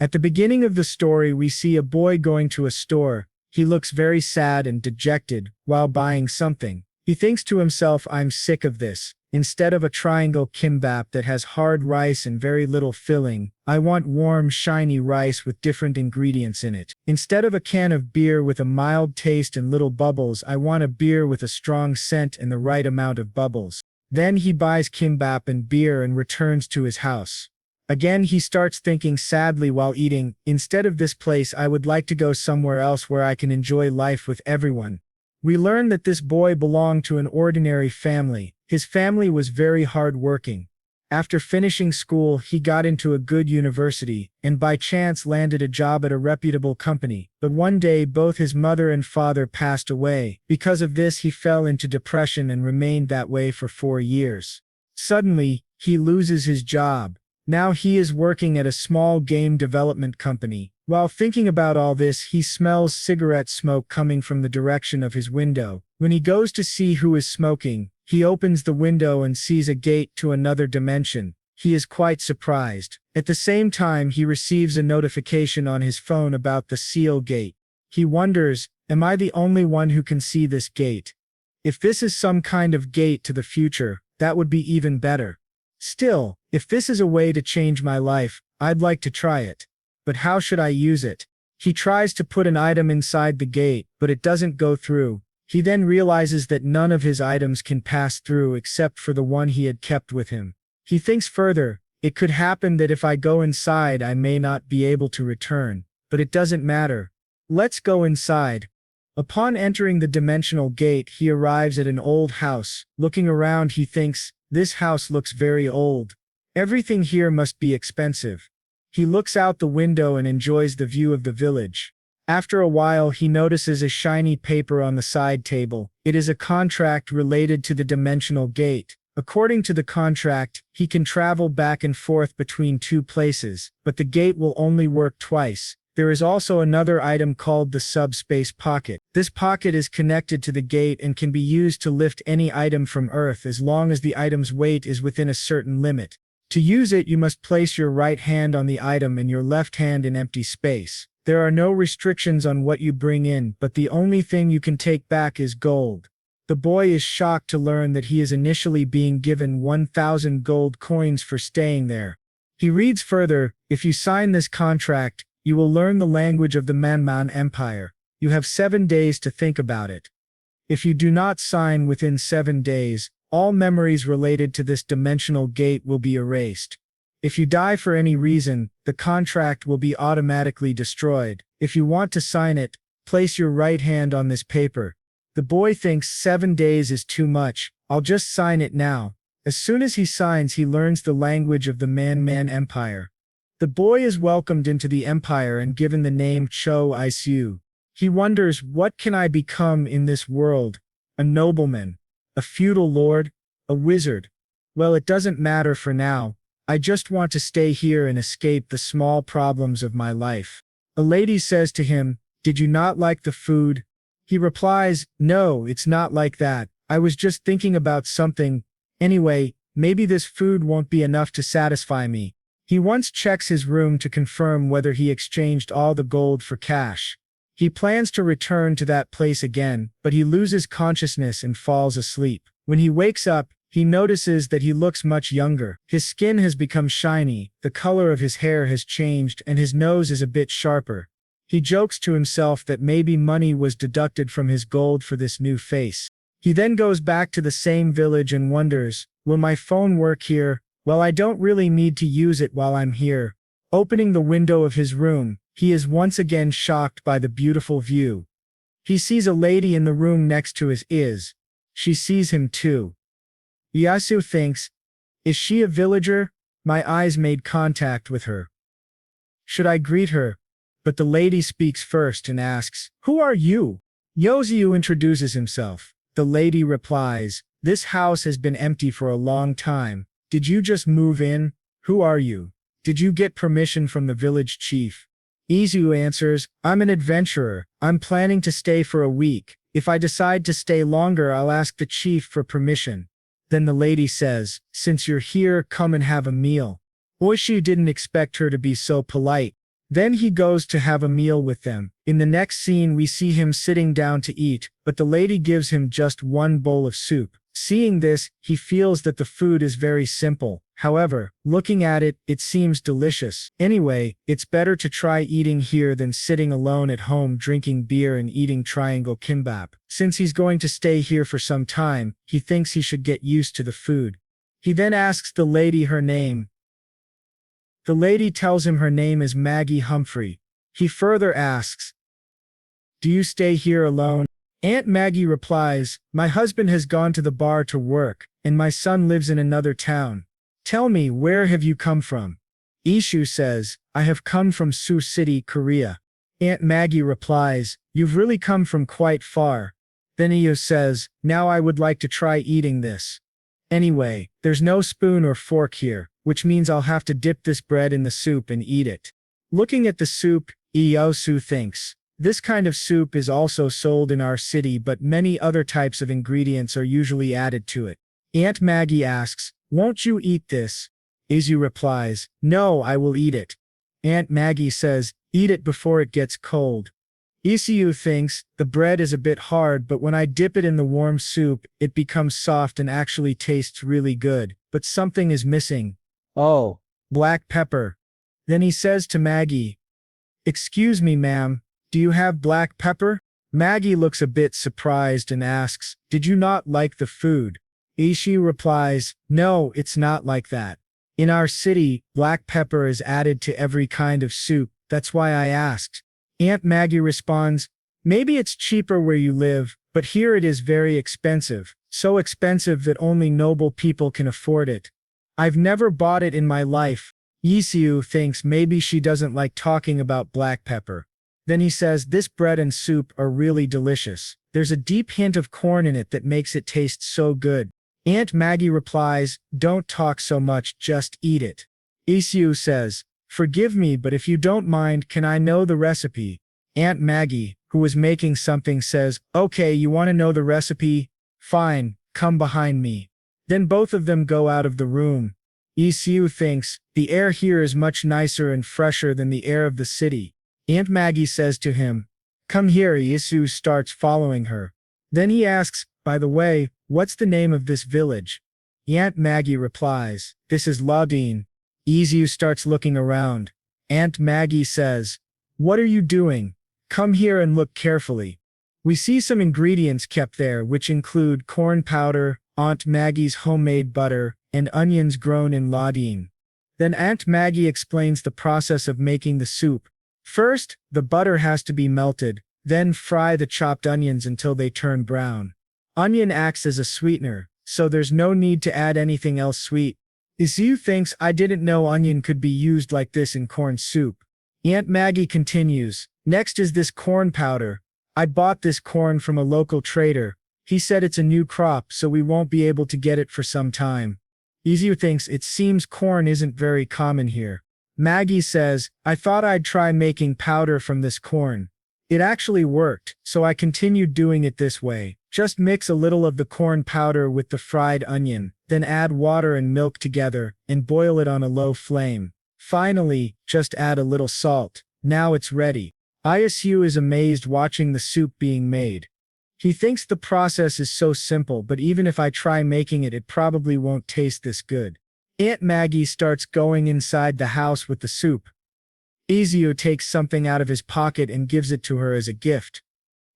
At the beginning of the story, we see a boy going to a store. He looks very sad and dejected while buying something. He thinks to himself, I'm sick of this. Instead of a triangle kimbap that has hard rice and very little filling, I want warm, shiny rice with different ingredients in it. Instead of a can of beer with a mild taste and little bubbles, I want a beer with a strong scent and the right amount of bubbles. Then he buys kimbap and beer and returns to his house. Again, he starts thinking sadly while eating, instead of this place, I would like to go somewhere else where I can enjoy life with everyone. We learn that this boy belonged to an ordinary family. His family was very hard-working. After finishing school, he got into a good university, and by chance landed a job at a reputable company. But one day, both his mother and father passed away. Because of this, he fell into depression and remained that way for 4 years. Suddenly, he loses his job. Now he is working at a small game development company. While thinking about all this, he smells cigarette smoke coming from the direction of his window. When he goes to see who is smoking, he opens the window and sees a gate to another dimension. He is quite surprised. At the same time, he receives a notification on his phone about the seal gate. He wonders, am I the only one who can see this gate? If this is some kind of gate to the future, that would be even better. Still, if this is a way to change my life, I'd like to try it. But how should I use it? He tries to put an item inside the gate, but it doesn't go through. He then realizes that none of his items can pass through except for the one he had kept with him. He thinks further, it could happen that if I go inside I may not be able to return, but it doesn't matter. Let's go inside. Upon entering the dimensional gate, he arrives at an old house. Looking around, he thinks, this house looks very old. Everything here must be expensive. He looks out the window and enjoys the view of the village. After a while, he notices a shiny paper on the side table. It is a contract related to the dimensional gate. According to the contract, he can travel back and forth between 2 places, but the gate will only work twice. There is also another item called the subspace pocket. This pocket is connected to the gate and can be used to lift any item from Earth as long as the item's weight is within a certain limit. To use it, you must place your right hand on the item and your left hand in empty space. There are no restrictions on what you bring in, but the only thing you can take back is gold. The boy is shocked to learn that he is initially being given 1,000 gold coins for staying there. He reads further, if you sign this contract, you will learn the language of the Manhwa Empire. You have 7 days to think about it. If you do not sign within 7 days, all memories related to this dimensional gate will be erased. If you die for any reason, the contract will be automatically destroyed. If you want to sign it, place your right hand on this paper. The boy thinks 7 days is too much. I'll just sign it now. As soon as he signs, he learns the language of the Manhwa Empire. The boy is welcomed into the empire and given the name Cho Isu. He wonders, what can I become in this world? A nobleman? A feudal lord? A wizard? Well, it doesn't matter for now. I just want to stay here and escape the small problems of my life. A lady says to him, did you not like the food? He replies, no, it's not like that. I was just thinking about something. Anyway, maybe this food won't be enough to satisfy me. He once checks his room to confirm whether he exchanged all the gold for cash. He plans to return to that place again, but he loses consciousness and falls asleep. When he wakes up, he notices that he looks much younger. His skin has become shiny, the color of his hair has changed, and his nose is a bit sharper. He jokes to himself that maybe money was deducted from his gold for this new face. He then goes back to the same village and wonders, will my phone work here? Well, I don't really need to use it while I'm here. Opening the window of his room, he is once again shocked by the beautiful view. He sees a lady in the room next to his. She sees him too. Yasu thinks, is she a villager? My eyes made contact with her. Should I greet her? But the lady speaks first and asks, who are you? Yoziu introduces himself. The lady replies, this house has been empty for a long time. Did you just move in? Who are you? Did you get permission from the village chief? Izu answers, I'm an adventurer. I'm planning to stay for a week. If I decide to stay longer, I'll ask the chief for permission. Then the lady says, since you're here, come and have a meal. Oishi didn't expect her to be so polite. Then he goes to have a meal with them. In the next scene we see him sitting down to eat, but the lady gives him just one bowl of soup. Seeing this, he feels that the food is very simple. However, looking at it, it seems delicious. Anyway, it's better to try eating here than sitting alone at home drinking beer and eating triangle kimbap. Since he's going to stay here for some time, he thinks he should get used to the food. He then asks the lady her name. The lady tells him her name is Maggie Humphrey. He further asks, "Do you stay here alone?" Aunt Maggie replies, "My husband has gone to the bar to work, and my son lives in another town. Tell me, where have you come from?" Isu says, "I have come from Sioux City, Korea." Aunt Maggie replies, "You've really come from quite far." Then Isu says, "Now I would like to try eating this. Anyway, there's no spoon or fork here, which means I'll have to dip this bread in the soup and eat it." Looking at the soup, Isu thinks, "This kind of soup is also sold in our city, but many other types of ingredients are usually added to it." Aunt Maggie asks, "Won't you eat this?" Isu replies, "No, I will eat it." Aunt Maggie says, "Eat it before it gets cold." Isu thinks, "The bread is a bit hard, but when I dip it in the warm soup, it becomes soft and actually tastes really good, but something is missing. Oh, black pepper." Then he says to Maggie, "Excuse me, ma'am, do you have black pepper?" Maggie looks a bit surprised and asks, "Did you not like the food?" Isu replies, "No, it's not like that. In our city, black pepper is added to every kind of soup, that's why I asked." Aunt Maggie responds, "Maybe it's cheaper where you live, but here it is very expensive, so expensive that only noble people can afford it. I've never bought it in my life." Isu thinks maybe she doesn't like talking about black pepper. Then he says, "This bread and soup are really delicious. There's a deep hint of corn in it that makes it taste so good." Aunt Maggie replies, "Don't talk so much, just eat it." Isu says, "Forgive me, but if you don't mind, can I know the recipe?" Aunt Maggie, who was making something, says, "Okay, you want to know the recipe? Fine, come behind me." Then both of them go out of the room. Isu thinks, "The air here is much nicer and fresher than the air of the city." Aunt Maggie says to him, "Come here." Isu starts following her. Then he asks, "By the way, what's the name of this village?" Aunt Maggie replies, "This is Laudine." Isu starts looking around. Aunt Maggie says, "What are you doing? Come here and look carefully." We see some ingredients kept there, which include corn powder, Aunt Maggie's homemade butter, and onions grown in Laudine. Then Aunt Maggie explains the process of making the soup. First, the butter has to be melted, then fry the chopped onions until they turn brown. Onion acts as a sweetener, so there's no need to add anything else sweet. Isu thinks, "I didn't know onion could be used like this in corn soup." Aunt Maggie continues, "Next is this corn powder. I bought this corn from a local trader. He said it's a new crop, so we won't be able to get it for some time." Isu thinks, "It seems corn isn't very common here." Maggie says, "I thought I'd try making powder from this corn. It actually worked, so I continued doing it this way. Just mix a little of the corn powder with the fried onion, then add water and milk together, and boil it on a low flame. Finally, just add a little salt. Now it's ready." Isu is amazed watching the soup being made. He thinks the process is so simple, but even if I try making it, it probably won't taste this good. Aunt Maggie starts going inside the house with the soup. Isu takes something out of his pocket and gives it to her as a gift.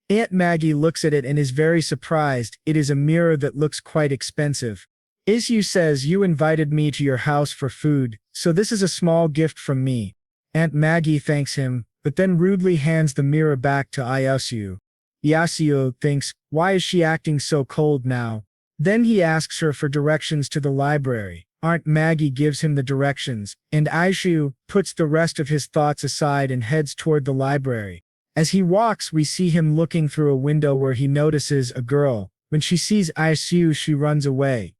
Aunt Maggie looks at it and is very surprised. It is a mirror that looks quite expensive. Isu says, "You invited me to your house for food, so this is a small gift from me." Aunt Maggie thanks him, but then rudely hands the mirror back to Isu. Isu thinks, why is she acting so cold now? Then he asks her for directions to the library. Aunt Maggie gives him the directions, and Isu puts the rest of his thoughts aside and heads toward the library. As he walks, we see him looking through a window where he notices a girl. When she sees Isu, she runs away.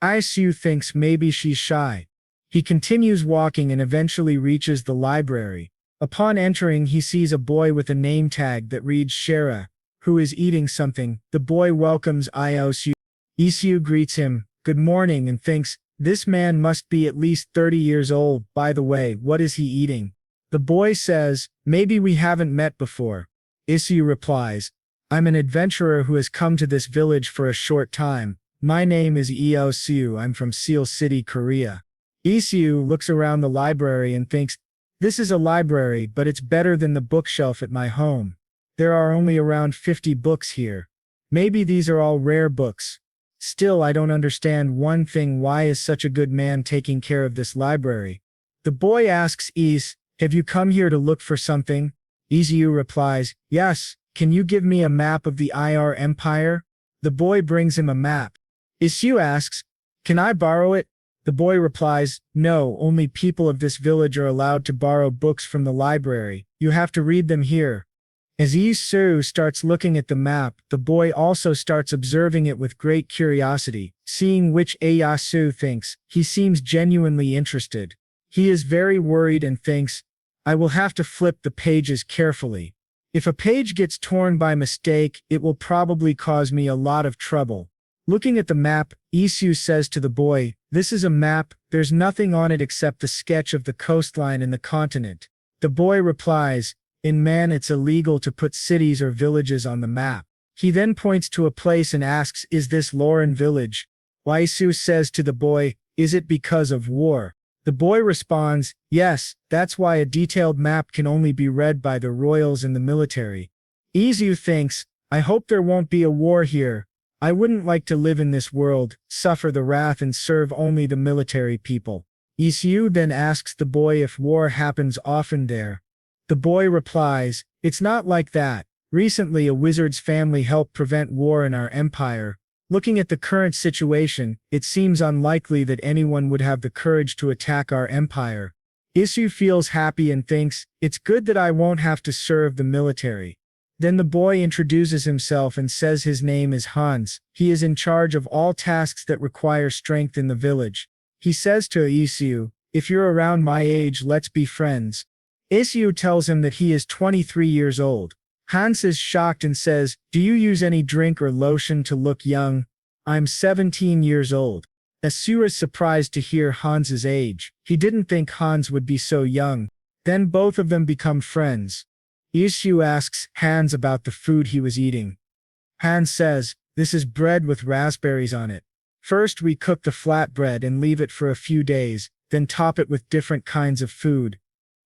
Isu thinks maybe she's shy. He continues walking and eventually reaches the library. Upon entering, he sees a boy with a name tag that reads Shara, who is eating something. The boy welcomes Isu. Isu greets him, "Good morning," and thinks, this man must be at least 30 years old. By the way, what is he eating? The boy says, maybe we haven't met before. Isu replies, I'm an adventurer who has come to this village for a short time. My name is Isu. I'm from Seoul City, Korea. Isu looks around the library and thinks, this is a library, but it's better than the bookshelf at my home. There are only around 50 books here. Maybe these are all rare books. Still, I don't understand one thing. Why is such a good man taking care of this library? The boy asks Is, have you come here to look for something? Isu replies, yes, can you give me a map of the IR Empire? The boy brings him a map. Isu asks, can I borrow it? The boy replies, no, only people of this village are allowed to borrow books from the library. You have to read them here. As Isu starts looking at the map, the boy also starts observing it with great curiosity, seeing which Isu thinks. He seems genuinely interested. He is very worried and thinks, I will have to flip the pages carefully. If a page gets torn by mistake, it will probably cause me a lot of trouble. Looking at the map, Isu says to the boy, this is a map, there's nothing on it except the sketch of the coastline and the continent. The boy replies, in Man it's illegal to put cities or villages on the map. He then points to a place and asks, is this Lauren village? Isu says to the boy, is it because of war? The boy responds, yes, that's why a detailed map can only be read by the royals and the military. Isu thinks, I hope there won't be a war here. I wouldn't like to live in this world, suffer the wrath and serve only the military people. Isu then asks the boy if war happens often there. The boy replies, it's not like that. Recently a wizard's family helped prevent war in our empire. Looking at the current situation, it seems unlikely that anyone would have the courage to attack our empire. Isu feels happy and thinks, it's good that I won't have to serve the military. Then the boy introduces himself and says his name is Hans. He is in charge of all tasks that require strength in the village. He says to Isu, if you're around my age, let's be friends. Isu tells him that he is 23 years old. Hans is shocked and says, do you use any drink or lotion to look young? I'm 17 years old. Isu is surprised to hear Hans's age. He didn't think Hans would be so young. Then both of them become friends. Isu asks Hans about the food he was eating. Hans says, this is bread with raspberries on it. First we cook the flatbread and leave it for a few days, then top it with different kinds of food.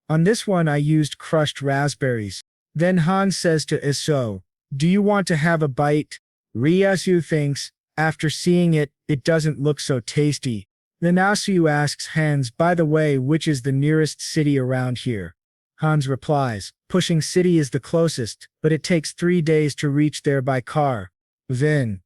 On this one I used crushed raspberries. Then Hans says to Isu, do you want to have a bite? Isu thinks, after seeing it, it doesn't look so tasty. Then Isu asks Hans, by the way, which is the nearest city around here? Hans replies, Pushing City is the closest, but it takes 3 days to reach there by car. Then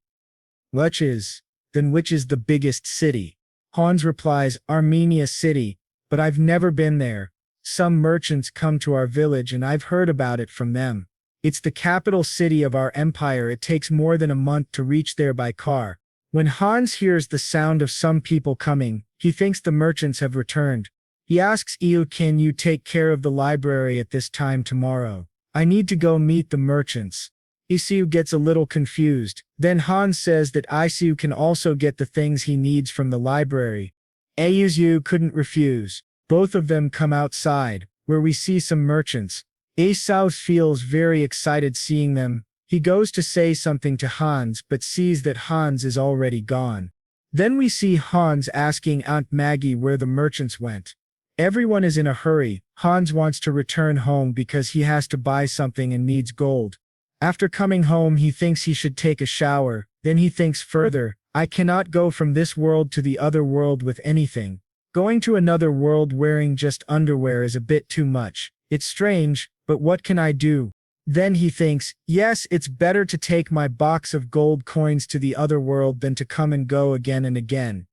which is the biggest city? Hans replies, Armenia City, but I've never been there. Some merchants come to our village and I've heard about it from them. It's the capital city of our empire. It takes more than a month to reach there by car. When Hans hears the sound of some people coming, he thinks the merchants have returned. He asks Isu, can you take care of the library at this time tomorrow? I need to go meet the merchants. Isu gets a little confused. Then Hans says that Isu can also get the things he needs from the library. Isu couldn't refuse. Both of them come outside, where we see some merchants. Isu feels very excited seeing them. He goes to say something to Hans but sees that Hans is already gone. Then we see Hans asking Aunt Maggie where the merchants went. Everyone is in a hurry. Hans wants to return home because he has to buy something and needs gold. After coming home he thinks he should take a shower. Then he thinks further, I cannot go from this world to the other world with anything. Going to another world wearing just underwear is a bit too much. It's strange, but what can I do? Then he thinks, yes, it's better to take my box of gold coins to the other world than to come and go again and again.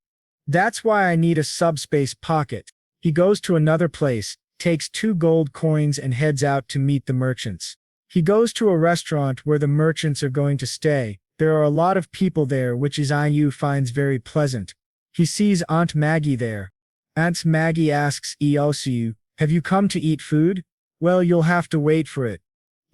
That's why I need a subspace pocket. He goes to another place, takes 2 gold coins and heads out to meet the merchants. He goes to a restaurant where the merchants are going to stay. There are a lot of people there, which Isu finds very pleasant. He sees Aunt Maggie there. Aunt Maggie asks Isu, have you come to eat food? Well, you'll have to wait for it.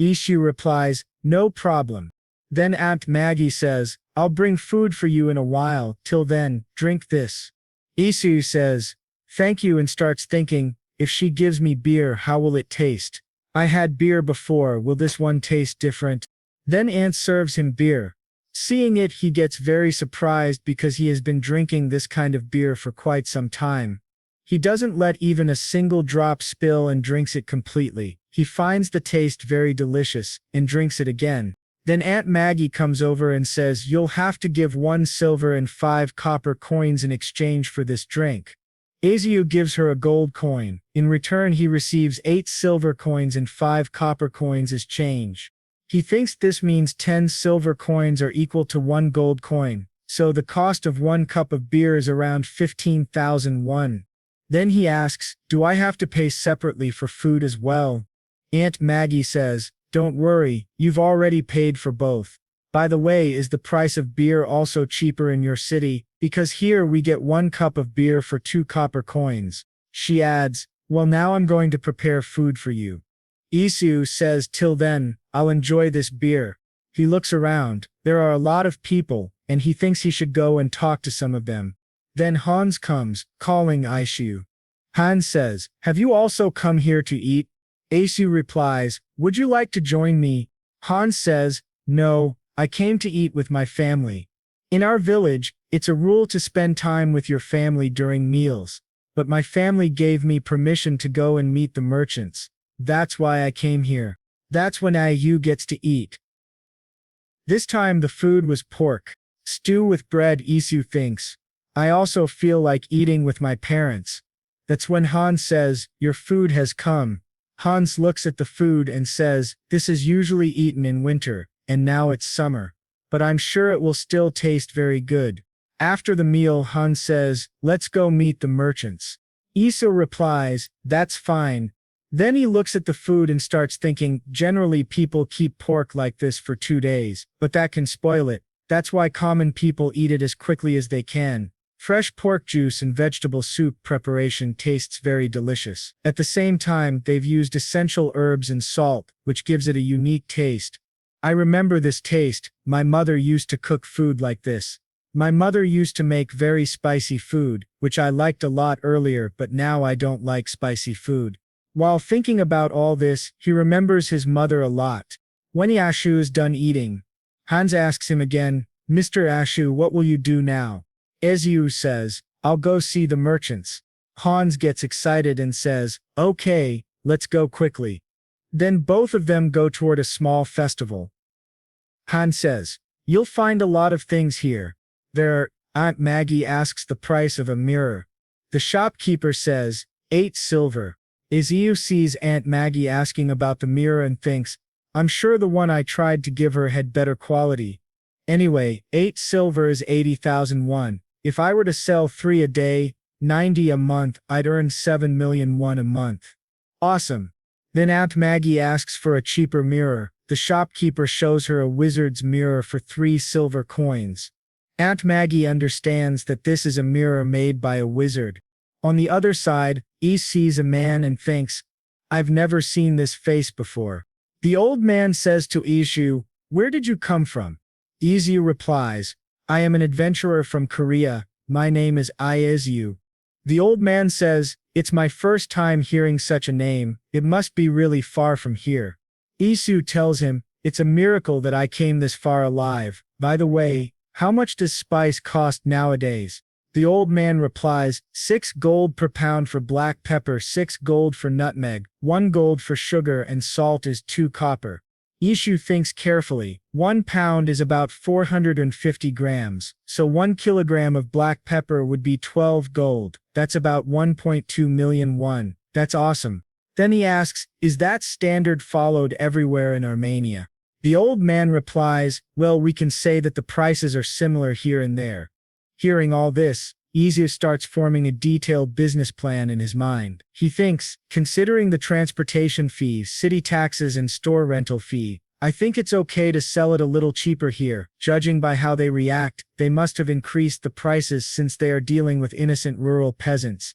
Isu replies, no problem. Then Aunt Maggie says, I'll bring food for you in a while. Till then, drink this. Isu says, thank you, and starts thinking, If she gives me beer, how will it taste? I had beer before, will this one taste different? Then Ant serves him beer. Seeing it, he gets very surprised because he has been drinking this kind of beer for quite some time. He doesn't let even a single drop spill and drinks it completely. He finds the taste very delicious and drinks it again. Then Aunt Maggie comes over and says, "You'll have to give 1 silver and 5 copper coins in exchange for this drink." Isu gives her a gold coin. In return, he receives 8 silver coins and 5 copper coins as change. He thinks this means 10 silver coins are equal to 1 gold coin, so the cost of 1 cup of beer is around 15,000 won. Then he asks, "Do I have to pay separately for food as well?" Aunt Maggie says, "Don't worry, you've already paid for both. By the way, is the price of beer also cheaper in your city? Because here we get 1 cup of beer for 2 copper coins." She adds, "Well, now I'm going to prepare food for you." Isu says, "Till then, I'll enjoy this beer." He looks around. There are a lot of people, and he thinks he should go and talk to some of them. Then Hans comes, calling Isu. Hans says, "Have you also come here to eat?" Isu replies, "Would you like to join me?" Hans says, "No, I came to eat with my family. In our village, it's a rule to spend time with your family during meals. But my family gave me permission to go and meet the merchants. That's why I came here." That's when Isu gets to eat. This time the food was pork stew with bread. Isu thinks, "I also feel like eating with my parents." That's when Hans says, "Your food has come." Hans looks at the food and says, "This is usually eaten in winter, and now it's summer. But I'm sure it will still taste very good." After the meal, Hans says, "Let's go meet the merchants." Isu replies, "That's fine." Then he looks at the food and starts thinking, generally people keep pork like this for 2 days, but that can spoil it. That's why common people eat it as quickly as they can. Fresh pork juice and vegetable soup preparation tastes very delicious. At the same time, they've used essential herbs and salt, which gives it a unique taste. I remember this taste. My mother used to cook food like this. My mother used to make very spicy food, which I liked a lot earlier, but now I don't like spicy food. While thinking about all this, he remembers his mother a lot. When Isu is done eating, Hans asks him again, "Mr. Isu, what will you do now?" Isu says, "I'll go see the merchants." Hans gets excited and says, "Okay, let's go quickly." Then both of them go toward a small festival. Hans says, "You'll find a lot of things here." Aunt Maggie asks the price of a mirror. The shopkeeper says, 8 silver. Isu sees Aunt Maggie asking about the mirror and thinks, "I'm sure the one I tried to give her had better quality. Anyway, 8 silver is 80,000 won. If I were to sell 3 a day, 90 a month, I'd earn 7 million won a month. Awesome." Then Aunt Maggie asks for a cheaper mirror. The shopkeeper shows her a wizard's mirror for 3 silver coins. Aunt Maggie understands that this is a mirror made by a wizard. On the other side, Isu sees a man and thinks, "I've never seen this face before." The old man says to Isu, "Where did you come from?" Isu replies, "I am an adventurer from Korea. My name is Isu." The old man says, "It's my first time hearing such a name. It must be really far from here." Isu tells him, "It's a miracle that I came this far alive. By the way, how much does spice cost nowadays?" The old man replies, 6 gold per pound for black pepper, 6 gold for nutmeg, 1 gold for sugar, and salt is 2 copper. Isu thinks carefully. 1 pound is about 450 grams, so 1 kilogram of black pepper would be 12 gold. That's about 1.2 million won. That's awesome. Then he asks, "Is that standard followed everywhere in Armenia?" The old man replies, "Well, we can say that the prices are similar here and there." Hearing all this, Isu starts forming a detailed business plan in his mind. He thinks, considering the transportation fees, city taxes, and store rental fee, I think it's okay to sell it a little cheaper here. Judging by how they react, they must have increased the prices since they are dealing with innocent rural peasants.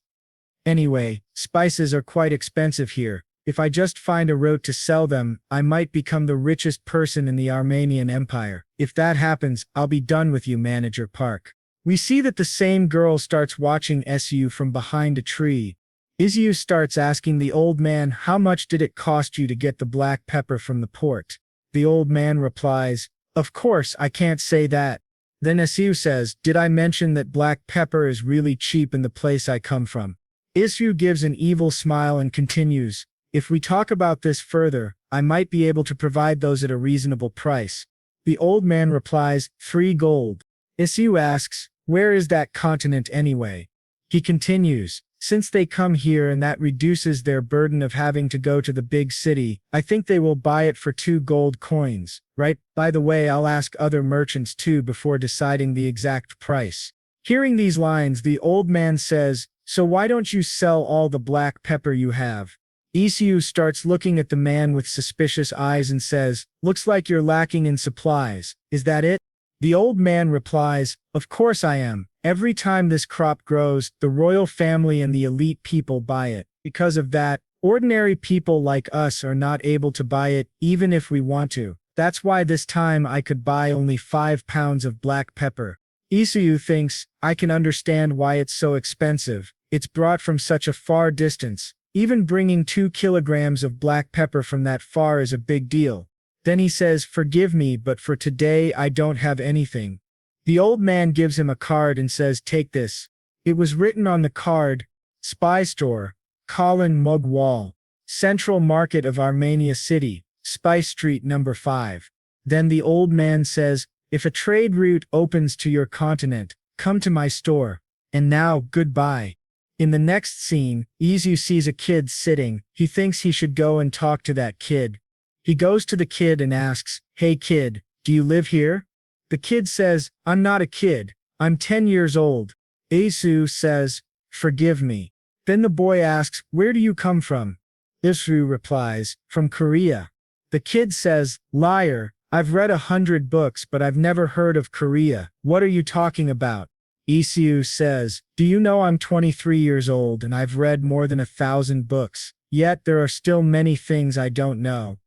Anyway, spices are quite expensive here. If I just find a route to sell them, I might become the richest person in the Armenian Empire. If that happens, I'll be done with you, Manager Park. We see that the same girl starts watching Su from behind a tree. Isu starts asking the old man how much did it cost you to get the black pepper from the port. The old man replies, "Of course, I can't say that." Then Isu says, "Did I mention that black pepper is really cheap in the place I come from?" Isu gives an evil smile and continues, "If we talk about this further, I might be able to provide those at a reasonable price." The old man replies, "3 gold." Isu asks, "Where is that continent anyway?" He continues, "Since they come here and that reduces their burden of having to go to the big city, I think they will buy it for 2 gold coins, right? By the way, I'll ask other merchants too before deciding the exact price." Hearing these lines, the old man says, "So why don't you sell all the black pepper you have?" Isu starts looking at the man with suspicious eyes and says, "Looks like you're lacking in supplies. Is that it?" The old man replies, "Of course I am. Every time this crop grows, the royal family and the elite people buy it. Because of that, ordinary people like us are not able to buy it even if we want to. That's why this time I could buy only 5 pounds of black pepper." Isu thinks, "I can understand why it's so expensive. It's brought from such a far distance. Even bringing 2 kilograms of black pepper from that far is a big deal." Then he says, "Forgive me, but for today I don't have anything." The old man gives him a card and says, "Take this." It was written on the card, "Spy Store, Colin Mug Wall, Central Market of Armenia City, Spice Street number 5. Then the old man says, "If a trade route opens to your continent, come to my store. And now, goodbye." In the next scene, Izu sees a kid sitting. He thinks he should go and talk to that kid. He goes to the kid and asks, "Hey kid, do you live here?" The kid says, "I'm not a kid. I'm 10 years old." Isu says, "Forgive me." Then the boy asks, "Where do you come from?" Isu replies, "From Korea." The kid says, "Liar, I've read 100 books but I've never heard of Korea. What are you talking about?" Isu says, "Do you know I'm 23 years old and I've read more than 1,000 books, yet there are still many things I don't know.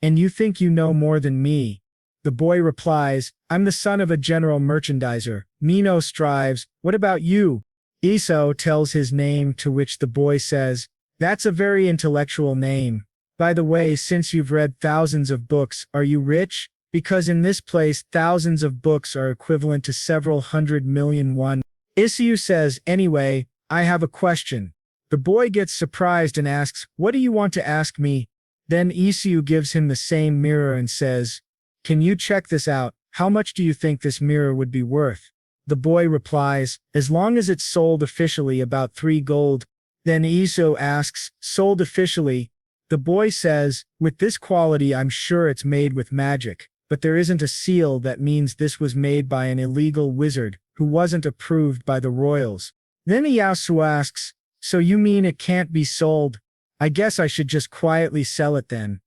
And you think you know more than me?" The boy replies, "I'm the son of a general merchandiser. Mino strives. What about you?" Iso tells his name, to which the boy says, "That's a very intellectual name. By the way, since you've read thousands of books, are you rich? Because in this place thousands of books are equivalent to several 100 million won." Isu says, "Anyway, I have a question." The boy gets surprised and asks, "What do you want to ask me?" Then Isu gives him the same mirror and says, "Can you check this out? How much do you think this mirror would be worth?" The boy replies, "As long as it's sold officially, about 3 gold. Then Isu asks, "Sold officially?" The boy says, "With this quality I'm sure it's made with magic, but there isn't a seal that means this was made by an illegal wizard who wasn't approved by the royals." Then Iyasu asks, "So you mean it can't be sold? I guess I should just quietly sell it then."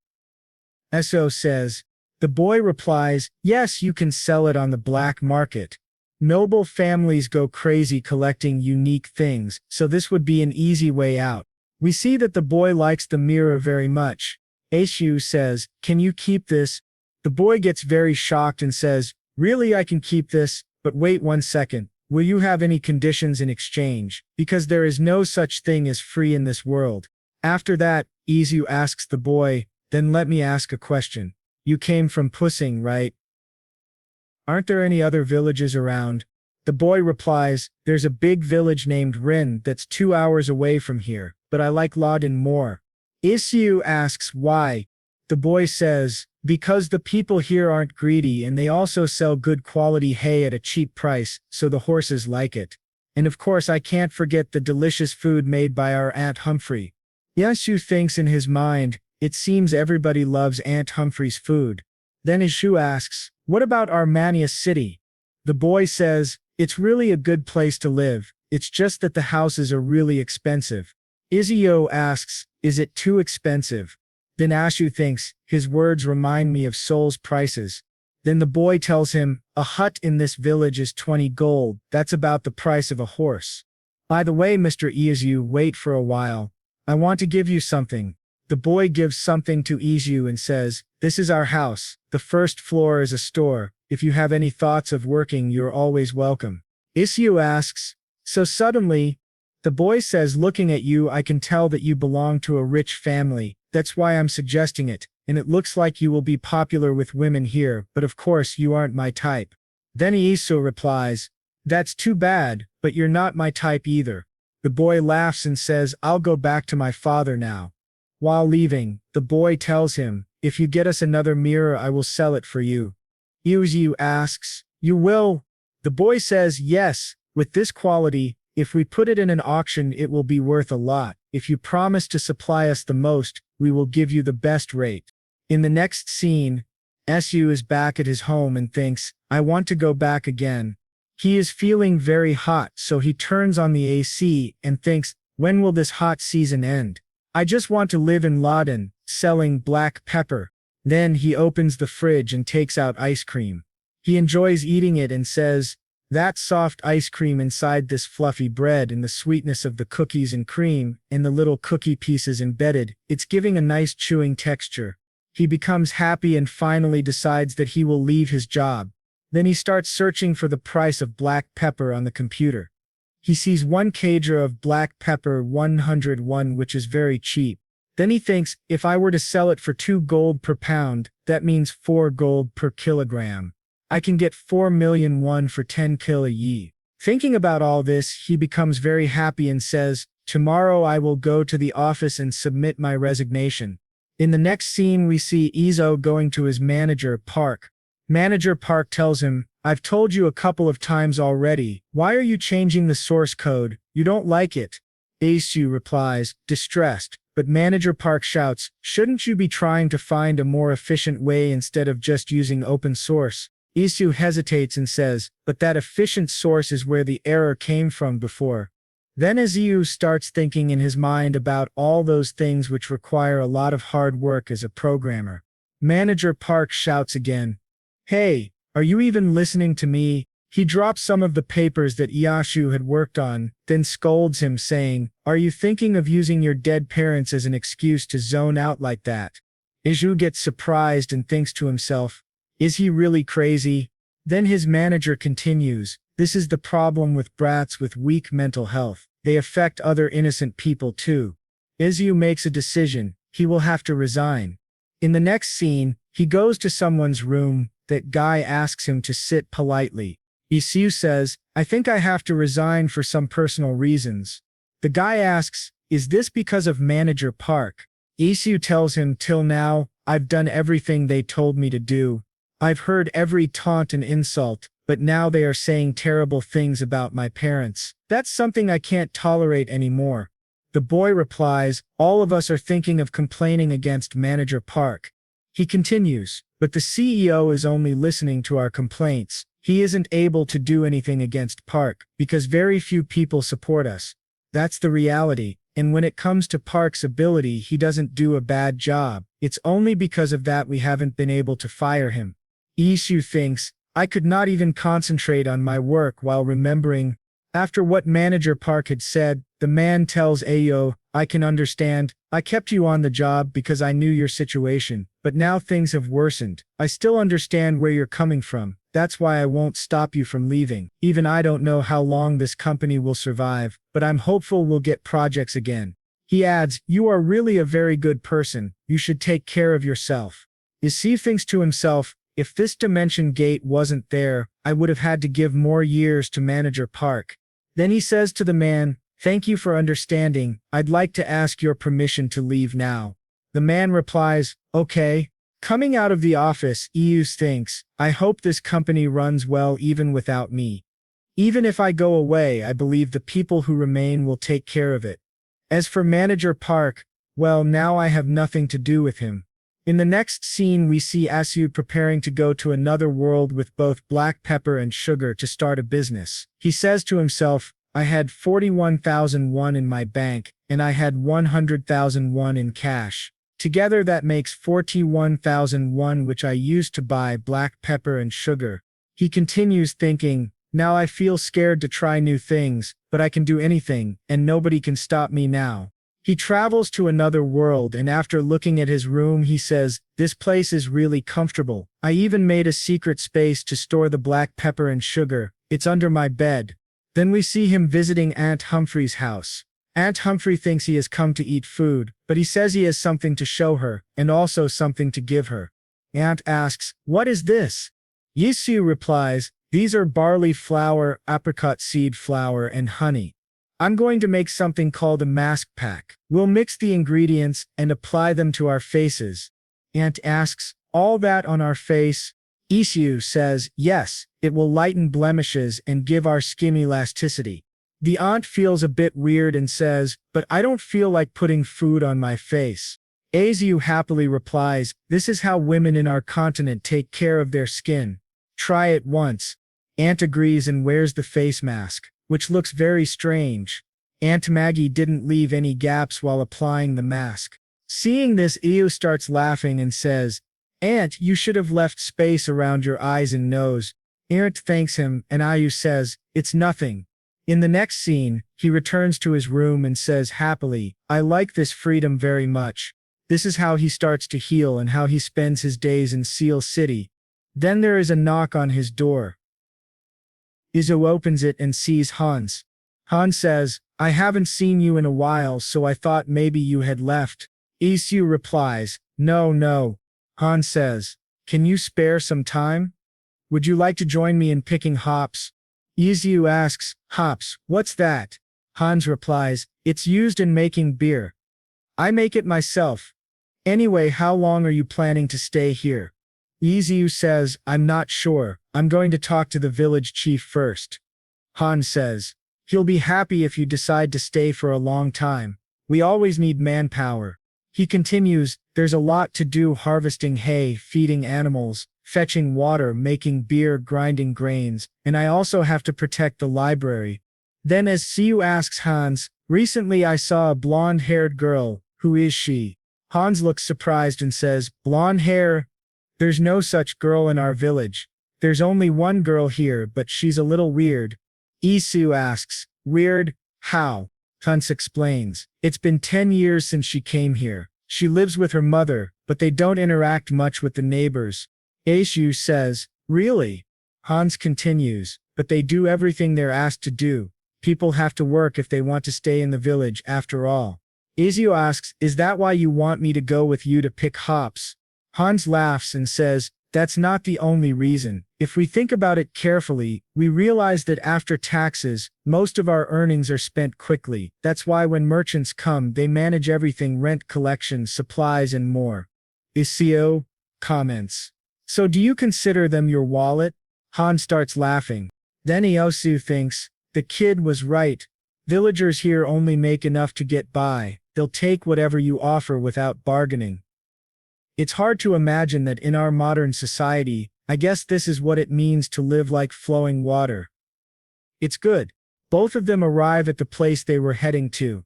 Eso says. The boy replies, "Yes, you can sell it on the black market. Noble families go crazy collecting unique things, so this would be an easy way out." We see that the boy likes the mirror very much. Aishu says, "Can you keep this?" The boy gets very shocked and says, "Really, I can keep this? But wait 1 second. Will you have any conditions in exchange? Because there is no such thing as free in this world." After that, Izu asks the boy, "Then let me ask a question. You came from Pussing, right? Aren't there any other villages around?" The boy replies, "There's a big village named Rin that's 2 hours away from here, but I like Laden more." Isu asks why. The boy says, "Because the people here aren't greedy and they also sell good quality hay at a cheap price, so the horses like it. And of course I can't forget the delicious food made by our Aunt Humphrey." Isu thinks in his mind, "It seems everybody loves Aunt Humphrey's food." Then Isu asks, "What about Armenia City?" The boy says, "It's really a good place to live, it's just that the houses are really expensive." Izio asks, "Is it too expensive?" Then Ashu thinks, his words remind me of Seoul's prices. Then the boy tells him, "A hut in this village is 20 gold, that's about the price of a horse." "By the way, Mr. Izu, wait for a while. I want to give you something." The boy gives something to Izu and says, "This is our house. The first floor is a store. If you have any thoughts of working, you're always welcome." Isu asks, "So suddenly?" The boy says, looking at you, I can tell that you belong to a rich family, that's why I'm suggesting it, and it looks like you will be popular with women here, but of course you aren't my type. Then Isu replies, that's too bad, but you're not my type either. The boy laughs and says, I'll go back to my father now. While leaving, the boy tells him, if you get us another mirror I will sell it for you. Isu asks, you will? The boy says, yes, with this quality, if we put it in an auction it will be worth a lot. If you promise to supply us the most, we will give you the best rate. In the next scene, Su is back at his home and thinks, I want to go back again. He is feeling very hot, so he turns on the AC and thinks, when will this hot season end? I just want to live in Lawton, selling black pepper. Then he opens the fridge and takes out ice cream. He enjoys eating it and says, that soft ice cream inside this fluffy bread and the sweetness of the cookies and cream and the little cookie pieces embedded, it's giving a nice chewing texture. He becomes happy and finally decides that he will leave his job. Then he starts searching for the price of black pepper on the computer. He sees 1 kg of black pepper 101, which is very cheap. Then he thinks, if I were to sell it for 2 gold per pound, that means 4 gold per kilogram. I can get 4 million won for 10 kg. Thinking about all this, he becomes very happy and says, tomorrow I will go to the office and submit my resignation. In the next scene we see Izo going to his manager, Park. Manager Park tells him, I've told you a couple of times already, why are you changing the source code? You don't like it. Isu replies, distressed, but Manager Park shouts, shouldn't you be trying to find a more efficient way instead of just using open source? Isu hesitates and says, but that efficient source is where the error came from before. Then Isu starts thinking in his mind about all those things which require a lot of hard work as a programmer. Manager Park shouts again, hey, are you even listening to me? He drops some of the papers that Iyashu had worked on, then scolds him saying, are you thinking of using your dead parents as an excuse to zone out like that? Isu gets surprised and thinks to himself, is he really crazy? Then his manager continues, this is the problem with brats with weak mental health. They affect other innocent people too. Isu makes a decision, he will have to resign. In the next scene, he goes to someone's room. That guy asks him to sit politely. Isu says, I think I have to resign for some personal reasons. The guy asks, is this because of Manager Park? Isu tells him, till now, I've done everything they told me to do. I've heard every taunt and insult, but now they are saying terrible things about my parents. That's something I can't tolerate anymore. The boy replies, all of us are thinking of complaining against Manager Park. He continues, but the CEO is only listening to our complaints. He isn't able to do anything against Park, because very few people support us. That's the reality, and when it comes to Park's ability, he doesn't do a bad job. It's only because of that we haven't been able to fire him. Isu thinks, I could not even concentrate on my work while remembering. After what Manager Park had said, the man tells Ayo, I can understand. I kept you on the job because I knew your situation, but now things have worsened. I still understand where you're coming from. That's why I won't stop you from leaving. Even I don't know how long this company will survive, but I'm hopeful we'll get projects again. He adds, you are really a very good person. You should take care of yourself. Isu thinks to himself, if this dimension gate wasn't there, I would have had to give more years to Manager Park. Then he says to the man, thank you for understanding. I'd like to ask your permission to leave now. The man replies, okay. Coming out of the office, Ius thinks, I hope this company runs well even without me. Even if I go away, I believe the people who remain will take care of it. As for Manager Park, well, now I have nothing to do with him. In the next scene we see Asu preparing to go to another world with both black pepper and sugar to start a business. He says to himself, I had 41,000 won in my bank, and I had 100,000 won in cash. Together that makes 41,000 won, which I used to buy black pepper and sugar. He continues thinking, now I feel scared to try new things, but I can do anything, and nobody can stop me now. He travels to another world, and after looking at his room he says, this place is really comfortable. I even made a secret space to store the black pepper and sugar. It's under my bed. Then we see him visiting Aunt Humphrey's house. Aunt Humphrey thinks he has come to eat food, but he says he has something to show her, and also something to give her. Aunt asks, "What is this?" Isu replies, "These are barley flour, apricot seed flour, and honey. I'm going to make something called a mask pack. We'll mix the ingredients and apply them to our faces." Aunt asks, "All that on our face?" Isu says, "Yes, it will lighten blemishes and give our skin elasticity." The aunt feels a bit weird and says, "But I don't feel like putting food on my face." Isu happily replies, "This is how women in our continent take care of their skin. Try it once." Aunt agrees and wears the face mask, which looks very strange. Aunt Maggie didn't leave any gaps while applying the mask. Seeing this, Isu starts laughing and says, "Aunt, you should have left space around your eyes and nose." Aunt thanks him, and Isu says, "It's nothing." In the next scene, he returns to his room and says happily, "I like this freedom very much." This is how he starts to heal and how he spends his days in Seal City. Then there is a knock on his door. Isu opens it and sees Hans. Hans says, "I haven't seen you in a while, so I thought maybe you had left." Isu replies, No. Hans says, "Can you spare some time? Would you like to join me in picking hops?" Isu asks, "Hops, what's that?" Hans replies, "It's used in making beer. I make it myself. Anyway, how long are you planning to stay here?" Isu says, "I'm not sure. I'm going to talk to the village chief first." Hans says, "He'll be happy if you decide to stay for a long time. We always need manpower." He continues, "There's a lot to do: harvesting hay, feeding animals, fetching water, making beer, grinding grains, and I also have to protect the library." Then as Siu asks Hans, "Recently I saw a blonde-haired girl. Who is she?" Hans looks surprised and says, "Blonde hair? There's no such girl in our village. There's only one girl here, but she's a little weird." Isu asks, "Weird? How?" Hans explains, "It's been 10 years since she came here. She lives with her mother, but they don't interact much with the neighbors." Isu says, "Really?" Hans continues, "But they do everything they're asked to do. People have to work if they want to stay in the village after all." Isu asks, "Is that why you want me to go with you to pick hops?" Hans laughs and says, "That's not the only reason. If we think about it carefully, we realize that after taxes, most of our earnings are spent quickly. That's why when merchants come, they manage everything: rent, collection, supplies, and more." Isu comments, "So do you consider them your wallet?" Hans starts laughing. Then Isu thinks, the kid was right. Villagers here only make enough to get by. They'll take whatever you offer without bargaining. It's hard to imagine that in our modern society. I guess this is what it means to live like flowing water. It's good. Both of them arrive at the place they were heading to.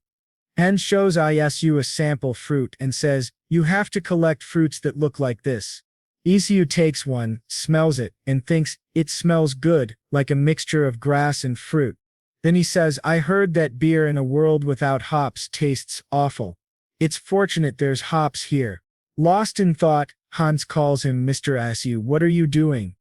Hans shows Isu a sample fruit and says, "You have to collect fruits that look like this." Isu takes one, smells it, and thinks, "It smells good, like a mixture of grass and fruit." Then he says, "I heard that beer in a world without hops tastes awful. It's fortunate there's hops here." Lost in thought, Hans calls him Mr. Isu. "What are you doing?"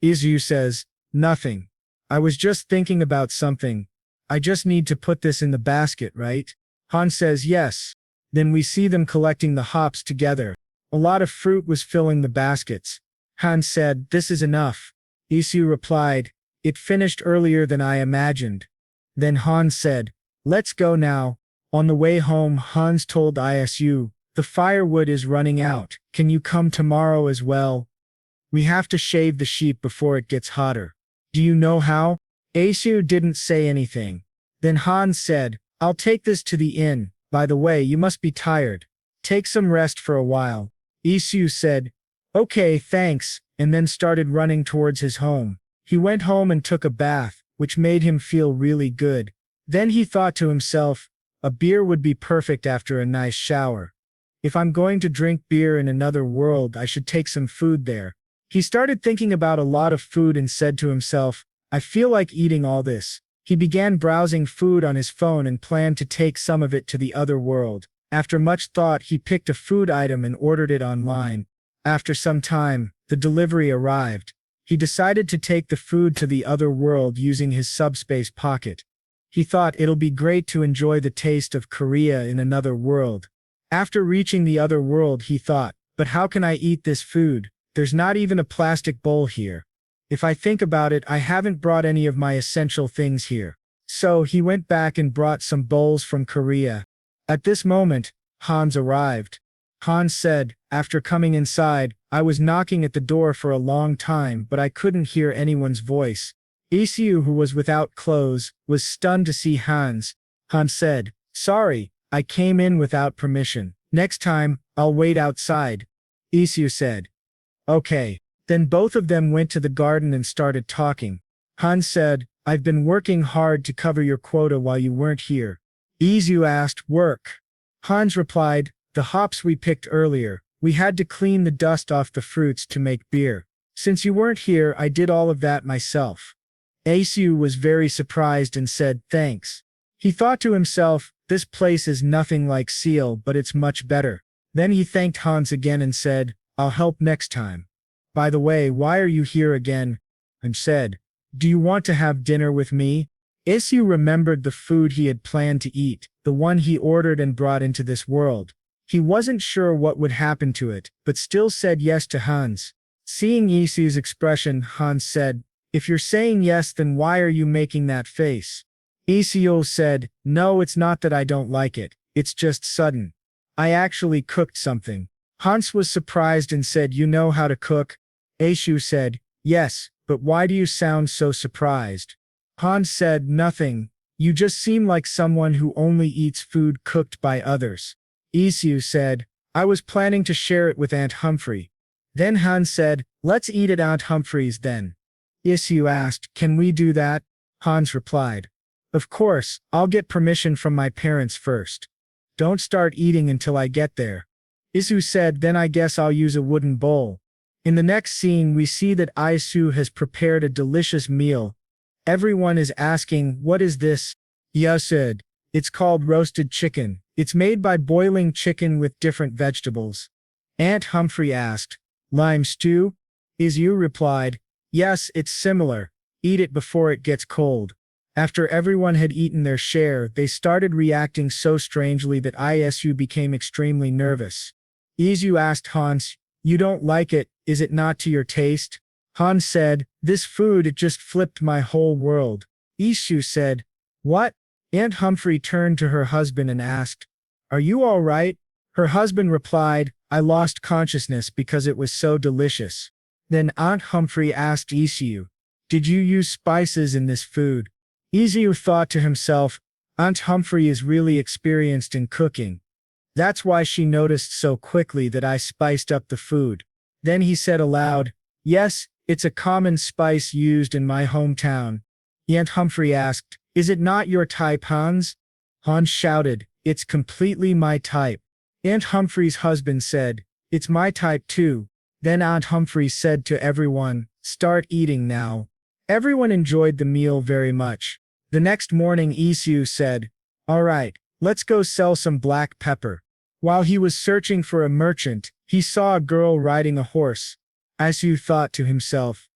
Isu says, "Nothing. I was just thinking about something. I just need to put this in the basket, right?" Hans says, "Yes." Then we see them collecting the hops together. A lot of fruit was filling the baskets. Hans said, "This is enough." Isu replied, "It finished earlier than I imagined." Then Hans said, "Let's go now." On the way home, Hans told Isu, "The firewood is running out. Can you come tomorrow as well? We have to shave the sheep before it gets hotter." "Do you know how?" Isu didn't say anything. Then Hans said, "I'll take this to the inn. By the way, you must be tired. Take some rest for a while." Isu said, "Okay, thanks," and then started running towards his home. He went home and took a bath, which made him feel really good. Then he thought to himself, a beer would be perfect after a nice shower. If I'm going to drink beer in another world, I should take some food there. He started thinking about a lot of food and said to himself, "I feel like eating all this." He began browsing food on his phone and planned to take some of it to the other world. After much thought, he picked a food item and ordered it online. After some time, the delivery arrived. He decided to take the food to the other world using his subspace pocket. He thought it'll be great to enjoy the taste of Korea in another world. After reaching the other world, he thought, but how can I eat this food? There's not even a plastic bowl here. If I think about it, I haven't brought any of my essential things here. So he went back and brought some bowls from Korea. At this moment, Hans arrived. Hans said, after coming inside, I was knocking at the door for a long time, but I couldn't hear anyone's voice. Isu, who was without clothes, was stunned to see Hans. Hans said, sorry, I came in without permission. Next time, I'll wait outside. Isu said, okay. Then both of them went to the garden and started talking. Hans said, I've been working hard to cover your quota while you weren't here. Isu asked, work? Hans replied, the hops we picked earlier. We had to clean the dust off the fruits to make beer. Since you weren't here, I did all of that myself. Isu was very surprised and said, thanks. He thought to himself, this place is nothing like Seal, but it's much better. Then he thanked Hans again and said, I'll help next time. By the way, why are you here again? And said, do you want to have dinner with me? Isu remembered the food he had planned to eat, the one he ordered and brought into this world. He wasn't sure what would happen to it, but still said yes to Hans. Seeing Isu's expression, Hans said, if you're saying yes, then why are you making that face? Isu said, no, it's not that I don't like it, it's just sudden. I actually cooked something. Hans was surprised and said, you know how to cook? Isu said, yes, but why do you sound so surprised? Hans said, nothing. You just seem like someone who only eats food cooked by others. Isu said, I was planning to share it with Aunt Humphrey. Then Hans said, let's eat at Aunt Humphrey's then. Isu asked, can we do that? Hans replied, of course, I'll get permission from my parents first. Don't start eating until I get there. Isu said, then I guess I'll use a wooden bowl. In the next scene, we see that Isu has prepared a delicious meal. Everyone is asking, what is this? Ya said, it's called roasted chicken. It's made by boiling chicken with different vegetables. Aunt Humphrey asked, lime stew? Isu replied, yes, it's similar. Eat it before it gets cold. After everyone had eaten their share, they started reacting so strangely that Isu became extremely nervous. Isu asked Hans, you don't like it, is it not to your taste? Hans said, this food, it just flipped my whole world. Isu said, what? Aunt Humphrey turned to her husband and asked, are you all right? Her husband replied, I lost consciousness because it was so delicious. Then Aunt Humphrey asked Isu, did you use spices in this food? Isu thought to himself, Aunt Humphrey is really experienced in cooking. That's why she noticed so quickly that I spiced up the food. Then he said aloud, yes, it's a common spice used in my hometown. Aunt Humphrey asked, is it not your type, Hans? Hans shouted, it's completely my type. Aunt Humphrey's husband said, it's my type too. Then Aunt Humphrey said to everyone, start eating now. Everyone enjoyed the meal very much. The next morning Isu said, all right, let's go sell some black pepper. While he was searching for a merchant, he saw a girl riding a horse. Isu thought to himself,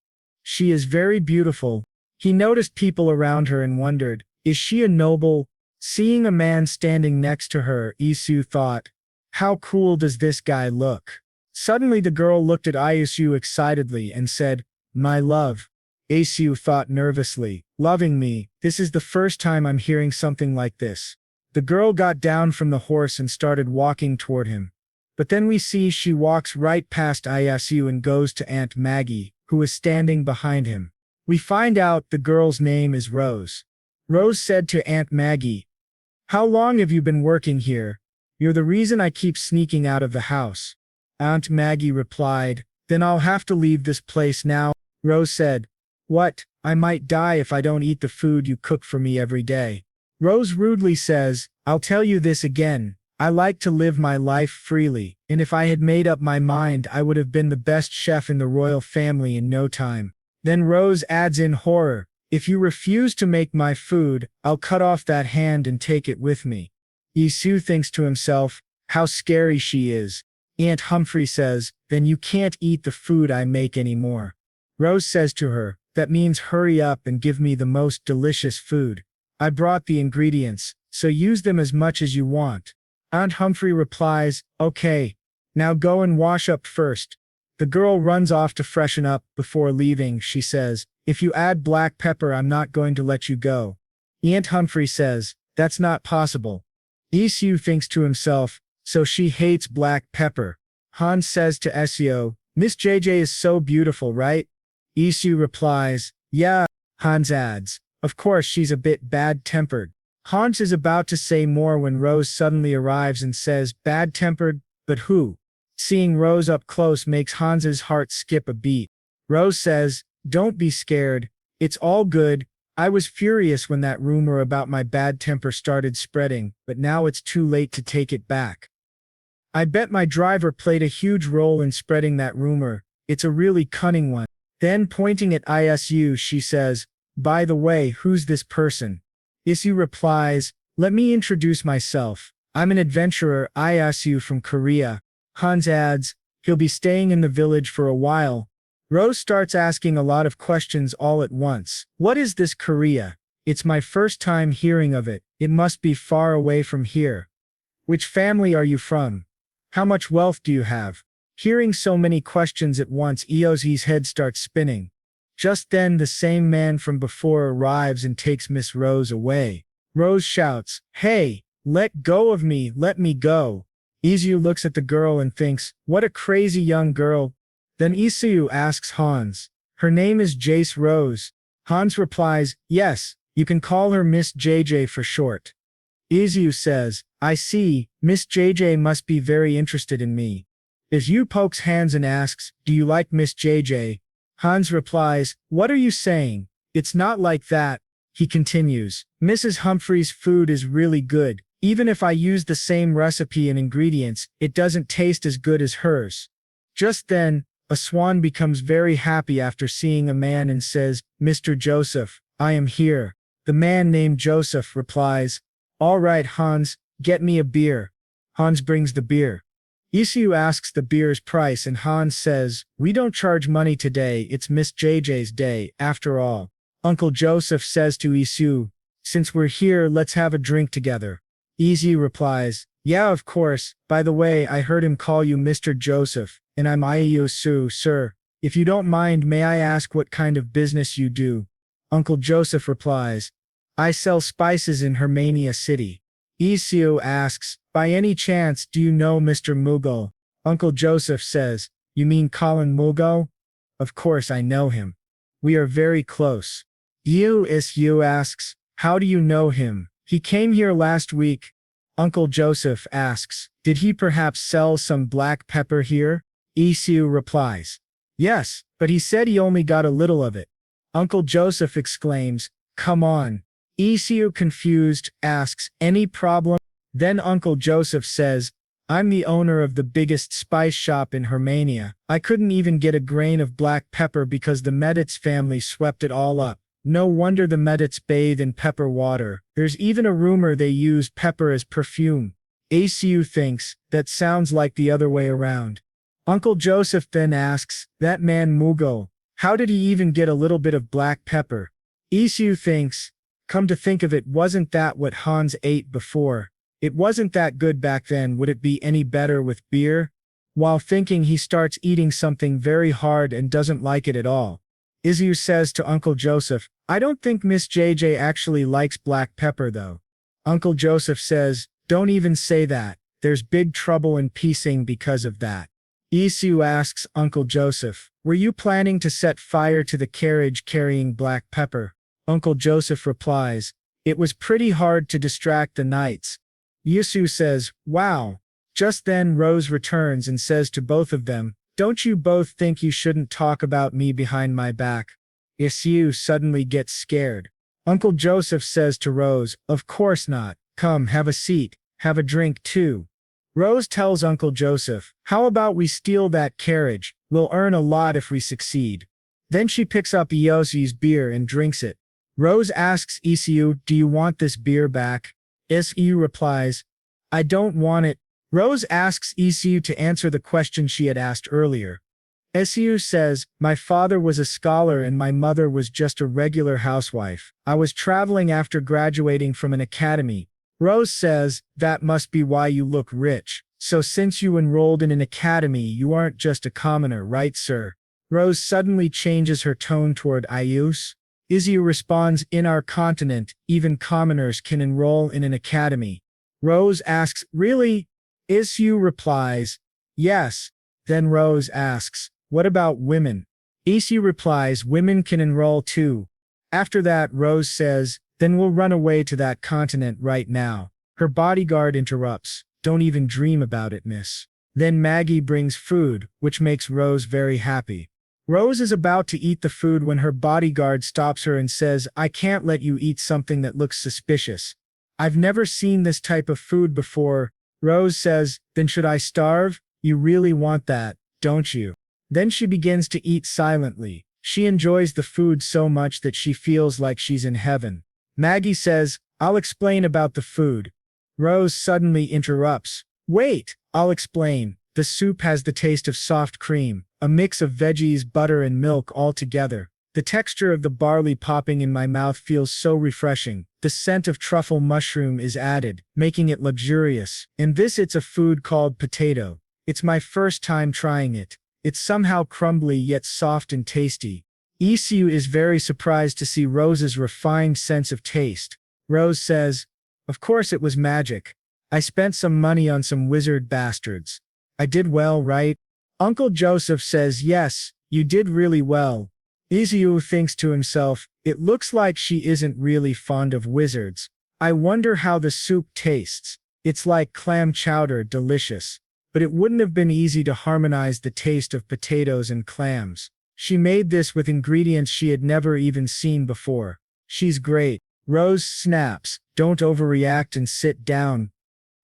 she is very beautiful. He noticed people around her and wondered, is she a noble? Seeing a man standing next to her, Isu thought, how cool does this guy look? Suddenly the girl looked at Isu excitedly and said, my love. Isu thought nervously, loving me, this is the first time I'm hearing something like this. The girl got down from the horse and started walking toward him. But then we see she walks right past Isu and goes to Aunt Maggie, who is standing behind him. We find out the girl's name is Rose. Rose said to Aunt Maggie, how long have you been working here? You're the reason I keep sneaking out of the house. Aunt Maggie replied, then I'll have to leave this place now. Rose said, what? I might die if I don't eat the food you cook for me every day. Rose rudely says, I'll tell you this again. I like to live my life freely, and if I had made up my mind, I would have been the best chef in the royal family in no time. Then Rose adds in horror, if you refuse to make my food, I'll cut off that hand and take it with me. Isu thinks to himself, how scary she is. Aunt Humphrey says, then you can't eat the food I make anymore. Rose says to her, that means hurry up and give me the most delicious food. I brought the ingredients, so use them as much as you want. Aunt Humphrey replies, okay. Now go and wash up first. The girl runs off to freshen up. Before leaving, she says, if you add black pepper, I'm not going to let you go. Aunt Humphrey says, that's not possible. Isu thinks to himself, so she hates black pepper. Hans says to Isu, Miss JJ is so beautiful, right? Isu replies, yeah. Hans adds, of course she's a bit bad-tempered. Hans is about to say more when Rose suddenly arrives and says, bad-tempered? But who? Seeing Rose up close makes Hans's heart skip a beat. Rose says, don't be scared. It's all good. I was furious when that rumor about my bad temper started spreading, but now it's too late to take it back. I bet my driver played a huge role in spreading that rumor. It's a really cunning one. Then pointing at Isu, she says, by the way, who's this person? Isu replies, let me introduce myself. I'm an adventurer, Isu from Korea. Hans adds, he'll be staying in the village for a while. Rose starts asking a lot of questions all at once. What is this Korea? It's my first time hearing of it. It must be far away from here. Which family are you from? How much wealth do you have? Hearing so many questions at once, Iozi's head starts spinning. Just then the same man from before arrives and takes Miss Rose away. Rose shouts, hey, let go of me, let me go. Isu looks at the girl and thinks, what a crazy young girl. Then Isu asks Hans, her name is Jace Rose. Hans replies, yes, you can call her Miss JJ for short. Isu says, I see, Miss JJ must be very interested in me. Isu pokes Hans and asks, do you like Miss JJ? Hans replies, what are you saying? It's not like that. He continues, Mrs. Humphrey's food is really good. Even if I use the same recipe and ingredients, it doesn't taste as good as hers. Just then, a swan becomes very happy after seeing a man and says, Mr. Joseph, I am here. The man named Joseph replies, all right, Hans, get me a beer. Hans brings the beer. Isu asks the beer's price and Hans says, we don't charge money today, it's Miss JJ's day, after all. Uncle Joseph says to Isu, since we're here, let's have a drink together. Isu replies, yeah, of course. By the way, I heard him call you Mr. Joseph, and I'm Isu, sir. If you don't mind, may I ask what kind of business you do? Uncle Joseph replies, I sell spices in Hermania City. Isu asks, by any chance, do you know Mr. Mugo? Uncle Joseph says, you mean Colin Mugo? Of course I know him. We are very close. Isu asks, how do you know him? He came here last week. Uncle Joseph asks, did he perhaps sell some black pepper here? Isu replies, yes, but he said he only got a little of it. Uncle Joseph exclaims, come on. Isu, confused, asks, any problem? Then Uncle Joseph says, I'm the owner of the biggest spice shop in Hermania. I couldn't even get a grain of black pepper because the Meditz family swept it all up. No wonder the Meditz bathe in pepper water. There's even a rumor they use pepper as perfume. Isu thinks, that sounds like the other way around. Uncle Joseph then asks, that man Mugo, how did he even get a little bit of black pepper? Isu thinks, come to think of it, wasn't that what Hans ate before? It wasn't that good back then, would it be any better with beer? While thinking, he starts eating something very hard and doesn't like it at all. Isu says to Uncle Joseph, I don't think Miss JJ actually likes black pepper though. Uncle Joseph says, don't even say that. There's big trouble in Pising because of that. Isu asks Uncle Joseph, were you planning to set fire to the carriage carrying black pepper? Uncle Joseph replies, it was pretty hard to distract the knights. Isu says, wow. Just then Rose returns and says to both of them, don't you both think you shouldn't talk about me behind my back? Isu suddenly gets scared. Uncle Joseph says to Rose, of course not. Come, have a seat. Have a drink too. Rose tells Uncle Joseph, how about we steal that carriage? We'll earn a lot if we succeed. Then she picks up Iosi's beer and drinks it. Rose asks Isu, do you want this beer back? Isu replies, I don't want it. Rose asks Isu to answer the question she had asked earlier. Isu says, my father was a scholar and my mother was just a regular housewife. I was traveling after graduating from an academy. Rose says, that must be why you look rich. So since you enrolled in an academy, you aren't just a commoner, right, sir? Rose suddenly changes her tone toward Isu. Isu responds, in our continent, even commoners can enroll in an academy. Rose asks, really? Isu replies, yes. Then Rose asks, what about women? Isu replies, women can enroll too. After that, Rose says, then we'll run away to that continent right now. Her bodyguard interrupts, don't even dream about it, miss. Then Maggie brings food, which makes Rose very happy. Rose is about to eat the food when her bodyguard stops her and says, I can't let you eat something that looks suspicious. I've never seen this type of food before. Rose says, then should I starve? You really want that, don't you? Then she begins to eat silently. She enjoys the food so much that she feels like she's in heaven. Maggie says, I'll explain about the food. Rose suddenly interrupts. Wait, I'll explain. The soup has the taste of soft cream, a mix of veggies, butter, and milk all together. The texture of the barley popping in my mouth feels so refreshing. The scent of truffle mushroom is added, making it luxurious. In this it's a food called potato. It's my first time trying it. It's somehow crumbly yet soft and tasty. Isu is very surprised to see Rose's refined sense of taste. Rose says, of course it was magic. I spent some money on some wizard bastards. I did well, right? Uncle Joseph says, yes, you did really well. Isu thinks to himself, it looks like she isn't really fond of wizards. I wonder how the soup tastes. It's like clam chowder, delicious. But it wouldn't have been easy to harmonize the taste of potatoes and clams. She made this with ingredients she had never even seen before. She's great. Rose snaps, don't overreact and sit down.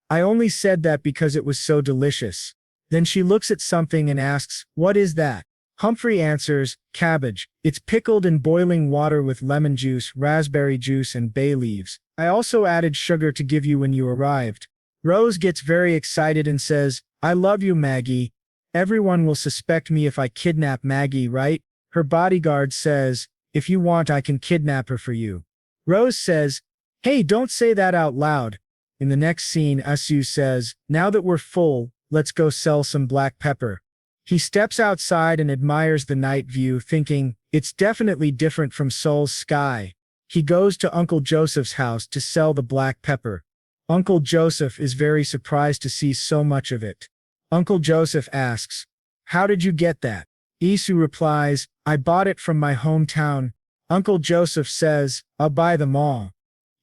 I only said that because it was so delicious. Then she looks at something and asks, what is that? Humphrey answers, cabbage. It's pickled in boiling water with lemon juice, raspberry juice, and bay leaves. I also added sugar to give you when you arrived. Rose gets very excited and says, I love you, Maggie. Everyone will suspect me if I kidnap Maggie, right? Her bodyguard says, if you want, I can kidnap her for you. Rose says, hey, don't say that out loud. In the next scene, Isu says, now that we're full, let's go sell some black pepper. He steps outside and admires the night view, thinking, it's definitely different from Seoul's sky. He goes to Uncle Joseph's house to sell the black pepper. Uncle Joseph is very surprised to see so much of it. Uncle Joseph asks, how did you get that? Isu replies, I bought it from my hometown. Uncle Joseph says, I'll buy them all.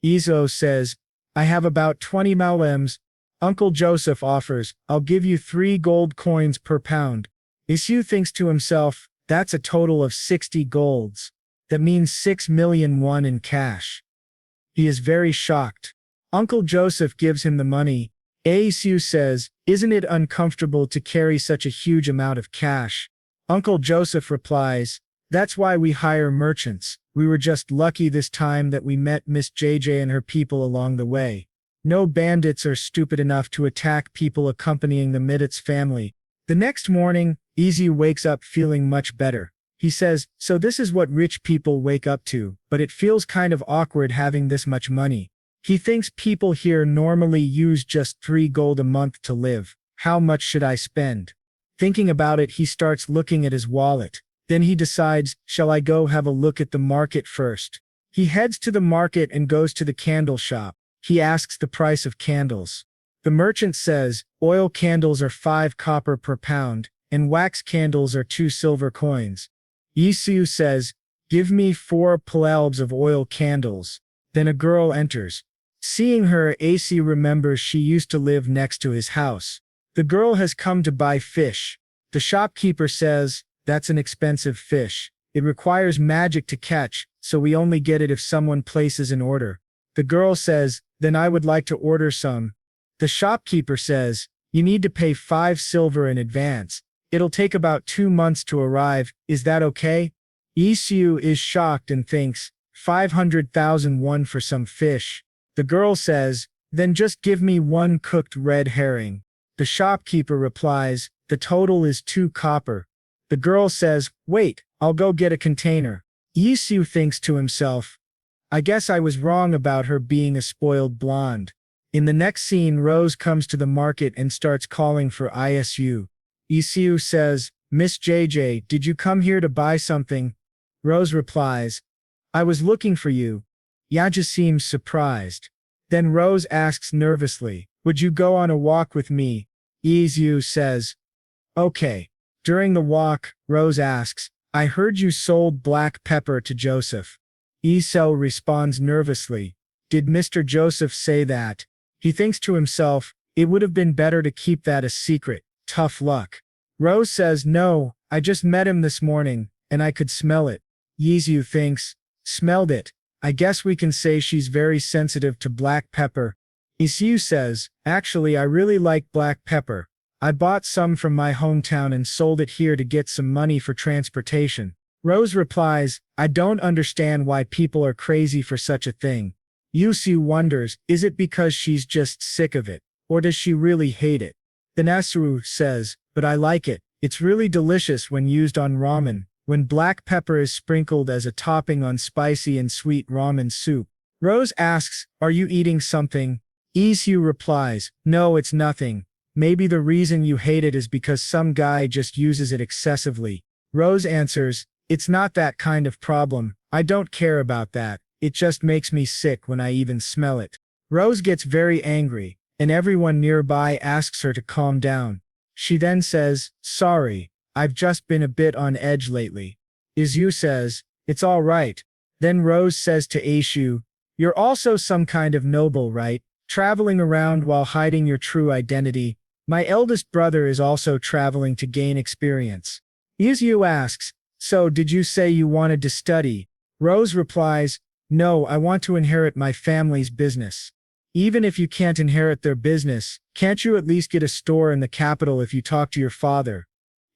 Isu says, I have about 20 malems. Uncle Joseph offers, I'll give you 3 gold coins per pound. Isu thinks to himself, that's a total of 60 golds. That means 6 million won in cash. He is very shocked. Uncle Joseph gives him the money. Isu says, isn't it uncomfortable to carry such a huge amount of cash? Uncle Joseph replies, that's why we hire merchants. We were just lucky this time that we met Miss JJ and her people along the way. No bandits are stupid enough to attack people accompanying the Midit's family. The next morning, Isu wakes up feeling much better. He says, so this is what rich people wake up to, but it feels kind of awkward having this much money. He thinks people here normally use just 3 gold a month to live. How much should I spend? Thinking about it, he starts looking at his wallet. Then he decides, shall I go have a look at the market first? He heads to the market and goes to the candle shop. He asks the price of candles. The merchant says, oil candles are 5 copper per pound, and wax candles are 2 silver coins. Isu says, give me 4 palelbs of oil candles. Then a girl enters. Seeing her, Isu remembers she used to live next to his house. The girl has come to buy fish. The shopkeeper says, that's an expensive fish. It requires magic to catch, so we only get it if someone places an order. The girl says, then I would like to order some. The shopkeeper says, you need to pay 5 silver in advance. It'll take about 2 months to arrive. Is that okay? Isu is shocked and thinks, 500,000 won for some fish. The girl says, then just give me 1 cooked red herring. The shopkeeper replies, the total is 2 copper. The girl says, wait, I'll go get a container. Isu thinks to himself, I guess I was wrong about her being a spoiled blonde. In the next scene, Rose comes to the market and starts calling for Isu. Isu says, Miss JJ, did you come here to buy something? Rose replies, I was looking for you. Yaja seems surprised. Then Rose asks nervously, would you go on a walk with me? Isu says, okay. During the walk, Rose asks, I heard you sold black pepper to Joseph. Isu responds nervously, did Mr. Joseph say that? He thinks to himself, it would have been better to keep that a secret, tough luck. Rose says, no, I just met him this morning, and I could smell it. Isu thinks, smelled it. I guess we can say she's very sensitive to black pepper. Isu says, actually I really like black pepper. I bought some from my hometown and sold it here to get some money for transportation. Rose replies, I don't understand why people are crazy for such a thing. Isu wonders, is it because she's just sick of it, or does she really hate it? Then Asuru says, but I like it. It's really delicious when used on ramen, when black pepper is sprinkled as a topping on spicy and sweet ramen soup. Rose asks, are you eating something? Isu replies, no, it's nothing. Maybe the reason you hate it is because some guy just uses it excessively. Rose answers, it's not that kind of problem. I don't care about that. It just makes me sick when I even smell it. Rose gets very angry, and everyone nearby asks her to calm down. She then says, sorry, I've just been a bit on edge lately. Isu says, it's all right. Then Rose says to Isu, you're also some kind of noble, right? Traveling around while hiding your true identity. My eldest brother is also traveling to gain experience. Isu asks, so did you say you wanted to study? Rose replies, no, I want to inherit my family's business. Even if you can't inherit their business, can't you at least get a store in the capital if you talk to your father?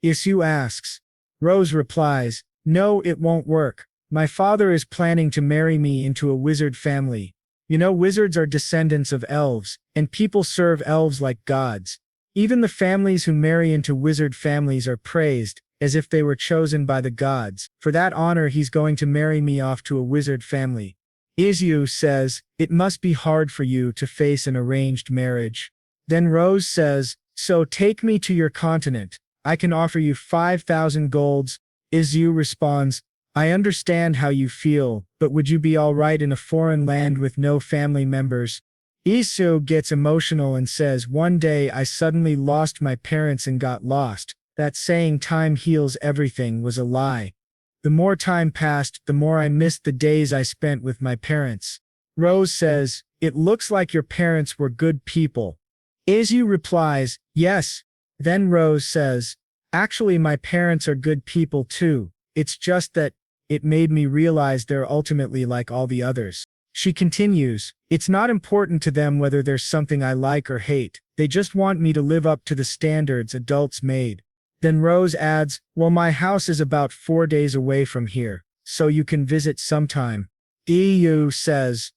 Isu asks. Rose replies, no, it won't work. My father is planning to marry me into a wizard family. You know, wizards are descendants of elves, and people serve elves like gods. Even the families who marry into wizard families are praised, as if they were chosen by the gods. For that honor, he's going to marry me off to a wizard family. Isu says, it must be hard for you to face an arranged marriage. Then Rose says, so take me to your continent. I can offer you 5,000 golds. Isu responds, I understand how you feel, but would you be all right in a foreign land with no family members? Isu gets emotional and says, one day I suddenly lost my parents and got lost. That saying time heals everything was a lie. The more time passed, the more I missed the days I spent with my parents. Rose says, it looks like your parents were good people. Isu replies, yes. Then Rose says, actually my parents are good people too. It's just that it made me realize they're ultimately like all the others. She continues, it's not important to them whether there's something I like or hate. They just want me to live up to the standards adults made. Then Rose adds, well, my house is about 4 days away from here, so you can visit sometime. Isu says,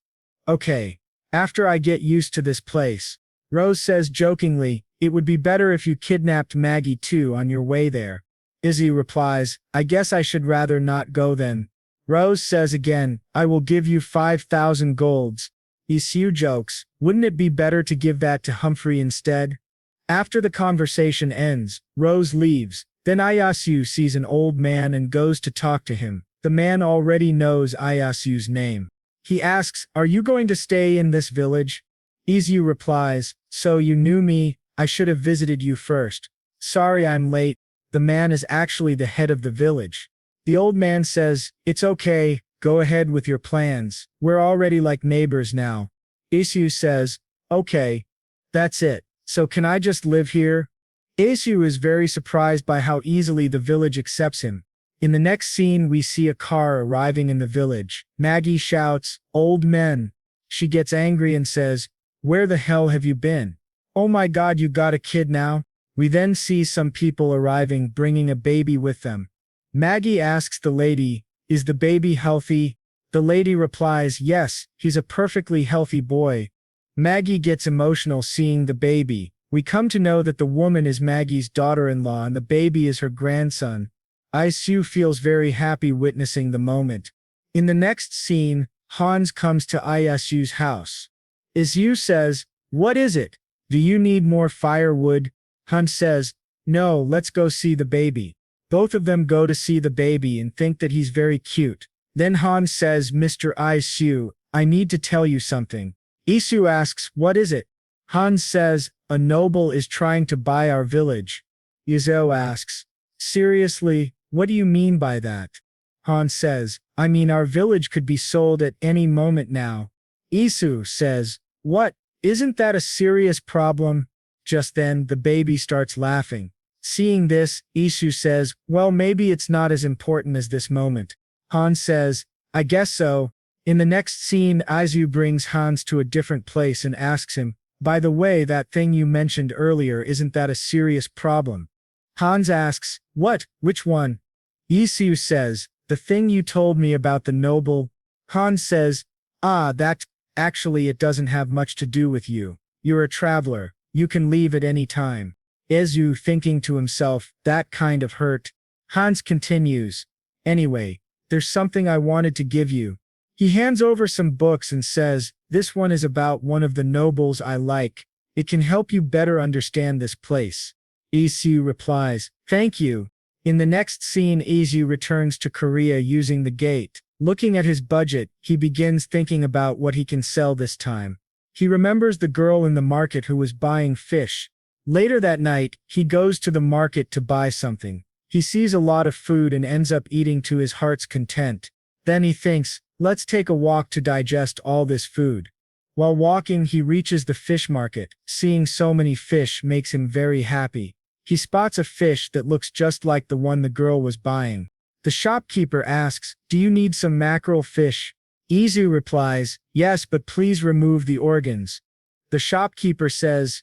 okay. After I get used to this place. Rose says jokingly, it would be better if you kidnapped Maggie too on your way there. Isu replies, I guess I should rather not go then. Rose says again, I will give you 5,000 golds. Isu jokes, wouldn't it be better to give that to Humphrey instead? After the conversation ends, Rose leaves. Then Isu sees an old man and goes to talk to him. The man already knows Isu's name. He asks, are you going to stay in this village? Isu replies, so you knew me, I should have visited you first. Sorry I'm late. The man is actually the head of the village. The old man says, it's okay, go ahead with your plans. We're already like neighbors now. Isu says, okay. That's it. So can I just live here? Isu is very surprised by how easily the village accepts him. In the next scene we see a car arriving in the village. Maggie shouts, old men. She gets angry and says, where the hell have you been? Oh my god, you got a kid now? We then see some people arriving bringing a baby with them. Maggie asks the lady, is the baby healthy? The lady replies, yes, he's a perfectly healthy boy. Maggie gets emotional seeing the baby. We come to know that the woman is Maggie's daughter-in-law and the baby is her grandson. Isu feels very happy witnessing the moment. In the next scene, Hans comes to Isu's house. Isu says, "What is it? Do you need more firewood?" Hans says, "No, let's go see the baby." Both of them go to see the baby and think that he's very cute. Then Hans says, "Mr. Isu, I need to tell you something." Isu asks, "What is it?" Hans says, "A noble is trying to buy our village." Isu asks, "Seriously, what do you mean by that?" Hans says, "I mean our village could be sold at any moment now." Isu says, "What? Isn't that a serious problem?" Just then, the baby starts laughing. Seeing this, Isu says, "Well, maybe it's not as important as this moment." Hans says, "I guess so." In the next scene, Isu brings Hans to a different place and asks him, "By the way, that thing you mentioned earlier, isn't that a serious problem?" Hans asks, "What? Which one?" Isu says, "The thing you told me about the noble." Hans says, That, actually it doesn't have much to do with you. You're a traveler. You can leave at any time." Isu thinking to himself, that kind of hurt. Hans continues, "Anyway, there's something I wanted to give you." He hands over some books and says, "This one is about one of the nobles I like. It can help you better understand this place." Isu replies, "Thank you." In the next scene, Isu returns to Korea using the gate. Looking at his budget, he begins thinking about what he can sell this time. He remembers the girl in the market who was buying fish. Later that night, he goes to the market to buy something. He sees a lot of food and ends up eating to his heart's content. Then he thinks, let's take a walk to digest all this food. While walking, he reaches the fish market. Seeing so many fish makes him very happy. He spots a fish that looks just like the one the girl was buying. The shopkeeper asks, "Do you need some mackerel fish?" Isu replies, "Yes, but please remove the organs." The shopkeeper says,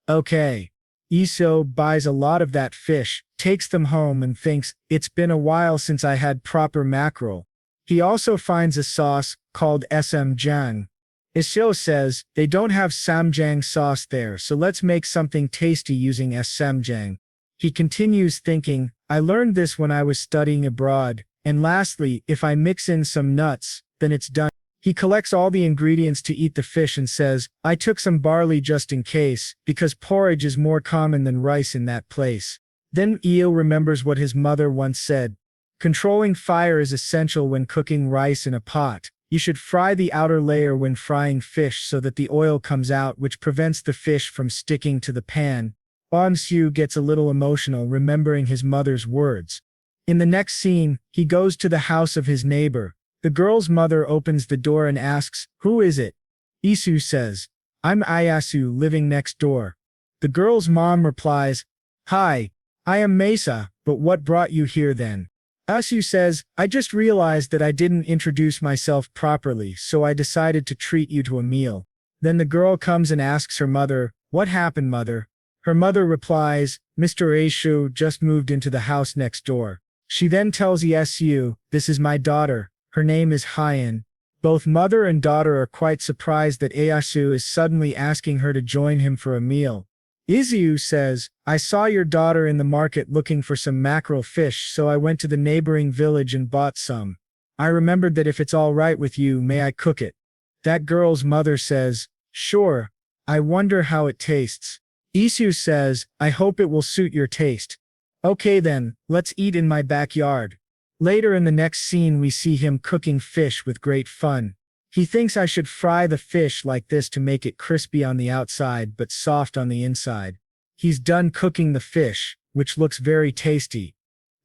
"Okay." Isu buys a lot of that fish, takes them home and thinks, "It's been a while since I had proper mackerel." He also finds a sauce called samjang. Isu says, "They don't have samjang sauce there, so let's make something tasty using samjang." He continues thinking, "I learned this when I was studying abroad, and lastly, if I mix in some nuts, then it's done." He collects all the ingredients to eat the fish and says, "I took some barley just in case, because porridge is more common than rice in that place." Then Eo remembers what his mother once said. Controlling fire is essential when cooking rice in a pot. You should fry the outer layer when frying fish so that the oil comes out, which prevents the fish from sticking to the pan. Won-soo gets a little emotional remembering his mother's words. In the next scene, he goes to the house of his neighbor. The girl's mother opens the door and asks, "Who is it?" Isu says, "I'm Iyasu living next door." The girl's mom replies, "Hi, I am Mesa, but what brought you here then?" Isu says, "I just realized that I didn't introduce myself properly, so I decided to treat you to a meal." Then the girl comes and asks her mother, "What happened, mother?" Her mother replies, "Mr. Aishu just moved into the house next door." She then tells Isu, "This is my daughter. Her name is Hyan." Both mother and daughter are quite surprised that Isu is suddenly asking her to join him for a meal. Isu says, "I saw your daughter in the market looking for some mackerel fish, so I went to the neighboring village and bought some. I remembered that if it's all right with you, may I cook it?" That girl's mother says, "Sure. I wonder how it tastes." Isu says, "I hope it will suit your taste." "Okay then, let's eat in my backyard." Later in the next scene we see him cooking fish with great fun. He thinks I should fry the fish like this to make it crispy on the outside but soft on the inside. He's done cooking the fish, which looks very tasty.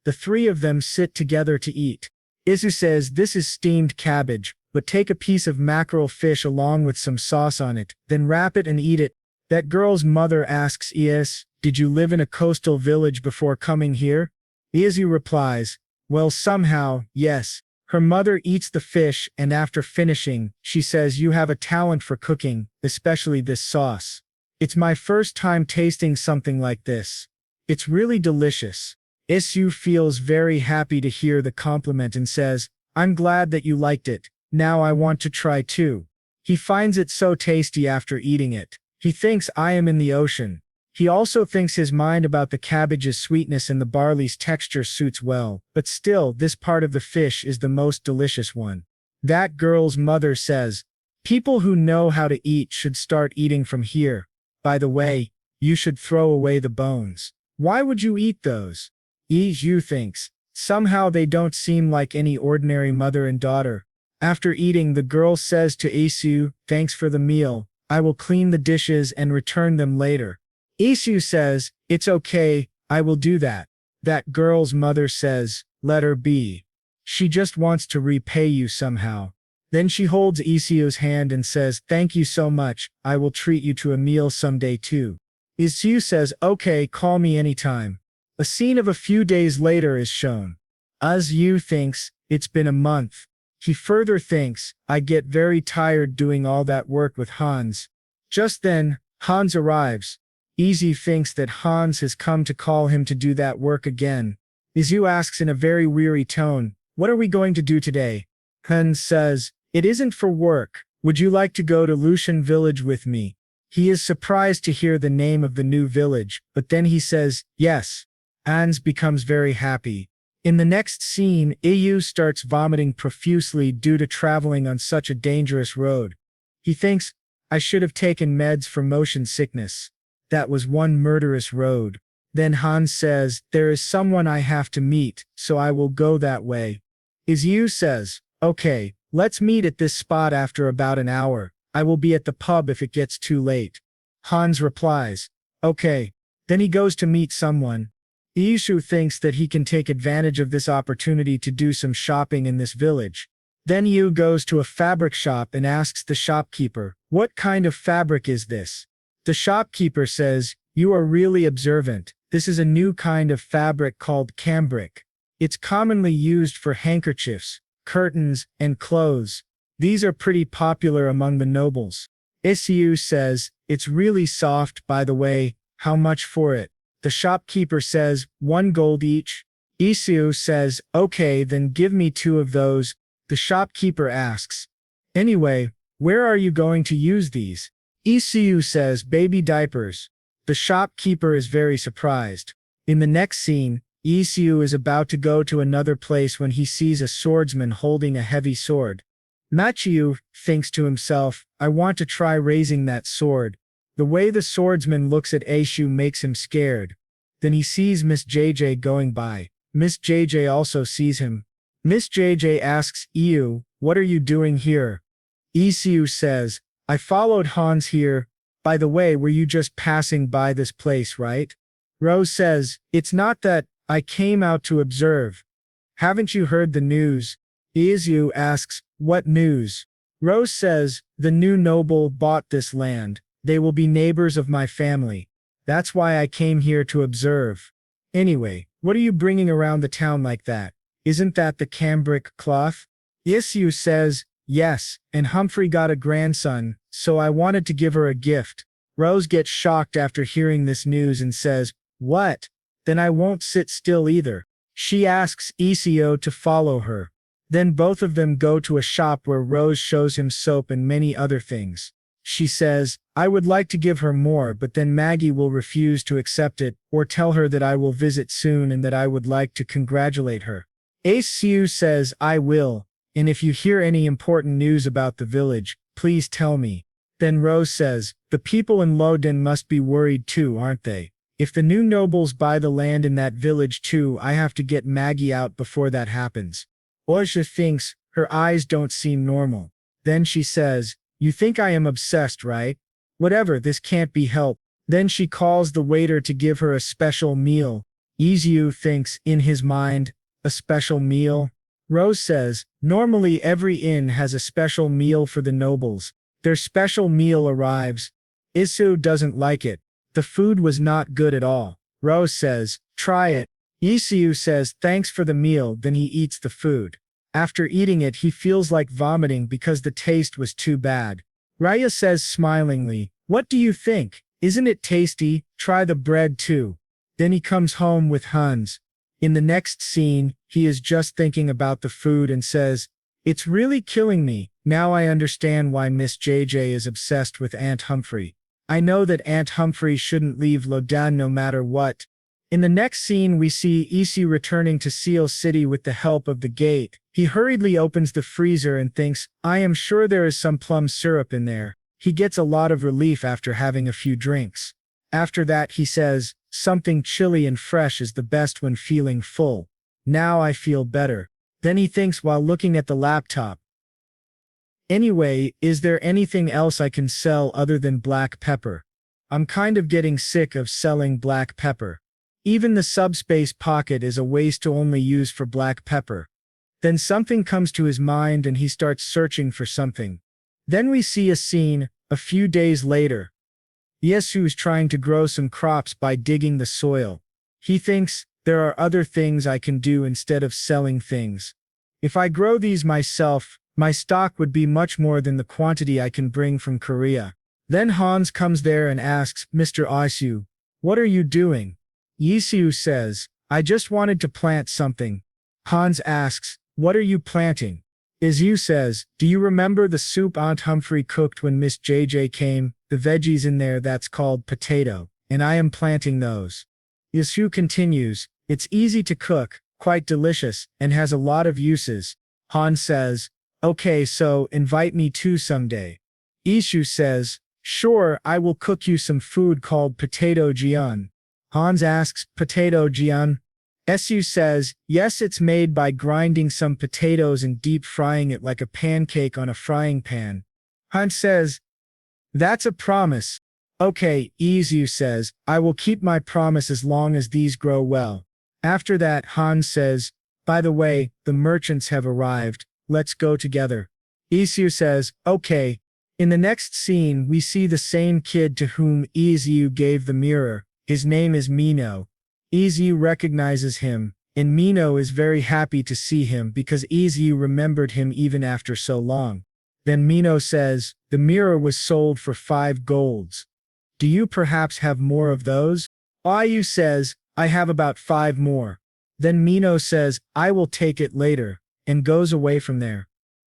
The three of them sit together to eat. Isu says, "This is steamed cabbage, but take a piece of mackerel fish along with some sauce on it, then wrap it and eat it." That girl's mother asks Is, "Did you live in a coastal village before coming here?" Isu replies, "Well, somehow, yes." Her mother eats the fish and after finishing, she says, "You have a talent for cooking, especially this sauce. It's my first time tasting something like this. It's really delicious." Isu feels very happy to hear the compliment and says, "I'm glad that you liked it. Now I want to try too." He finds it so tasty after eating it. He thinks I am in the ocean. He also thinks his mind about the cabbage's sweetness and the barley's texture suits well, but still, this part of the fish is the most delicious one. That girl's mother says, people who know how to eat should start eating from here. By the way, you should throw away the bones. Why would you eat those? Isu thinks. Somehow they don't seem like any ordinary mother and daughter. After eating, the girl says to Isu, thanks for the meal. I will clean the dishes and return them later. Isu says, it's okay, I will do that. That girl's mother says, let her be. She just wants to repay you somehow. Then she holds Isu's hand and says, thank you so much, I will treat you to a meal someday too. Isu says, okay, call me anytime. A scene of a few days later is shown. Isu thinks, it's been a month. He further thinks, I get very tired doing all that work with Hans. Just then, Hans arrives. Isu thinks that Hans has come to call him to do that work again. Isu asks in a very weary tone, what are we going to do today? Hans says, it isn't for work. Would you like to go to Lucian village with me? He is surprised to hear the name of the new village, but then he says, yes. Hans becomes very happy. In the next scene, Isu starts vomiting profusely due to traveling on such a dangerous road. He thinks, I should have taken meds for motion sickness. That was one murderous road. Then Hans says, there is someone I have to meet, so I will go that way. Isu says, okay, let's meet at this spot after about an hour. I will be at the pub if it gets too late. Hans replies, okay. Then he goes to meet someone. Isu thinks that he can take advantage of this opportunity to do some shopping in this village. Then Yu goes to a fabric shop and asks the shopkeeper, what kind of fabric is this? The shopkeeper says, you are really observant. This is a new kind of fabric called cambric. It's commonly used for handkerchiefs, curtains, and clothes. These are pretty popular among the nobles. Isu says, it's really soft, by the way, how much for it? The shopkeeper says, 1 gold each. Isu says, okay, then give me 2 of those. The shopkeeper asks, anyway, where are you going to use these? Isu says, baby diapers. The shopkeeper is very surprised. In the next scene, Isu is about to go to another place when he sees a swordsman holding a heavy sword. Machiu thinks to himself, I want to try raising that sword. The way the swordsman looks at Isu makes him scared. Then he sees Miss JJ going by. Miss JJ also sees him. Miss JJ asks Iu, what are you doing here? Isu says, I followed Hans here. By the way, were you just passing by this place, right? Rose says, it's not that, I came out to observe. Haven't you heard the news? Isu asks, what news? Rose says, the new noble bought this land. They will be neighbors of my family. That's why I came here to observe. Anyway, what are you bringing around the town like that? Isn't that the cambric cloth? Isu says, yes, and Humphrey got a grandson, so I wanted to give her a gift. Rose gets shocked after hearing this news and says, what? Then I won't sit still either. She asks Isu to follow her. Then both of them go to a shop where Rose shows him soap and many other things. She says, I would like to give her more, but then Maggie will refuse to accept it, or tell her that I will visit soon and that I would like to congratulate her. Isu says, I will, and if you hear any important news about the village, please tell me. Then Rose says, the people in Loden must be worried too, aren't they? If the new nobles buy the land in that village too, I have to get Maggie out before that happens. Oja thinks, her eyes don't seem normal. Then she says, you think I am obsessed, right? Whatever, this can't be helped. Then she calls the waiter to give her a special meal. Izu thinks, in his mind, a special meal? Rose says, normally every inn has a special meal for the nobles. Their special meal arrives. Isu doesn't like it. The food was not good at all. Rose says, try it. Isu says, thanks for the meal, then he eats the food. After eating it he feels like vomiting because the taste was too bad. Raya says smilingly, what do you think? Isn't it tasty? Try the bread too. Then he comes home with Hans. In the next scene, he is just thinking about the food and says, it's really killing me. Now I understand why Miss JJ is obsessed with Aunt Humphrey. I know that Aunt Humphrey shouldn't leave Lodan no matter what. In the next scene we see Isu returning to Seal City with the help of the gate. He hurriedly opens the freezer and thinks, I am sure there is some plum syrup in there. He gets a lot of relief after having a few drinks. After that he says, something chilly and fresh is the best when feeling full. Now I feel better. Then he thinks while looking at the laptop. Anyway, is there anything else I can sell other than black pepper? I'm kind of getting sick of selling black pepper. Even the subspace pocket is a waste to only use for black pepper. Then something comes to his mind and he starts searching for something. Then we see a scene, a few days later. Yesu's trying to grow some crops by digging the soil. He thinks, there are other things I can do instead of selling things. If I grow these myself, my stock would be much more than the quantity I can bring from Korea. Then Hans comes there and asks, Mr. Isu, what are you doing? Isu says, I just wanted to plant something. Hans asks, what are you planting? Isu says, do you remember the soup Aunt Humphrey cooked when Miss JJ came? The veggies in there that's called potato, and I am planting those. Isu continues, it's easy to cook, quite delicious, and has a lot of uses. Hans says, okay, so invite me too someday. Isu says, sure, I will cook you some food called potato jian. Hans asks, potato jian? Isu says, yes, it's made by grinding some potatoes and deep frying it like a pancake on a frying pan. Hans says, that's a promise. Okay, Isu says, I will keep my promise as long as these grow well. After that, Hans says, by the way, the merchants have arrived, let's go together. Isu says, okay. In the next scene we see the same kid to whom Isu gave the mirror. His name is Mino. Isu recognizes him, and Mino is very happy to see him because Isu remembered him even after so long. Then Mino says, the mirror was sold for 5 golds. Do you perhaps have more of those? Isu says, I have about 5 more. Then Mino says, I will take it later, and goes away from there.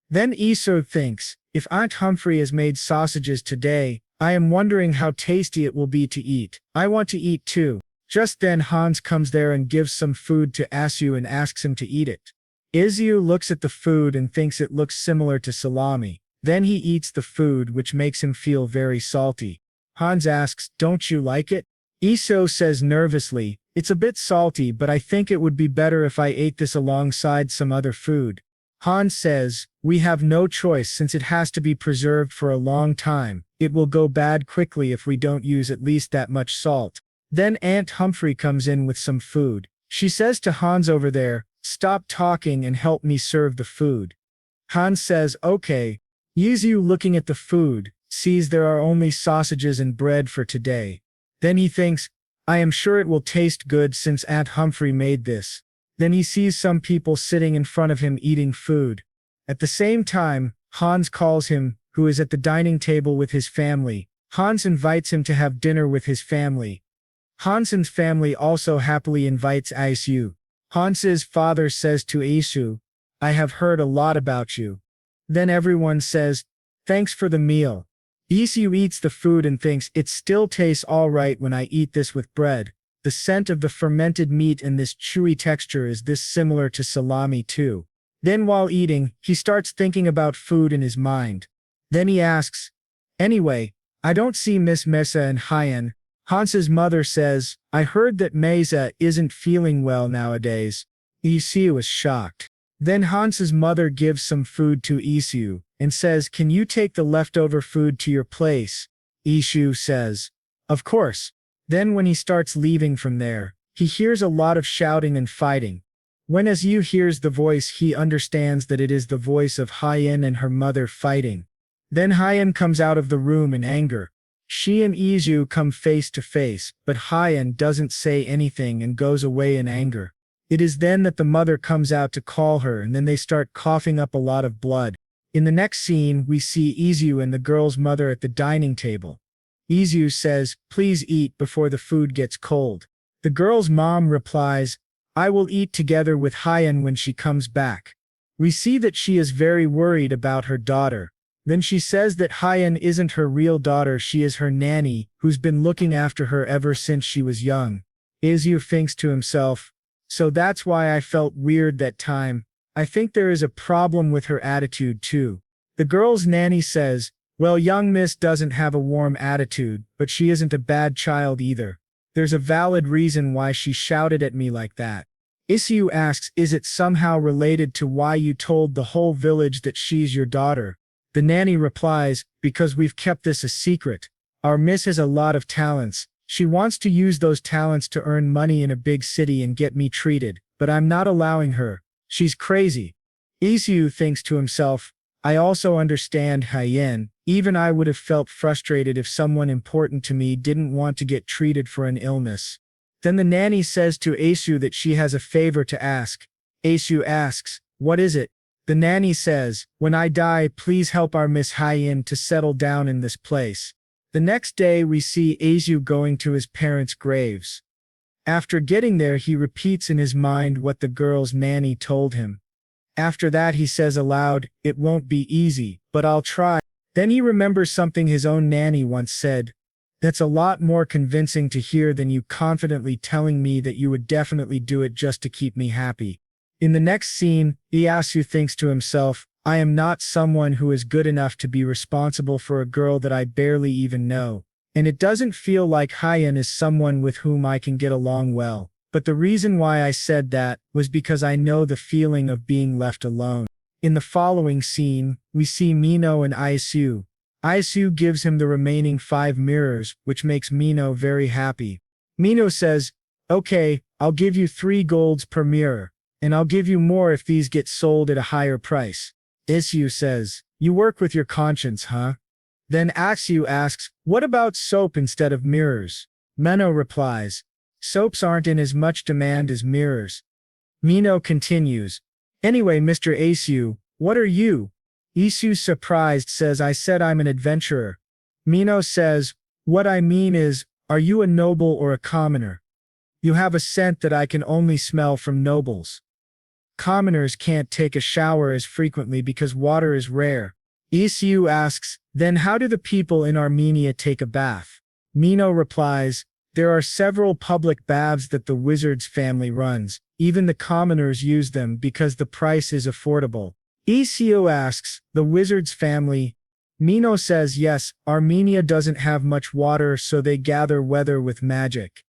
Then Isu thinks, if Aunt Humphrey has made sausages today, I am wondering how tasty it will be to eat. I want to eat too. Just then Hans comes there and gives some food to Isu and asks him to eat it. Isu looks at the food and thinks it looks similar to salami. Then he eats the food, which makes him feel very salty. Hans asks, don't you like it? Isu says nervously, it's a bit salty, but I think it would be better if I ate this alongside some other food. Hans says, we have no choice since it has to be preserved for a long time. It will go bad quickly if we don't use at least that much salt. Then Aunt Humphrey comes in with some food. She says to Hans over there, stop talking and help me serve the food. Hans says, okay. Isu, looking at the food, sees there are only sausages and bread for today. Then he thinks, I am sure it will taste good since Aunt Humphrey made this. Then he sees some people sitting in front of him eating food. At the same time, Hans calls him, who is at the dining table with his family. Hans invites him to have dinner with his family. Hans's family also happily invites Isu. Hans's father says to Isu, I have heard a lot about you. Then everyone says, thanks for the meal. Isu eats the food and thinks it still tastes alright when I eat this with bread. The scent of the fermented meat and this chewy texture is this similar to salami too. Then while eating, he starts thinking about food in his mind. Then he asks, anyway, I don't see Miss Mesa and Hyen. Hans's mother says, I heard that Mesa isn't feeling well nowadays. Isu is shocked. Then Hans's mother gives some food to Isu, and says, can you take the leftover food to your place? Isu says, of course. Then when he starts leaving from there, he hears a lot of shouting and fighting. When Isu hears the voice, he understands that it is the voice of Hyen and her mother fighting. Then Hyen comes out of the room in anger. She and Isu come face to face, but Hyen doesn't say anything and goes away in anger. It is then that the mother comes out to call her, and then they start coughing up a lot of blood. In the next scene, we see Isu and the girl's mother at the dining table. Isu says, please eat before the food gets cold. The girl's mom replies, I will eat together with Hyen when she comes back. We see that she is very worried about her daughter. Then she says that Hyen isn't her real daughter, she is her nanny, who's been looking after her ever since she was young. Isu thinks to himself, so that's why I felt weird that time. I think there is a problem with her attitude too. The girl's nanny says, well, young miss doesn't have a warm attitude, but she isn't a bad child either. There's a valid reason why she shouted at me like that. Isu asks, is it somehow related to why you told the whole village that she's your daughter? The nanny replies, because we've kept this a secret. Our miss has a lot of talents. She wants to use those talents to earn money in a big city and get me treated, but I'm not allowing her. She's crazy. Isu thinks to himself, I also understand Hyen. Even I would have felt frustrated if someone important to me didn't want to get treated for an illness. Then the nanny says to Isu that she has a favor to ask. Isu asks, what is it? The nanny says, when I die, please help our Miss Hyen to settle down in this place. The next day we see Isu going to his parents' graves. After getting there, he repeats in his mind what the girl's nanny told him. After that he says aloud, it won't be easy, but I'll try. Then he remembers something his own nanny once said. That's a lot more convincing to hear than you confidently telling me that you would definitely do it just to keep me happy. In the next scene, Iyasu thinks to himself, I am not someone who is good enough to be responsible for a girl that I barely even know. And it doesn't feel like Hyen is someone with whom I can get along well. But the reason why I said that was because I know the feeling of being left alone. In the following scene, we see Mino and Iyasu. Iyasu gives him the remaining 5 mirrors, which makes Mino very happy. Mino says, okay, I'll give you 3 golds per mirror. And I'll give you more if these get sold at a higher price. Isu says, you work with your conscience, huh? Then Iyasu asks, what about soap instead of mirrors? Mino replies, soaps aren't in as much demand as mirrors. Mino continues, anyway, Mr. Isu, what are you? Isu, surprised, says, I said I'm an adventurer. Mino says, what I mean is, are you a noble or a commoner? You have a scent that I can only smell from nobles. Commoners can't take a shower as frequently because water is rare. Isu asks, then how do the people in Armenia take a bath? Mino replies, there are several public baths that the wizard's family runs. Even the commoners use them because the price is affordable. Isu asks, the wizard's family? Mino says yes, Armenia doesn't have much water, so they gather weather with magic.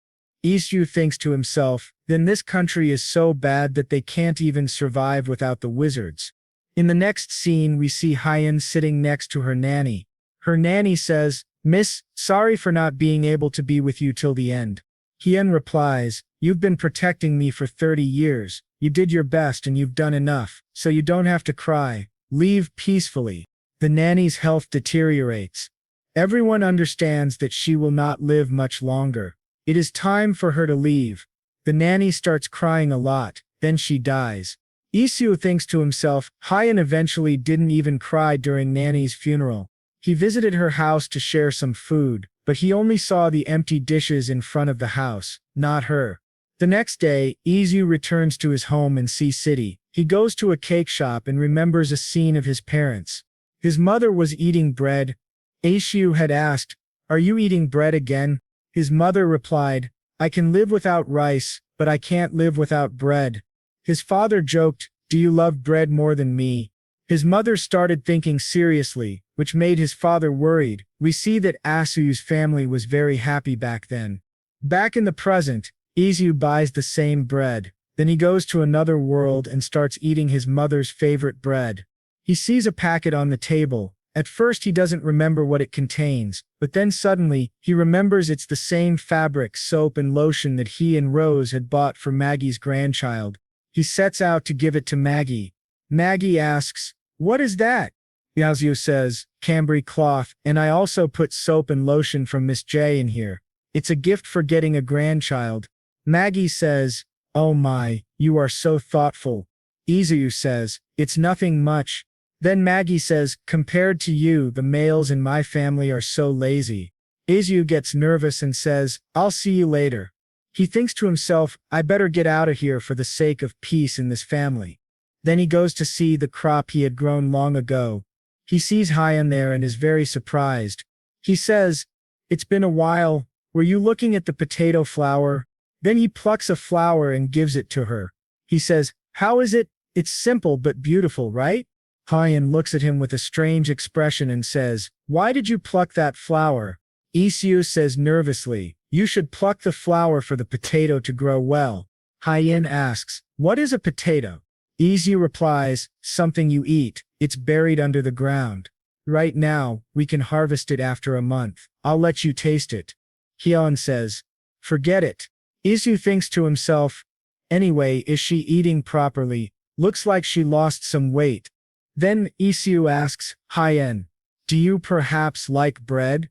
Isu thinks to himself, then this country is so bad that they can't even survive without the wizards. In the next scene we see Hyen sitting next to her nanny. Her nanny says, Miss, sorry for not being able to be with you till the end. Hyen replies, you've been protecting me for 30 years. You did your best and you've done enough, so you don't have to cry. Leave peacefully. The nanny's health deteriorates. Everyone understands that she will not live much longer. It is time for her to leave. The nanny starts crying a lot, then she dies. Isu thinks to himself, Hyen eventually didn't even cry during nanny's funeral. He visited her house to share some food, but he only saw the empty dishes in front of the house, not her. The next day, Isu returns to his home in Sea City. He goes to a cake shop and remembers a scene of his parents. His mother was eating bread. Isu had asked, are you eating bread again? His mother replied, I can live without rice, but I can't live without bread. His father joked, do you love bread more than me? His mother started thinking seriously, which made his father worried. We see that Asu's family was very happy back then. Back in the present, Isu buys the same bread. Then he goes to another world and starts eating his mother's favorite bread. He sees a packet on the table. At first he doesn't remember what it contains, but then suddenly, he remembers it's the same fabric, soap and lotion that he and Rose had bought for Maggie's grandchild. He sets out to give it to Maggie. Maggie asks, what is that? Isu says, Cambry cloth, and I also put soap and lotion from Miss J in here. It's a gift for getting a grandchild. Maggie says, oh my, you are so thoughtful. Isu says, it's nothing much. Then Maggie says, compared to you, the males in my family are so lazy. Isu gets nervous and says, I'll see you later. He thinks to himself, I better get out of here for the sake of peace in this family. Then he goes to see the crop he had grown long ago. He sees Hyan there and is very surprised. He says, "It's been a while. Were you looking at the potato flower?" Then he plucks a flower and gives it to her. He says, "How is it? It's simple but beautiful, right?" Hyan looks at him with a strange expression and says, "Why did you pluck that flower?" Isu says nervously, "You should pluck the flower for the potato to grow well." Hyan asks, "What is a potato?" Isu replies, "Something you eat. It's buried under the ground. Right now, we can harvest it after a month. I'll let you taste it." Hyan says, "Forget it." Isu thinks to himself, "Anyway, is she eating properly? Looks like she lost some weight." Then Isu asks Hyan, "Do you perhaps like bread?"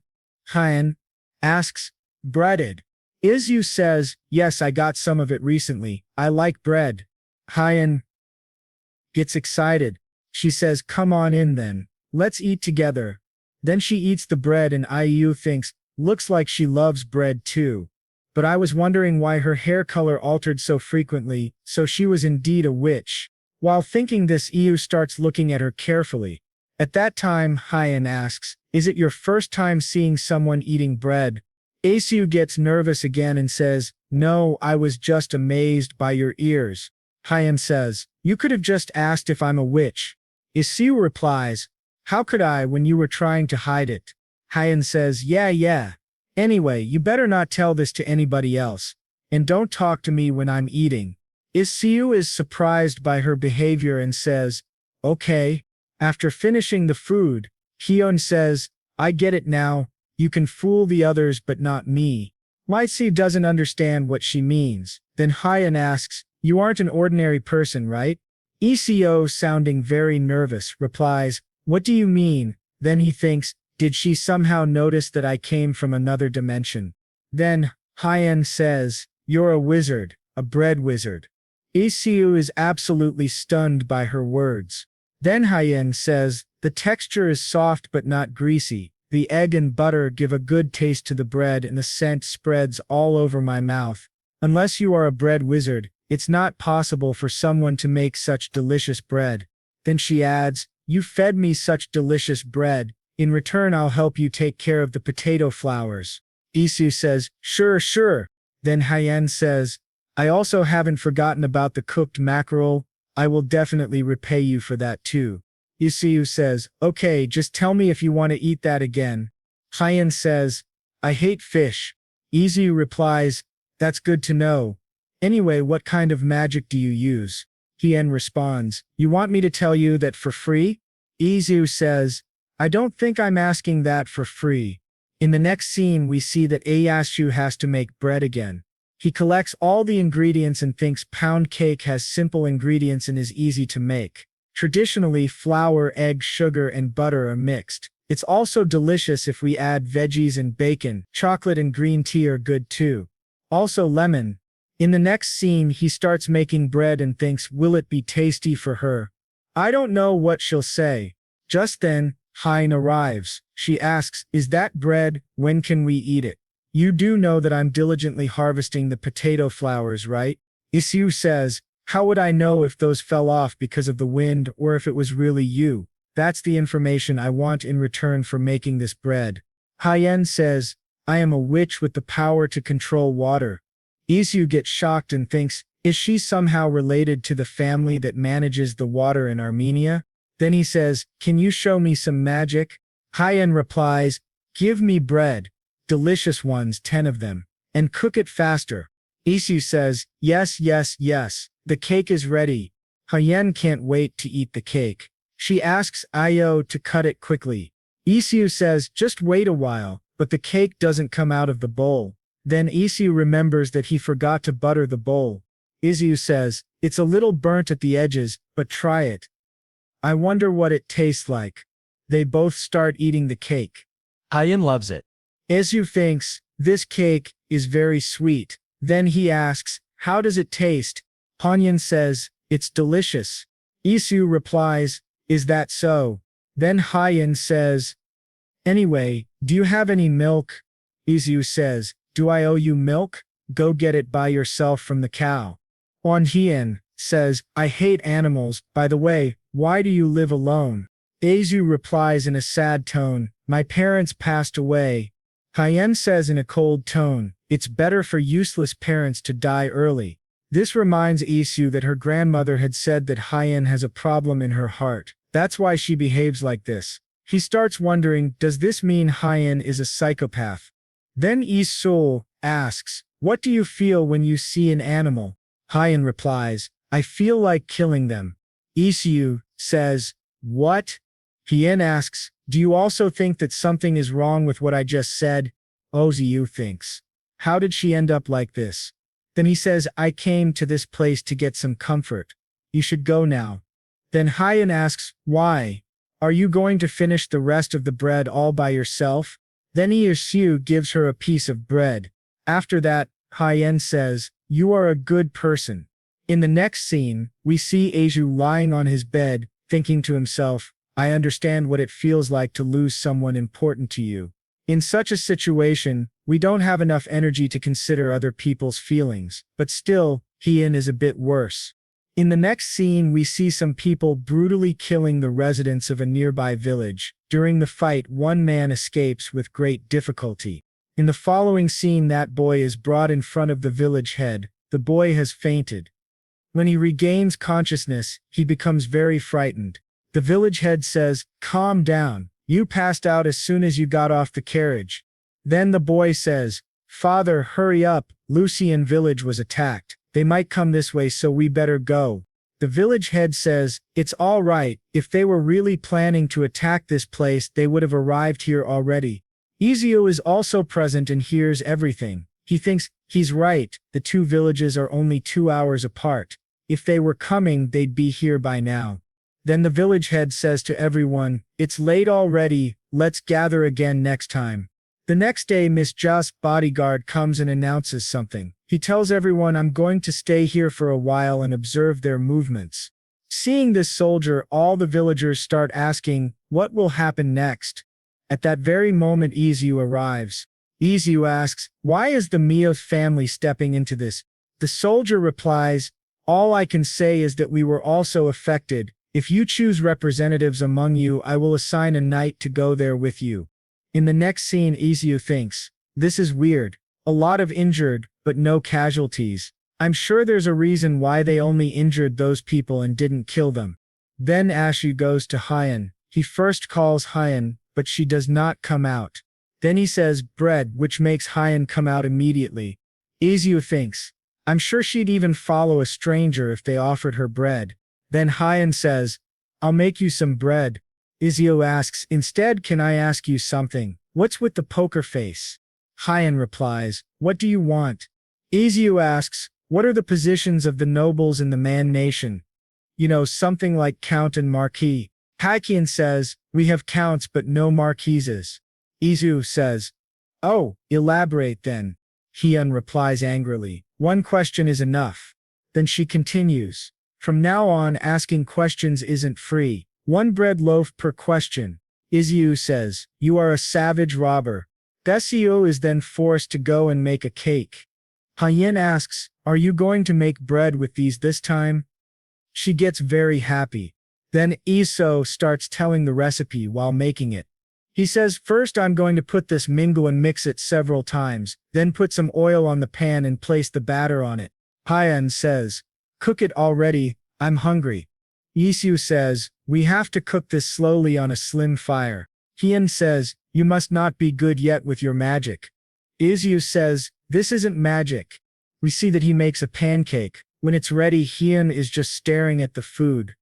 Hyan asks, "Breaded?" Isu says, "Yes, I got some of it recently. I like bread." Hyan gets excited. She says, "Come on in then. Let's eat together." Then she eats the bread and Iu thinks, "Looks like she loves bread too. But I was wondering why her hair color altered so frequently, so she was indeed a witch." While thinking this, Iu starts looking at her carefully. At that time, Hyan asks, "Is it your first time seeing someone eating bread?" Isu gets nervous again and says, "No, I was just amazed by your ears." Hyan says, "You could have just asked if I'm a witch." Isu replies, "How could I when you were trying to hide it?" Hyan says, Yeah. Anyway, you better not tell this to anybody else. And don't talk to me when I'm eating." Isu is surprised by her behavior and says, "Okay." After finishing the food, Hyan says, "I get it now. You can fool the others but not me." Isu doesn't understand what she means. Then Hyan asks, "You aren't an ordinary person, right?" Isu, sounding very nervous, replies, "What do you mean?" Then he thinks, "Did she somehow notice that I came from another dimension?" Then Hyan says, "You're a wizard, a bread wizard." Isu is absolutely stunned by her words. Then Hyan says, "The texture is soft but not greasy. The egg and butter give a good taste to the bread and the scent spreads all over my mouth. Unless you are a bread wizard, it's not possible for someone to make such delicious bread." Then she adds, "You fed me such delicious bread. In return, I'll help you take care of the potato flowers." Isu says, Sure. Then Hyan says, "I also haven't forgotten about the cooked mackerel. I will definitely repay you for that too." Isu says, "Okay, just tell me if you want to eat that again." Hyan says, "I hate fish." Isu replies, "That's good to know. Anyway, what kind of magic do you use?" Hyan responds, "You want me to tell you that for free?" Isu says, "I don't think I'm asking that for free." In the next scene, we see that Ieyasu has to make bread again. He collects all the ingredients and thinks pound cake has simple ingredients and is easy to make. Traditionally, flour, egg, sugar, and butter are mixed. It's also delicious if we add veggies and bacon. Chocolate and green tea are good too. Also lemon. In the next scene, he starts making bread and thinks, will it be tasty for her? I don't know what she'll say. Just then, Hyan arrives. She asks, "Is that bread? When can we eat it? You do know that I'm diligently harvesting the potato flowers, right?" Isu says, "How would I know if those fell off because of the wind or if it was really you? That's the information I want in return for making this bread." Hyan says, "I am a witch with the power to control water." Isu gets shocked and thinks, is she somehow related to the family that manages the water in Armenia? Then he says, "Can you show me some magic?" Hyan replies, "Give me bread. Delicious ones, 10 of them. And cook it faster." Isu says, Yes. The cake is ready." Hyan can't wait to eat the cake. She asks Io to cut it quickly. Isu says, "Just wait a while," but the cake doesn't come out of the bowl. Then Isu remembers that he forgot to butter the bowl. Isu says, "It's a little burnt at the edges, but try it. I wonder what it tastes like." They both start eating the cake. Hyan loves it. Isu thinks, this cake is very sweet. Then he asks, "How does it taste?" Hyan says, "It's delicious." Isu replies, "Is that so?" Then Hyan says, "Anyway, do you have any milk?" Isu says, "Do I owe you milk? Go get it by yourself from the cow." Hyan says, "I hate animals. By the way, why do you live alone?" Isu replies in a sad tone, my parents passed away. Hyen says in a cold tone, it's better for useless parents to die early. This reminds Isu that her grandmother had said that Hyen has a problem in her heart. That's why she behaves like this. He starts wondering, does this mean Hyen is a psychopath? Then Isul asks, what do you feel when you see an animal? Hyen replies, I feel like killing them. Isu says, what? Hyen asks, do you also think that something is wrong with what I just said? Oziu thinks, how did she end up like this? Then he says, I came to this place to get some comfort. You should go now. Then Hyen asks, why? Are you going to finish the rest of the bread all by yourself? Then Isu gives her a piece of bread. After that, Hyen says, you are a good person. In the next scene, we see Isu lying on his bed, thinking to himself, I understand what it feels like to lose someone important to you. In such a situation, we don't have enough energy to consider other people's feelings, but still, Hyen is a bit worse. In the next scene, we see some people brutally killing the residents of a nearby village. During the fight, one man escapes with great difficulty. In the following scene, that boy is brought in front of the village head. The boy has fainted. When he regains consciousness, he becomes very frightened. The village head says, calm down. You passed out as soon as you got off the carriage. Then the boy says, Father, hurry up. Lucian village was attacked. They might come this way, so we better go. The village head says, it's all right. If they were really planning to attack this place, they would have arrived here already. Izuo is also present and hears everything. He thinks, he's right. The two villages are only 2 hours apart. If they were coming, they'd be here by now. Then the village head says to everyone, it's late already, let's gather again next time. The next day, Miss Ja's bodyguard comes and announces something. He tells everyone, I'm going to stay here for a while and observe their movements. Seeing this soldier, all the villagers start asking, what will happen next? At that very moment, Izu arrives. Izu asks, why is the Mioth family stepping into this? The soldier replies, all I can say is that we were also affected. If you choose representatives among you, I will assign a knight to go there with you. In the next scene, Izu thinks, this is weird. A lot of injured, but no casualties. I'm sure there's a reason why they only injured those people and didn't kill them. Then Ashu goes to Hyen. He first calls Hyen, but she does not come out. Then he says bread, which makes Hyen come out immediately. Izu thinks, I'm sure she'd even follow a stranger if they offered her bread. Then Hyen says, I'll make you some bread. Izu asks, instead, can I ask you something? What's with the poker face? Hyen replies, what do you want? Izu asks, what are the positions of the nobles in the Man Nation? You know, something like count and marquis. Hyen says, we have counts but no marquises. Izu says, oh, elaborate then. Hyen replies angrily, one question is enough. Then she continues, from now on asking questions isn't free. 1 bread loaf per question. Izu says, you are a savage robber. Desio is then forced to go and make a cake. Hyen asks, are you going to make bread with these this time? She gets very happy. Then Iso starts telling the recipe while making it. He says, first I'm going to put this mingle and mix it several times, then put some oil on the pan and place the batter on it. Hyen says, cook it already, I'm hungry. Isu says, we have to cook this slowly on a slim fire. Hyen says, you must not be good yet with your magic. Isu says, this isn't magic. We see that he makes a pancake. When it's ready, Hyen is just staring at the food.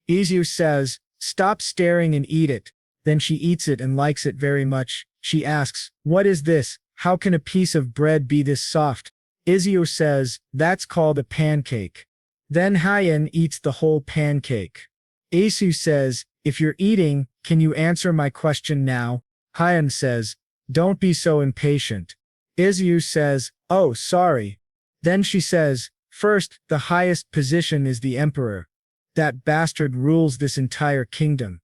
Isu says, stop staring and eat it. Then she eats it and likes it very much. She asks, what is this? How can a piece of bread be this soft? Isu says, that's called a pancake. Then Hyen eats the whole pancake. Isu says, if you're eating, can you answer my question now? Hyen says, don't be so impatient. Isu says, oh, sorry. Then she says, first, the highest position is the emperor. That bastard rules this entire kingdom.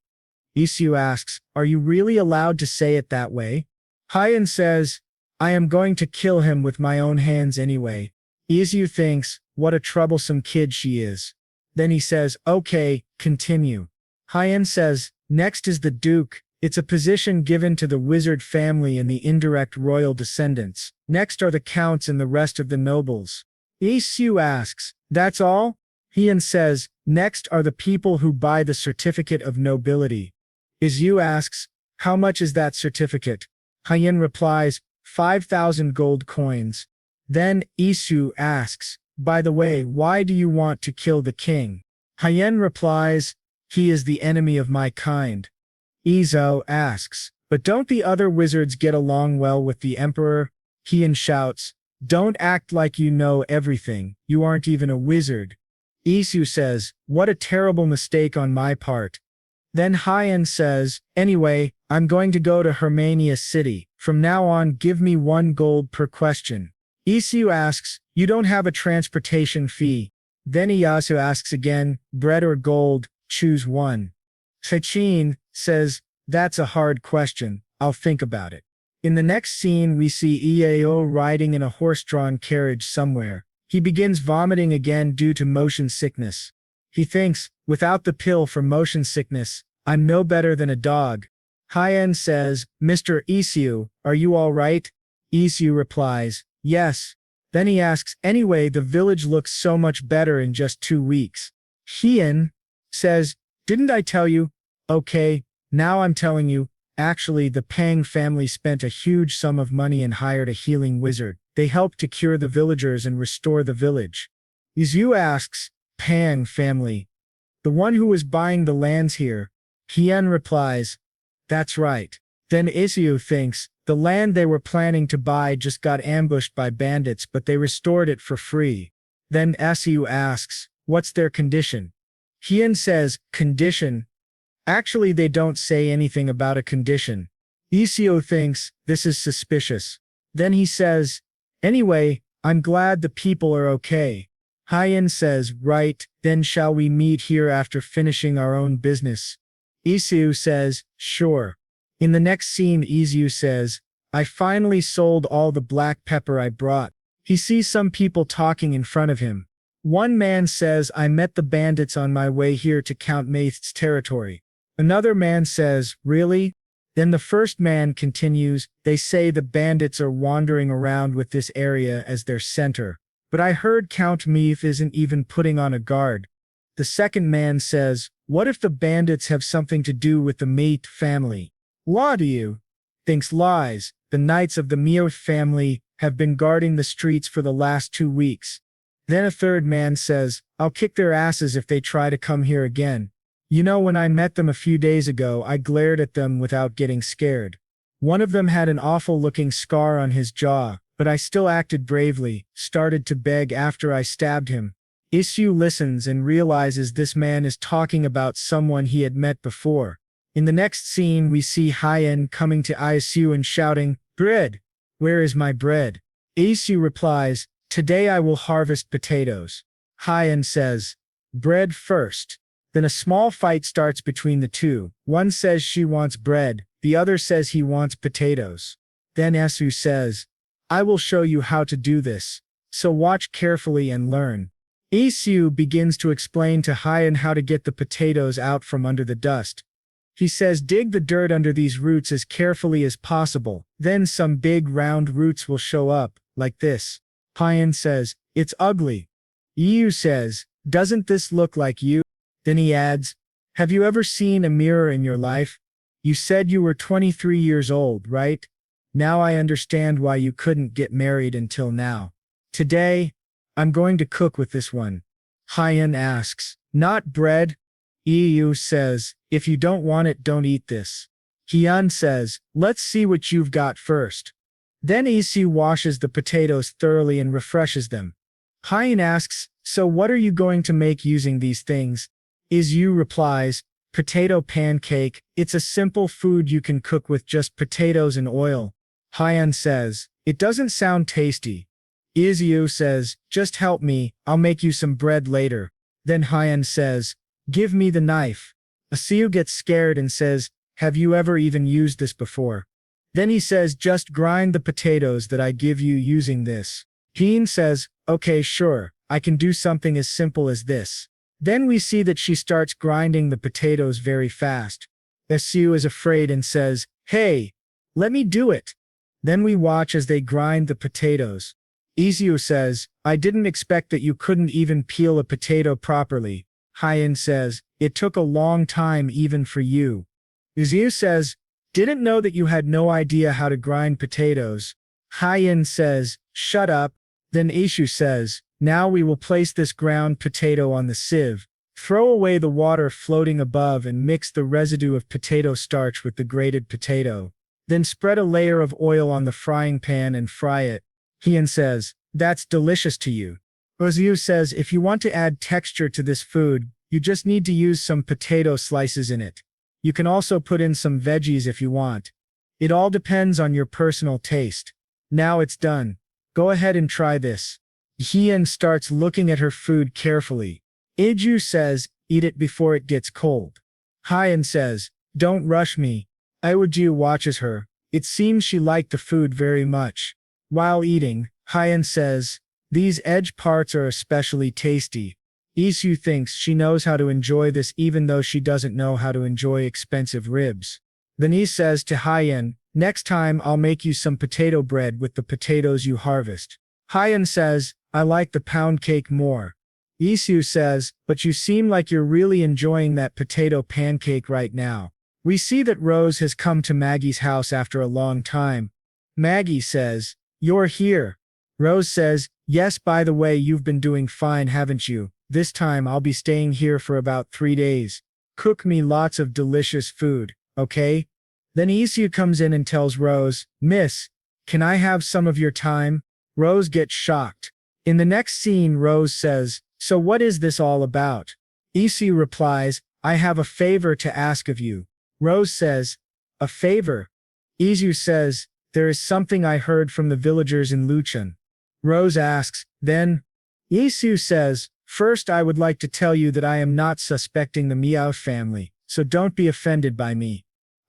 Isu asks, are you really allowed to say it that way? Hyen says, I am going to kill him with my own hands anyway. Isu thinks, what a troublesome kid she is. Then he says, okay, continue. Hyen says, Next is the Duke. It's a position given to the wizard family and the indirect royal descendants. Next are the counts and the rest of the nobles. Isu asks, "That's all?" Heian says, "Next are the people who buy the certificate of nobility." Isu asks, "How much is that certificate?" Heian replies, 5,000 gold coins. Then Isu asks, "By the way, why do you want to kill the king?" Heian replies, "He is the enemy of my kind." Izo asks, "But don't the other wizards get along well with the emperor?" Heian shouts, "Don't act like you know everything, you aren't even a wizard." Isu says, "What a terrible mistake on my part." Then Heian says, "Anyway, I'm going to go to Hermania City. From now on, give me 1 gold per question." Isu asks, "You don't have a transportation fee." Then Iyasu asks again, "Bread or gold, choose one." Sachin says, "That's a hard question, I'll think about it." In the next scene we see Iao riding in a horse-drawn carriage somewhere. He begins vomiting again due to motion sickness. He thinks, "Without the pill for motion sickness, I'm no better than a dog." Heian says, "Mr. Isu, are you all right?" Isu replies, "Yes." Then he asks, "Anyway, the village looks so much better in just 2 weeks." Heian says, "Didn't I tell you?" "Okay, now I'm telling you." Actually, the Pang family spent a huge sum of money and hired a healing wizard. They helped to cure the villagers and restore the village. Izu asks, "Pang family? The one who was buying the lands here?" Heian replies, "That's right." Then Isu thinks, the land they were planning to buy just got ambushed by bandits, but they restored it for free. Then Isu asks, "What's their condition?" Heian says, "Condition? Actually, they don't say anything about a condition." Isu thinks, this is suspicious. Then he says, "Anyway, I'm glad the people are okay." Heian says, "Right, then shall we meet here after finishing our own business?" Isu says, "Sure." In the next scene Isu says, "I finally sold all the black pepper I brought." He sees some people talking in front of him. One man says, "I met the bandits on my way here to Count Maith's territory." Another man says, "Really?" Then the first man continues, "They say the bandits are wandering around with this area as their center. But I heard Count Meath isn't even putting on a guard." The second man says, "What if the bandits have something to do with the Meath family?" What do you thinks lies? The knights of the Meath family have been guarding the streets for the last 2 weeks. Then a third man says, "I'll kick their asses if they try to come here again. You know, when I met them a few days ago, I glared at them without getting scared. One of them had an awful-looking scar on his jaw, but I still acted bravely, started to beg after I stabbed him." Isu listens and realizes this man is talking about someone he had met before. In the next scene we see Heian coming to Isu and shouting, "Bread! Where is my bread?" Isu replies, "Today I will harvest potatoes." Heian says, "Bread first." Then a small fight starts between the two. One says she wants bread, the other says he wants potatoes. Then Isu says, "I will show you how to do this. So watch carefully and learn." Isu begins to explain to Heian how to get the potatoes out from under the dust. He says, "Dig the dirt under these roots as carefully as possible. Then some big round roots will show up, like this." Heian says, "It's ugly." Isu says, "Doesn't this look like you?" Then he adds, "Have you ever seen a mirror in your life? You said you were 23 years old, right? Now I understand why you couldn't get married until now. Today, I'm going to cook with this one." Heian asks, "Not bread?" Isu says, "If you don't want it, don't eat this." Heian says, "Let's see what you've got first." Then Isu washes the potatoes thoroughly and refreshes them. Heian asks, "So what are you going to make using these things?" Isu replies, "Potato pancake. It's a simple food you can cook with just potatoes and oil." Heian says, "It doesn't sound tasty." Isu says, "Just help me, I'll make you some bread later." Then Heian says, "Give me the knife." Isu gets scared and says, "Have you ever even used this before?" Then he says, "Just grind the potatoes that I give you using this." Heian says, "Okay, sure, I can do something as simple as this." Then we see that she starts grinding the potatoes very fast. Isu is afraid and says, "Hey, let me do it." Then we watch as they grind the potatoes. Isu says, "I didn't expect that you couldn't even peel a potato properly." Hyen says, "It took a long time even for you." Isu says, "Didn't know that you had no idea how to grind potatoes." Hyen says, "Shut up." Then Isu says, "Now we will place this ground potato on the sieve. Throw away the water floating above and mix the residue of potato starch with the grated potato. Then spread a layer of oil on the frying pan and fry it." Hyen says, "That's delicious to you." Isu says, "If you want to add texture to this food, you just need to use some potato slices in it. You can also put in some veggies if you want. It all depends on your personal taste. Now it's done. Go ahead and try this." Hyen starts looking at her food carefully. Iju says, "Eat it before it gets cold." Hyen says, "Don't rush me." Iwaju watches her. It seems she liked the food very much. While eating, Hyen says, "These edge parts are especially tasty." Isu thinks she knows how to enjoy this even though she doesn't know how to enjoy expensive ribs. Then he says to Hyen, "Next time I'll make you some potato bread with the potatoes you harvest." Hyen says, "I like the pound cake more." Isu says, "But you seem like you're really enjoying that potato pancake right now." We see that Rose has come to Maggie's house after a long time. Maggie says, "You're here." Rose says, "Yes, by the way, you've been doing fine, haven't you? This time I'll be staying here for about 3 days. Cook me lots of delicious food, okay?" Then Isu comes in and tells Rose, "Miss, can I have some of your time?" Rose gets shocked. In the next scene, Rose says, "So what is this all about?" Isu replies, "I have a favor to ask of you." Rose says, "A favor?" Isu says, "There is something I heard from the villagers in Luchun." Rose asks, "Then?" Isu says, "First I would like to tell you that I am not suspecting the Miao family, so don't be offended by me.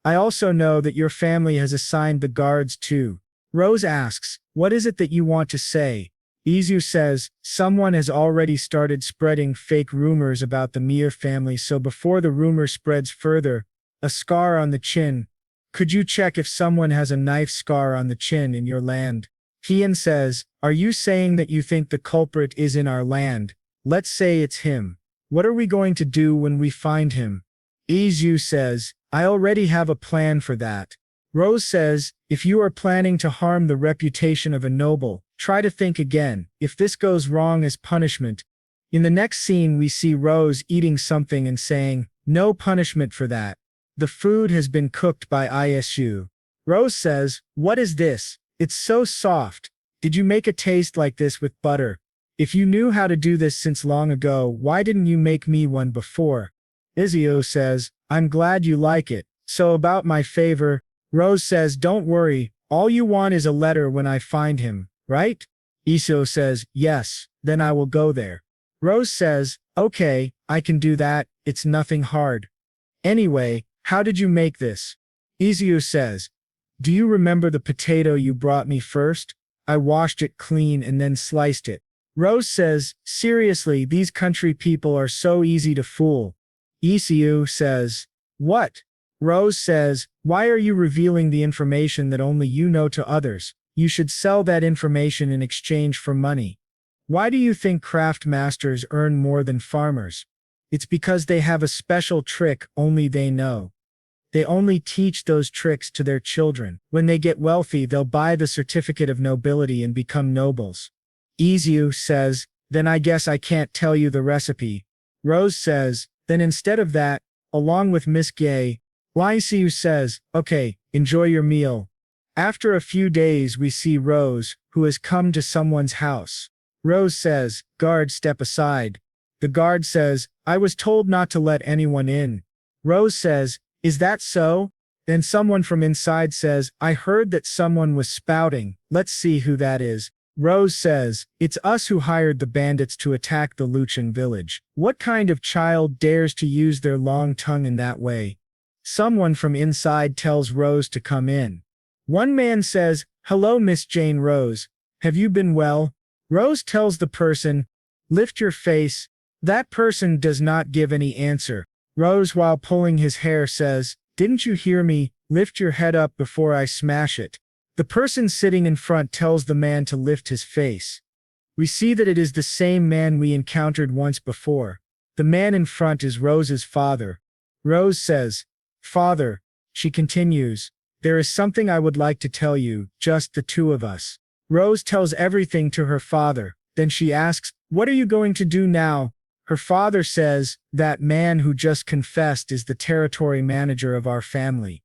I also know that your family has assigned the guards too." Rose asks, "What is it that you want to say?" Isu says, "Someone has already started spreading fake rumors about the Miao family, so before the rumor spreads further, a scar on the chin. Could you check if someone has a knife scar on the chin in your land?" Hyen says, "Are you saying that you think the culprit is in our land? Let's say it's him. What are we going to do when we find him?" Isu says, "I already have a plan for that." Rose says, "If you are planning to harm the reputation of a noble, try to think again, if this goes wrong as punishment." In the next scene we see Rose eating something and saying, "No punishment for that. The food has been cooked by Isu." Rose says, "What is this? It's so soft. Did you make a taste like this with butter? If you knew how to do this since long ago, why didn't you make me one before?" Isu says, "I'm glad you like it. So about my favor." Rose says, "Don't worry, all you want is a letter when I find him, right?" Isu says, "Yes, then I will go there." Rose says, "Okay, I can do that, it's nothing hard. Anyway, how did you make this?" Isu says, "Do you remember the potato you brought me first? I washed it clean and then sliced it." Rose says, "Seriously, these country people are so easy to fool." Isu says, "What?" Rose says, "Why are you revealing the information that only you know to others? You should sell that information in exchange for money. Why do you think craft masters earn more than farmers? It's because they have a special trick only they know. They only teach those tricks to their children. When they get wealthy, they'll buy the certificate of nobility and become nobles." Isu says, "Then I guess I can't tell you the recipe." Rose says, "Then instead of that, along with Miss Gay." Isu says, "Okay, enjoy your meal." After a few days we see Rose, who has come to someone's house. Rose says, "Guard, step aside." The guard says, "I was told not to let anyone in." Rose says, "Is that so?" Then someone from inside says, "I heard that someone was spouting. Let's see who that is." Rose says, "It's us who hired the bandits to attack the Luchun village. What kind of child dares to use their long tongue in that way?" Someone from inside tells Rose to come in. One man says, "Hello, Miss Jane Rose. Have you been well?" Rose tells the person, "Lift your face." That person does not give any answer. Rose, while pulling his hair, says, Didn't you hear me? Lift your head up before I smash it. The person sitting in front tells the man to lift his face. We see that it is the same man we encountered once before. The man in front is Rose's father. Rose says, "Father," she continues, "there is something I would like to tell you, just the two of us." Rose tells everything to her father. Then she asks, "What are you going to do now?" Her father says, "That man who just confessed is the territory manager of our family.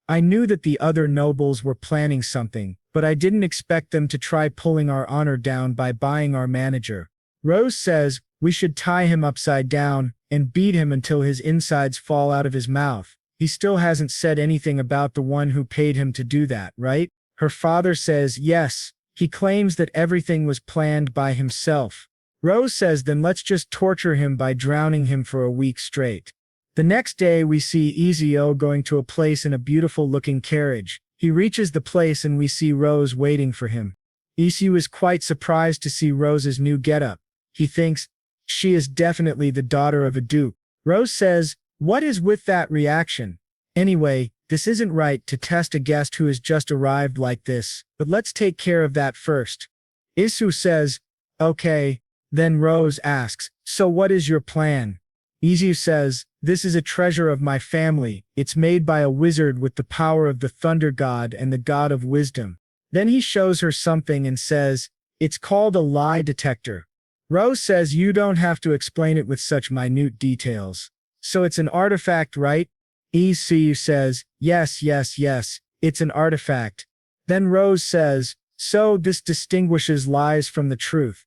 I knew that the other nobles were planning something, but I didn't expect them to try pulling our honor down by buying our manager." Rose says, "We should tie him upside down and beat him until his insides fall out of his mouth. He still hasn't said anything about the one who paid him to do that, right?" Her father says, "Yes. He claims that everything was planned by himself." Rose says, "Then let's just torture him by drowning him for a week straight." The next day we see Izu going to a place in a beautiful-looking carriage. He reaches the place and we see Rose waiting for him. Isu is quite surprised to see Rose's new getup. He thinks, she is definitely the daughter of a duke. Rose says, "What is with that reaction? Anyway, this isn't right to test a guest who has just arrived like this, but let's take care of that first." Isu says, "Okay." Then Rose asks, "So what is your plan?" Izu says, "This is a treasure of my family. It's made by a wizard with the power of the thunder god and the god of wisdom." Then he shows her something and says, "It's called a lie detector." Rose says, "You don't have to explain it with such minute details. So it's an artifact, right?" Izu says, yes, it's an artifact." Then Rose says, "So this distinguishes lies from the truth."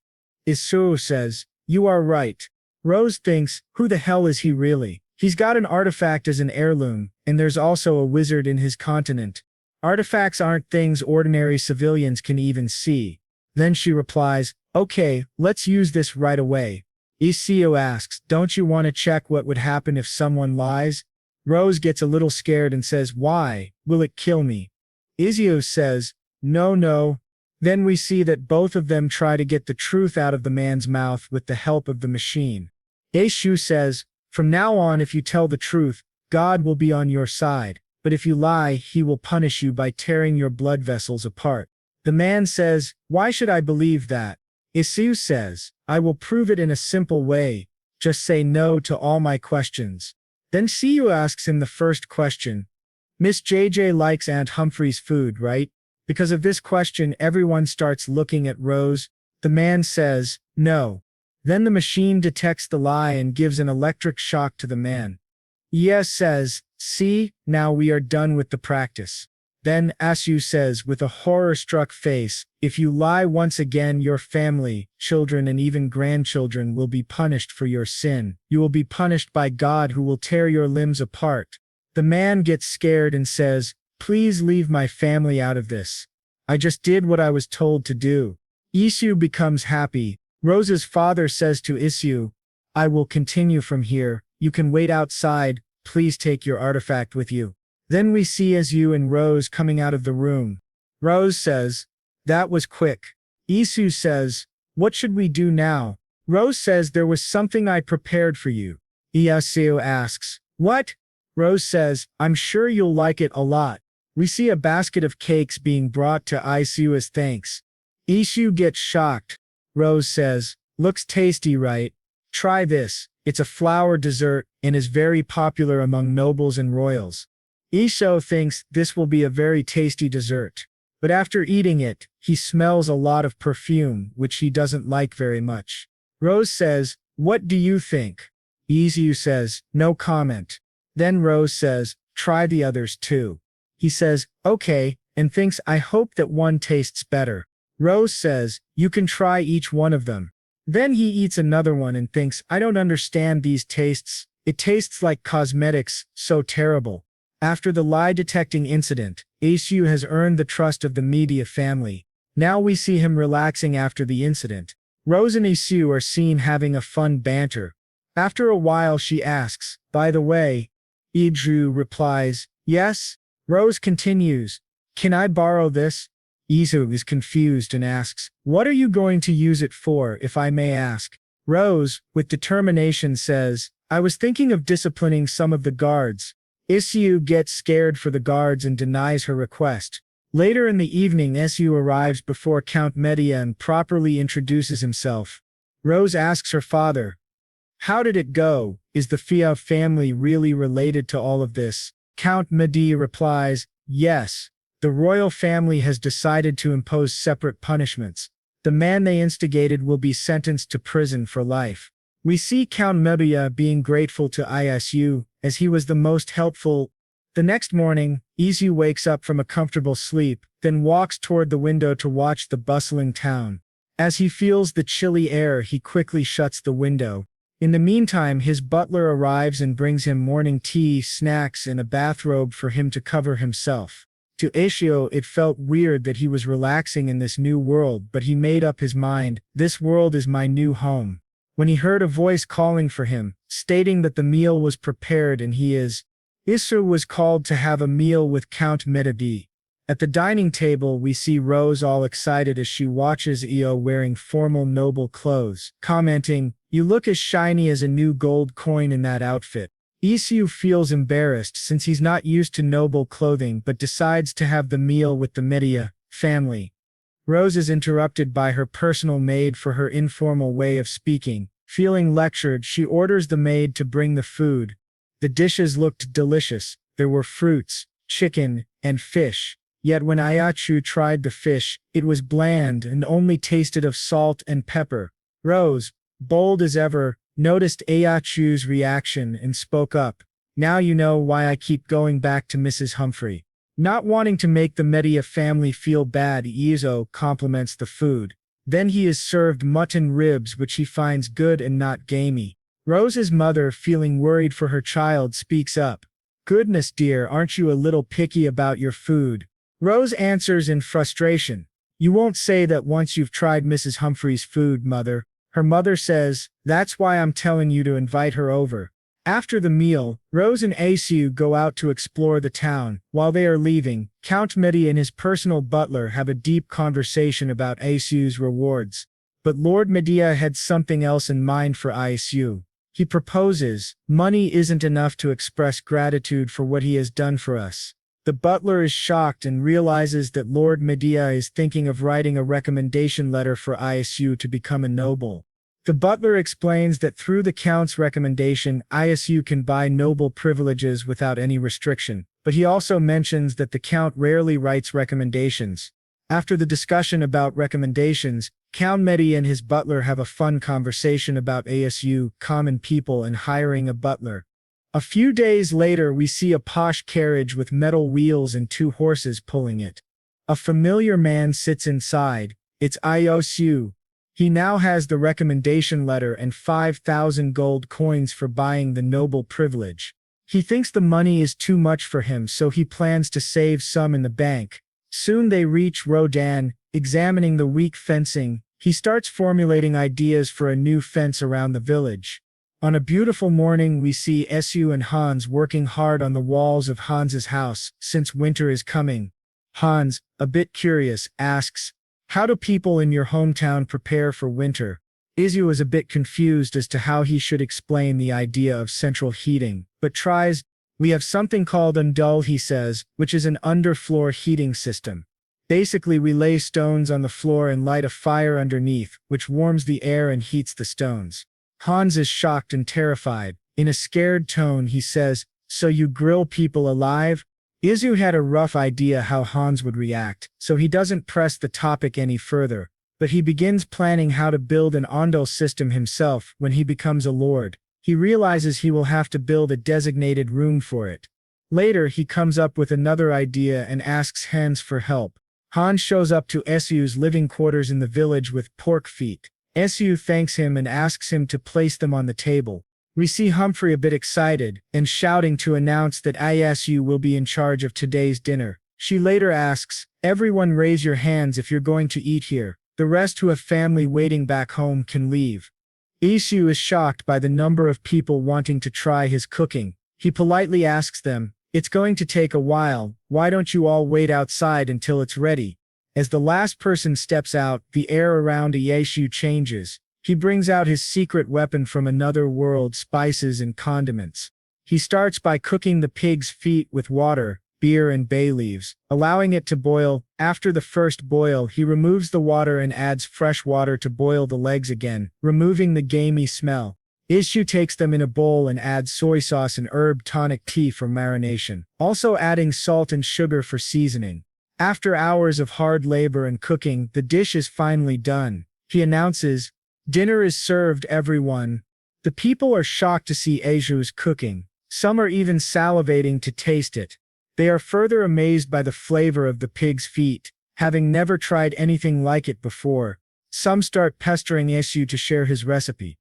Isu says, "You are right." Rose thinks, who the hell is he really? He's got an artifact as an heirloom, and there's also a wizard in his continent. Artifacts aren't things ordinary civilians can even see. Then she replies, "Okay, let's use this right away." Isu asks, "Don't you want to check what would happen if someone lies?" Rose gets a little scared and says, "Why? Will it kill me?" Isu says, No. Then we see that both of them try to get the truth out of the man's mouth with the help of the machine. Isu says, "From now on, if you tell the truth, God will be on your side, but if you lie, he will punish you by tearing your blood vessels apart." The man says, "Why should I believe that?" Isu says, "I will prove it in a simple way. Just say no to all my questions." Then Siu asks him the first question. "Miss JJ likes Aunt Humphrey's food, right?" Because of this question, everyone starts looking at Rose. The man says, "No." Then the machine detects the lie and gives an electric shock to the man. Yes says, "See, now we are done with the practice." Then Asu says with a horror-struck face, "If you lie once again, your family, children and even grandchildren will be punished for your sin. You will be punished by God who will tear your limbs apart." The man gets scared and says, "Please leave my family out of this. I just did what I was told to do." Isu becomes happy. Rose's father says to Isu, "I will continue from here. You can wait outside. Please take your artifact with you." Then we see Isu and Rose coming out of the room. Rose says, "That was quick." Isu says, "What should we do now?" Rose says, "There was something I prepared for you." Isu asks, "What?" Rose says, "I'm sure you'll like it a lot." We see a basket of cakes being brought to Isu as thanks. Isu gets shocked. Rose says, "Looks tasty, right? Try this. It's a flour dessert and is very popular among nobles and royals." Isu thinks this will be a very tasty dessert. But after eating it, he smells a lot of perfume, which he doesn't like very much. Rose says, "What do you think?" Isu says, "No comment." Then Rose says, "Try the others too." He says, "Okay," and thinks, "I hope that one tastes better." Rose says, "You can try each one of them." Then he eats another one and thinks, "I don't understand these tastes. It tastes like cosmetics, so terrible." After the lie-detecting incident, Isu has earned the trust of the media family. Now we see him relaxing after the incident. Rose and Isu are seen having a fun banter. After a while she asks, "By the way," Isu replies, "Yes." Rose continues, "Can I borrow this?" Isu is confused and asks, "What are you going to use it for, if I may ask?" Rose, with determination says, "I was thinking of disciplining some of the guards." Isu gets scared for the guards and denies her request. Later in the evening, Isu arrives before Count Medea and properly introduces himself. Rose asks her father, "How did it go? Is the feudal family really related to all of this?" Count Medea replies, "Yes. The royal family has decided to impose separate punishments. The man they instigated will be sentenced to prison for life." We see Count Medea being grateful to Isu, as he was the most helpful. The next morning, Isu wakes up from a comfortable sleep, then walks toward the window to watch the bustling town. As he feels the chilly air, he quickly shuts the window. In the meantime, his butler arrives and brings him morning tea, snacks, and a bathrobe for him to cover himself. To Isu, it felt weird that he was relaxing in this new world, but he made up his mind, "This world is my new home." When he heard a voice calling for him, stating that the meal was prepared and Isu was called to have a meal with Count Medea. At the dining table, we see Rose all excited as she watches Io wearing formal noble clothes, commenting, "You look as shiny as a new gold coin in that outfit." Isu feels embarrassed since he's not used to noble clothing but decides to have the meal with the Medea family. Rose is interrupted by her personal maid for her informal way of speaking. Feeling lectured, she orders the maid to bring the food. The dishes looked delicious. There were fruits, chicken, and fish. Yet when Ayachu tried the fish, it was bland and only tasted of salt and pepper. Rose, bold as ever, noticed Ayachu's reaction and spoke up. "Now you know why I keep going back to Mrs. Humphrey." Not wanting to make the Medea family feel bad, Iso compliments the food. Then he is served mutton ribs, which he finds good and not gamey. Rose's mother, feeling worried for her child, speaks up. "Goodness dear, aren't you a little picky about your food?" Rose answers in frustration, "You won't say that once you've tried Mrs. Humphrey's food, mother." Her mother says, "That's why I'm telling you to invite her over." After the meal, Rose and Isu go out to explore the town. While they are leaving, Count Medea and his personal butler have a deep conversation about Isu's rewards. But Lord Medea had something else in mind for Isu. He proposes, "Money isn't enough to express gratitude for what he has done for us." The butler is shocked and realizes that Lord Medea is thinking of writing a recommendation letter for Isu to become a noble. The butler explains that through the Count's recommendation, Isu can buy noble privileges without any restriction, but he also mentions that the Count rarely writes recommendations. After the discussion about recommendations, Count Medea and his butler have a fun conversation about Isu, common people, and hiring a butler. A few days later, we see a posh carriage with metal wheels and 2 horses pulling it. A familiar man sits inside. It's Isu. He now has the recommendation letter and 5,000 gold coins for buying the noble privilege. He thinks the money is too much for him, so he plans to save some in the bank. Soon they reach Rodan. Examining the weak fencing, he starts formulating ideas for a new fence around the village. On a beautiful morning, we see Isu and Hans working hard on the walls of Hans's house, since winter is coming. Hans, a bit curious, asks, "How do people in your hometown prepare for winter?" Isu is a bit confused as to how he should explain the idea of central heating, but tries. "We have something called undul," he says, which is an underfloor heating system. Basically, we lay stones on the floor and light a fire underneath, which warms the air and heats the stones. Hans is shocked and terrified. In a scared tone, he says, "So you grill people alive?" Isu had a rough idea how Hans would react, so he doesn't press the topic any further, but he begins planning how to build an ondol system himself. When he becomes a lord, he realizes he will have to build a designated room for it. Later, he comes up with another idea and asks Hans for help. Hans shows up to Isu's living quarters in the village with pork feet. Isu thanks him and asks him to place them on the table. We see Humphrey a bit excited and shouting to announce that Isu will be in charge of today's dinner. She later asks, "Everyone raise your hands if you're going to eat here. The rest who have family waiting back home can leave." Isu is shocked by the number of people wanting to try his cooking. He politely asks them, "It's going to take a while, why don't you all wait outside until it's ready?" As the last person steps out, the air around Isu changes. He brings out his secret weapon from another world, spices and condiments. He starts by cooking the pig's feet with water, beer and bay leaves, allowing it to boil. After the first boil, he removes the water and adds fresh water to boil the legs again, removing the gamey smell. Isu takes them in a bowl and adds soy sauce and herb tonic tea for marination, also adding salt and sugar for seasoning. After hours of hard labor and cooking, the dish is finally done. He announces, "Dinner is served, everyone." The people are shocked to see Isu's cooking. Some are even salivating to taste it. They are further amazed by the flavor of the pig's feet, having never tried anything like it before. Some start pestering Isu to share his recipe.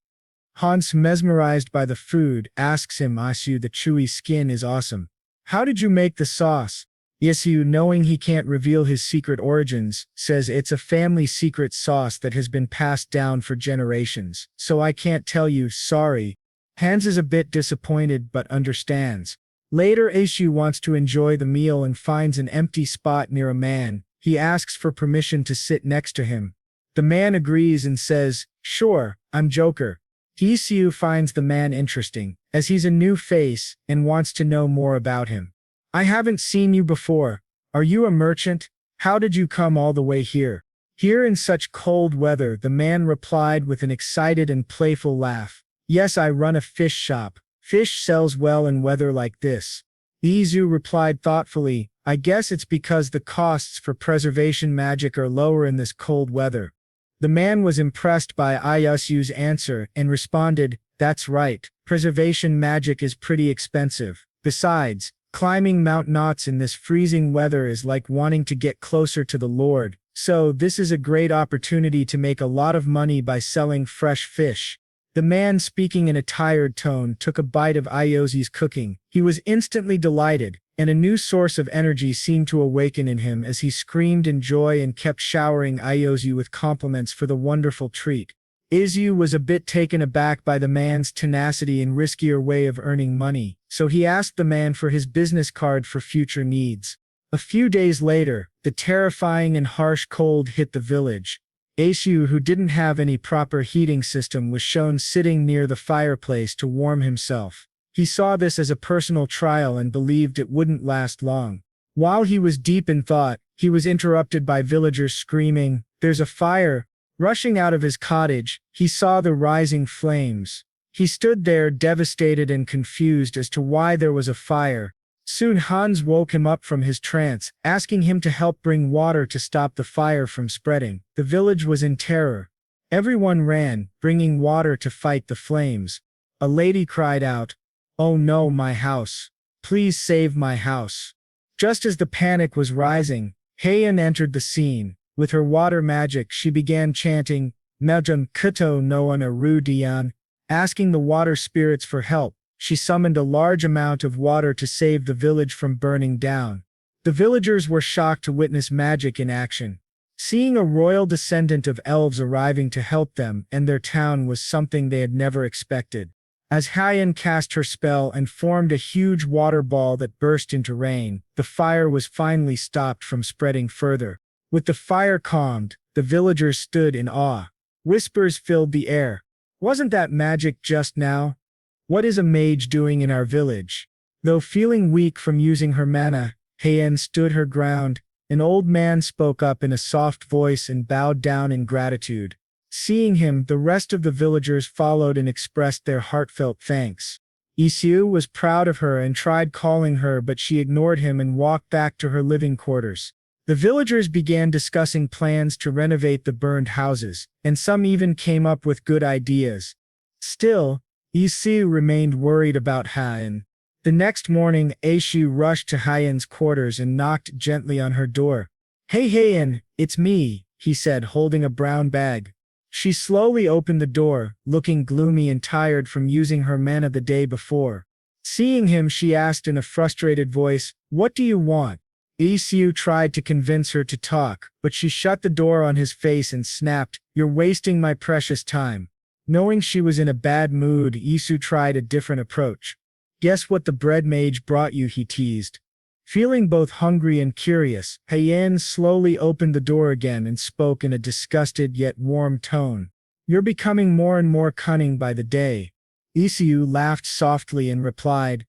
Hans, mesmerized by the food, asks him, "Isu, the chewy skin is awesome. How did you make the sauce?" Isu, knowing he can't reveal his secret origins, says it's a family secret sauce that has been passed down for generations, so I can't tell you, sorry. Hans is a bit disappointed but understands. Later, Isu wants to enjoy the meal and finds an empty spot near a man. He asks for permission to sit next to him. The man agrees and says, "Sure, I'm Joker." Isu finds the man interesting, as he's a new face, and wants to know more about him. "I haven't seen you before. Are you a merchant? How did you come all the way here?" "Here in such cold weather," the man replied with an excited and playful laugh. "Yes, I run a fish shop. Fish sells well in weather like this." Isu replied thoughtfully, "I guess it's because the costs for preservation magic are lower in this cold weather." The man was impressed by Isu's answer and responded, "That's right, preservation magic is pretty expensive. Besides, climbing Mount Knots in this freezing weather is like wanting to get closer to the Lord, so this is a great opportunity to make a lot of money by selling fresh fish." The man, speaking in a tired tone, took a bite of Isu's cooking. He was instantly delighted, and a new source of energy seemed to awaken in him as he screamed in joy and kept showering Isu with compliments for the wonderful treat. Isu was a bit taken aback by the man's tenacity and riskier way of earning money, so he asked the man for his business card for future needs. A few days later, the terrifying and harsh cold hit the village. Isu, who didn't have any proper heating system, was shown sitting near the fireplace to warm himself. He saw this as a personal trial and believed it wouldn't last long. While he was deep in thought, he was interrupted by villagers screaming, "There's a fire!" Rushing out of his cottage, he saw the rising flames. He stood there devastated and confused as to why there was a fire. Soon Hans woke him up from his trance, asking him to help bring water to stop the fire from spreading. The village was in terror. Everyone ran, bringing water to fight the flames. A lady cried out, "Oh no, my house! Please save my house!" Just as the panic was rising, Heian entered the scene. With her water magic, she began chanting, "Mejum Kuto no ana Dian," asking the water spirits for help. She summoned a large amount of water to save the village from burning down. The villagers were shocked to witness magic in action. Seeing a royal descendant of elves arriving to help them and their town was something they had never expected. As Heian cast her spell and formed a huge water ball that burst into rain, the fire was finally stopped from spreading further. With the fire calmed, the villagers stood in awe. Whispers filled the air. "Wasn't that magic just now? What is a mage doing in our village?" Though feeling weak from using her mana, Heian stood her ground. An old man spoke up in a soft voice and bowed down in gratitude. Seeing him, the rest of the villagers followed and expressed their heartfelt thanks. Isu was proud of her and tried calling her, but she ignored him and walked back to her living quarters. The villagers began discussing plans to renovate the burned houses, and some even came up with good ideas. Still, Isu remained worried about Heian. The next morning, Isu rushed to Heian's quarters and knocked gently on her door. "Hey Heian, it's me," he said, holding a brown bag. She slowly opened the door, looking gloomy and tired from using her mana the day before. Seeing him, she asked in a frustrated voice, "What do you want?" Isu tried to convince her to talk, but she shut the door on his face and snapped, "You're wasting my precious time." Knowing she was in a bad mood, Isu tried a different approach. "Guess what the bread mage brought you," he teased. Feeling both hungry and curious, Heian slowly opened the door again and spoke in a disgusted yet warm tone. "You're becoming more and more cunning by the day." Isu laughed softly and replied,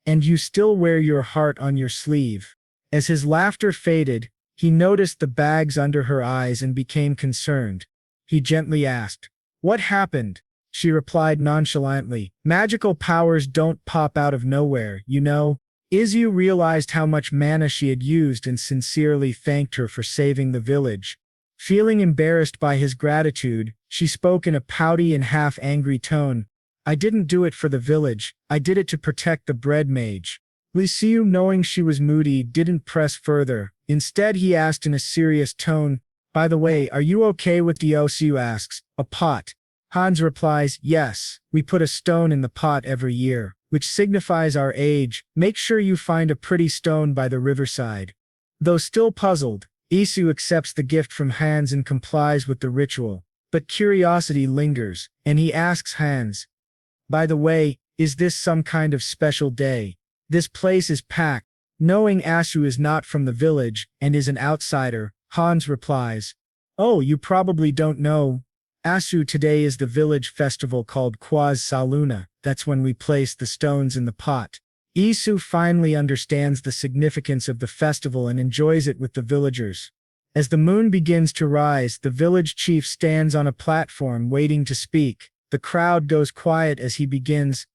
And you still wear your heart on your sleeve. As his laughter faded, he noticed the bags under her eyes and became concerned. He gently asked, "What happened?" She replied nonchalantly, "Magical powers don't pop out of nowhere, you know." Isu realized how much mana she had used and sincerely thanked her for saving the village. Feeling embarrassed by his gratitude, she spoke in a pouty and half-angry tone. "I didn't do it for the village, I did it to protect the bread mage." Isu, knowing she was moody, didn't press further. Instead, he asked in a serious tone, "By the way, are you okay with the Isu asks, a pot?" Hans replies, "Yes, we put a stone in the pot every year, which signifies our age. Make sure you find a pretty stone by the riverside." Though still puzzled, Isu accepts the gift from Hans and complies with the ritual. But curiosity lingers, and he asks Hans, "By the way, is this some kind of special day? This place is packed." Knowing Isu is not from the village and is an outsider, Hans replies, "Oh, you probably don't know. Isu, today is the village festival called Quaz Saluna. That's when we place the stones in the pot." Isu finally understands the significance of the festival and enjoys it with the villagers. As the moon begins to rise, the village chief stands on a platform waiting to speak. The crowd goes quiet as he begins,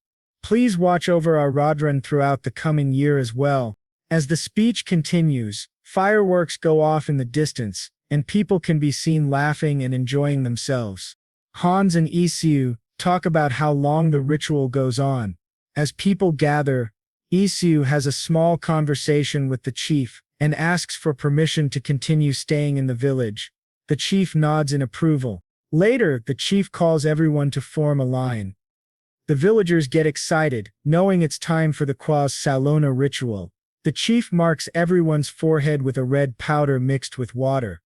"Please watch over our Radran throughout the coming year as well." As the speech continues, fireworks go off in the distance, and people can be seen laughing and enjoying themselves. Hans and Isu talk about how long the ritual goes on. As people gather, Isu has a small conversation with the chief and asks for permission to continue staying in the village. The chief nods in approval. Later, the chief calls everyone to form a line. The villagers get excited, knowing it's time for the Quaz Salona ritual. The chief marks everyone's forehead with a red powder mixed with water.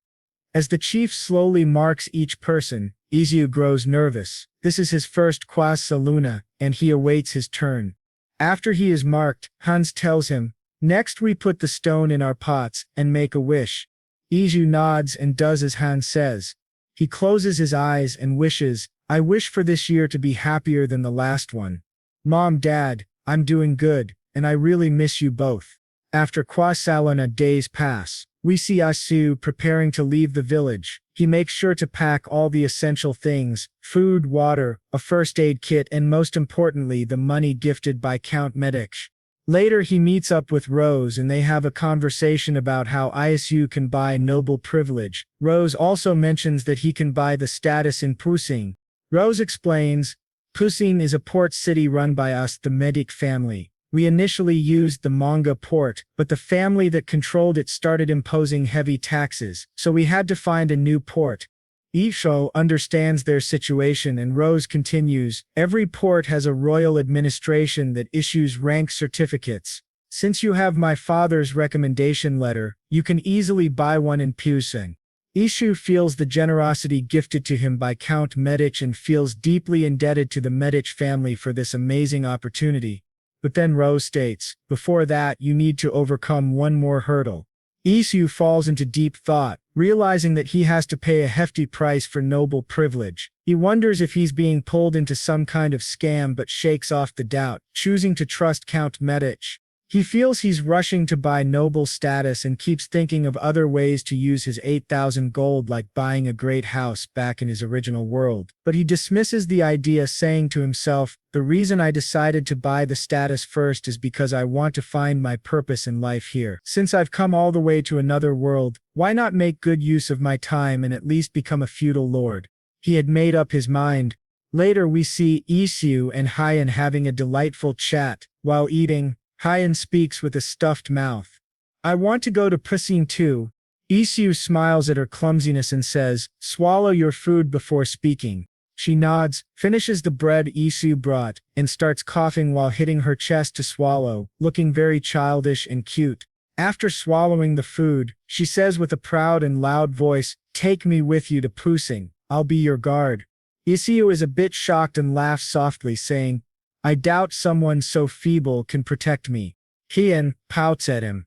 As the chief slowly marks each person, Isu grows nervous. This is his first Quaz Saluna, and he awaits his turn. After he is marked, Hans tells him, "Next we put the stone in our pots and make a wish." Isu nods and does as Hans says. He closes his eyes and wishes, "I wish for this year to be happier than the last one. Mom, Dad, I'm doing good, and I really miss you both." After Kwasalana days pass, we see Isu preparing to leave the village. He makes sure to pack all the essential things: food, water, a first aid kit, and most importantly, the money gifted by Count Medich. Later he meets up with Rose and they have a conversation about how Isu can buy noble privilege. Rose also mentions that he can buy the status in Pusing. Rose explains, "Pusing is a port city run by us, the Medic family. We initially used the manga port, but the family that controlled it started imposing heavy taxes, so we had to find a new port." Isho understands their situation and Rose continues, "Every port has a royal administration that issues rank certificates. Since you have my father's recommendation letter, you can easily buy one in Pusing." Ishu feels the generosity gifted to him by Count Medich and feels deeply indebted to the Medich family for this amazing opportunity. But then Rose states, "Before that, you need to overcome one more hurdle." Isu falls into deep thought, realizing that he has to pay a hefty price for noble privilege. He wonders if he's being pulled into some kind of scam but shakes off the doubt, choosing to trust Count Medich. He feels he's rushing to buy noble status and keeps thinking of other ways to use his 8,000 gold, like buying a great house back in his original world. But he dismisses the idea, saying to himself, "The reason I decided to buy the status first is because I want to find my purpose in life here. Since I've come all the way to another world, why not make good use of my time and at least become a feudal lord?" He had made up his mind. Later we see Isu and Hyan having a delightful chat. While eating, Hyan speaks with a stuffed mouth. "I want to go to Pusing too." Isu smiles at her clumsiness and says, "Swallow your food before speaking." She nods, finishes the bread Isu brought, and starts coughing while hitting her chest to swallow, looking very childish and cute. After swallowing the food, she says with a proud and loud voice, "Take me with you to Pusing. I'll be your guard." Isu is a bit shocked and laughs softly, saying, "I doubt someone so feeble can protect me." Hyan pouts at him.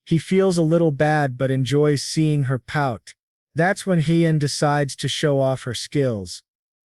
He feels a little bad but enjoys seeing her pout. That's when Hyan decides to show off her skills.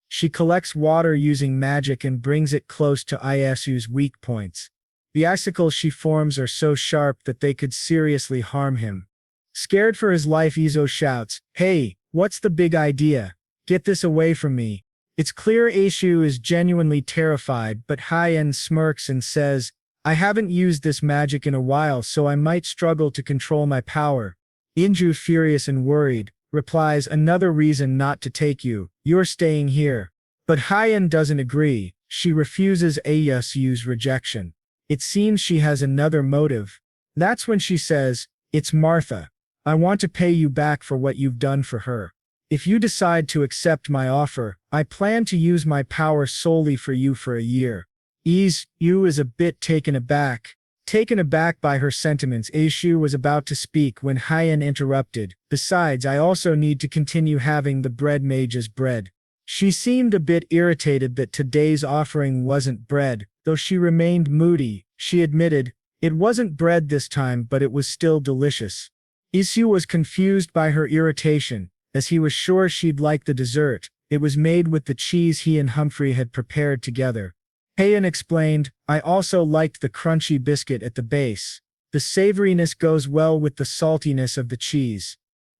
She collects water using magic and brings it close to Isu's weak points. The icicles she forms are so sharp that they could seriously harm him. Scared for his life, Iso shouts, "Hey, what's the big idea? Get this away from me." It's clear Isu is genuinely terrified, but Hien smirks and says, "I haven't used this magic in a while, so I might struggle to control my power." Inju, furious and worried, replies, "Another reason not to take you. You're staying here." But Hien doesn't agree. She refuses Ayasu's rejection. It seems she has another motive. That's when she says, "It's Martha. I want to pay you back for what you've done for her. If you decide to accept my offer, I plan to use my power solely for you for a year." Isu is a bit taken aback. Taken aback by her sentiments, Isu was about to speak when Hien interrupted. "Besides, I also need to continue having the bread mage's bread." She seemed a bit irritated that today's offering wasn't bread, though she remained moody. She admitted, "It wasn't bread this time, but it was still delicious." Isu was confused by her irritation, as he was sure she'd like the dessert. It was made with the cheese he and Humphrey had prepared together. Heian explained, "I also liked the crunchy biscuit at the base. The savoriness goes well with the saltiness of the cheese."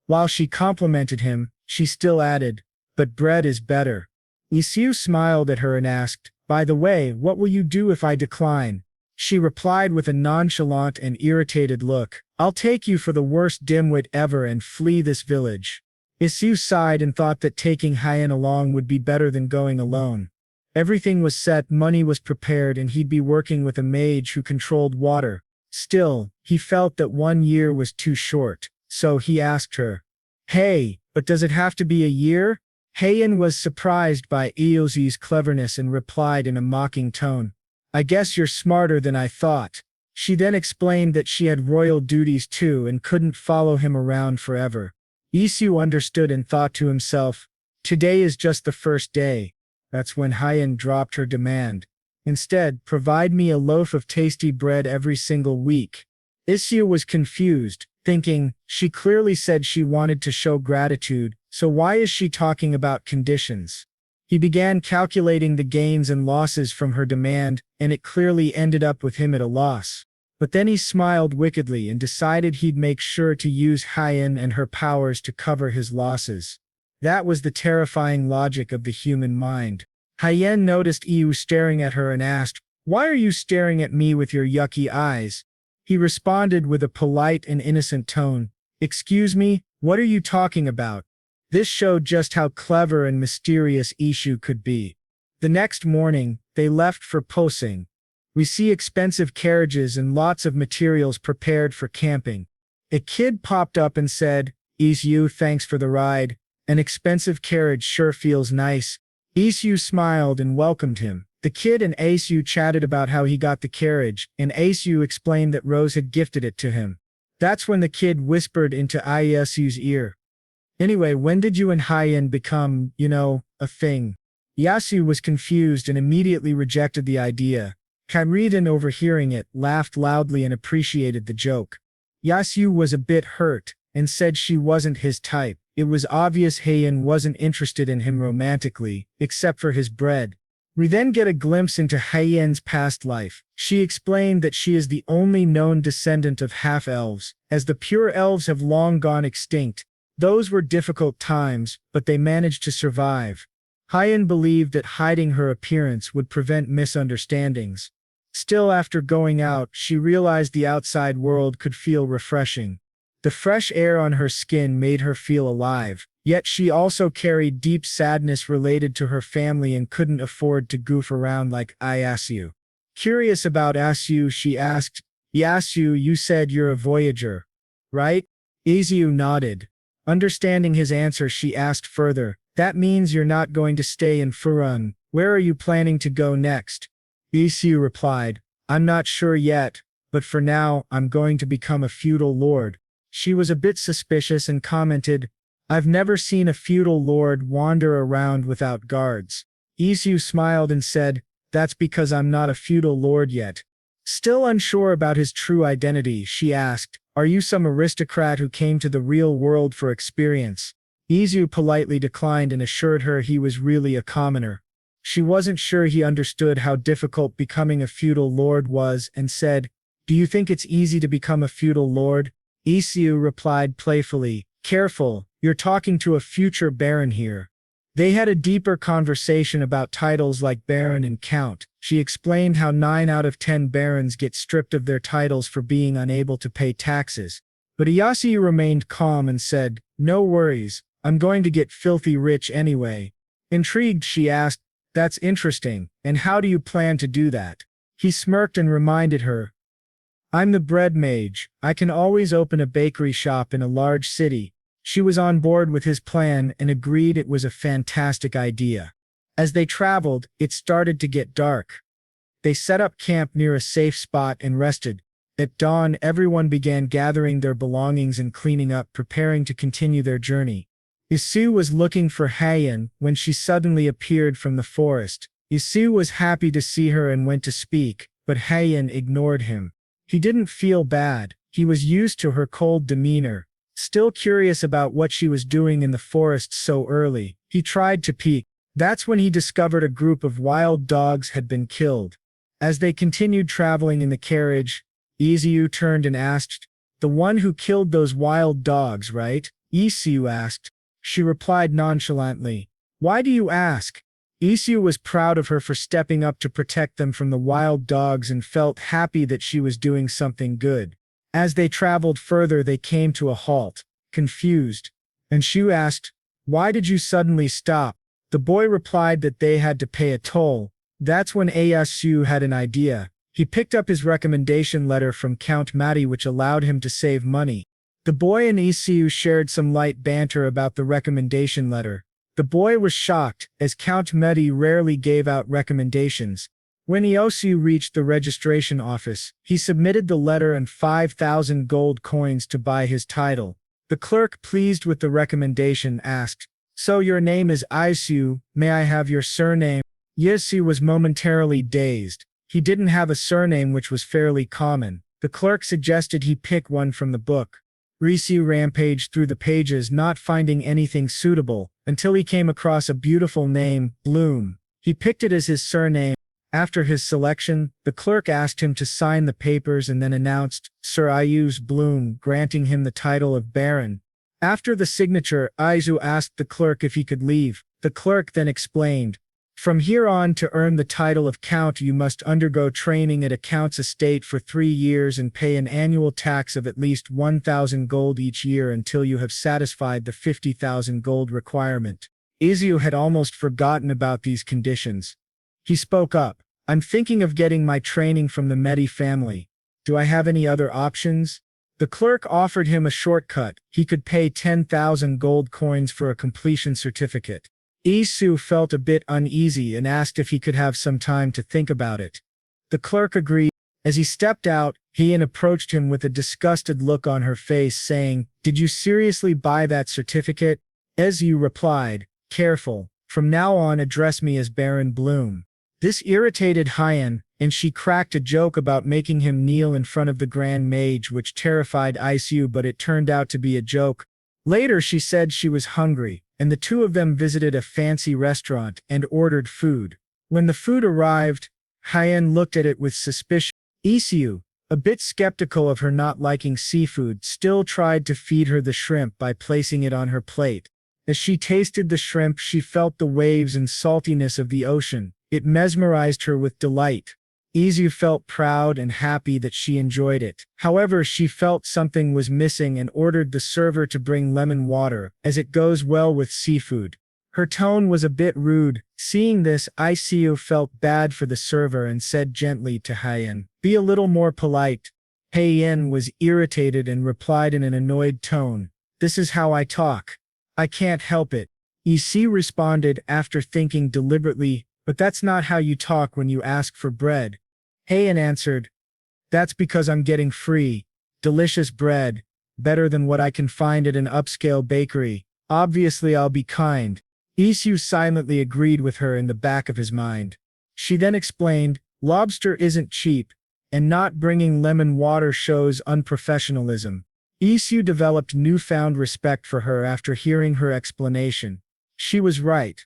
While she complimented him, she still added, "But bread is better." Isu smiled at her and asked, "By the way, what will you do if I decline?" She replied with a nonchalant and irritated look, "I'll take you for the worst dimwit ever and flee this village." Isu sighed and thought that taking Hien along would be better than going alone. Everything was set, money was prepared, and he'd be working with a mage who controlled water. Still, he felt that 1 year was too short, so he asked her, "Hey, but does it have to be a year?" Heian was surprised by Iozu's cleverness and replied in a mocking tone, "I guess you're smarter than I thought." She then explained that she had royal duties too and couldn't follow him around forever. Isu understood and thought to himself, "Today is just the first day." That's when Hien dropped her demand. "Instead, provide me a loaf of tasty bread every single week." Isu was confused, thinking, she clearly said she wanted to show gratitude, so why is she talking about conditions? He began calculating the gains and losses from her demand, and it clearly ended up with him at a loss. But then he smiled wickedly and decided he'd make sure to use Hien and her powers to cover his losses. That was the terrifying logic of the human mind. Hien noticed Iu staring at her and asked, "Why are you staring at me with your yucky eyes?" He responded with a polite and innocent tone, "Excuse me, what are you talking about?" This showed just how clever and mysterious Ishu could be. The next morning, they left for Posing. We see expensive carriages and lots of materials prepared for camping. A kid popped up and said, "Isu, thanks for the ride. An expensive carriage sure feels nice." Isu smiled and welcomed him. The kid and Isu chatted about how he got the carriage, and Isu explained that Rose had gifted it to him. That's when the kid whispered into Isu's ear, "Anyway, when did you and Hien become, a thing?" Yasu was confused and immediately rejected the idea. Kairidan, overhearing it, laughed loudly and appreciated the joke. Yasu was a bit hurt, and said she wasn't his type. It was obvious Heian wasn't interested in him romantically, except for his bread. We then get a glimpse into Heian's past life. She explained that she is the only known descendant of half-elves, as the pure elves have long gone extinct. Those were difficult times, but they managed to survive. Heian believed that hiding her appearance would prevent misunderstandings. Still, after going out, she realized the outside world could feel refreshing. The fresh air on her skin made her feel alive, yet she also carried deep sadness related to her family and couldn't afford to goof around like Iasu. Curious about Asu, she asked, "Yasu, you said you're a voyager, right?" Izu nodded. Understanding his answer, she asked further, "That means you're not going to stay in Furun. Where are you planning to go next?" Isu replied, "I'm not sure yet, but for now, I'm going to become a feudal lord." She was a bit suspicious and commented, "I've never seen a feudal lord wander around without guards." Isu smiled and said, "That's because I'm not a feudal lord yet." Still unsure about his true identity, she asked, "Are you some aristocrat who came to the real world for experience?" Isu politely declined and assured her he was really a commoner. She wasn't sure he understood how difficult becoming a feudal lord was and said, "Do you think it's easy to become a feudal lord?" Isu replied playfully, "Careful, you're talking to a future baron here." They had a deeper conversation about titles like baron and count. She explained how 9 out of 10 barons get stripped of their titles for being unable to pay taxes. But Iyasu remained calm and said, "No worries, I'm going to get filthy rich anyway." Intrigued, she asked, "That's interesting, and how do you plan to do that?" He smirked and reminded her, "I'm the bread mage. I can always open a bakery shop in a large city." She was on board with his plan and agreed it was a fantastic idea. As they traveled, it started to get dark. They set up camp near a safe spot and rested. At dawn, everyone began gathering their belongings and cleaning up, preparing to continue their journey. Isu was looking for Hayan when she suddenly appeared from the forest. Isu was happy to see her and went to speak, but Hayan ignored him. He didn't feel bad. He was used to her cold demeanor. Still curious about what she was doing in the forest so early, he tried to peek. That's when he discovered a group of wild dogs had been killed. As they continued traveling in the carriage, Isu turned and asked, "The one who killed those wild dogs, right?" Isu asked. She replied nonchalantly, "Why do you ask?" Isu was proud of her for stepping up to protect them from the wild dogs and felt happy that she was doing something good. As they traveled further, they came to a halt, confused. And Shu asked, "Why did you suddenly stop?" The boy replied that they had to pay a toll. That's when Ieyasu had an idea. He picked up his recommendation letter from Count Mati, which allowed him to save money. The boy and Isu shared some light banter about the recommendation letter. The boy was shocked, as Count Mati rarely gave out recommendations. When Ieyasu reached the registration office, he submitted the letter and 5,000 gold coins to buy his title. The clerk, pleased with the recommendation, asked, "So your name is Isu, may I have your surname?" Ieyasu was momentarily dazed. He didn't have a surname, which was fairly common. The clerk suggested he pick one from the book. Isu rampaged through the pages, not finding anything suitable, until he came across a beautiful name, Bloom. He picked it as his surname. After his selection, the clerk asked him to sign the papers and then announced, "Sir Ius Bloom," granting him the title of Baron. After the signature, Isu asked the clerk if he could leave. The clerk then explained, "From here on, to earn the title of Count, you must undergo training at a Count's estate for 3 years and pay an annual tax of at least 1,000 gold each year until you have satisfied the 50,000 gold requirement." Isu had almost forgotten about these conditions. He spoke up, "I'm thinking of getting my training from the Medi family. Do I have any other options?" The clerk offered him a shortcut. He could pay 10,000 gold coins for a completion certificate. Isu felt a bit uneasy and asked if he could have some time to think about it. The clerk agreed. As he stepped out, Heian approached him with a disgusted look on her face, saying, "Did you seriously buy that certificate?" Isu replied, "Careful. From now on, address me as Baron Bloom." This irritated Heian, and she cracked a joke about making him kneel in front of the Grand Mage, which terrified Isu, but it turned out to be a joke. Later, she said she was hungry, and the two of them visited a fancy restaurant and ordered food. When the food arrived, Heian looked at it with suspicion. Isu, a bit skeptical of her not liking seafood, still tried to feed her the shrimp by placing it on her plate. As she tasted the shrimp, she felt the waves and saltiness of the ocean. It mesmerized her with delight. Isu felt proud and happy that she enjoyed it. However, she felt something was missing and ordered the server to bring lemon water, as it goes well with seafood. Her tone was a bit rude. Seeing this, Isu felt bad for the server and said gently to Heian, "Be a little more polite." Heian was irritated and replied in an annoyed tone, "This is how I talk. I can't help it." Isu responded after thinking deliberately, "But that's not how you talk when you ask for bread." Heian answered, "That's because I'm getting free, delicious bread, better than what I can find at an upscale bakery. Obviously I'll be kind." Isu silently agreed with her in the back of his mind. She then explained, "Lobster isn't cheap, and not bringing lemon water shows unprofessionalism." Isu developed newfound respect for her after hearing her explanation. She was right.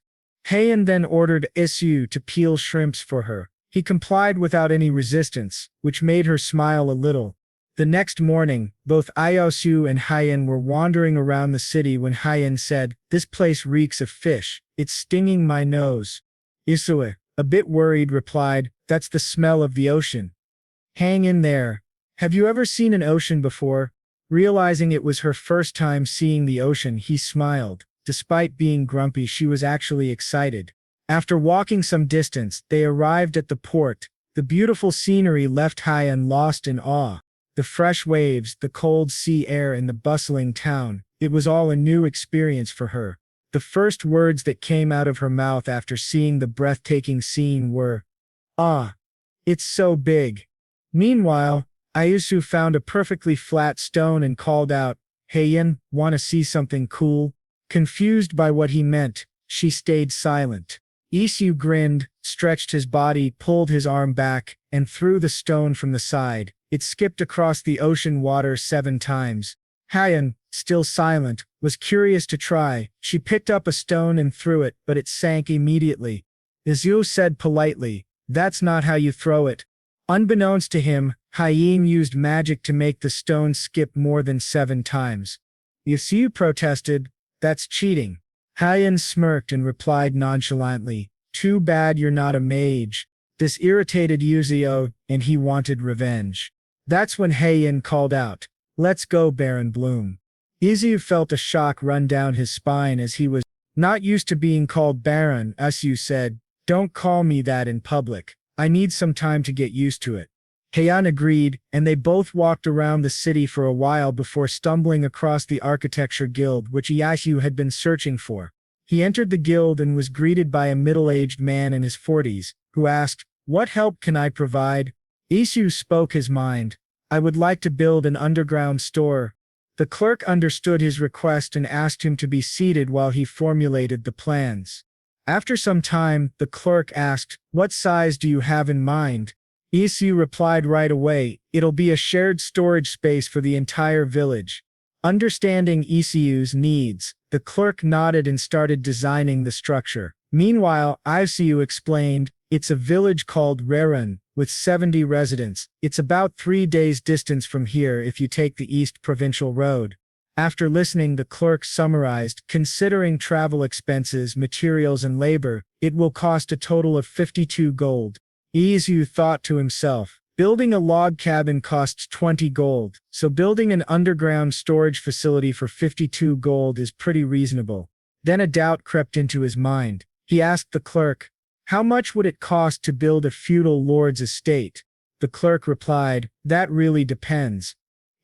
Heian then ordered Isu to peel shrimps for her. He complied without any resistance, which made her smile a little. The next morning, both Iosu and Heian were wandering around the city when Heian said, "This place reeks of fish. It's stinging my nose." Isue, a bit worried, replied, "That's the smell of the ocean. Hang in there. Have you ever seen an ocean before?" Realizing it was her first time seeing the ocean, he smiled. Despite being grumpy, she was actually excited. After walking some distance, they arrived at the port. The beautiful scenery left Heian lost in awe. The fresh waves, the cold sea air, and the bustling town. It was all a new experience for her. The first words that came out of her mouth after seeing the breathtaking scene were, "Ah, it's so big." Meanwhile, Iusu found a perfectly flat stone and called out, "Heian, wanna see something cool?" Confused by what he meant, she stayed silent. Isu grinned, stretched his body, pulled his arm back, and threw the stone from the side. It skipped across the ocean water 7 times. Heian, still silent, was curious to try. She picked up a stone and threw it, but it sank immediately. Isu said politely, "That's not how you throw it." Unbeknownst to him, Heian used magic to make the stone skip more than 7 times. Isu protested, "That's cheating." Heian smirked and replied nonchalantly, "Too bad you're not a mage." This irritated Yuzio, and he wanted revenge. That's when Heian called out, "Let's go, Baron Bloom." Izu felt a shock run down his spine as he was not used to being called Baron. Isu said, "Don't call me that in public. I need some time to get used to it." Heian agreed, and they both walked around the city for a while before stumbling across the architecture guild which Isu had been searching for. He entered the guild and was greeted by a middle-aged man in his 40s, who asked, "What help can I provide?" Isu spoke his mind. "I would like to build an underground store." The clerk understood his request and asked him to be seated while he formulated the plans. After some time, the clerk asked, "What size do you have in mind?" Isu replied right away, "It'll be a shared storage space for the entire village." Understanding Isu's needs, the clerk nodded and started designing the structure. Meanwhile, Isu explained, "It's a village called Rerun, with 70 residents. It's about 3 days' distance from here if you take the East Provincial Road." After listening, the clerk summarized, "Considering travel expenses, materials, and labor, it will cost a total of 52 gold. Isu thought to himself, building a log cabin costs 20 gold, so building an underground storage facility for 52 gold is pretty reasonable. Then a doubt crept into his mind. He asked the clerk, "How much would it cost to build a feudal lord's estate?" The clerk replied, "That really depends."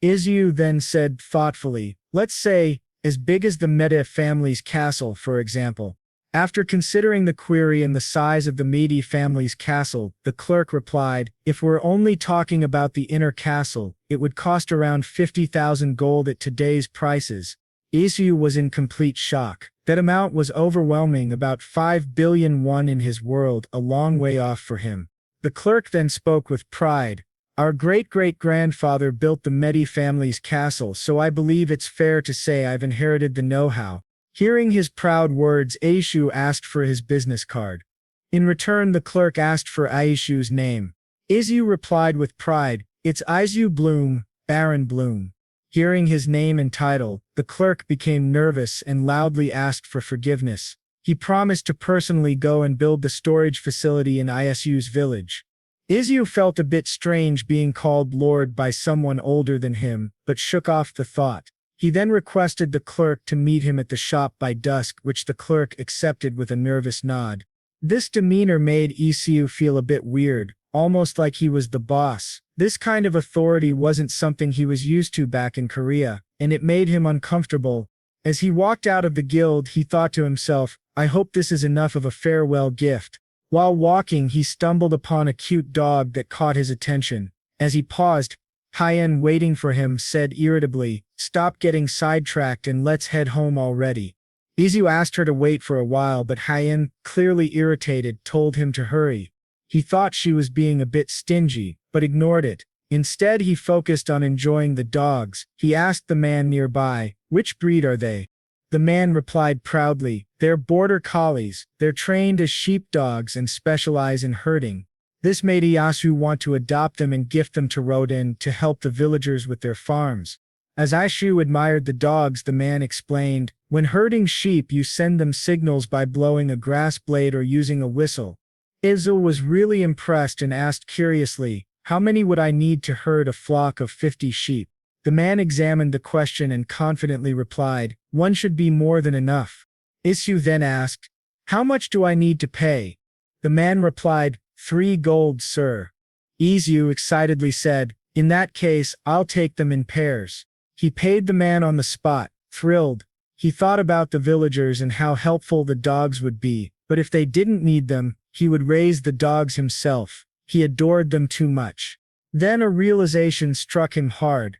Isu then said thoughtfully, "Let's say, as big as the Meta family's castle, for example." After considering the query and the size of the Medi family's castle, the clerk replied, "If we're only talking about the inner castle, it would cost around 50,000 gold at today's prices." Isu was in complete shock. That amount was overwhelming, about 5 billion won in his world, a long way off for him. The clerk then spoke with pride, "Our great-great-grandfather built the Medi family's castle, so I believe it's fair to say I've inherited the know-how." Hearing his proud words, Aishu asked for his business card. In return, the clerk asked for Aishu's name. Isu replied with pride, "It's Isu Bloom, Baron Bloom." Hearing his name and title, the clerk became nervous and loudly asked for forgiveness. He promised to personally go and build the storage facility in Isu's village. Isu felt a bit strange being called Lord by someone older than him, but shook off the thought. He then requested the clerk to meet him at the shop by dusk, which the clerk accepted with a nervous nod. This demeanor made Isu feel a bit weird, almost like he was the boss. This kind of authority wasn't something he was used to back in Korea, and it made him uncomfortable. As he walked out of the guild, he thought to himself, "I hope this is enough of a farewell gift." While walking, he stumbled upon a cute dog that caught his attention. As he paused, Heian, waiting for him, said irritably, "Stop getting sidetracked and let's head home already." Izu asked her to wait for a while, but Heian, clearly irritated, told him to hurry. He thought she was being a bit stingy, but ignored it. Instead, he focused on enjoying the dogs. He asked the man nearby, "Which breed are they?" The man replied proudly, "They're border collies. They're trained as sheepdogs and specialize in herding." This made Iyasu want to adopt them and gift them to Rodan to help the villagers with their farms. As Aishu admired the dogs, the man explained, "When herding sheep, you send them signals by blowing a grass blade or using a whistle." Izu was really impressed and asked curiously, "How many would I need to herd a flock of 50 sheep?" The man examined the question and confidently replied, "One should be more than enough." Isu then asked, "How much do I need to pay?" The man replied, 3 gold, sir." Izu excitedly said, "In that case, I'll take them in pairs." He paid the man on the spot, thrilled. He thought about the villagers and how helpful the dogs would be, but if they didn't need them, he would raise the dogs himself. He adored them too much. Then a realization struck him hard.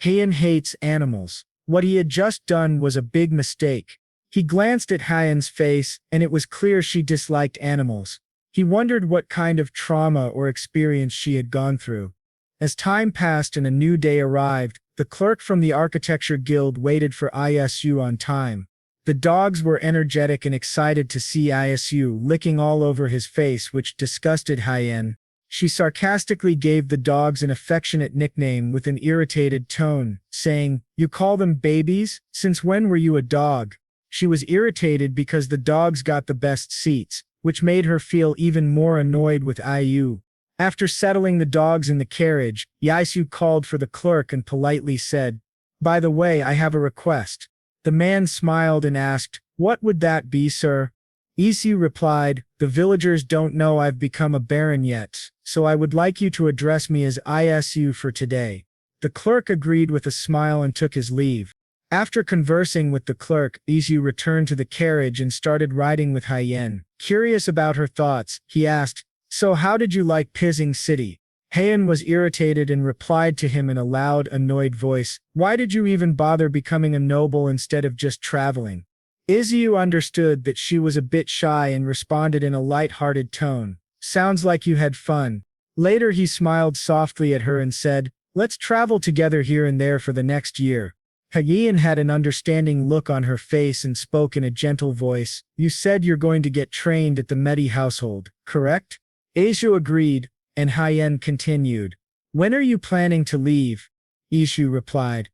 Heian hates animals. What he had just done was a big mistake. He glanced at Hyen's face, and it was clear she disliked animals. He wondered what kind of trauma or experience she had gone through. As time passed and a new day arrived, the clerk from the Architecture Guild waited for Isu on time. The dogs were energetic and excited to see Isu licking all over his face, which disgusted Hyen. She sarcastically gave the dogs an affectionate nickname with an irritated tone, saying, "You call them babies? Since when were you a dog?" She was irritated because the dogs got the best seats, which made her feel even more annoyed with Iu. After settling the dogs in the carriage, Isu called for the clerk and politely said, "By the way, I have a request." The man smiled and asked, "What would that be, sir?" Isu replied, "The villagers don't know I've become a baron yet, so I would like you to address me as Isu for today." The clerk agreed with a smile and took his leave. After conversing with the clerk, Isu returned to the carriage and started riding with Hyen. Curious about her thoughts, he asked, "So how did you like Pizing City?" Hyen was irritated and replied to him in a loud, annoyed voice, "Why did you even bother becoming a noble instead of just traveling?" Isu understood that she was a bit shy and responded in a light-hearted tone, "Sounds like you had fun." Later he smiled softly at her and said, "Let's travel together here and there for the next year." Hyen had an understanding look on her face and spoke in a gentle voice, "You said you're going to get trained at the Medi household, correct?" Isu agreed, and Hyen continued, "When are you planning to leave?" Isu replied,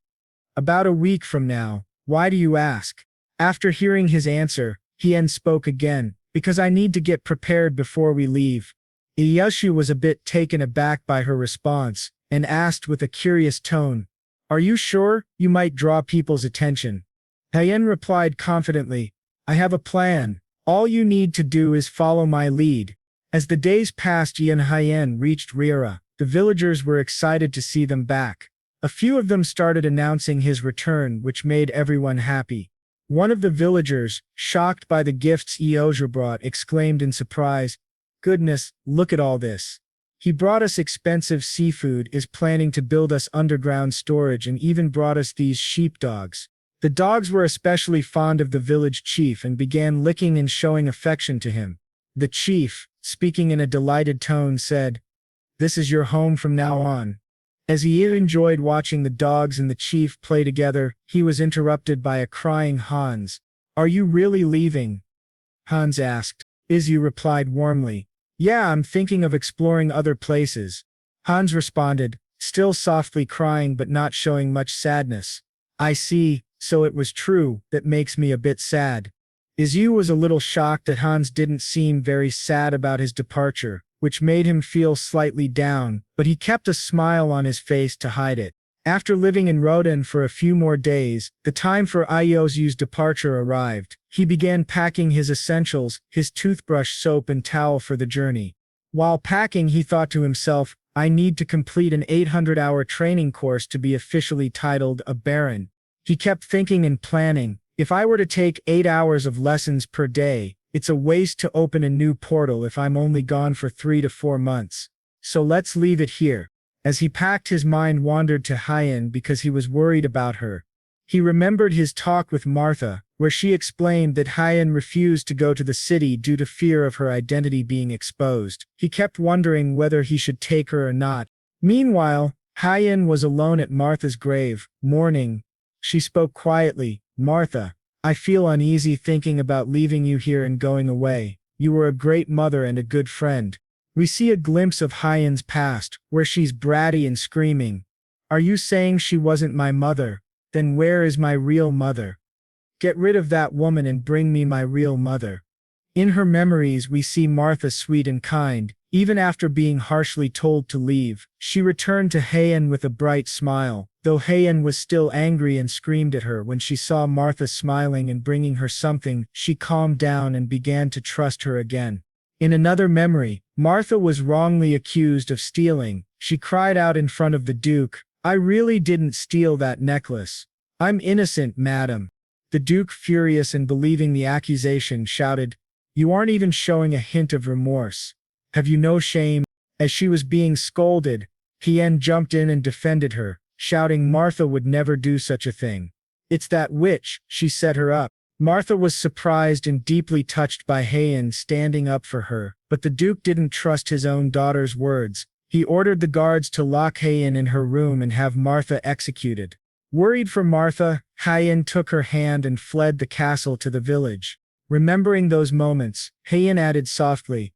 "About a week from now. Why do you ask?" After hearing his answer, Hyen spoke again, "Because I need to get prepared before we leave." Iyashu was a bit taken aback by her response, and asked with a curious tone, "Are you sure? You might draw people's attention." Hyen replied confidently, "I have a plan. All you need to do is follow my lead." As the days passed and Hyen reached Rira, the villagers were excited to see them back. A few of them started announcing his return, which made everyone happy. One of the villagers, shocked by the gifts Eoja brought, exclaimed in surprise, "Goodness, look at all this. He brought us expensive seafood, is planning to build us underground storage, and even brought us these sheepdogs." The dogs were especially fond of the village chief and began licking and showing affection to him. The chief, speaking in a delighted tone, said, "This is your home from now on." As he enjoyed watching the dogs and the chief play together, he was interrupted by a crying Hans. "Are you really leaving?" Hans asked. Izu replied warmly, "Yeah, I'm thinking of exploring other places." Hans responded, still softly crying but not showing much sadness, "I see, so it was true. That makes me a bit sad." Izu was a little shocked that Hans didn't seem very sad about his departure, which made him feel slightly down, but he kept a smile on his face to hide it. After living in Rodan for a few more days, the time for Iozu's departure arrived. He began packing his essentials, his toothbrush, soap, and towel for the journey. While packing, he thought to himself, "I need to complete an 800-hour training course to be officially titled a baron." He kept thinking and planning, "If I were to take 8 hours of lessons per day, it's a waste to open a new portal if I'm only gone for 3 to 4 months. So let's leave it here." As he packed, his mind wandered to Hyen because he was worried about her. He remembered his talk with Martha, where she explained that Hyen refused to go to the city due to fear of her identity being exposed. He kept wondering whether he should take her or not. Meanwhile, Hyen was alone at Martha's grave, mourning. She spoke quietly, "Martha, I feel uneasy thinking about leaving you here and going away. You were a great mother and a good friend. We see a glimpse of Hyen's past, where she's bratty and screaming. Are you saying she wasn't my mother? Then where is my real mother? Get rid of that woman and bring me my real mother. In her memories we see Martha sweet and kind. Even after being harshly told to leave, she returned to Hyen with a bright smile, though Hyen was still angry and screamed at her when she saw Martha smiling and bringing her something. She calmed down and began to trust her again. In another memory, Martha was wrongly accused of stealing. She cried out in front of the Duke, "I really didn't steal that necklace. I'm innocent, madam." The Duke, furious and believing the accusation, shouted, "You aren't even showing a hint of remorse. Have you no shame?" As she was being scolded, Hyen jumped in and defended her, shouting Martha would never do such a thing. "It's that witch, she set her up." Martha was surprised and deeply touched by Hyen standing up for her, but the Duke didn't trust his own daughter's words. He ordered the guards to lock Hyen in her room and have Martha executed. Worried for Martha, Hyen took her hand and fled the castle to the village. Remembering those moments, Hyen added softly,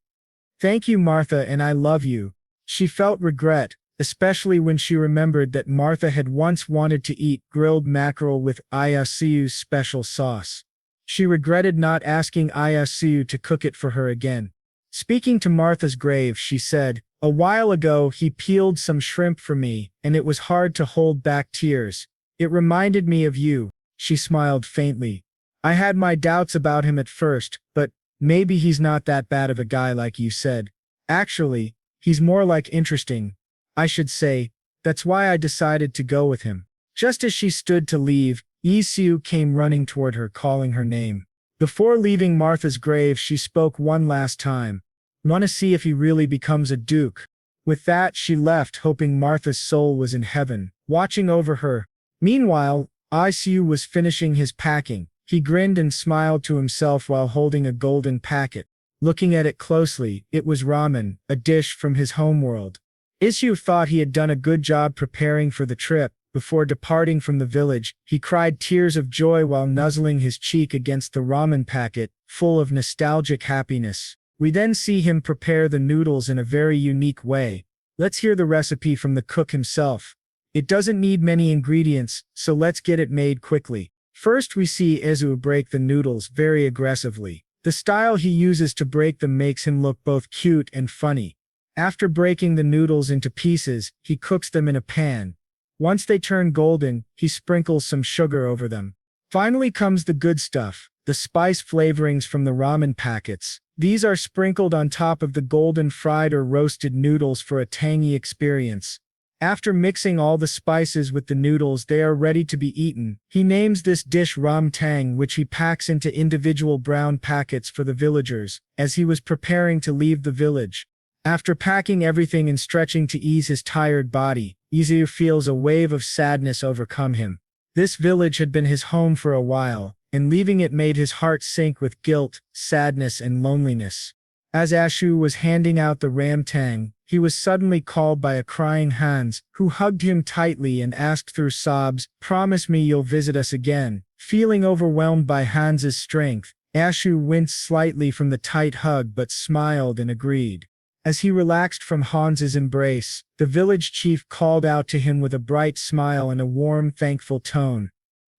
"Thank you, Martha, and I love you." She felt regret, especially when she remembered that Martha had once wanted to eat grilled mackerel with Isu's special sauce. She regretted not asking Isu to cook it for her again. Speaking to Martha's grave, she said, "A while ago he peeled some shrimp for me, and it was hard to hold back tears. It reminded me of you." She smiled faintly. "I had my doubts about him at first, but maybe he's not that bad of a guy like you said. Actually, he's more like interesting, I should say. That's why I decided to go with him." Just as she stood to leave, Isu came running toward her, calling her name. Before leaving Martha's grave, she spoke one last time. "Want to see if he really becomes a duke?" With that, she left, hoping Martha's soul was in heaven, watching over her. Meanwhile, Isu was finishing his packing. He grinned and smiled to himself while holding a golden packet. Looking at it closely, it was ramen, a dish from his homeworld. Isu thought he had done a good job preparing for the trip. Before departing from the village, he cried tears of joy while nuzzling his cheek against the ramen packet, full of nostalgic happiness. We then see him prepare the noodles in a very unique way. Let's hear the recipe from the cook himself. It doesn't need many ingredients, so let's get it made quickly. First, we see Isu break the noodles very aggressively. The style he uses to break them makes him look both cute and funny. After breaking the noodles into pieces, he cooks them in a pan. Once they turn golden, he sprinkles some sugar over them. Finally comes the good stuff, the spice flavorings from the ramen packets. These are sprinkled on top of the golden fried or roasted noodles for a tangy experience. After mixing all the spices with the noodles, they are ready to be eaten. He names this dish ram tang, which he packs into individual brown packets for the villagers, as he was preparing to leave the village. After packing everything and stretching to ease his tired body, Isu feels a wave of sadness overcome him. This village had been his home for a while, and leaving it made his heart sink with guilt, sadness, and loneliness. As Ashu was handing out the ramtang, he was suddenly called by a crying Hans, who hugged him tightly and asked through sobs, "Promise me you'll visit us again." Feeling overwhelmed by Hans's strength, Ashu winced slightly from the tight hug but smiled and agreed. As he relaxed from Hans's embrace, the village chief called out to him with a bright smile and a warm, thankful tone.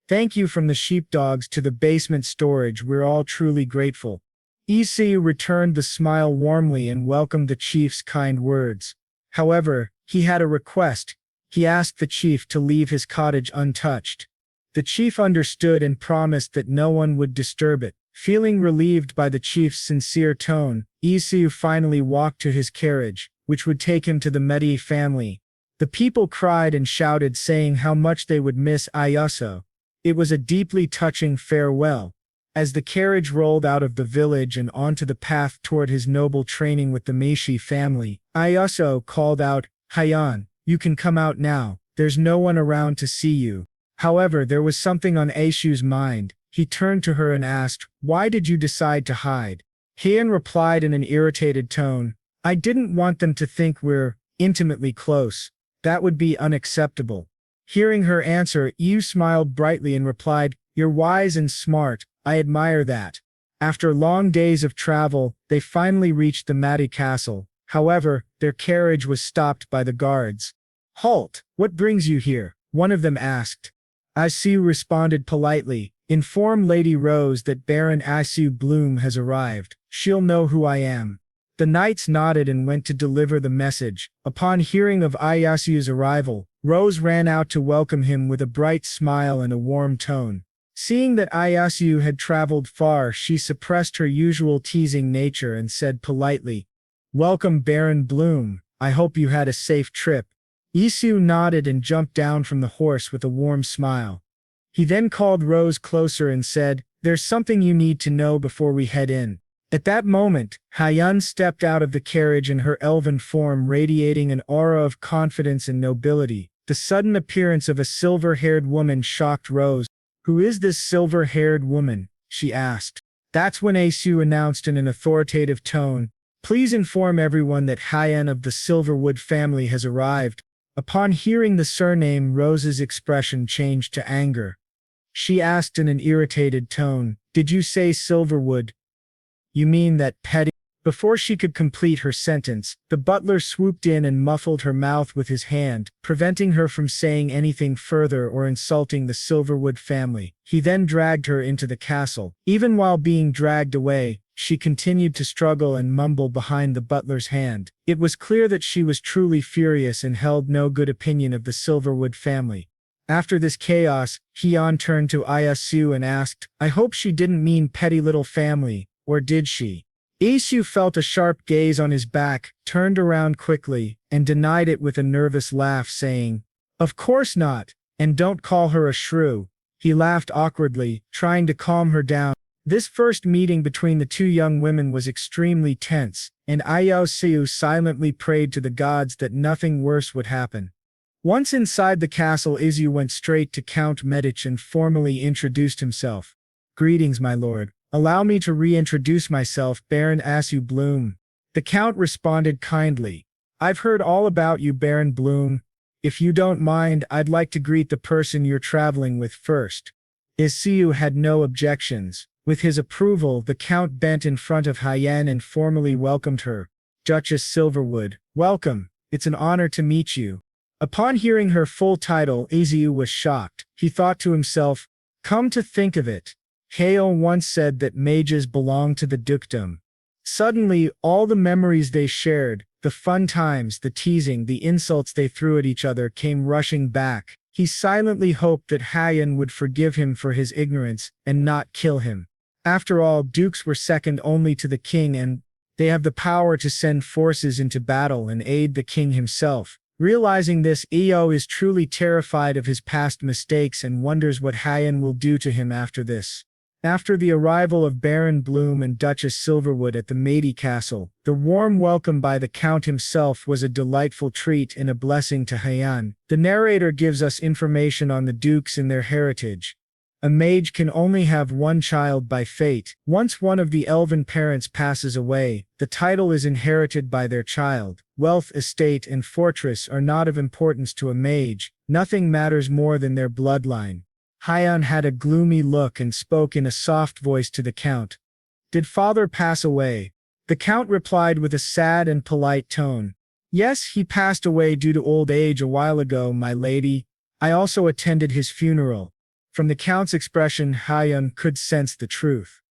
"Thank you from the sheepdogs to the basement storage, we're all truly grateful." Isu returned the smile warmly and welcomed the chief's kind words. However, he had a request. He asked the chief to leave his cottage untouched. The chief understood and promised that no one would disturb it. Feeling relieved by the chief's sincere tone, Isu finally walked to his carriage, which would take him to the Medi family. The people cried and shouted, saying how much they would miss Isu. It was a deeply touching farewell. As the carriage rolled out of the village and onto the path toward his noble training with the Meishi family, Isu called out, "Hyan, you can come out now, there's no one around to see you." However, there was something on Aishu's mind. He turned to her and asked, "Why did you decide to hide?" Hyan replied in an irritated tone, "I didn't want them to think we're intimately close. That would be unacceptable." Hearing her answer, Yu smiled brightly and replied, You're wise and smart, I admire that. After long days of travel, they finally reached the Mati castle. However, their carriage was stopped by the guards. Halt! What brings you here? One of them asked. Isu responded politely. Inform Lady Rose that Baron Isu Bloom has arrived. She'll know who I am. The knights nodded and went to deliver the message. Upon hearing of Iyasu's arrival, Rose ran out to welcome him with a bright smile and a warm tone. Seeing that Iyasu had traveled far, she suppressed her usual teasing nature and said politely, "Welcome, Baron Bloom. I hope you had a safe trip." Isu nodded and jumped down from the horse with a warm smile. He then called Rose closer and said, "There's something you need to know before we head in." At that moment, Haiyun stepped out of the carriage in her elven form, radiating an aura of confidence and nobility. The sudden appearance of a silver-haired woman shocked Rose. "Who is this silver-haired woman?" she asked. That's when Isu announced in an authoritative tone, "Please inform everyone that Haiyun of the Silverwood family has arrived." Upon hearing the surname, Rose's expression changed to anger. She asked in an irritated tone, "Did you say Silverwood? You mean that petty?" Before she could complete her sentence, the butler swooped in and muffled her mouth with his hand, preventing her from saying anything further or insulting the Silverwood family. He then dragged her into the castle. Even while being dragged away, she continued to struggle and mumble behind the butler's hand. It was clear that she was truly furious and held no good opinion of the Silverwood family. After this chaos, Haiyun turned to Iyasu and asked, "I hope she didn't mean petty little family, or did she?" Isu felt a sharp gaze on his back, turned around quickly, and denied it with a nervous laugh, saying, "Of course not, and don't call her a shrew." He laughed awkwardly, trying to calm her down. This first meeting between the two young women was extremely tense, and Iyasu silently prayed to the gods that nothing worse would happen. Once inside the castle, Isu went straight to Count Medich and formally introduced himself. "Greetings, my lord. Allow me to reintroduce myself, Baron Isu Bloom." The Count responded kindly. "I've heard all about you, Baron Bloom. If you don't mind, I'd like to greet the person you're traveling with first." Isu had no objections. With his approval, the Count bent in front of Haiyun and formally welcomed her. "Duchess Silverwood, welcome. It's an honor to meet you." Upon hearing her full title, Isu was shocked. He thought to himself, "Come to think of it, Hale once said that mages belong to the dukedom." Suddenly, all the memories they shared, the fun times, the teasing, the insults they threw at each other came rushing back. He silently hoped that Haiyun would forgive him for his ignorance and not kill him. After all, dukes were second only to the king, and they have the power to send forces into battle and aid the king himself. Realizing this, Io is truly terrified of his past mistakes and wonders what Haiyun will do to him after this. After the arrival of Baron Bloom and Duchess Silverwood at the Mati Castle, the warm welcome by the Count himself was a delightful treat and a blessing to Haiyun. The narrator gives us information on the dukes and their heritage. A mage can only have one child by fate. Once one of the elven parents passes away, the title is inherited by their child. Wealth, estate, and fortress are not of importance to a mage. Nothing matters more than their bloodline. Haiyun had a gloomy look and spoke in a soft voice to the Count. "Did father pass away?" The Count replied with a sad and polite tone. "Yes, he passed away due to old age a while ago, my lady. I also attended his funeral." From the Count's expression, Haiyun could sense the truth.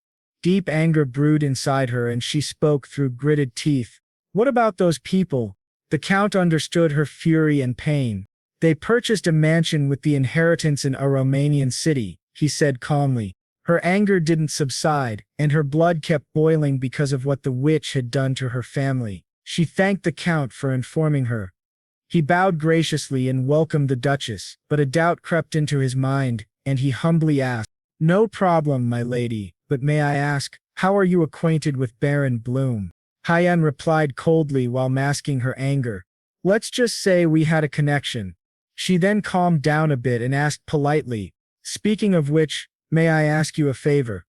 Deep anger brewed inside her and she spoke through gritted teeth. "What about those people?" The Count understood her fury and pain. "They purchased a mansion with the inheritance in a Romanian city," he said calmly. Her anger didn't subside, and her blood kept boiling because of what the witch had done to her family. She thanked the Count for informing her. He bowed graciously and welcomed the Duchess, but a doubt crept into his mind, and he humbly asked, "No problem, my lady, but may I ask, how are you acquainted with Baron Bloom?" Haiyun replied coldly while masking her anger. "Let's just say we had a connection." She then calmed down a bit and asked politely, "Speaking of which, may I ask you a favor?"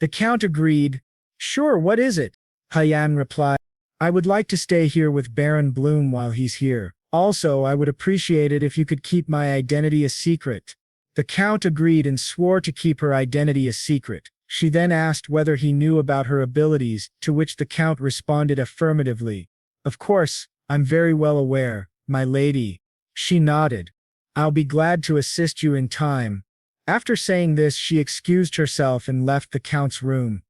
The Count agreed. "Sure, what is it?" Haiyun replied, "I would like to stay here with Baron Bloom while he's here. Also, I would appreciate it if you could keep my identity a secret." The count agreed and swore to keep her identity a secret. She then asked whether he knew about her abilities, to which the count responded affirmatively. Of course, I'm very well aware, my lady. She nodded. I'll be glad to assist you in time. After saying this, she excused herself and left the count's room.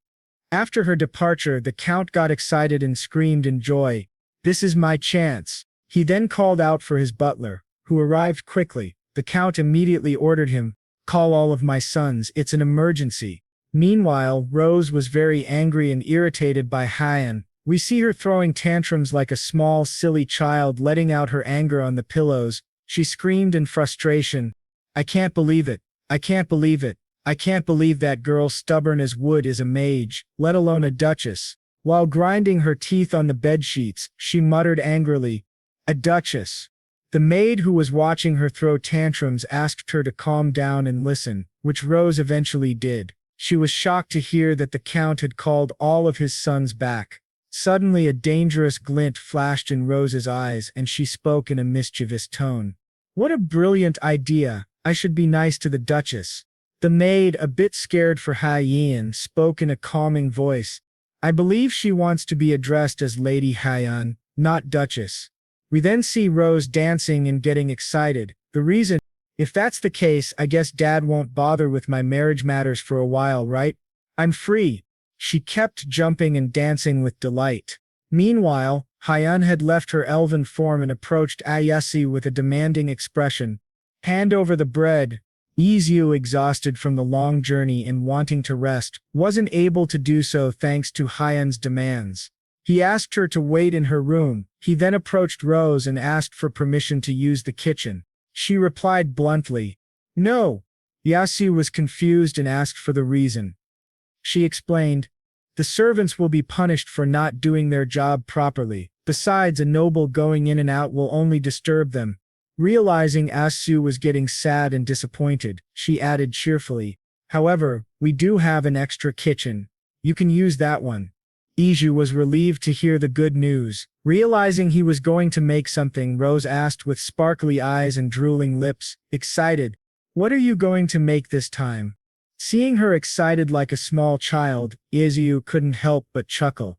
After her departure, the count got excited and screamed in joy. This is my chance. He then called out for his butler, who arrived quickly. The count immediately ordered him, call all of my sons, it's an emergency. Meanwhile, Rose was very angry and irritated by Hyan. We see her throwing tantrums like a small, silly child, letting out her anger on the pillows. She screamed in frustration, I can't believe it. I can't believe it. I can't believe that girl, stubborn as wood, is a mage, let alone a duchess. While grinding her teeth on the bedsheets, she muttered angrily, a duchess. The maid who was watching her throw tantrums asked her to calm down and listen, which Rose eventually did. She was shocked to hear that the count had called all of his sons back. Suddenly a dangerous glint flashed in Rose's eyes and she spoke in a mischievous tone. What a brilliant idea! I should be nice to the duchess. The maid, a bit scared for Hyan, spoke in a calming voice. I believe she wants to be addressed as Lady Hyan, not Duchess. We then see Rose dancing and getting excited. The reason, if that's the case, I guess Dad won't bother with my marriage matters for a while, right? I'm free. She kept jumping and dancing with delight. Meanwhile, Hyan had left her elven form and approached Ayesi with a demanding expression. Hand over the bread. Isu, exhausted from the long journey and wanting to rest, wasn't able to do so thanks to Hyan's demands. He asked her to wait in her room. He then approached Rose and asked for permission to use the kitchen. She replied bluntly, no. Yasu was confused and asked for the reason. She explained, the servants will be punished for not doing their job properly. Besides, a noble going in and out will only disturb them. Realizing Asu was getting sad and disappointed, she added cheerfully, however, we do have an extra kitchen. You can use that one. Isu was relieved to hear the good news. Realizing he was going to make something, Rose asked with sparkly eyes and drooling lips, excited, what are you going to make this time? Seeing her excited like a small child, Isu couldn't help but chuckle.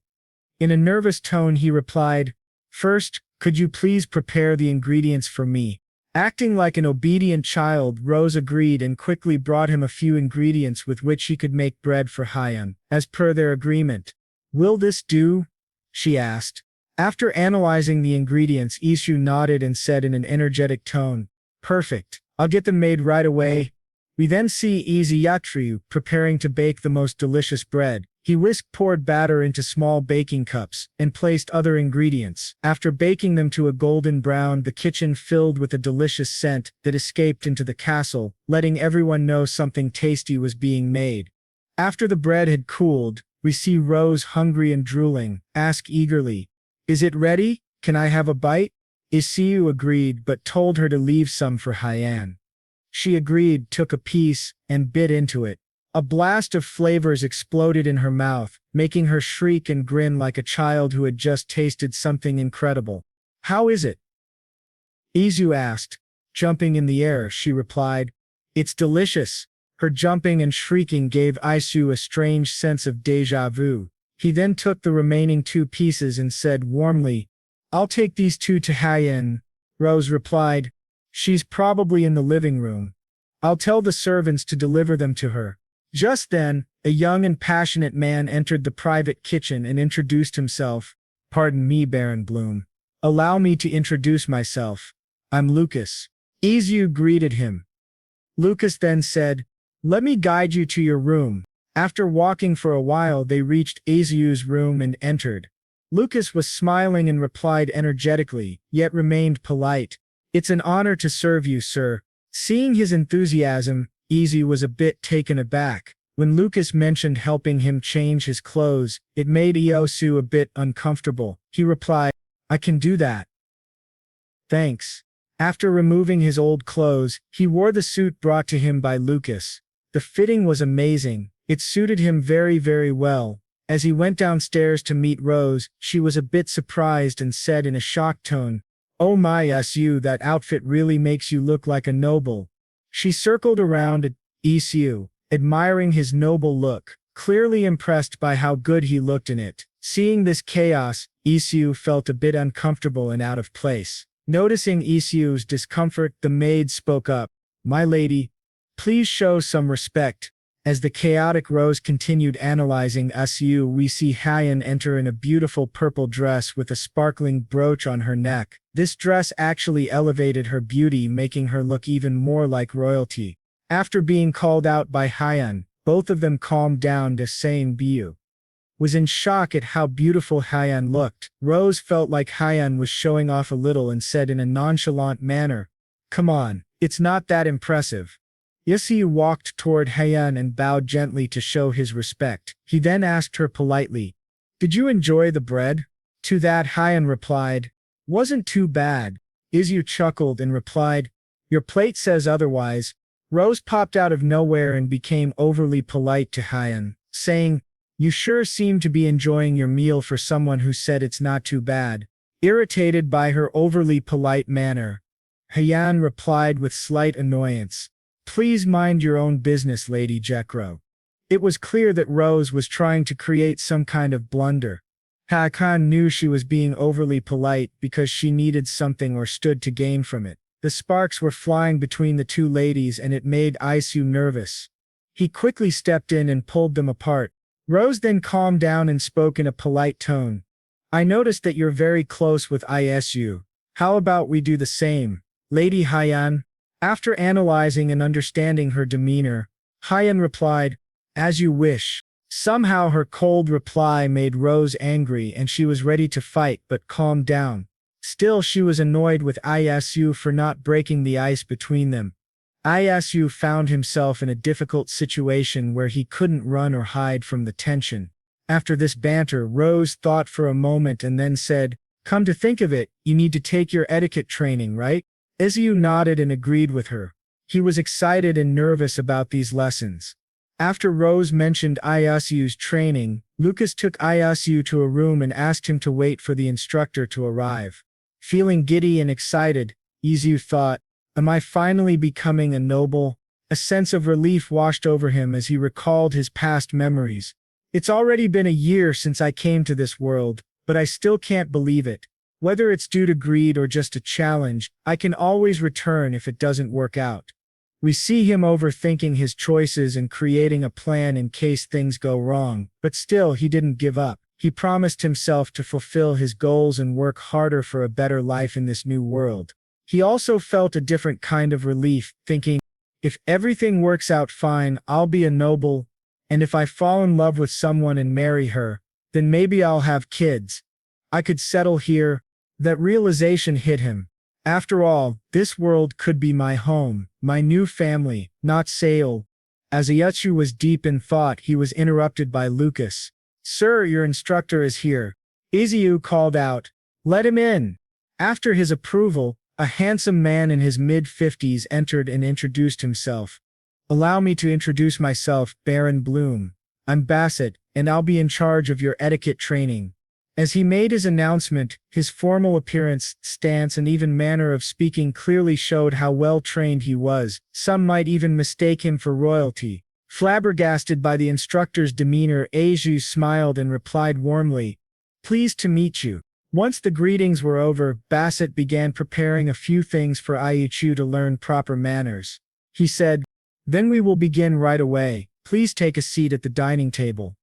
In a nervous tone he replied, first, could you please prepare the ingredients for me? Acting like an obedient child, Rose agreed and quickly brought him a few ingredients with which he could make bread for Hyan, as per their agreement. Will this do? She asked. After analyzing the ingredients, Isu nodded and said in an energetic tone, perfect, I'll get them made right away. We then see Izayatri preparing to bake the most delicious bread. He poured batter into small baking cups, and placed other ingredients. After baking them to a golden brown, the kitchen filled with a delicious scent that escaped into the castle, letting everyone know something tasty was being made. After the bread had cooled, we see Rose, hungry and drooling, ask eagerly, is it ready? Can I have a bite? Isiu agreed but told her to leave some for Hyan. She agreed, took a piece, and bit into it. A blast of flavors exploded in her mouth, making her shriek and grin like a child who had just tasted something incredible. How is it? Izu asked. Jumping in the air, she replied. It's delicious. Her jumping and shrieking gave Isu a strange sense of déjà vu. He then took the remaining 2 pieces and said warmly, I'll take these 2 to Hyan. Rose replied, she's probably in the living room. I'll tell the servants to deliver them to her. Just then, a young and passionate man entered the private kitchen and introduced himself. Pardon me, Baron Bloom. Allow me to introduce myself. I'm Lucas. Izu greeted him. Lucas then said, let me guide you to your room. After walking for a while, they reached Izu's room and entered. Lucas was smiling and replied energetically, yet remained polite. It's an honor to serve you, sir. Seeing his enthusiasm, Izu was a bit taken aback. When Lucas mentioned helping him change his clothes, it made Iosu a bit uncomfortable. He replied, I can do that. Thanks. After removing his old clothes, he wore the suit brought to him by Lucas. The fitting was amazing. It suited him very, very well. As he went downstairs to meet Rose, she was a bit surprised and said in a shocked tone, oh my Isu, that outfit really makes you look like a noble. She circled around Isu, admiring his noble look, clearly impressed by how good he looked in it. Seeing this chaos, Isu felt a bit uncomfortable and out of place. Noticing Isu's discomfort, the maid spoke up. "My lady, please show some respect." As the chaotic Rose continued analyzing Isu, we see Hyan enter in a beautiful purple dress with a sparkling brooch on her neck. This dress actually elevated her beauty, making her look even more like royalty. After being called out by Hyan, both of them calmed down. Saying Biu was in shock at how beautiful Hyan looked. Rose felt like Hyan was showing off a little and said in a nonchalant manner, "Come on, it's not that impressive." Isu walked toward Hyan and bowed gently to show his respect. He then asked her politely, "Did you enjoy the bread?" To that Hyan replied, "Wasn't too bad." Isu chuckled and replied, "Your plate says otherwise." Rose popped out of nowhere and became overly polite to Hyan, saying, "You sure seem to be enjoying your meal for someone who said it's not too bad." Irritated by her overly polite manner, Hyan replied with slight annoyance, "Please mind your own business, Lady Jekro." It was clear that Rose was trying to create some kind of blunder. Hakan knew she was being overly polite because she needed something or stood to gain from it. The sparks were flying between the two ladies and it made Isu nervous. He quickly stepped in and pulled them apart. Rose then calmed down and spoke in a polite tone. "I noticed that you're very close with Isu. How about we do the same, Lady Hyan?" After analyzing and understanding her demeanor, Hyan replied, "As you wish." Somehow her cold reply made Rose angry and she was ready to fight but calmed down. Still, she was annoyed with Isu for not breaking the ice between them. Isu found himself in a difficult situation where he couldn't run or hide from the tension. After this banter, Rose thought for a moment and then said, "Come to think of it, you need to take your etiquette training, right?" Isu nodded and agreed with her. He was excited and nervous about these lessons. After Rose mentioned Isu's training, Lucas took Isu to a room and asked him to wait for the instructor to arrive. Feeling giddy and excited, Isu thought, "Am I finally becoming a noble?" A sense of relief washed over him as he recalled his past memories. "It's already been a year since I came to this world, but I still can't believe it. Whether it's due to greed or just a challenge, I can always return if it doesn't work out." We see him overthinking his choices and creating a plan in case things go wrong, but still he didn't give up. He promised himself to fulfill his goals and work harder for a better life in this new world. He also felt a different kind of relief, thinking, if everything works out fine, I'll be a noble, and if I fall in love with someone and marry her, then maybe I'll have kids. I could settle here. That realization hit him. After all, this world could be my home, my new family, not Seoul. As Isu was deep in thought, he was interrupted by Lucas. "Sir, your instructor is here." Isu called out, "Let him in." After his approval, a handsome man in his mid-50s entered and introduced himself. "Allow me to introduce myself, Baron Bloom. I'm Bassett, and I'll be in charge of your etiquette training." As he made his announcement, his formal appearance, stance, and even manner of speaking clearly showed how well-trained he was. Some might even mistake him for royalty. Flabbergasted by the instructor's demeanor, Isu smiled and replied warmly, "Pleased to meet you." Once the greetings were over, Bassett began preparing a few things for Isu to learn proper manners. He said, "Then we will begin right away. Please take a seat at the dining table."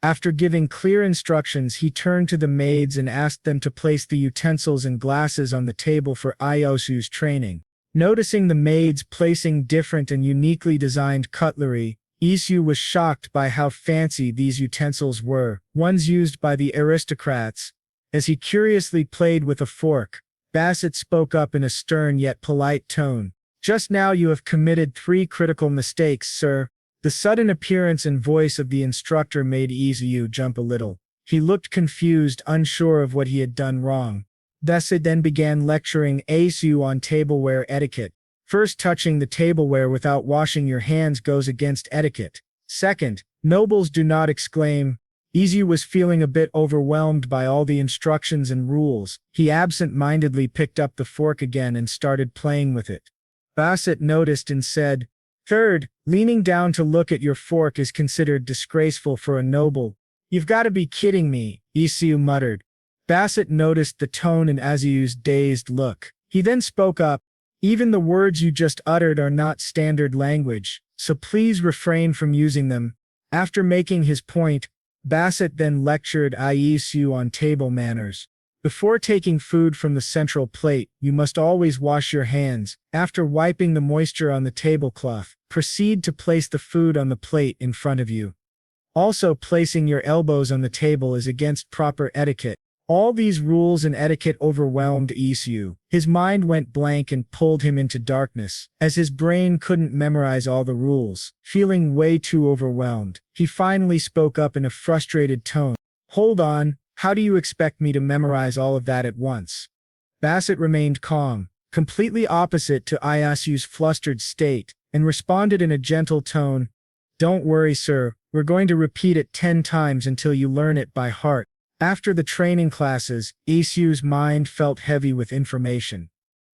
After giving clear instructions, he turned to the maids and asked them to place the utensils and glasses on the table for Isu's training. Noticing the maids placing different and uniquely designed cutlery, Isu was shocked by how fancy these utensils were, ones used by the aristocrats. As he curiously played with a fork, Bassett spoke up in a stern yet polite tone. "Just now you have committed 3 critical mistakes, sir." The sudden appearance and voice of the instructor made Isu jump a little. He looked confused, unsure of what he had done wrong. Bassett then began lecturing Isu on tableware etiquette. First, touching the tableware without washing your hands goes against etiquette. Second, nobles do not exclaim. Isu was feeling a bit overwhelmed by all the instructions and rules. He absent-mindedly picked up the fork again and started playing with it. Bassett noticed and said, "Third, leaning down to look at your fork is considered disgraceful for a noble." "You've got to be kidding me," Isu muttered. Bassett noticed the tone in Isu's dazed look. He then spoke up, "Even the words you just uttered are not standard language, so please refrain from using them." After making his point, Bassett then lectured Isu on table manners. Before taking food from the central plate, you must always wash your hands. After wiping the moisture on the tablecloth, proceed to place the food on the plate in front of you. Also, placing your elbows on the table is against proper etiquette. All these rules and etiquette overwhelmed Isu. His mind went blank and pulled him into darkness, as his brain couldn't memorize all the rules. Feeling way too overwhelmed, he finally spoke up in a frustrated tone. "Hold on. How do you expect me to memorize all of that at once?" Bassett remained calm, completely opposite to Isu's flustered state, and responded in a gentle tone, "Don't worry, sir. We're going to repeat it 10 times until you learn it by heart." After the training classes, Isu's mind felt heavy with information.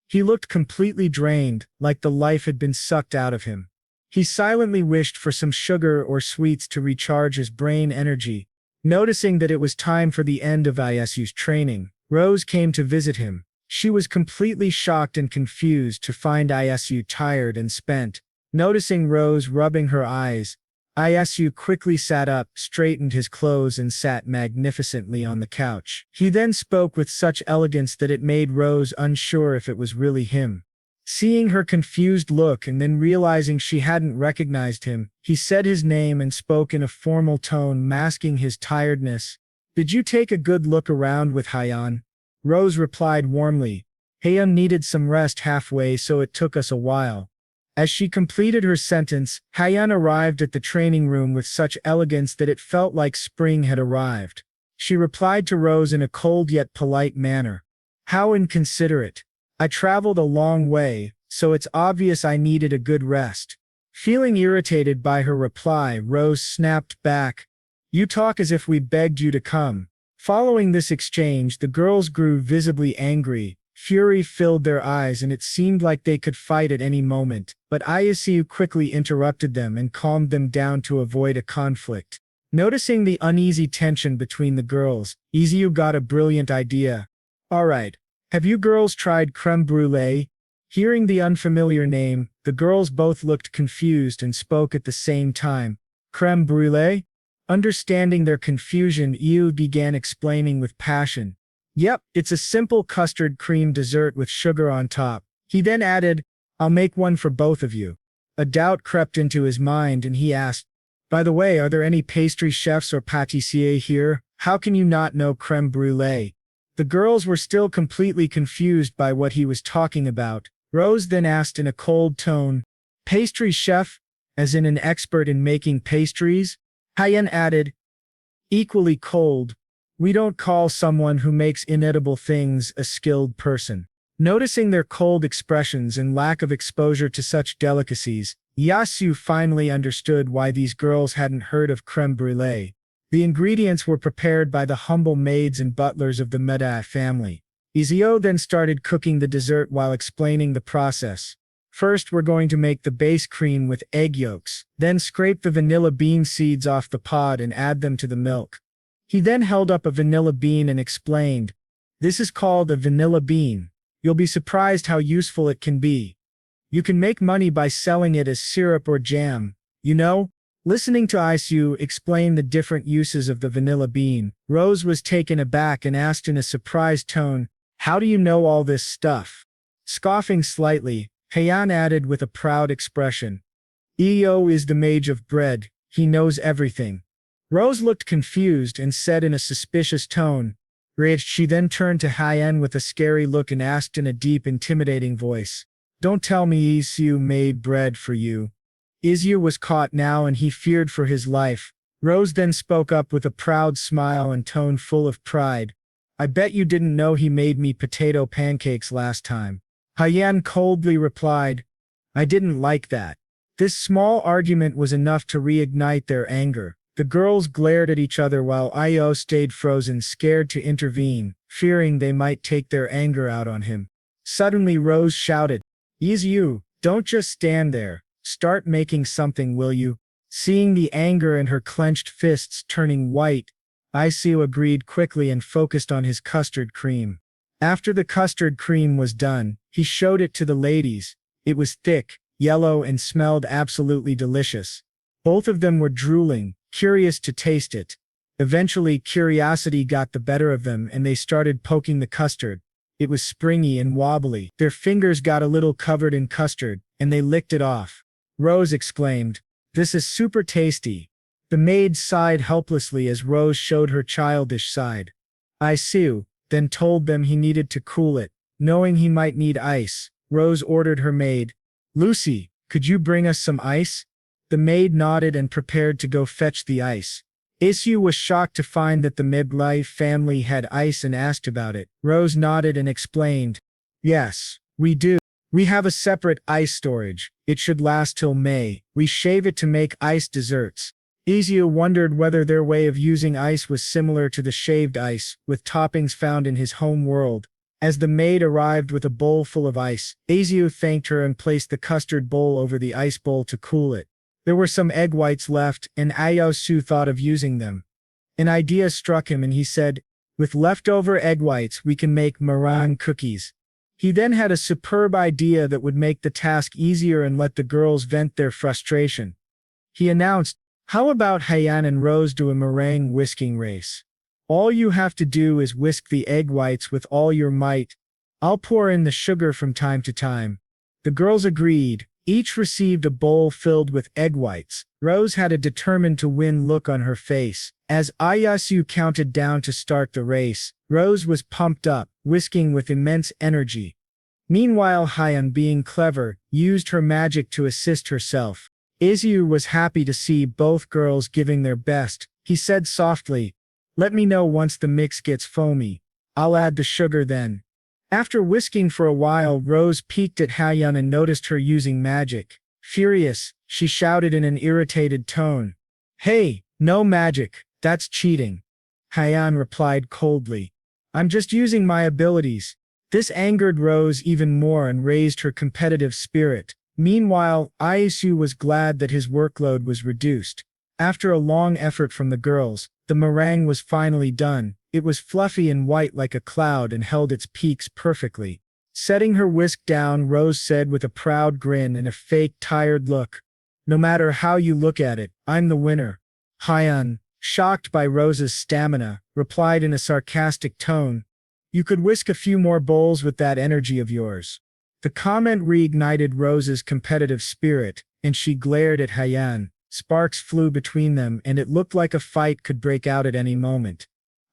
He looked completely drained, like the life had been sucked out of him. He silently wished for some sugar or sweets to recharge his brain energy. Noticing that it was time for the end of Isu's training, Rose came to visit him. She was completely shocked and confused to find Isu tired and spent. Noticing Rose rubbing her eyes, Isu quickly sat up, straightened his clothes and sat magnificently on the couch. He then spoke with such elegance that it made Rose unsure if it was really him. Seeing her confused look and then realizing she hadn't recognized him, he said his name and spoke in a formal tone, masking his tiredness. "Did you take a good look around with Hyeon?" Rose replied warmly. "Hyeon needed some rest halfway, so it took us a while." As she completed her sentence, Hyeon arrived at the training room with such elegance that it felt like spring had arrived. She replied to Rose in a cold yet polite manner. "How inconsiderate. I traveled a long way, so it's obvious I needed a good rest." Feeling irritated by her reply, Rose snapped back, "You talk as if we begged you to come." Following this exchange, the girls grew visibly angry. Fury filled their eyes and it seemed like they could fight at any moment, but Isu quickly interrupted them and calmed them down to avoid a conflict. Noticing the uneasy tension between the girls, Isu got a brilliant idea. "Alright. Have you girls tried creme brulee?" Hearing the unfamiliar name, the girls both looked confused and spoke at the same time. "Creme brulee?" Understanding their confusion, Yu began explaining with passion. "Yep, it's a simple custard cream dessert with sugar on top." He then added, "I'll make one for both of you." A doubt crept into his mind and he asked, "By the way, are there any pastry chefs or pâtissiers here? How can you not know creme brulee?" The girls were still completely confused by what he was talking about. Rose then asked in a cold tone, "Pastry chef? As in an expert in making pastries?" Hyeon added, equally cold, "We don't call someone who makes inedible things a skilled person." Noticing their cold expressions and lack of exposure to such delicacies, Yasu finally understood why these girls hadn't heard of creme brulee. The ingredients were prepared by the humble maids and butlers of the Meda family. Izio then started cooking the dessert while explaining the process. "First, we're going to make the base cream with egg yolks, then scrape the vanilla bean seeds off the pod and add them to the milk." He then held up a vanilla bean and explained, "This is called a vanilla bean. You'll be surprised how useful it can be. You can make money by selling it as syrup or jam, you know?" Listening to Isu explain the different uses of the vanilla bean, Rose was taken aback and asked in a surprised tone, "How do you know all this stuff?" Scoffing slightly, Hyeon added with a proud expression, "Eo is the mage of bread, he knows everything." Rose looked confused and said in a suspicious tone, "Rich." She then turned to Hyeon with a scary look and asked in a deep, intimidating voice, "Don't tell me Isu made bread for you." Isu was caught now and he feared for his life. Rose then spoke up with a proud smile and tone full of pride, "I bet you didn't know he made me potato pancakes last time." Hyeon coldly replied, "I didn't like that." This small argument was enough to reignite their anger. The girls glared at each other while Io stayed frozen, scared to intervene, fearing they might take their anger out on him. Suddenly Rose shouted, "Isu, Don't just stand there. Start making something, will you? Seeing the anger in her clenched fists turning white, Isu agreed quickly and focused on his custard cream. After the custard cream was done, he showed it to the ladies. It was thick, yellow, and smelled absolutely delicious. Both of them were drooling, curious to taste it. Eventually, curiosity got the better of them and they started poking the custard. It was springy and wobbly. Their fingers got a little covered in custard, and they licked it off. Rose exclaimed, "This is super tasty." The maid sighed helplessly as Rose showed her childish side. Isu then told them he needed to cool it. Knowing he might need ice, Rose ordered her maid, "Lucy, could you bring us some ice?" The maid nodded and prepared to go fetch the ice. Isu was shocked to find that the midlife family had ice and asked about it. Rose nodded and explained, "Yes, we do. We have a separate ice storage. It should last till May. We shave it to make ice desserts." Isu wondered whether their way of using ice was similar to the shaved ice, with toppings found in his home world. As the maid arrived with a bowl full of ice, Isu thanked her and placed the custard bowl over the ice bowl to cool it. There were some egg whites left, and Isu thought of using them. An idea struck him and he said, "With leftover egg whites we can make meringue cookies." He then had a superb idea that would make the task easier and let the girls vent their frustration. He announced, "How about Haiyan and Rose do a meringue whisking race? All you have to do is whisk the egg whites with all your might. I'll pour in the sugar from time to time." The girls agreed. Each received a bowl filled with egg whites. Rose had a determined-to-win look on her face. As Isu counted down to start the race, Rose was pumped up, whisking with immense energy. Meanwhile, Haiyan, being clever, used her magic to assist herself. Isu was happy to see both girls giving their best. He said softly, "Let me know once the mix gets foamy. I'll add the sugar then." After whisking for a while, Rose peeked at Haiyan and noticed her using magic. Furious, she shouted in an irritated tone, "Hey, no magic, that's cheating." Haiyan replied coldly, "I'm just using my abilities." This angered Rose even more and raised her competitive spirit. Meanwhile, Isu was glad that his workload was reduced. After a long effort from the girls, the meringue was finally done. It was fluffy and white like a cloud and held its peaks perfectly. Setting her whisk down, Rose said with a proud grin and a fake tired look, "No matter how you look at it, I'm the winner." Haiyan, shocked by Rose's stamina, replied in a sarcastic tone, "You could whisk a few more bowls with that energy of yours." The comment reignited Rose's competitive spirit, and she glared at Haiyan. Sparks flew between them and it looked like a fight could break out at any moment.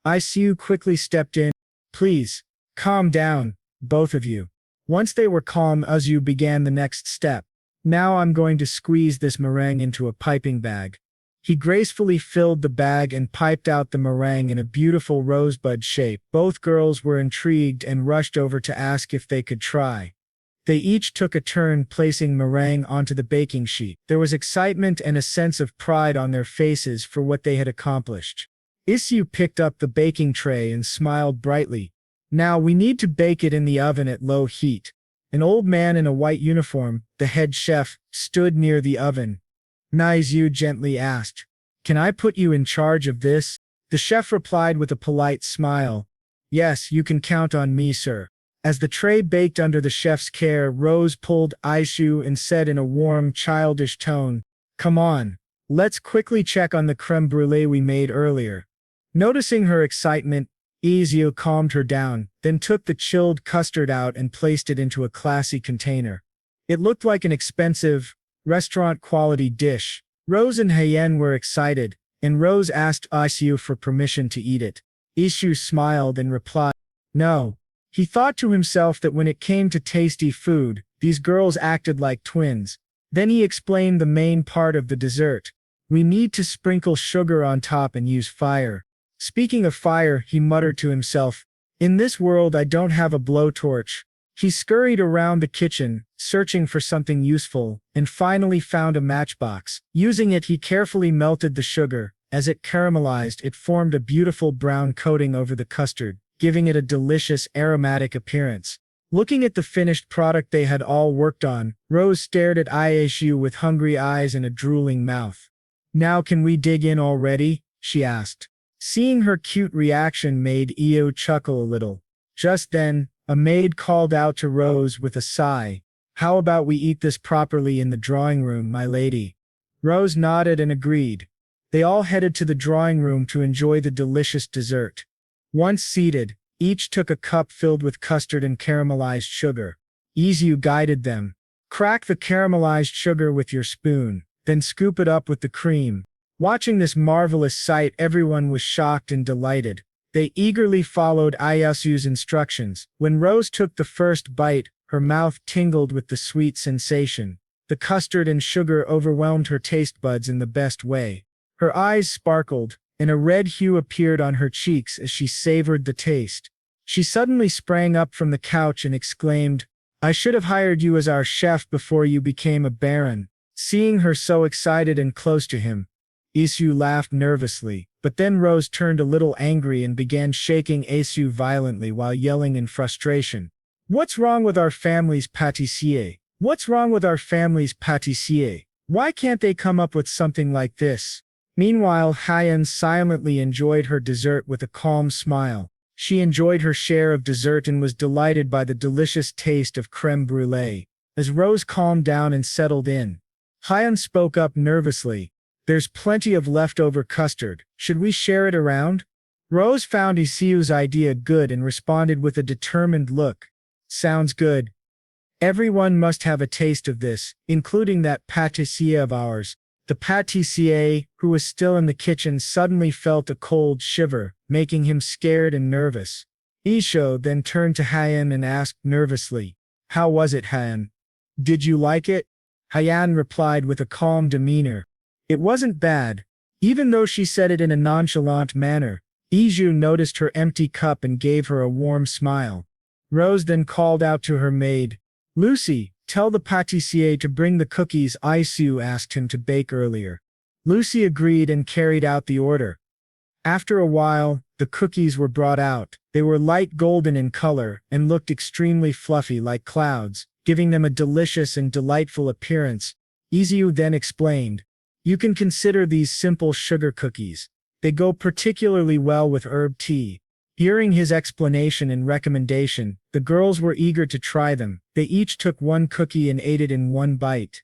Isu quickly stepped in. "Please, calm down, both of you." Once they were calm, Isu began the next step. "Now I'm going to squeeze this meringue into a piping bag." He gracefully filled the bag and piped out the meringue in a beautiful rosebud shape. Both girls were intrigued and rushed over to ask if they could try. They each took a turn placing meringue onto the baking sheet. There was excitement and a sense of pride on their faces for what they had accomplished. Isu picked up the baking tray and smiled brightly. "Now we need to bake it in the oven at low heat." An old man in a white uniform, the head chef, stood near the oven. Isu gently asked, "Can I put you in charge of this?" The chef replied with a polite smile, "Yes, you can count on me, sir." As the tray baked under the chef's care, Rose pulled Isu and said in a warm, childish tone, "Come on, let's quickly check on the creme brulee we made earlier." Noticing her excitement, Isu calmed her down, then took the chilled custard out and placed it into a classy container. It looked like an expensive, restaurant-quality dish. Rose and Haiyan were excited, and Rose asked Isu for permission to eat it. Isu smiled and replied, "No." He thought to himself that when it came to tasty food, these girls acted like twins. Then he explained the main part of the dessert. "We need to sprinkle sugar on top and use fire." Speaking of fire, he muttered to himself, "In this world I don't have a blowtorch." He scurried around the kitchen, searching for something useful, and finally found a matchbox. Using it, he carefully melted the sugar. As it caramelized, it formed a beautiful brown coating over the custard, giving it a delicious aromatic appearance. Looking at the finished product they had all worked on, Rose stared at Isu with hungry eyes and a drooling mouth. "Now can we dig in already?" she asked. Seeing her cute reaction made Io chuckle a little. Just then, a maid called out to Rose with a sigh, "How about we eat this properly in the drawing room, my lady?" Rose nodded and agreed. They all headed to the drawing room to enjoy the delicious dessert. Once seated, each took a cup filled with custard and caramelized sugar. Isu guided them. Crack the caramelized sugar with your spoon, then scoop it up with the cream. Watching this marvelous sight, everyone was shocked and delighted. They eagerly followed Iyasu's instructions. When Rose took the first bite, her mouth tingled with the sweet sensation. The custard and sugar overwhelmed her taste buds in the best way. Her eyes sparkled, and a red hue appeared on her cheeks as she savored the taste. She suddenly sprang up from the couch and exclaimed, "I should have hired you as our chef before you became a baron." Seeing her so excited and close to him, Isu laughed nervously, but then Rose turned a little angry and began shaking Isu violently while yelling in frustration, "What's wrong with our family's pâtissier? What's wrong with our family's pâtissier? Why can't they come up with something like this?" Meanwhile, Hyen silently enjoyed her dessert with a calm smile. She enjoyed her share of dessert and was delighted by the delicious taste of crème brûlée. As Rose calmed down and settled in, Hyen spoke up nervously, "There's plenty of leftover custard. Should we share it around?" Rose found Isu's idea good and responded with a determined look, "Sounds good. Everyone must have a taste of this, including that pâtissier of ours." The pâtissier, who was still in the kitchen, suddenly felt a cold shiver, making him scared and nervous. Isho then turned to Hyen and asked nervously, "How was it, Hyen? Did you like it?" Hyen replied with a calm demeanor, "It wasn't bad." Even though she said it in a nonchalant manner, Iju noticed her empty cup and gave her a warm smile. Rose then called out to her maid, "Lucy, tell the pâtissier to bring the cookies Isu asked him to bake earlier." Lucy agreed and carried out the order. After a while, the cookies were brought out. They were light golden in color and looked extremely fluffy like clouds, giving them a delicious and delightful appearance. Izu then explained, "You can consider these simple sugar cookies. They go particularly well with herb tea." Hearing his explanation and recommendation, the girls were eager to try them. They each took one cookie and ate it in one bite.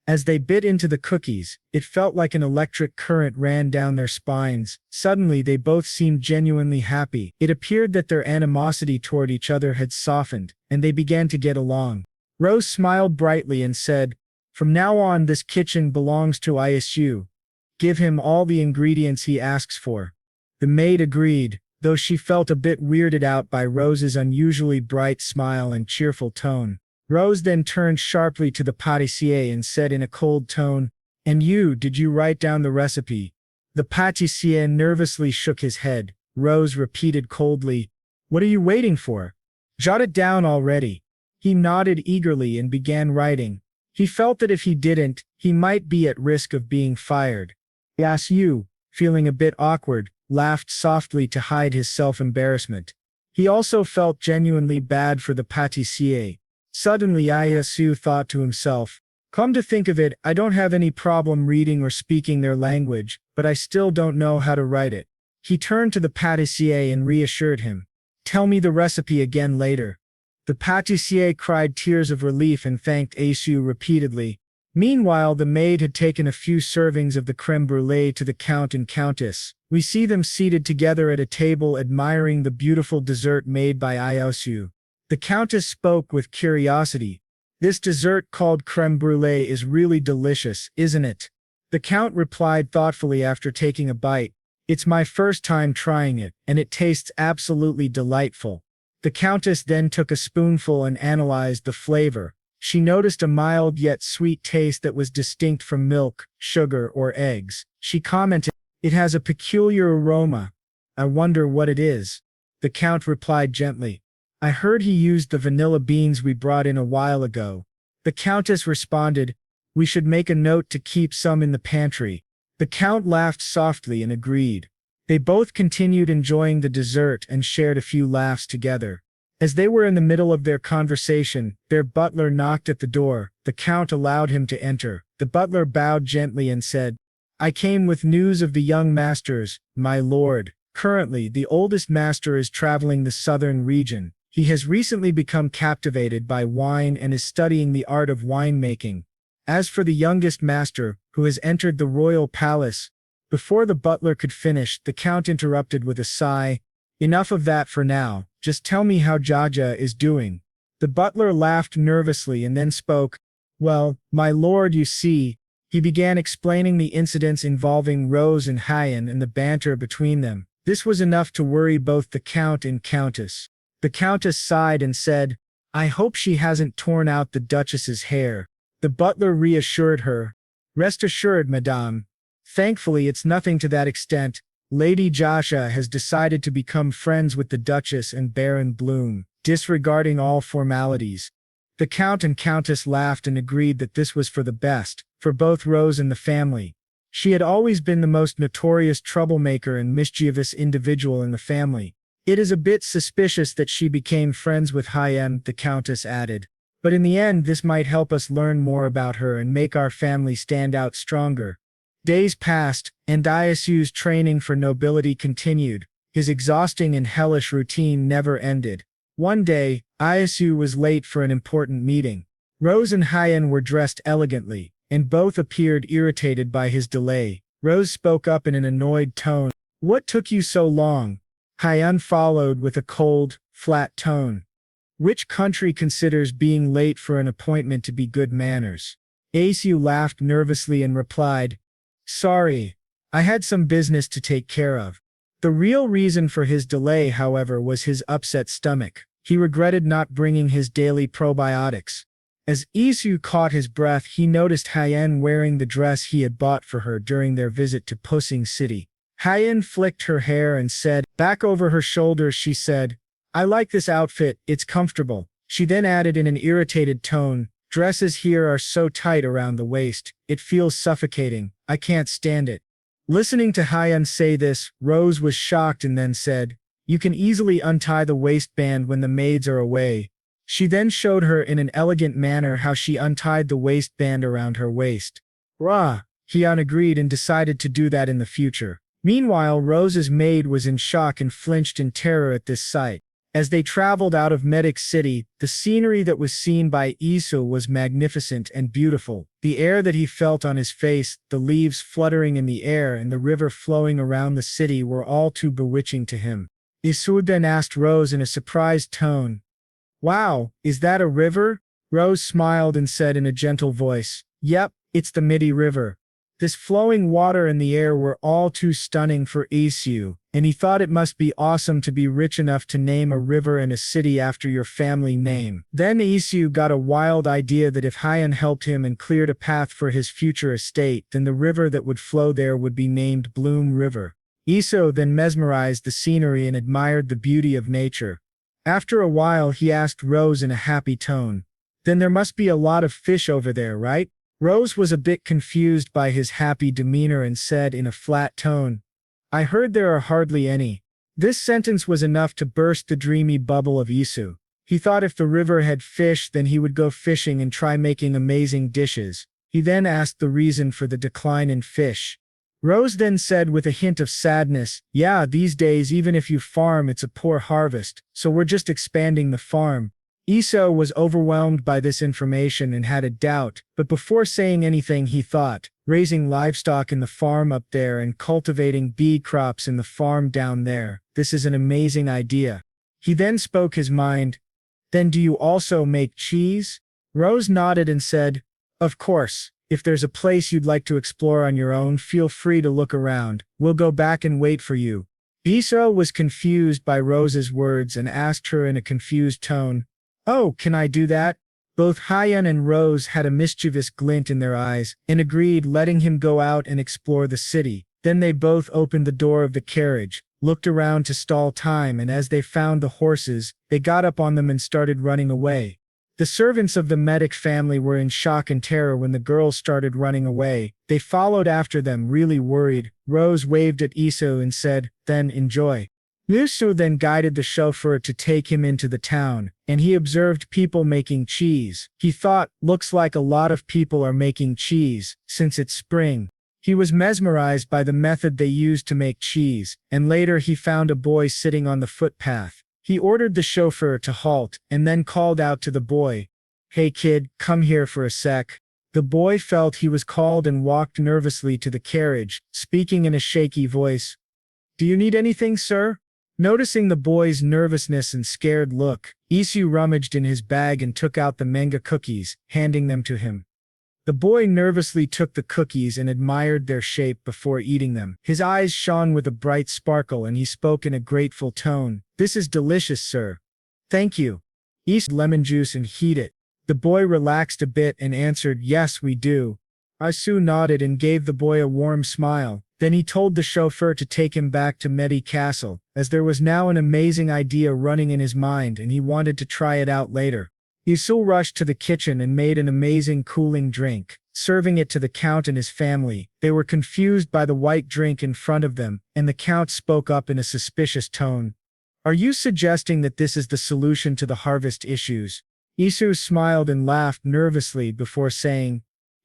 As they bit into the cookies, it felt like an electric current ran down their spines. Suddenly they both seemed genuinely happy. It appeared that their animosity toward each other had softened, and they began to get along. Rose smiled brightly and said, "From now on this kitchen belongs to Isu. Give him all the ingredients he asks for." The maid agreed, though she felt a bit weirded out by Rose's unusually bright smile and cheerful tone. Rose then turned sharply to the pâtissier and said in a cold tone, "And you, did you write down the recipe?" The pâtissier nervously shook his head. Rose repeated coldly, "What are you waiting for? Jot it down already." He nodded eagerly and began writing. He felt that if he didn't, he might be at risk of being fired. Isu, feeling a bit awkward, laughed softly to hide his self-embarrassment. He also felt genuinely bad for the pâtissier. Suddenly Isu thought to himself, "Come to think of it, I don't have any problem reading or speaking their language, but I still don't know how to write it." He turned to the pâtissier and reassured him, "Tell me the recipe again later." The pâtissier cried tears of relief and thanked Isu repeatedly. Meanwhile, the maid had taken a few servings of the crème brûlée to the count and countess. We see them seated together at a table admiring the beautiful dessert made by Isu. The countess spoke with curiosity, "This dessert called crème brûlée is really delicious, isn't it?" The count replied thoughtfully after taking a bite, "It's my first time trying it, and it tastes absolutely delightful." The countess then took a spoonful and analyzed the flavor. She noticed a mild yet sweet taste that was distinct from milk, sugar, or eggs. She commented, "It has a peculiar aroma. I wonder what it is." The count replied gently, "I heard he used the vanilla beans we brought in a while ago." The countess responded, "We should make a note to keep some in the pantry." The count laughed softly and agreed. They both continued enjoying the dessert and shared a few laughs together. As they were in the middle of their conversation, their butler knocked at the door. The count allowed him to enter. The butler bowed gently and said, "I came with news of the young masters, my lord. Currently, the oldest master is traveling the southern region. He has recently become captivated by wine and is studying the art of winemaking. As for the youngest master, who has entered the royal palace—" Before the butler could finish, the count interrupted with a sigh, "Enough of that for now. Just tell me how Jaja is doing." The butler laughed nervously and then spoke, "Well, my lord, you see." He began explaining the incidents involving Rose and Hyan and the banter between them. This was enough to worry both the count and countess. The countess sighed and said, "I hope she hasn't torn out the duchess's hair." The butler reassured her, "Rest assured, madame. Thankfully, it's nothing to that extent. Lady Jasha has decided to become friends with the Duchess and Baron Bloom, disregarding all formalities." The Count and Countess laughed and agreed that this was for the best, for both Rose and the family. She had always been the most notorious troublemaker and mischievous individual in the family. "It is a bit suspicious that she became friends with Hyan," the Countess added. "But in the end, this might help us learn more about her and make our family stand out stronger." Days passed, and Isu's training for nobility continued. His exhausting and hellish routine never ended. One day, Isu was late for an important meeting. Rose and Hyan were dressed elegantly, and both appeared irritated by his delay. Rose spoke up in an annoyed tone, "What took you so long?" Hyan followed with a cold, flat tone, "Which country considers being late for an appointment to be good manners?" Isu laughed nervously and replied, "Sorry, I had some business to take care of." The real reason for his delay, however, was his upset stomach. He regretted not bringing his daily probiotics. As Isu caught his breath, he noticed Hyan wearing the dress he had bought for her during their visit to Pusing City. Hyan flicked her hair and said, back over her shoulders, she said, "I like this outfit, it's comfortable." She then added in an irritated tone, "Dresses here are so tight around the waist, it feels suffocating, I can't stand it." Listening to Hyan say this, Rose was shocked and then said, "You can easily untie the waistband when the maids are away." She then showed her in an elegant manner how she untied the waistband around her waist. "Rah!" Hyan agreed and decided to do that in the future. Meanwhile, Rose's maid was in shock and flinched in terror at this sight. As they traveled out of Medic City, the scenery that was seen by Isu was magnificent and beautiful. The air that he felt on his face, the leaves fluttering in the air, and the river flowing around the city were all too bewitching to him. Isu then asked Rose in a surprised tone, "Wow, is that a river?" Rose smiled and said in a gentle voice, "Yep, it's the Midi River." This flowing water and the air were all too stunning for Isu, and he thought it must be awesome to be rich enough to name a river and a city after your family name. Then Isu got a wild idea that if Hyan helped him and cleared a path for his future estate, then the river that would flow there would be named Bloom River. Isu then mesmerized the scenery and admired the beauty of nature. After a while, he asked Rose in a happy tone, "Then there must be a lot of fish over there, right?" Rose was a bit confused by his happy demeanor and said in a flat tone, "I heard there are hardly any." This sentence was enough to burst the dreamy bubble of Isu. He thought if the river had fish, then he would go fishing and try making amazing dishes. He then asked the reason for the decline in fish. Rose then said with a hint of sadness, "Yeah, these days even if you farm it's a poor harvest, so we're just expanding the farm." Isu was overwhelmed by this information and had a doubt, but before saying anything he thought, raising livestock in the farm up there and cultivating bee crops in the farm down there, this is an amazing idea. He then spoke his mind, "Then do you also make cheese?" Rose nodded and said, "Of course. If there's a place you'd like to explore on your own, feel free to look around. We'll go back and wait for you." Isu was confused by Rose's words and asked her in a confused tone, "Oh, can I do that?" Both Hyan and Rose had a mischievous glint in their eyes, and agreed, letting him go out and explore the city. Then they both opened the door of the carriage, looked around to stall time, and as they found the horses, they got up on them and started running away. The servants of the Medic family were in shock and terror when the girls started running away. They followed after them, really worried. Rose waved at Isu and said, "Then enjoy." Isu then guided the chauffeur to take him into the town, and he observed people making cheese. He thought, looks like a lot of people are making cheese, since it's spring. He was mesmerized by the method they used to make cheese, and later he found a boy sitting on the footpath. He ordered the chauffeur to halt, and then called out to the boy, "Hey kid, come here for a sec." The boy felt he was called and walked nervously to the carriage, speaking in a shaky voice. "Do you need anything, sir?" Noticing the boy's nervousness and scared look, Isu rummaged in his bag and took out the manga cookies, handing them to him. The boy nervously took the cookies and admired their shape before eating them. His eyes shone with a bright sparkle and he spoke in a grateful tone. "This is delicious, sir." "Thank you." Isu lemon juice and heat it. The boy relaxed a bit and answered, "Yes, we do." Isu nodded and gave the boy a warm smile. Then he told the chauffeur to take him back to Medi Castle, as there was now an amazing idea running in his mind and he wanted to try it out later. Isu rushed to the kitchen and made an amazing cooling drink, serving it to the count and his family. They were confused by the white drink in front of them, and the count spoke up in a suspicious tone. "Are you suggesting that this is the solution to the harvest issues?" Isu smiled and laughed nervously before saying,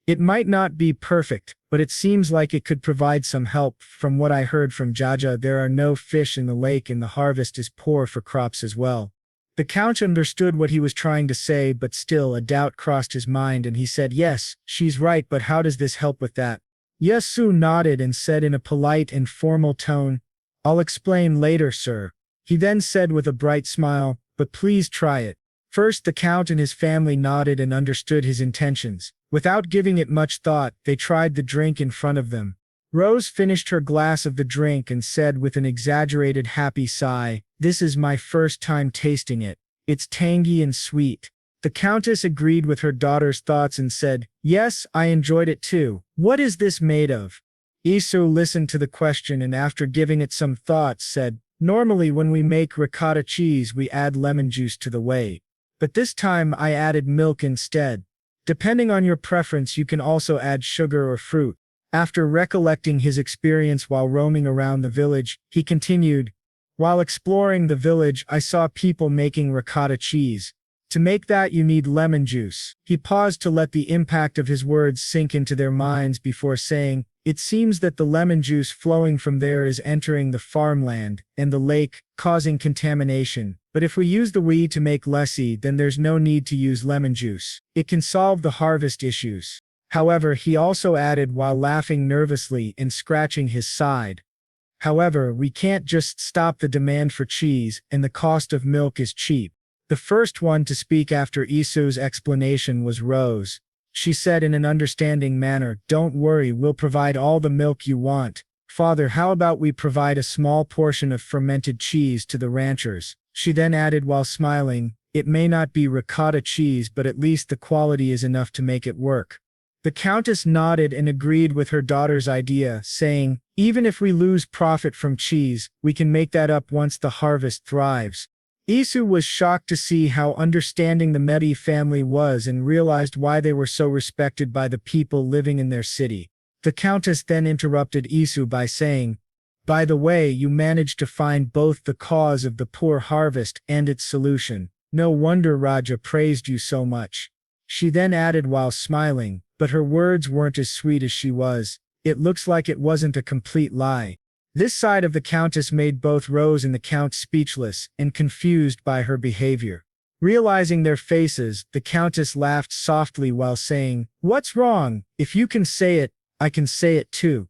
"It might not be perfect, but it seems like it could provide some help. From what I heard from Jaja, there are no fish in the lake and the harvest is poor for crops as well." The count understood what he was trying to say, but still a doubt crossed his mind and he said, "Yes, she's right, but how does this help with that?" Isu nodded and said in a polite and formal tone, "I'll explain later, sir." He then said with a bright smile, "But please try it." First, the count and his family nodded and understood his intentions. Without giving it much thought, they tried the drink in front of them. Rose finished her glass of the drink and said with an exaggerated happy sigh, "This is my first time tasting it. It's tangy and sweet." The countess agreed with her daughter's thoughts and said, "Yes, I enjoyed it too. What is this made of?" Isu listened to the question and after giving it some thought said, "Normally when we make ricotta cheese we add lemon juice to the whey. But this time I added milk instead. Depending on your preference you can also add sugar or fruit." After recollecting his experience while roaming around the village, he continued, "While exploring the village I saw people making ricotta cheese. To make that you need lemon juice." He paused to let the impact of his words sink into their minds before saying, "It seems that the lemon juice flowing from there is entering the farmland and the lake, causing contamination. But if we use the whey to make lassi, then there's no need to use lemon juice. It can solve the harvest issues." However, he also added while laughing nervously and scratching his side, "However, we can't just stop the demand for cheese, and the cost of milk is cheap." The first one to speak after Isu's explanation was Rose. She said in an understanding manner, "Don't worry, we'll provide all the milk you want. Father, how about we provide a small portion of fermented cheese to the ranchers?" She then added while smiling, "It may not be ricotta cheese, but at least the quality is enough to make it work." The countess nodded and agreed with her daughter's idea, saying, "Even if we lose profit from cheese, we can make that up once the harvest thrives." Isu was shocked to see how understanding the Medi family was and realized why they were so respected by the people living in their city. The countess then interrupted Isu by saying, "By the way, you managed to find both the cause of the poor harvest and its solution. No wonder Raja praised you so much." She then added while smiling, but her words weren't as sweet as she was, "It looks like it wasn't a complete lie." This side of the countess made both Rose and the count speechless and confused by her behavior. Realizing their faces, the countess laughed softly while saying, "What's wrong? If you can say it, I can say it too."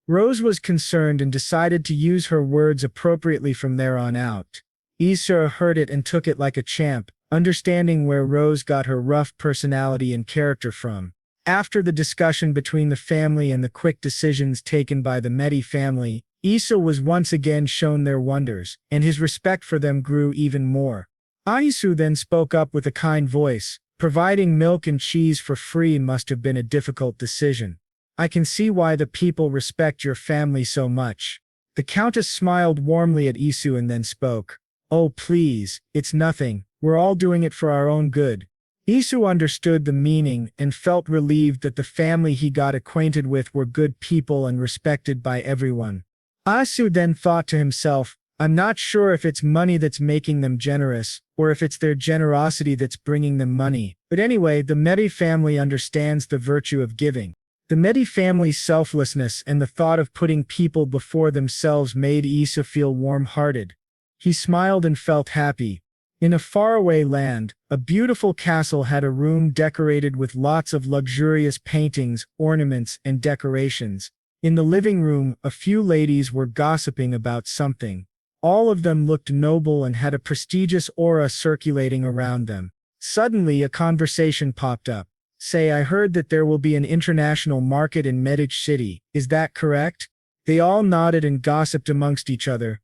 Rose was concerned and decided to use her words appropriately from there on out. Isu heard it and took it like a champ, understanding where Rose got her rough personality and character from. After the discussion between the family and the quick decisions taken by the Medi family, Isu was once again shown their wonders, and his respect for them grew even more. Isu then spoke up with a kind voice, "Providing milk and cheese for free must have been a difficult decision. I can see why the people respect your family so much." The countess smiled warmly at Isu and then spoke, "Oh please, it's nothing, we're all doing it for our own good." Isu understood the meaning and felt relieved that the family he got acquainted with were good people and respected by everyone. Isu then thought to himself, I'm not sure if it's money that's making them generous, or if it's their generosity that's bringing them money. But anyway, the Medi family understands the virtue of giving. The Medi family's selflessness and the thought of putting people before themselves made Isu feel warm-hearted. He smiled and felt happy. In a faraway land, a beautiful castle had a room decorated with lots of luxurious paintings, ornaments, and decorations. In the living room, a few ladies were gossiping about something. All of them looked noble and had a prestigious aura circulating around them. Suddenly, a conversation popped up. Say, I heard that there will be an international market in Medici City. Is that correct? They all nodded and gossiped amongst each other.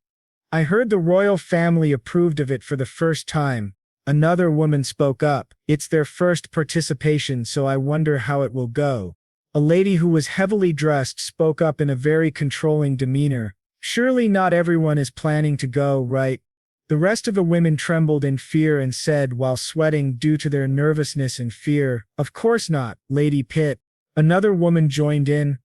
I heard the royal family approved of it for the first time. Another woman spoke up. It's their first participation, so I wonder how it will go. A lady who was heavily dressed spoke up in a very controlling demeanor. Surely not everyone is planning to go, right? The rest of the women trembled in fear and said while sweating due to their nervousness and fear, "Of course not, Lady Pitt." Another woman joined in.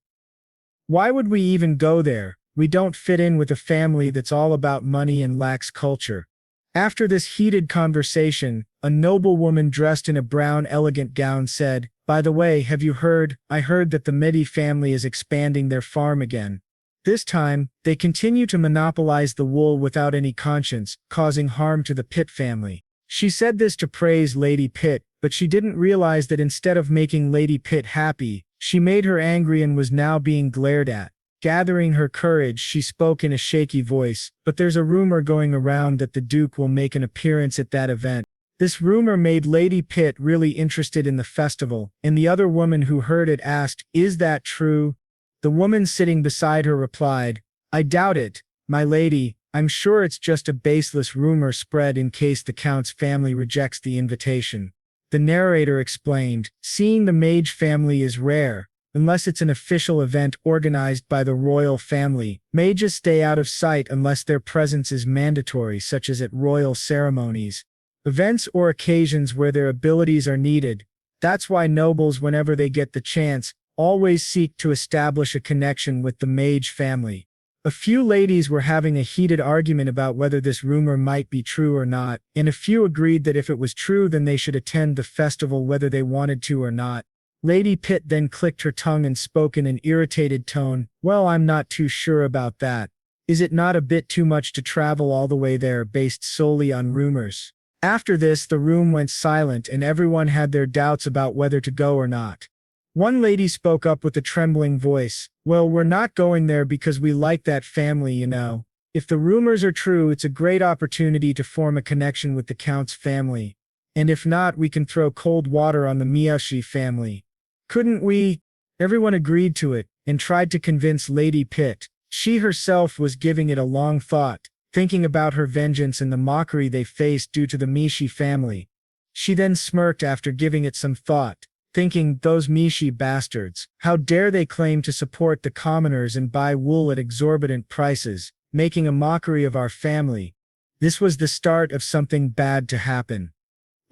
"Why would we even go there? We don't fit in with a family that's all about money and lacks culture." After this heated conversation, a noble woman dressed in a brown elegant gown said, "By the way, have you heard? I heard that the Medi family is expanding their farm again. This time, they continue to monopolize the wool without any conscience, causing harm to the Pitt family." She said this to praise Lady Pitt, but she didn't realize that instead of making Lady Pitt happy, she made her angry and was now being glared at. Gathering her courage, she spoke in a shaky voice, "But there's a rumor going around that the Duke will make an appearance at that event." This rumor made Lady Pitt really interested in the festival, and the other woman who heard it asked, "Is that true?" The woman sitting beside her replied, "I doubt it, my lady. I'm sure it's just a baseless rumor spread in case the Count's family rejects the invitation." The narrator explained, "Seeing the Mage family is rare. Unless it's an official event organized by the royal family, mages stay out of sight unless their presence is mandatory, such as at royal ceremonies. Events or occasions where their abilities are needed. That's why nobles, whenever they get the chance, always seek to establish a connection with the Mage family." A few ladies were having a heated argument about whether this rumor might be true or not, and a few agreed that if it was true then they should attend the festival whether they wanted to or not. Lady Pitt then clicked her tongue and spoke in an irritated tone, "Well, I'm not too sure about that. Is it not a bit too much to travel all the way there based solely on rumors?" After this, the room went silent and everyone had their doubts about whether to go or not. One lady spoke up with a trembling voice, "Well, we're not going there because we like that family, you know. If the rumors are true, it's a great opportunity to form a connection with the Count's family. And if not, we can throw cold water on the Miyashi family. Couldn't we?" Everyone agreed to it, and tried to convince Lady Pitt. She herself was giving it a long thought, thinking about her vengeance and the mockery they faced due to the Mishi family. She then smirked after giving it some thought, thinking, "Those Mishi bastards, how dare they claim to support the commoners and buy wool at exorbitant prices, making a mockery of our family." This was the start of something bad to happen.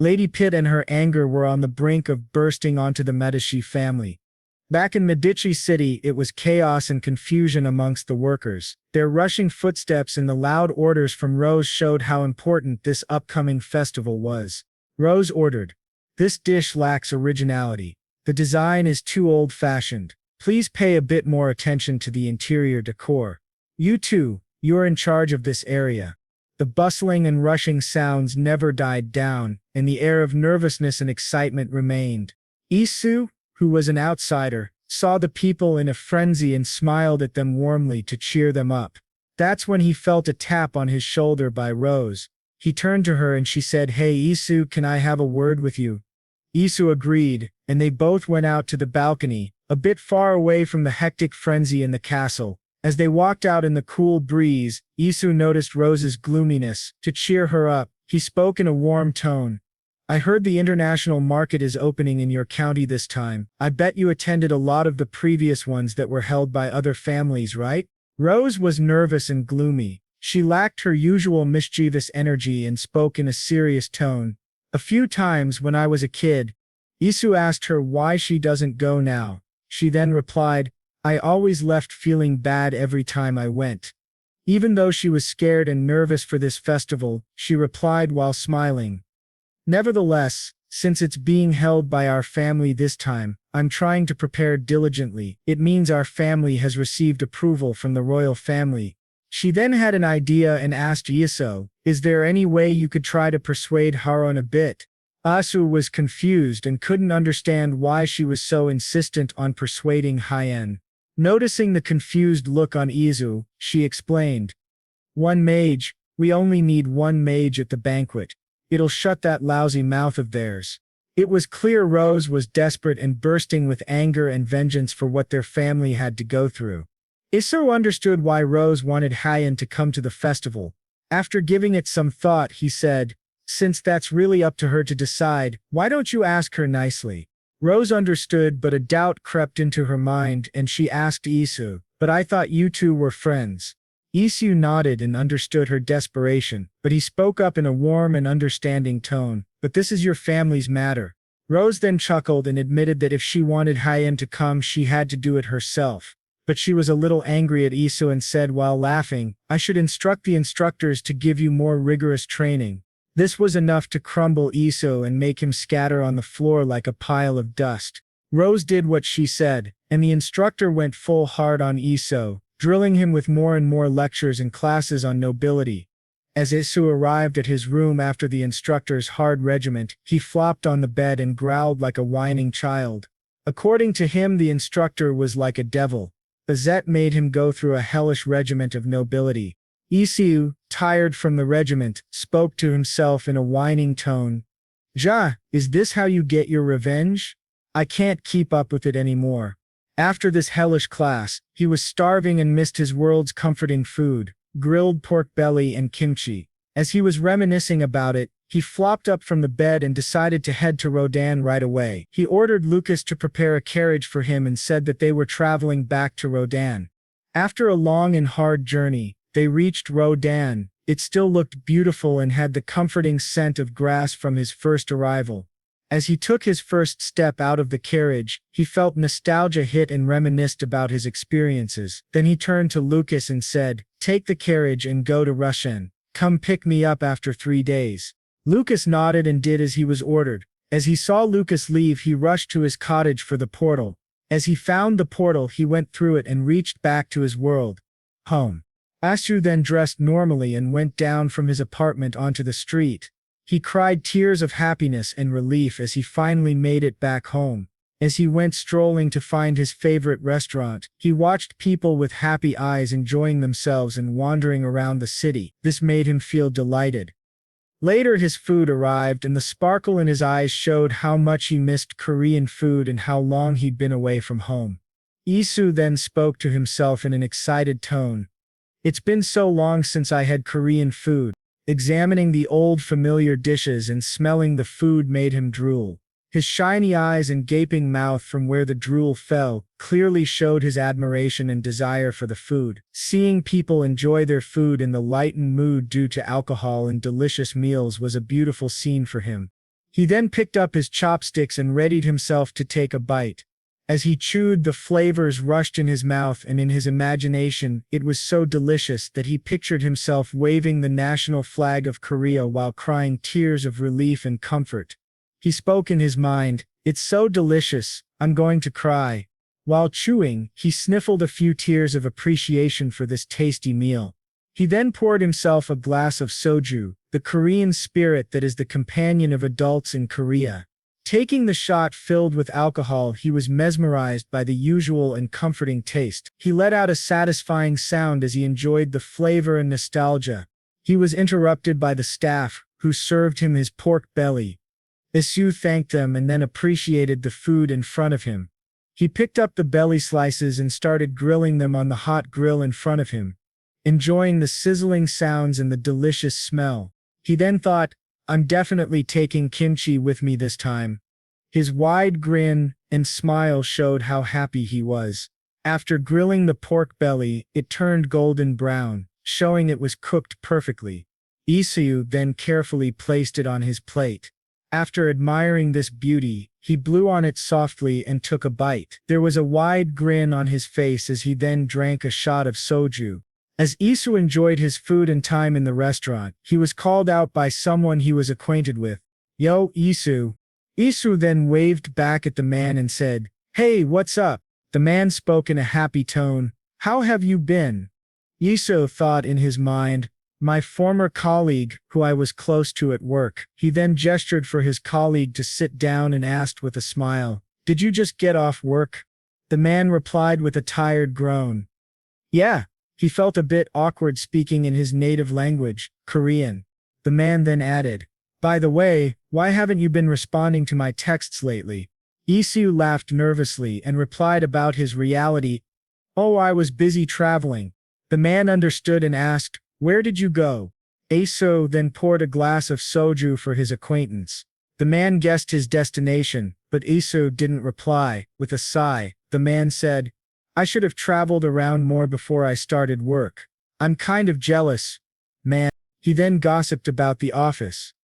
Lady Pitt and her anger were on the brink of bursting onto the Medici family. Back in Medici City, it was chaos and confusion amongst the workers. Their rushing footsteps and the loud orders from Rose showed how important this upcoming festival was. Rose ordered, "This dish lacks originality. The design is too old-fashioned. Please pay a bit more attention to the interior decor. You two, you're in charge of this area." The bustling and rushing sounds never died down, and the air of nervousness and excitement remained. Isu, who was an outsider, saw the people in a frenzy and smiled at them warmly to cheer them up. That's when he felt a tap on his shoulder by Rose. He turned to her and she said, "Hey Isu, can I have a word with you?" Isu agreed, and they both went out to the balcony, a bit far away from the hectic frenzy in the castle. As they walked out in the cool breeze, Isu noticed Rose's gloominess. To cheer her up, he spoke in a warm tone. "I heard the international market is opening in your county this time. I bet you attended a lot of the previous ones that were held by other families, right?" Rose was nervous and gloomy. She lacked her usual mischievous energy and spoke in a serious tone. "A few times when I was a kid." Isu asked her why she doesn't go now. She then replied, "I always left feeling bad every time I went." Even though she was scared and nervous for this festival, she replied while smiling. Nevertheless, since it's being held by our family this time, I'm trying to prepare diligently. It means our family has received approval from the royal family. She then had an idea and asked Iso, is there any way you could try to persuade Haron a bit? Asu was confused and couldn't understand why she was so insistent on persuading Hyen. Noticing the confused look on Izu, she explained. One mage, we only need one mage at the banquet. It'll shut that lousy mouth of theirs. It was clear Rose was desperate and bursting with anger and vengeance for what their family had to go through. Iso understood why Rose wanted Hyen to come to the festival. After giving it some thought, he said, since that's really up to her to decide, why don't you ask her nicely? Rose understood, but a doubt crept into her mind and she asked Isu, but I thought you two were friends. Isu nodded and understood her desperation, but he spoke up in a warm and understanding tone, but this is your family's matter. Rose then chuckled and admitted that if she wanted Hyen to come she had to do it herself. But she was a little angry at Isu and said while laughing, I should instruct the instructors to give you more rigorous training. This was enough to crumble Iso and make him scatter on the floor like a pile of dust. Rose did what she said, and the instructor went full hard on Iso, drilling him with more and more lectures and classes on nobility. As Isu arrived at his room after the instructor's hard regiment, he flopped on the bed and growled like a whining child. According to him, the instructor was like a devil. Azet made him go through a hellish regiment of nobility. Isu, tired from the regiment, spoke to himself in a whining tone. Ja, is this how you get your revenge? I can't keep up with it anymore. After this hellish class, he was starving and missed his world's comforting food, grilled pork belly and kimchi. As he was reminiscing about it, he flopped up from the bed and decided to head to Rodan right away. He ordered Lucas to prepare a carriage for him and said that they were traveling back to Rodan. After a long and hard journey, they reached Rodan. It still looked beautiful and had the comforting scent of grass from his first arrival. As he took his first step out of the carriage, he felt nostalgia hit and reminisced about his experiences. Then he turned to Lucas and said, take the carriage and go to Rushen. Come pick me up after 3 days. Lucas nodded and did as he was ordered. As he saw Lucas leave, he rushed to his cottage for the portal. As he found the portal, he went through it and reached back to his world. Home. Asu then dressed normally and went down from his apartment onto the street. He cried tears of happiness and relief as he finally made it back home. As he went strolling to find his favorite restaurant, he watched people with happy eyes enjoying themselves and wandering around the city. This made him feel delighted. Later his food arrived and the sparkle in his eyes showed how much he missed Korean food and how long he'd been away from home. Isu then spoke to himself in an excited tone. It's been so long since I had Korean food. Examining the old familiar dishes and smelling the food made him drool. His shiny eyes and gaping mouth from where the drool fell clearly showed his admiration and desire for the food. Seeing people enjoy their food in the lightened mood due to alcohol and delicious meals was a beautiful scene for him. He then picked up his chopsticks and readied himself to take a bite. As he chewed, the flavors rushed in his mouth, and in his imagination, it was so delicious that he pictured himself waving the national flag of Korea while crying tears of relief and comfort. He spoke in his mind, it's so delicious, I'm going to cry. While chewing, he sniffled a few tears of appreciation for this tasty meal. He then poured himself a glass of soju, the Korean spirit that is the companion of adults in Korea. Taking the shot filled with alcohol, he was mesmerized by the usual and comforting taste. He let out a satisfying sound as he enjoyed the flavor and nostalgia. He was interrupted by the staff, who served him his pork belly. Isu thanked them and then appreciated the food in front of him. He picked up the belly slices and started grilling them on the hot grill in front of him, enjoying the sizzling sounds and the delicious smell. He then thought, I'm definitely taking kimchi with me this time. His wide grin and smile showed how happy he was. After grilling the pork belly, it turned golden brown, showing it was cooked perfectly. Isu then carefully placed it on his plate. After admiring this beauty, he blew on it softly and took a bite. There was a wide grin on his face as he then drank a shot of soju. As Isu enjoyed his food and time in the restaurant, he was called out by someone he was acquainted with. "Yo, Isu." Isu then waved back at the man and said, "Hey, what's up?" The man spoke in a happy tone. "How have you been?" Isu thought in his mind, "My former colleague, who I was close to at work." He then gestured for his colleague to sit down and asked with a smile, "Did you just get off work?" The man replied with a tired groan. "Yeah." He felt a bit awkward speaking in his native language, Korean. The man then added, "By the way, why haven't you been responding to my texts lately?" Isu laughed nervously and replied about his reality, "Oh, I was busy traveling." The man understood and asked, "Where did you go?" Isu then poured a glass of soju for his acquaintance. The man guessed his destination, but Isu didn't reply. With a sigh, the man said, "I should have traveled around more before I started work. I'm kind of jealous, man." He then gossiped about the office.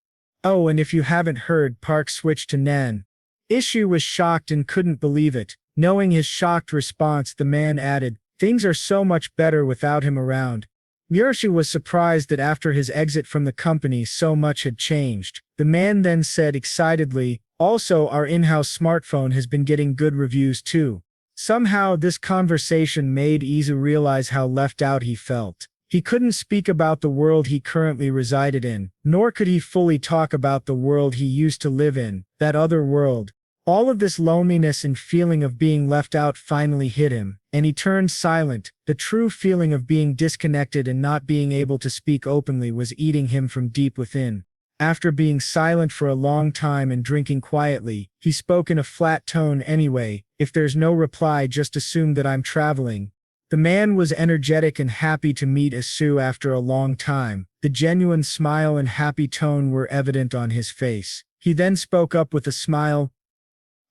"Oh, and if you haven't heard, Park switched to Nan." Isu was shocked and couldn't believe it. Knowing his shocked response, the man added, "Things are so much better without him around." Murshi was surprised that after his exit from the company so much had changed. The man then said excitedly, "Also, our in-house smartphone has been getting good reviews too." Somehow this conversation made Isu realize how left out he felt. He couldn't speak about the world he currently resided in, nor could he fully talk about the world he used to live in, that other world. All of this loneliness and feeling of being left out finally hit him, and he turned silent. The true feeling of being disconnected and not being able to speak openly was eating him from deep within. After being silent for a long time and drinking quietly, he spoke in a flat tone anyway, "If there's no reply, just assume that I'm traveling." The man was energetic and happy to meet Isu after a long time. The genuine smile and happy tone were evident on his face. He then spoke up with a smile,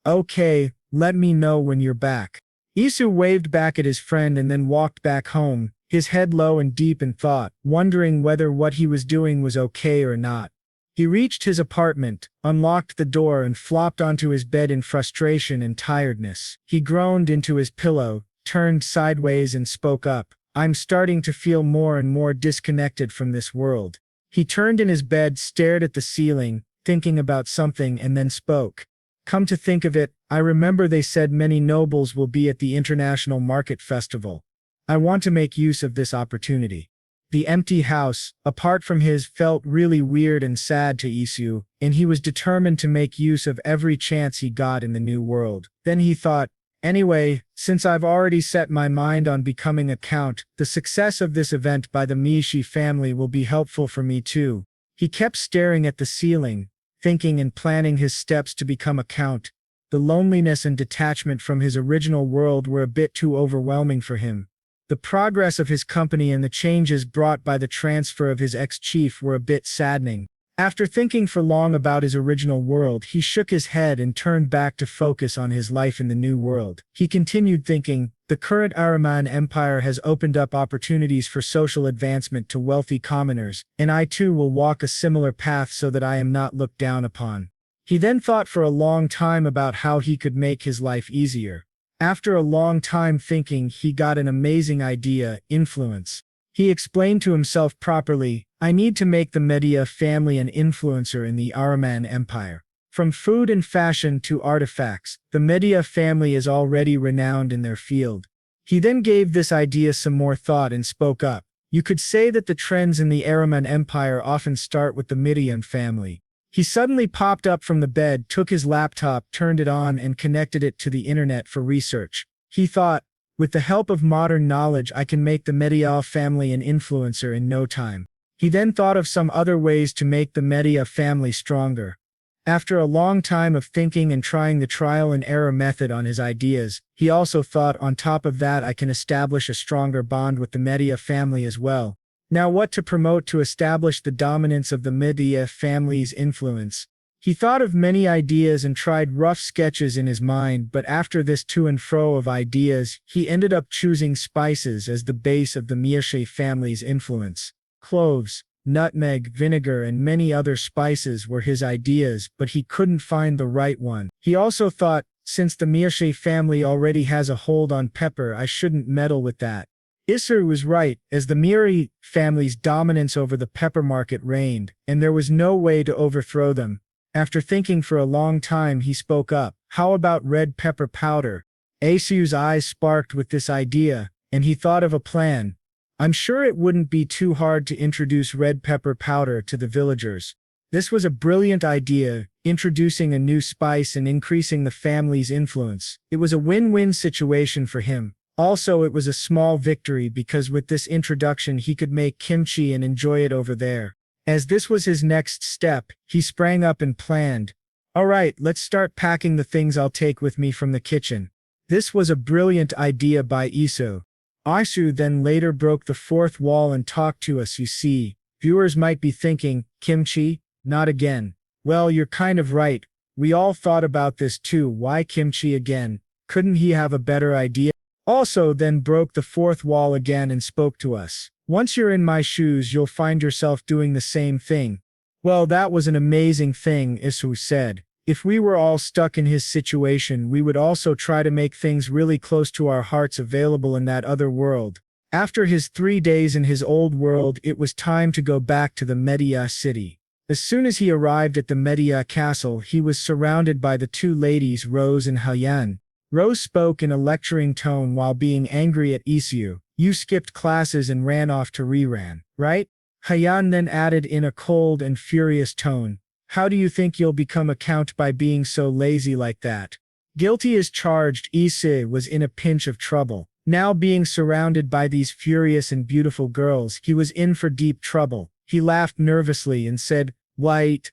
"Okay, let me know when you're back." Isu waved back at his friend and then walked back home, his head low and deep in thought, wondering whether what he was doing was okay or not. He reached his apartment, unlocked the door and flopped onto his bed in frustration and tiredness. He groaned into his pillow, turned sideways and spoke up, "I'm starting to feel more and more disconnected from this world." He turned in his bed, stared at the ceiling, thinking about something and then spoke. "Come to think of it, I remember they said many nobles will be at the International Market Festival. I want to make use of this opportunity." The empty house, apart from his, felt really weird and sad to Isu, and he was determined to make use of every chance he got in the new world. Then he thought, "Anyway, since I've already set my mind on becoming a count, the success of this event by the Mishi family will be helpful for me too." He kept staring at the ceiling, thinking and planning his steps to become a count. The loneliness and detachment from his original world were a bit too overwhelming for him. The progress of his company and the changes brought by the transfer of his ex-chief were a bit saddening. After thinking for long about his original world, he shook his head and turned back to focus on his life in the new world. He continued thinking, "The current Araman Empire has opened up opportunities for social advancement to wealthy commoners, and I too will walk a similar path so that I am not looked down upon." He then thought for a long time about how he could make his life easier. After a long time thinking, he got an amazing idea: influence. He explained to himself properly, "I need to make the Medea family an influencer in the Araman Empire. From food and fashion to artifacts, the Medea family is already renowned in their field." He then gave this idea some more thought and spoke up. "You could say that the trends in the Araman Empire often start with the Median family." He suddenly popped up from the bed, took his laptop, turned it on and connected it to the internet for research. He thought, "With the help of modern knowledge, I can make the Medea family an influencer in no time." He then thought of some other ways to make the Medea family stronger. After a long time of thinking and trying the trial and error method on his ideas, he also thought, on top of that, I can establish a stronger bond with the Medea family as well. Now what to promote to establish the dominance of the Medea family's influence? He thought of many ideas and tried rough sketches in his mind, but after this to and fro of ideas, he ended up choosing spices as the base of the Mirshe family's influence. Cloves, nutmeg, vinegar and many other spices were his ideas, but he couldn't find the right one. He also thought, since the Mirshe family already has a hold on pepper, I shouldn't meddle with that. Isu was right, as the Miri family's dominance over the pepper market reigned, and there was no way to overthrow them. After thinking for a long time, he spoke up. How about red pepper powder? Isu's eyes sparked with this idea, and he thought of a plan. I'm sure it wouldn't be too hard to introduce red pepper powder to the villagers. This was a brilliant idea, introducing a new spice and increasing the family's influence. It was a win-win situation for him. Also, it was a small victory because with this introduction he could make kimchi and enjoy it over there. As this was his next step, he sprang up and planned. All right, let's start packing the things I'll take with me from the kitchen. This was a brilliant idea by Isu. Isu then later broke the fourth wall and talked to us. You see, viewers might be thinking, kimchi? Not again. Well, you're kind of right. We all thought about this too. Why kimchi again? Couldn't he have a better idea? Also then broke the fourth wall again and spoke to us. Once you're in my shoes, you'll find yourself doing the same thing. Well, that was an amazing thing, Isu said. If we were all stuck in his situation, we would also try to make things really close to our hearts available in that other world. After his 3 days in his old world, it was time to go back to the Medea city. As soon as he arrived at the Medea castle, he was surrounded by the two ladies, Rose and Hyan. Rose spoke in a lecturing tone while being angry at Isu. You skipped classes and ran off to Riran, right? Hyan then added in a cold and furious tone. How do you think you'll become a count by being so lazy like that? Guilty as charged, Isu was in a pinch of trouble. Now being surrounded by these furious and beautiful girls, he was in for deep trouble. He laughed nervously and said, Wait.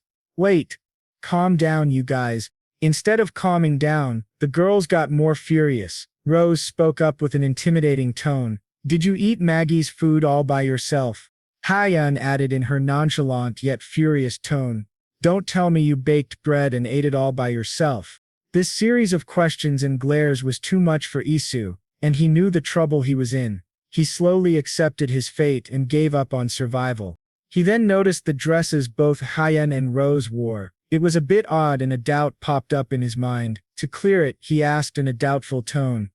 Calm down, you guys. Instead of calming down, the girls got more furious. Rose spoke up with an intimidating tone. Did you eat Maggie's food all by yourself? Hyan added in her nonchalant yet furious tone. Don't tell me you baked bread and ate it all by yourself. This series of questions and glares was too much for Isu, and he knew the trouble he was in. He slowly accepted his fate and gave up on survival. He then noticed the dresses both Hyan and Rose wore. It was a bit odd and a doubt popped up in his mind. To clear it, he asked in a doubtful tone.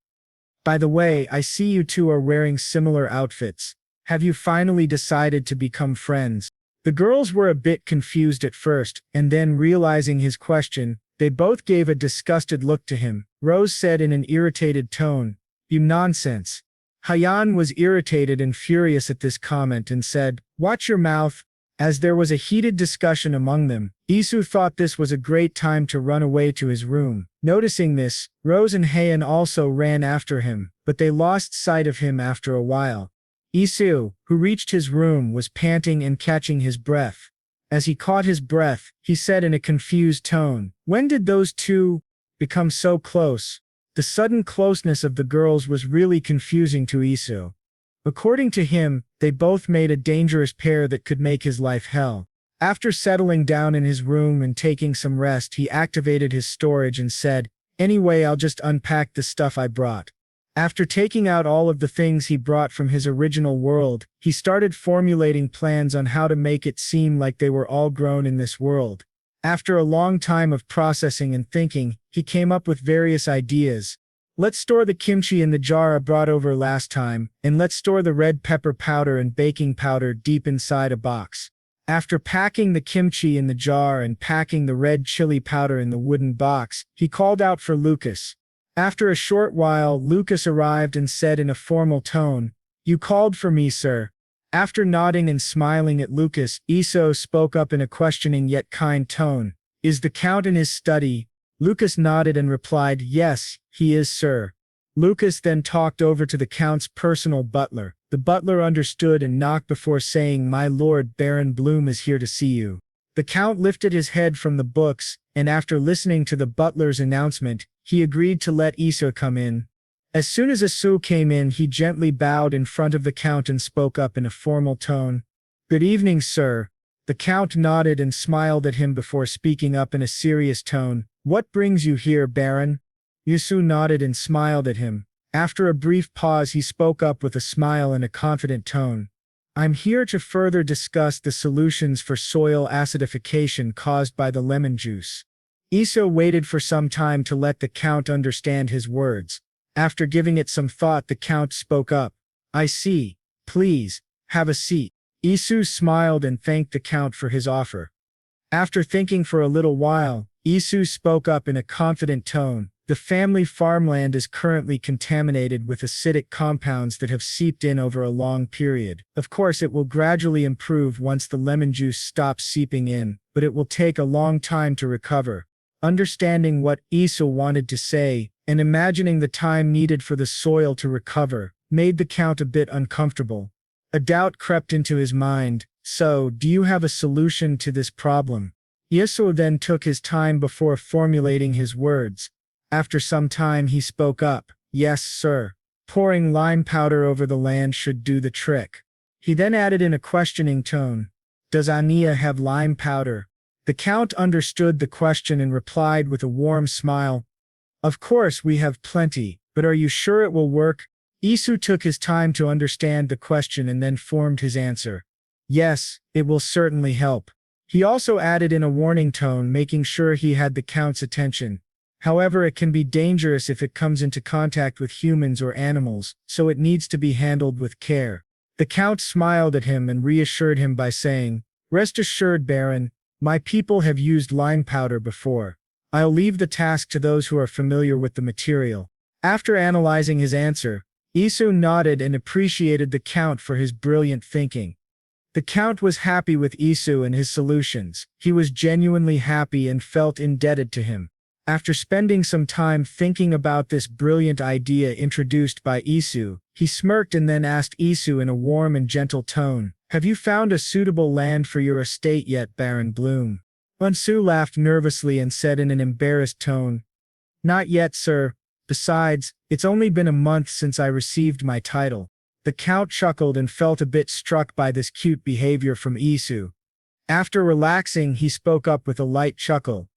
By the way, I see you two are wearing similar outfits. Have you finally decided to become friends? The girls were a bit confused at first, and then realizing his question, they both gave a disgusted look to him. Rose said in an irritated tone, You nonsense. Hyan was irritated and furious at this comment and said, Watch your mouth. As there was a heated discussion among them, Isu thought this was a great time to run away to his room. Noticing this, Rose and Hyan also ran after him, but they lost sight of him after a while. Isu, who reached his room, was panting and catching his breath. As he caught his breath, he said in a confused tone, When did those two become so close? The sudden closeness of the girls was really confusing to Isu. According to him, they both made a dangerous pair that could make his life hell. After settling down in his room and taking some rest, he activated his storage and said, Anyway, I'll just unpack the stuff I brought. After taking out all of the things he brought from his original world, he started formulating plans on how to make it seem like they were all grown in this world. After a long time of processing and thinking, he came up with various ideas. Let's store the kimchi in the jar I brought over last time, and let's store the red pepper powder and baking powder deep inside a box. After packing the kimchi in the jar and packing the red chili powder in the wooden box, he called out for Lucas. After a short while, Lucas arrived and said in a formal tone, You called for me, sir. After nodding and smiling at Lucas, Isu spoke up in a questioning yet kind tone. Is the count in his study? Lucas nodded and replied, Yes, he is, sir. Lucas then talked over to the count's personal butler. The butler understood and knocked before saying, My lord, Baron Bloom is here to see you. The count lifted his head from the books, and after listening to the butler's announcement, he agreed to let Isu come in. As soon as Isu came in, he gently bowed in front of the count and spoke up in a formal tone. Good evening, sir. The count nodded and smiled at him before speaking up in a serious tone. What brings you here, Baron? Isu nodded and smiled at him. After a brief pause, he spoke up with a smile and a confident tone. I'm here to further discuss the solutions for soil acidification caused by the lemon juice. Isu waited for some time to let the count understand his words. After giving it some thought, the count spoke up. I see. Please, have a seat. Isu smiled and thanked the Count for his offer. After thinking for a little while, Isu spoke up in a confident tone. The family farmland is currently contaminated with acidic compounds that have seeped in over a long period. Of course, it will gradually improve once the lemon juice stops seeping in, but it will take a long time to recover. Understanding what Isu wanted to say, and imagining the time needed for the soil to recover, made the Count a bit uncomfortable. A doubt crept into his mind. So, do you have a solution to this problem? Isu then took his time before formulating his words. After some time he spoke up. Yes, sir. Pouring lime powder over the land should do the trick. He then added in a questioning tone. Does Ania have lime powder? The Count understood the question and replied with a warm smile. Of course we have plenty, but are you sure it will work? Isu took his time to understand the question and then formed his answer. Yes, it will certainly help. He also added in a warning tone, making sure he had the Count's attention. However, it can be dangerous if it comes into contact with humans or animals, so it needs to be handled with care. The Count smiled at him and reassured him by saying, Rest assured, Baron, my people have used lime powder before. I'll leave the task to those who are familiar with the material. After analyzing his answer, Isu nodded and appreciated the Count for his brilliant thinking. The Count was happy with Isu and his solutions. He was genuinely happy and felt indebted to him. After spending some time thinking about this brilliant idea introduced by Isu, he smirked and then asked Isu in a warm and gentle tone, Have you found a suitable land for your estate yet, Baron Bloom? Isu laughed nervously and said in an embarrassed tone, Not yet, sir. Besides, it's only been a month since I received my title. The Count chuckled and felt a bit struck by this cute behavior from Isu. After relaxing, he spoke up with a light chuckle.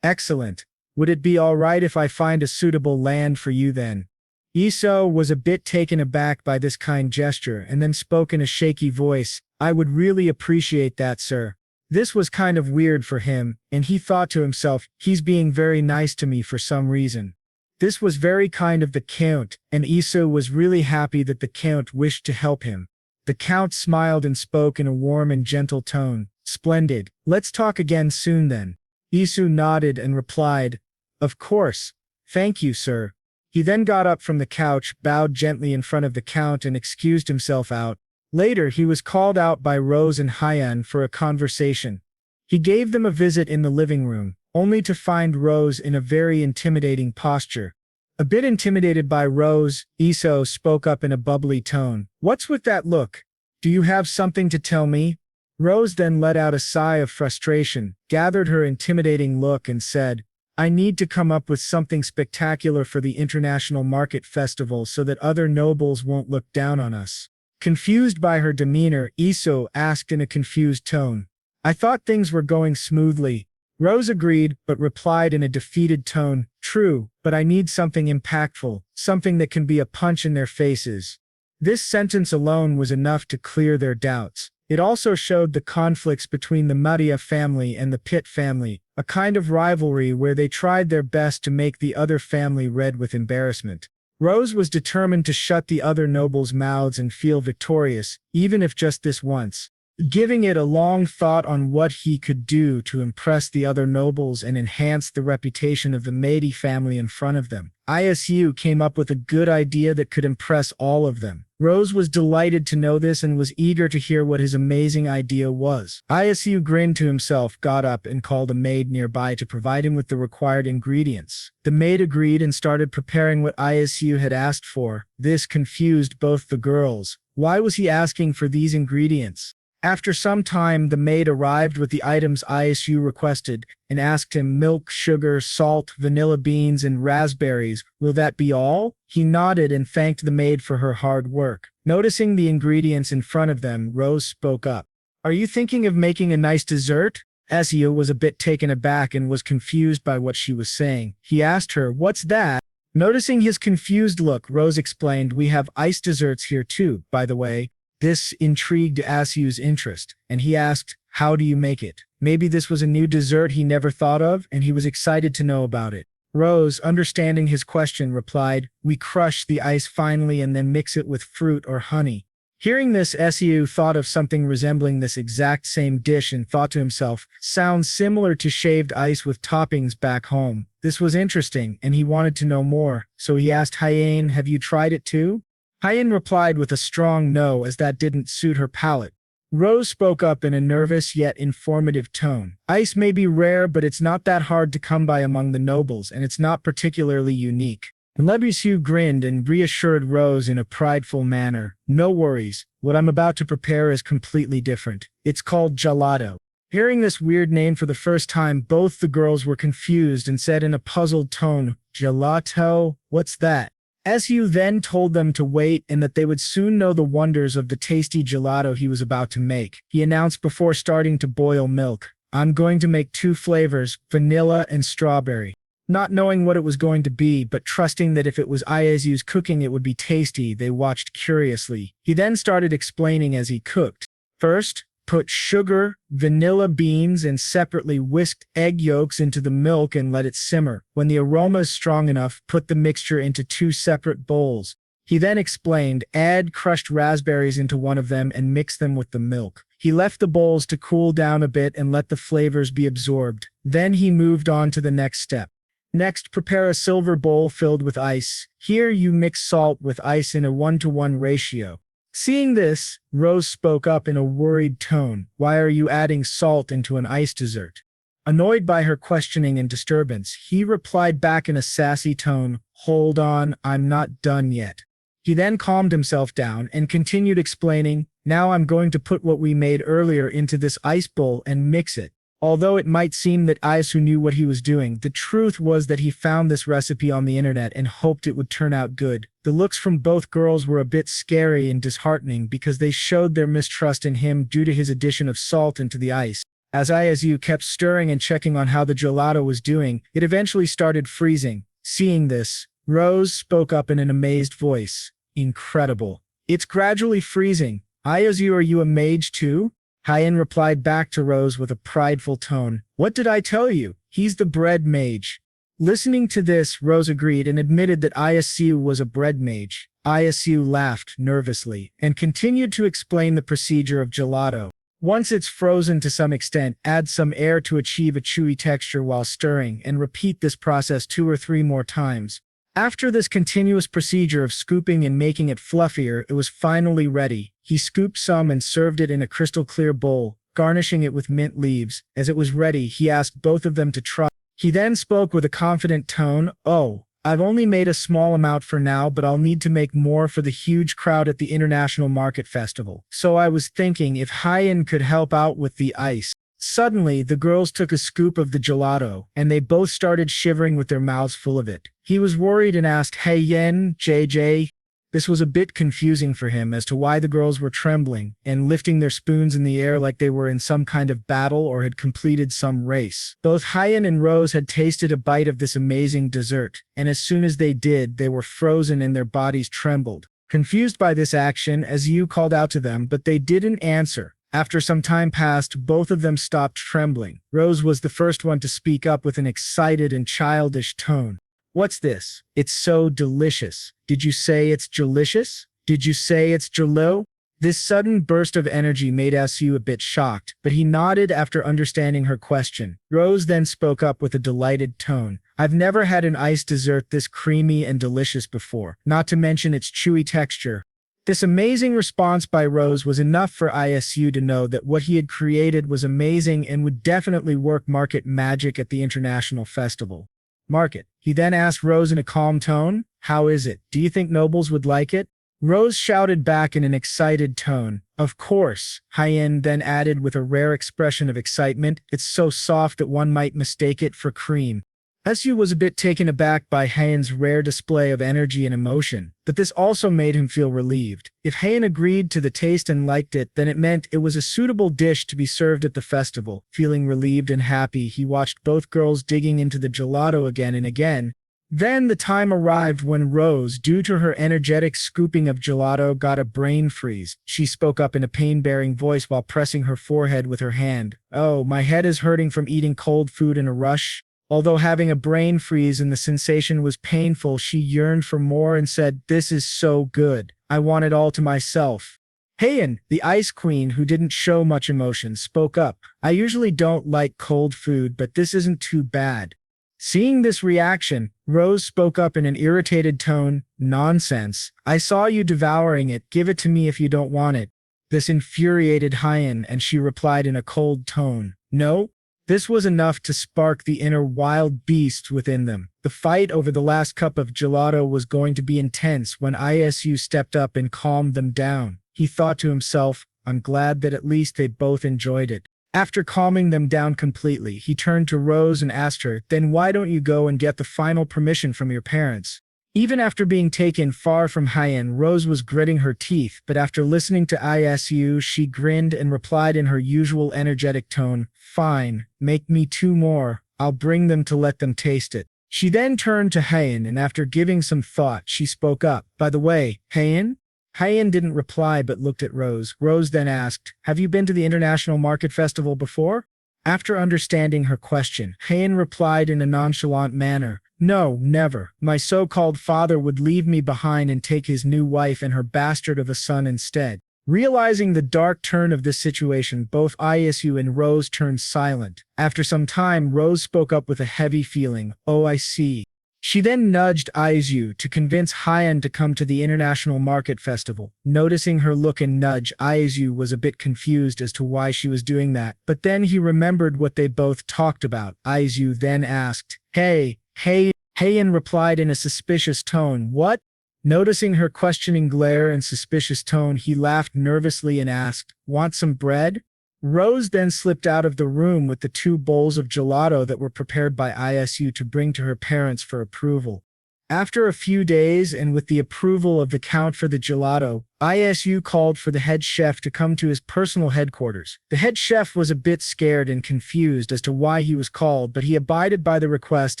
Excellent. Would it be all right if I find a suitable land for you then? Isu was a bit taken aback by this kind gesture and then spoke in a shaky voice, I would really appreciate that, sir. This was kind of weird for him, and he thought to himself, he's being very nice to me for some reason. This was very kind of the Count, and Isu was really happy that the Count wished to help him. The Count smiled and spoke in a warm and gentle tone. Splendid. Let's talk again soon then. Isu nodded and replied, Of course. Thank you, sir. He then got up from the couch, bowed gently in front of the Count and excused himself out. Later he was called out by Rose and Hyan for a conversation. He gave them a visit in the living room, only to find Rose in a very intimidating posture. A bit intimidated by Rose, Isu spoke up in a bubbly tone. What's with that look? Do you have something to tell me? Rose then let out a sigh of frustration, gathered her intimidating look and said, I need to come up with something spectacular for the International Market Festival so that other nobles won't look down on us. Confused by her demeanor, Isu asked in a confused tone. I thought things were going smoothly. Rose agreed, but replied in a defeated tone, True, but I need something impactful, something that can be a punch in their faces. This sentence alone was enough to clear their doubts. It also showed the conflicts between the Maria family and the Pitt family, a kind of rivalry where they tried their best to make the other family red with embarrassment. Rose was determined to shut the other nobles' mouths and feel victorious, even if just this once. Giving it a long thought on what he could do to impress the other nobles and enhance the reputation of the Meiji family in front of them, Isu came up with a good idea that could impress all of them. Rose was delighted to know this and was eager to hear what his amazing idea was. Isu grinned to himself, got up, and called a maid nearby to provide him with the required ingredients. The maid agreed and started preparing what Isu had asked for. This confused both the girls. Why was he asking for these ingredients? After some time, the maid arrived with the items Isu requested and asked him milk, sugar, salt, vanilla beans, and raspberries. Will that be all? He nodded and thanked the maid for her hard work. Noticing the ingredients in front of them, Rose spoke up. Are you thinking of making a nice dessert? Isu was a bit taken aback and was confused by what she was saying. He asked her, What's that? Noticing his confused look, Rose explained, We have iced desserts here too, by the way. This intrigued Isu's interest, and he asked, How do you make it? Maybe this was a new dessert he never thought of, and he was excited to know about it. Rose, understanding his question, replied, "We crush the ice finely and then mix it with fruit or honey." Hearing this, Isu thought of something resembling this exact same dish and thought to himself, "Sounds similar to shaved ice with toppings back home." This was interesting, and he wanted to know more, so he asked Hyen, "Have you tried it too?" Hyen replied with a strong no, as that didn't suit her palate. Rose spoke up in a nervous yet informative tone. "Ice may be rare, but it's not that hard to come by among the nobles, and it's not particularly unique." Lebusiu grinned and reassured Rose in a prideful manner, "No worries, what I'm about to prepare is completely different. It's called gelato." Hearing this weird name for the first time, both the girls were confused and said in a puzzled tone, "Gelato? What's that?" Su then told them to wait and that they would soon know the wonders of the tasty gelato he was about to make. He announced before starting to boil milk, "I'm going to make 2 flavors, vanilla and strawberry." Not knowing what it was going to be, but trusting that if it was Iesu's cooking it would be tasty, they watched curiously. He then started explaining as he cooked. First, put sugar, vanilla beans, and separately whisked egg yolks into the milk and let it simmer. When the aroma is strong enough, put the mixture into 2 separate bowls. He then explained, add crushed raspberries into one of them and mix them with the milk. He left the bowls to cool down a bit and let the flavors be absorbed. Then he moved on to the next step. Next, prepare a silver bowl filled with ice. Here you mix salt with ice in a 1-to-1 ratio. Seeing this, Rose spoke up in a worried tone, "Why are you adding salt into an ice dessert?" Annoyed by her questioning and disturbance, he replied back in a sassy tone, "Hold on, I'm not done yet." He then calmed himself down and continued explaining, "Now I'm going to put what we made earlier into this ice bowl and mix it." Although it might seem that Isu knew what he was doing, the truth was that he found this recipe on the internet and hoped it would turn out good. The looks from both girls were a bit scary and disheartening because they showed their mistrust in him due to his addition of salt into the ice. As Isu kept stirring and checking on how the gelato was doing, it eventually started freezing. Seeing this, Rose spoke up in an amazed voice, "Incredible. It's gradually freezing. Isu, are you a mage too?" Hyen replied back to Rose with a prideful tone, "What did I tell you? He's the bread mage." Listening to this, Rose agreed and admitted that Isu was a bread mage. Isu laughed nervously and continued to explain the procedure of gelato. Once it's frozen to some extent, add some air to achieve a chewy texture while stirring, and repeat this process 2 or 3 more times. After this continuous procedure of scooping and making it fluffier, it was finally ready. He scooped some and served it in a crystal-clear bowl, garnishing it with mint leaves. As it was ready, he asked both of them to try. He then spoke with a confident tone, "Oh, I've only made a small amount for now, but I'll need to make more for the huge crowd at the International Market Festival. So I was thinking if Hyen could help out with the ice." Suddenly, the girls took a scoop of the gelato, and they both started shivering with their mouths full of it. He was worried and asked, "Hey Yen, JJ?" This was a bit confusing for him as to why the girls were trembling and lifting their spoons in the air like they were in some kind of battle or had completed some race. Both Hyen and Rose had tasted a bite of this amazing dessert, and as soon as they did, they were frozen and their bodies trembled. Confused by this action, Isu called out to them, but they didn't answer. After some time passed, both of them stopped trembling. Rose was the first one to speak up with an excited and childish tone. "What's this? It's so delicious. Did you say it's delicious? Did you say it's gelo?" This sudden burst of energy made Isu a bit shocked, but he nodded after understanding her question. Rose then spoke up with a delighted tone, "I've never had an ice dessert this creamy and delicious before, not to mention its chewy texture." This amazing response by Rose was enough for Isu to know that what he had created was amazing and would definitely work market magic at the international festival. "Market." He then asked Rose in a calm tone, "How is it? Do you think nobles would like it?" Rose shouted back in an excited tone, "Of course." Hyen then added with a rare expression of excitement, "It's so soft that one might mistake it for cream." Isu was a bit taken aback by Hyen's rare display of energy and emotion, but this also made him feel relieved. If Hyen agreed to the taste and liked it, then it meant it was a suitable dish to be served at the festival. Feeling relieved and happy, he watched both girls digging into the gelato again and again. Then the time arrived when Rose, due to her energetic scooping of gelato, got a brain freeze. She spoke up in a pain-bearing voice while pressing her forehead with her hand. "Oh, my head is hurting from eating cold food in a rush." Although having a brain freeze and the sensation was painful, she yearned for more and said, "This is so good. I want it all to myself." Heian, the ice queen who didn't show much emotion, spoke up. "I usually don't like cold food, but this isn't too bad." Seeing this reaction, Rose spoke up in an irritated tone, "Nonsense. I saw you devouring it. Give it to me if you don't want it." This infuriated Heian, and she replied in a cold tone, "No." This was enough to spark the inner wild beast within them. The fight over the last cup of gelato was going to be intense when Isu stepped up and calmed them down. He thought to himself, "I'm glad that at least they both enjoyed it." After calming them down completely, he turned to Rose and asked her, "Then why don't you go and get the final permission from your parents?" Even after being taken far from Heian, Rose was gritting her teeth, but after listening to Isu, she grinned and replied in her usual energetic tone, "Fine, make me 2 more. I'll bring them to let them taste it." She then turned to Heian, and after giving some thought, she spoke up, "By the way, Heian?" Heian didn't reply but looked at Rose. Rose then asked, "Have you been to the International Market Festival before?" After understanding her question, Heian replied in a nonchalant manner, "No, never. My so-called father would leave me behind and take his new wife and her bastard of a son instead." Realizing the dark turn of this situation, both Isu and Rose turned silent. After some time, Rose spoke up with a heavy feeling, "Oh, I see." She then nudged Isu to convince Heian to come to the International Market Festival. Noticing her look and nudge, Isu was a bit confused as to why she was doing that, but then he remembered what they both talked about. Isu then asked, "Hey, Heian replied in a suspicious tone, "What?" Noticing her questioning glare and suspicious tone, he laughed nervously and asked, "Want some bread?" Rose then slipped out of the room with the 2 bowls of gelato that were prepared by Isu to bring to her parents for approval. After a few days, and with the approval of the count for the gelato, Isu called for the head chef to come to his personal headquarters. The head chef was a bit scared and confused as to why he was called, but he abided by the request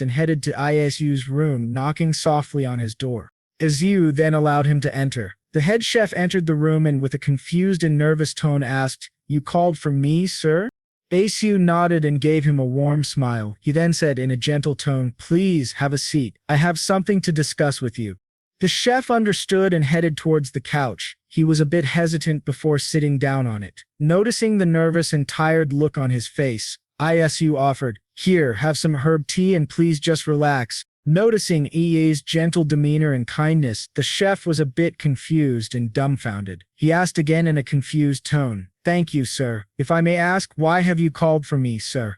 and headed to Isu's room, knocking softly on his door. Isu then allowed him to enter. The head chef entered the room and with a confused and nervous tone asked, "You called for me, sir?" Isu nodded and gave him a warm smile. He then said in a gentle tone, "Please, have a seat. I have something to discuss with you." The chef understood and headed towards the couch. He was a bit hesitant before sitting down on it. Noticing the nervous and tired look on his face, Isu offered, "Here, have some herb tea and please just relax." Noticing Ie's gentle demeanor and kindness, the chef was a bit confused and dumbfounded. He asked again in a confused tone, "Thank you, sir. If I may ask, why have you called for me, sir?"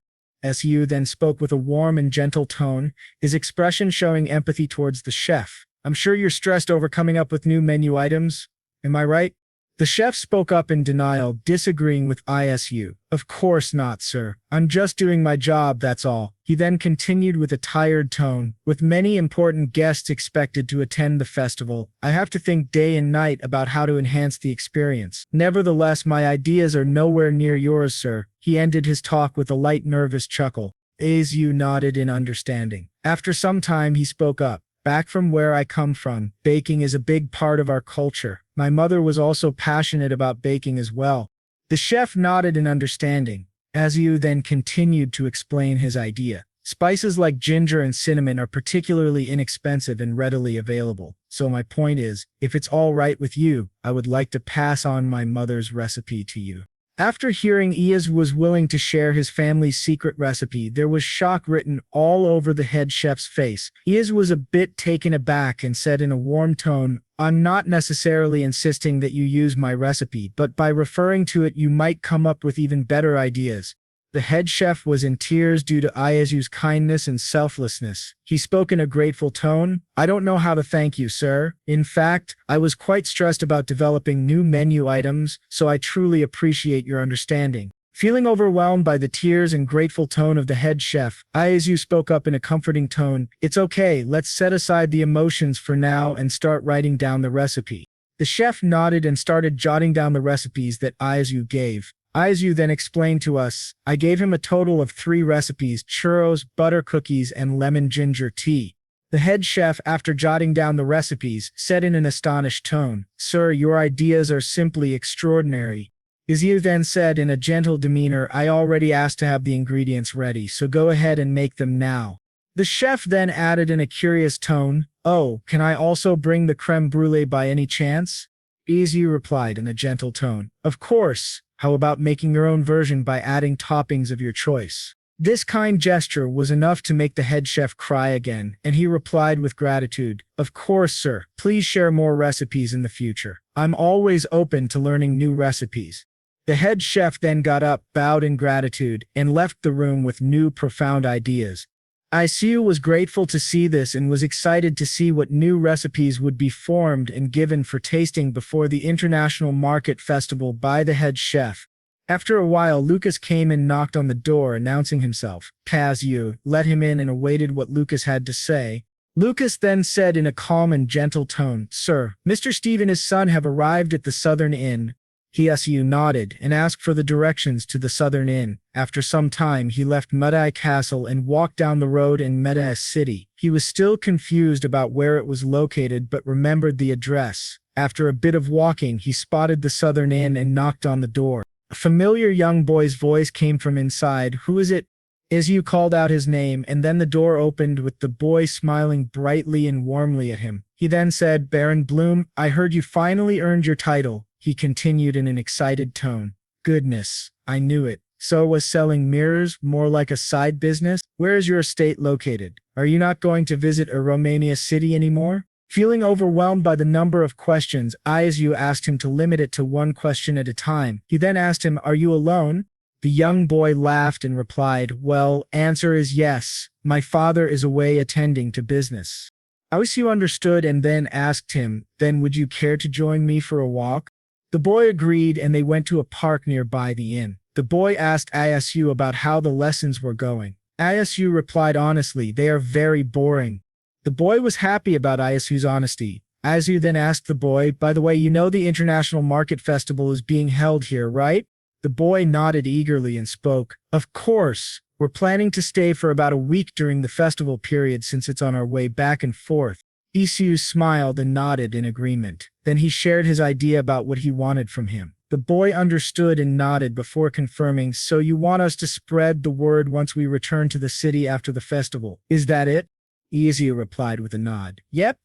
Su then spoke with a warm and gentle tone, his expression showing empathy towards the chef. "I'm sure you're stressed over coming up with new menu items. Am I right?" The chef spoke up in denial, disagreeing with Isu. "Of course not, sir. I'm just doing my job, that's all." He then continued with a tired tone, "With many important guests expected to attend the festival, I have to think day and night about how to enhance the experience. Nevertheless, my ideas are nowhere near yours, sir." He ended his talk with a light nervous chuckle. Isu nodded in understanding. After some time, he spoke up. "Back from where I come from, baking is a big part of our culture. My mother was also passionate about baking as well." The chef nodded in understanding. Isu then continued to explain his idea. "Spices like ginger and cinnamon are particularly inexpensive and readily available. So my point is, if it's all right with you, I would like to pass on my mother's recipe to you." After hearing Iaz was willing to share his family's secret recipe, there was shock written all over the head chef's face. Iaz was a bit taken aback and said in a warm tone, "I'm not necessarily insisting that you use my recipe, but by referring to it you might come up with even better ideas." The head chef was in tears due to Iyazu's kindness and selflessness. He spoke in a grateful tone, "I don't know how to thank you, sir. In fact, I was quite stressed about developing new menu items, so I truly appreciate your understanding." Feeling overwhelmed by the tears and grateful tone of the head chef, Iyazu spoke up in a comforting tone, "It's okay, let's set aside the emotions for now and start writing down the recipe." The chef nodded and started jotting down the recipes that Iyazu gave. Izu then explained to us, "I gave him a total of 3 recipes: churros, butter cookies, and lemon ginger tea." The head chef, after jotting down the recipes, said in an astonished tone, "Sir, your ideas are simply extraordinary." Izu then said in a gentle demeanor, "I already asked to have the ingredients ready, so go ahead and make them now." The chef then added in a curious tone, "Oh, can I also bring the creme brulee by any chance?" Isu replied in a gentle tone, "Of course. How about making your own version by adding toppings of your choice?" This kind gesture was enough to make the head chef cry again, and he replied with gratitude, "Of course, sir. Please share more recipes in the future. I'm always open to learning new recipes." The head chef then got up, bowed in gratitude, and left the room with new profound ideas. Isu was grateful to see this and was excited to see what new recipes would be formed and given for tasting before the International Market Festival by the head chef. After a while, Lucas came and knocked on the door, announcing himself. Isu let him in and awaited what Lucas had to say. Lucas then said in a calm and gentle tone, "Sir, Mr. Steve and his son have arrived at the Southern Inn." Isu nodded and asked for the directions to the Southern Inn. After some time, he left Medai Castle and walked down the road in Medai City. He was still confused about where it was located but remembered the address. After a bit of walking, he spotted the Southern Inn and knocked on the door. A familiar young boy's voice came from inside. "Who is it?" Isu called out his name, and then the door opened with the boy smiling brightly and warmly at him. He then said, "Baron Bloom, I heard you finally earned your title." He continued in an excited tone. "Goodness, I knew it. So was selling mirrors more like a side business? Where is your estate located? Are you not going to visit a Romania city anymore?" Feeling overwhelmed by the number of questions, Isu asked him to limit it to one question at a time. He then asked him, "Are you alone?" The young boy laughed and replied, "Well, answer is yes. My father is away attending to business." Isu understood and then asked him, "Then would you care to join me for a walk?" The boy agreed and they went to a park nearby the inn. The boy asked Isu about how the lessons were going. Isu replied honestly, "They are very boring." The boy was happy about Isu's honesty. Isu then asked the boy, "By the way, you know the International Market Festival is being held here, right?" The boy nodded eagerly and spoke, "Of course. We're planning to stay for about a week during the festival period since it's on our way back and forth." Isu smiled and nodded in agreement. Then he shared his idea about what he wanted from him. The boy understood and nodded before confirming, "So you want us to spread the word once we return to the city after the festival, is that it?" Isu replied with a nod. "Yep.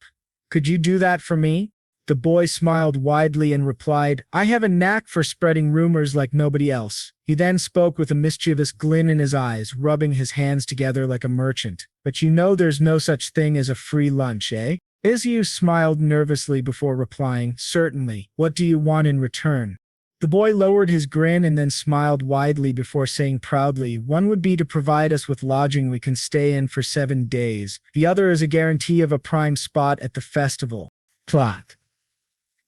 Could you do that for me?" The boy smiled widely and replied, "I have a knack for spreading rumors like nobody else." He then spoke with a mischievous glint in his eyes, rubbing his hands together like a merchant. "But you know there's no such thing as a free lunch, eh?" Isu smiled nervously before replying, "Certainly. What do you want in return?" The boy lowered his grin and then smiled widely before saying proudly, "One would be to provide us with lodging we can stay in for 7 days. The other is a guarantee of a prime spot at the festival." Plot.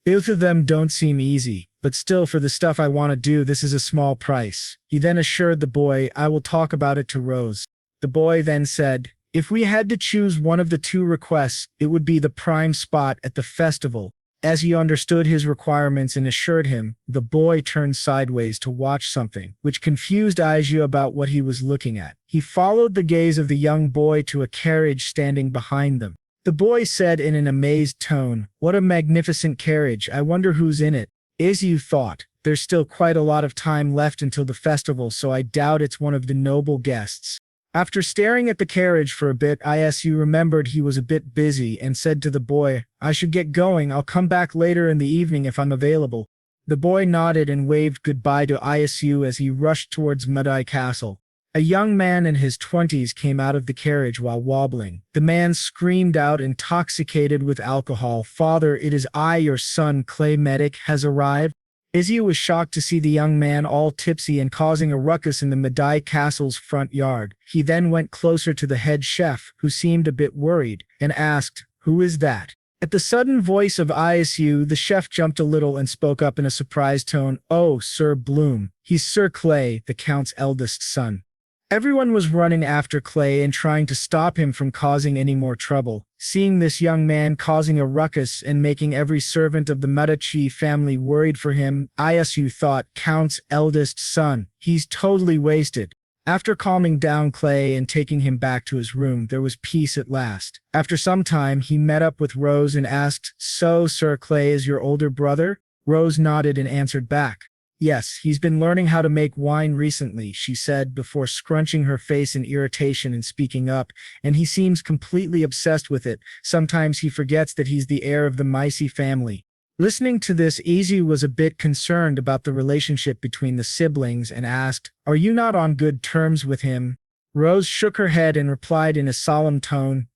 Both of them don't seem easy, but still for the stuff I want to do, this is a small price. He then assured the boy, "I will talk about it to Rose." The boy then said, "If we had to choose one of the two requests, it would be the prime spot at the festival." As he understood his requirements and assured him, the boy turned sideways to watch something, which confused Isu about what he was looking at. He followed the gaze of the young boy to a carriage standing behind them. The boy said in an amazed tone, "What a magnificent carriage, I wonder who's in it." Isu thought, "There's still quite a lot of time left until the festival, so I doubt it's one of the noble guests." After staring at the carriage for a bit, Isu remembered he was a bit busy and said to the boy, "I should get going, I'll come back later in the evening if I'm available." The boy nodded and waved goodbye to Isu as he rushed towards Medai Castle. A young man in his 20s came out of the carriage while wobbling. The man screamed out, intoxicated with alcohol, "Father, it is I, your son, Clay Medic, has arrived." Isu was shocked to see the young man all tipsy and causing a ruckus in the Medai Castle's front yard. He then went closer to the head chef, who seemed a bit worried, and asked, "Who is that?" At the sudden voice of Isu, the chef jumped a little and spoke up in a surprised tone, "Oh, Sir Bloom. He's Sir Clay, the Count's eldest son." Everyone was running after Clay and trying to stop him from causing any more trouble. Seeing this young man causing a ruckus and making every servant of the Medici family worried for him, Isu thought, "Count's eldest son. He's totally wasted." After calming down Clay and taking him back to his room, there was peace at last. After some time, he met up with Rose and asked, "So, Sir Clay is your older brother?" Rose nodded and answered back, Yes, he's been learning how to make wine recently, she said before scrunching her face in irritation and speaking up, and he seems completely obsessed with it. Sometimes he forgets that he's the heir of the Maisi family. Listening to this, Izu was a bit concerned about the relationship between the siblings and asked, "Are you not on good terms with him?" Rose shook her head and replied in a solemn tone,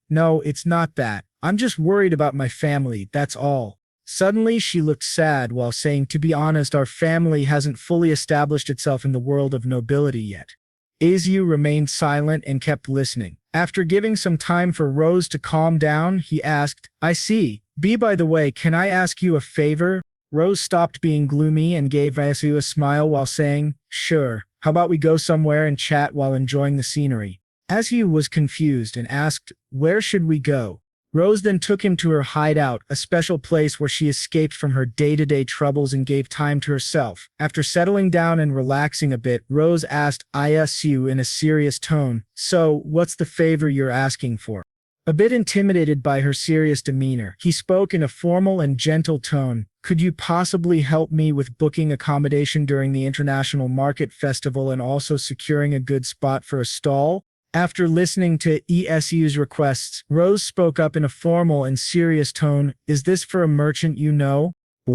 No, it's not that. I'm just worried about my family, that's all." Suddenly, she looked sad while saying, "To be honest, our family hasn't fully established itself in the world of nobility yet." Izu remained silent and kept listening. After giving some time for Rose to calm down, he asked, "I see. By the way, can I ask you a favor?" Rose stopped being gloomy and gave Izu a smile while saying, "Sure. How about we go somewhere and chat while enjoying the scenery?" Izu was confused and asked, "Where should we go?" Rose then took him to her hideout, a special place where she escaped from her day-to-day troubles and gave time to herself. After settling down and relaxing a bit, Rose asked Isu in a serious tone, "So, what's the favor you're asking for?" A bit intimidated by her serious demeanor, he spoke in a formal and gentle tone. "Could you possibly help me with booking accommodation during the International Market Festival and also securing a good spot for a stall?" After listening to Isu's requests, Rose spoke up in a formal and serious tone, "Is this for a merchant you know?"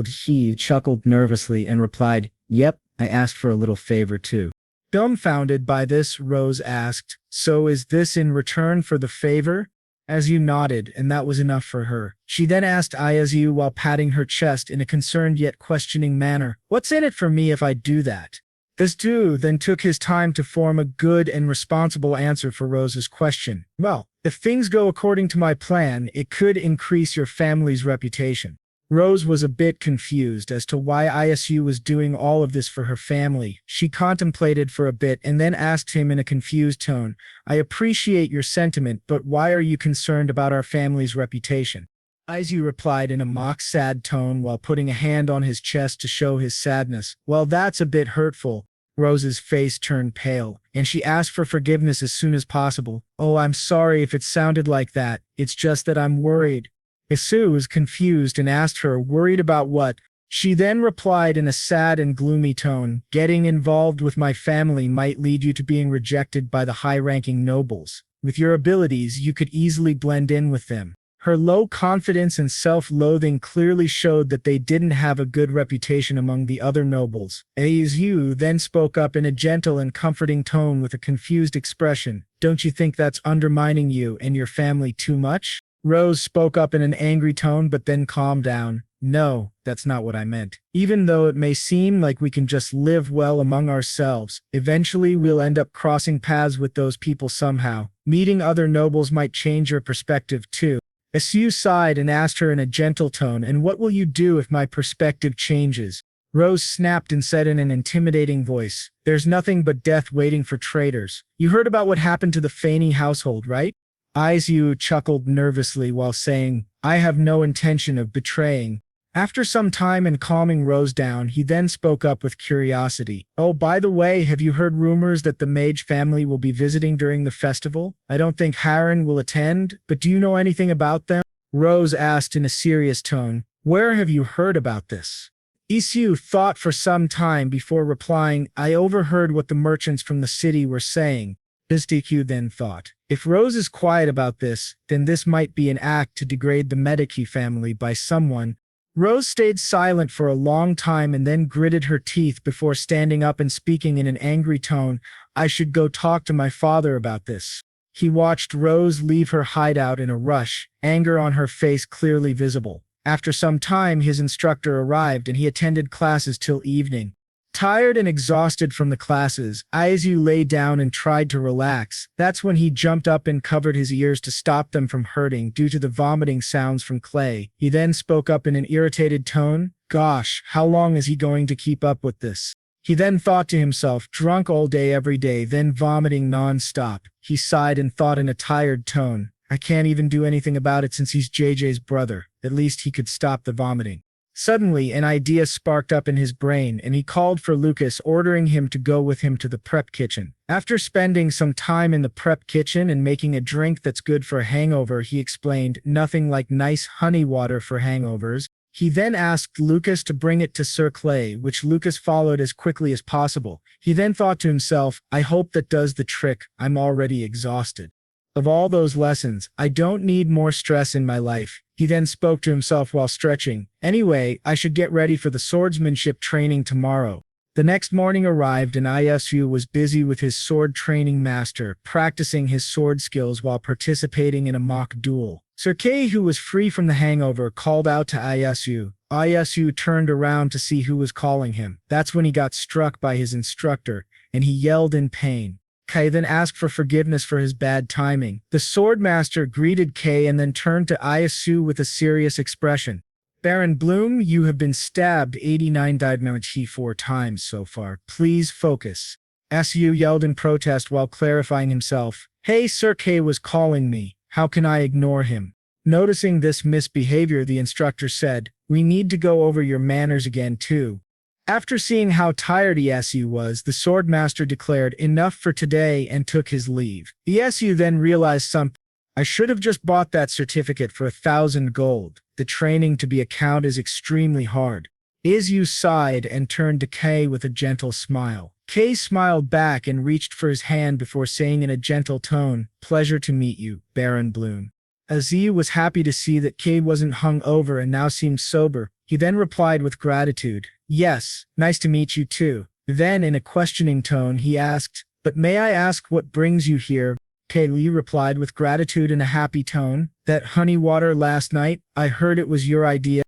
He chuckled nervously and replied, "Yep, I asked for a little favor too." Dumbfounded by this, Rose asked, "So is this in return for the favor?" Isu nodded, and that was enough for her. She then asked Isu while patting her chest in a concerned yet questioning manner, "What's in it for me if I do that?" This dude then took his time to form a good and responsible answer for Rose's question. "Well, if things go according to my plan, it could increase your family's reputation." Rose was a bit confused as to why Isu was doing all of this for her family. She contemplated for a bit and then asked him in a confused tone, "I appreciate your sentiment, but why are you concerned about our family's reputation?" Isu replied in a mock-sad tone while putting a hand on his chest to show his sadness. "Well, that's a bit hurtful." Rose's face turned pale, and she asked for forgiveness as soon as possible. "Oh, I'm sorry if it sounded like that. It's just that I'm worried." Isu was confused and asked her, "Worried about what?" She then replied in a sad and gloomy tone, "Getting involved with my family might lead you to being rejected by the high-ranking nobles. With your abilities, you could easily blend in with them." Her low confidence and self-loathing clearly showed that they didn't have a good reputation among the other nobles. Isu then spoke up in a gentle and comforting tone with a confused expression, "Don't you think that's undermining you and your family too much?" Rose spoke up in an angry tone but then calmed down. "No, that's not what I meant. Even though it may seem like we can just live well among ourselves, eventually we'll end up crossing paths with those people somehow. Meeting other nobles might change your perspective too." Isu sighed and asked her in a gentle tone, "And what will you do if my perspective changes?" Rose snapped and said in an intimidating voice, "There's nothing but death waiting for traitors. You heard about what happened to the Faney household, right?" Isu chuckled nervously while saying, "I have no intention of betraying." After some time and calming Rose down, he then spoke up with curiosity. "Oh, by the way, have you heard rumors that the Mage family will be visiting during the festival? I don't think Harren will attend, but do you know anything about them?" Rose asked in a serious tone, "Where have you heard about this?" Isu thought for some time before replying, "I overheard what the merchants from the city were saying." Istu then thought, if Rose is quiet about this, then this might be an act to degrade the Mediki family by someone. Rose stayed silent for a long time and then gritted her teeth before standing up and speaking in an angry tone, "I should go talk to my father about this." He watched Rose leave her hideout in a rush, anger on her face clearly visible. After some time, his instructor arrived and he attended classes till evening. Tired and exhausted from the classes, Isu lay down and tried to relax. That's when he jumped up and covered his ears to stop them from hurting due to the vomiting sounds from Clay. He then spoke up in an irritated tone, "Gosh, how long is he going to keep up with this?" He then thought to himself, drunk all day every day, then vomiting non-stop. He sighed and thought in a tired tone, "I can't even do anything about it since he's JJ's brother. At least he could stop the vomiting." Suddenly, an idea sparked up in his brain, and he called for Lucas, ordering him to go with him to the prep kitchen. After spending some time in the prep kitchen and making a drink that's good for a hangover, he explained, "Nothing like nice honey water for hangovers." He then asked Lucas to bring it to Sir Clay, which Lucas followed as quickly as possible. He then thought to himself, I hope that does the trick, I'm already exhausted. Of all those lessons, I don't need more stress in my life. He then spoke to himself while stretching. Anyway, I should get ready for the swordsmanship training tomorrow. The next morning arrived and Isu was busy with his sword training master, practicing his sword skills while participating in a mock duel. Sir Kay, who was free from the hangover, called out to Isu. Isu turned around to see who was calling him. That's when he got struck by his instructor, and he yelled in pain. Kay then asked for forgiveness for his bad timing. The swordmaster greeted Kay and then turned to Isu with a serious expression. Baron Bloom, you have been stabbed 89 dimensions 4 times so far. Please focus. Su yelled in protest while clarifying himself. Hey, Sir Kay was calling me. How can I ignore him? Noticing this misbehavior, the instructor said, we need to go over your manners again too. After seeing how tired Su was, the swordmaster declared enough for today and took his leave. Su then realized something. I should have just bought that certificate for 1,000 gold. The training to be a count is extremely hard. Isu sighed and turned to Kay with a gentle smile. Kay smiled back and reached for his hand before saying in a gentle tone, pleasure to meet you, Baron Bloom. Isu was happy to see that Kay wasn't hung over and now seemed sober. He then replied with gratitude, yes, nice to meet you too. Then in a questioning tone he asked, but may I ask what brings you here? Kay replied with gratitude in a happy tone, that honey water last night, I heard it was your idea.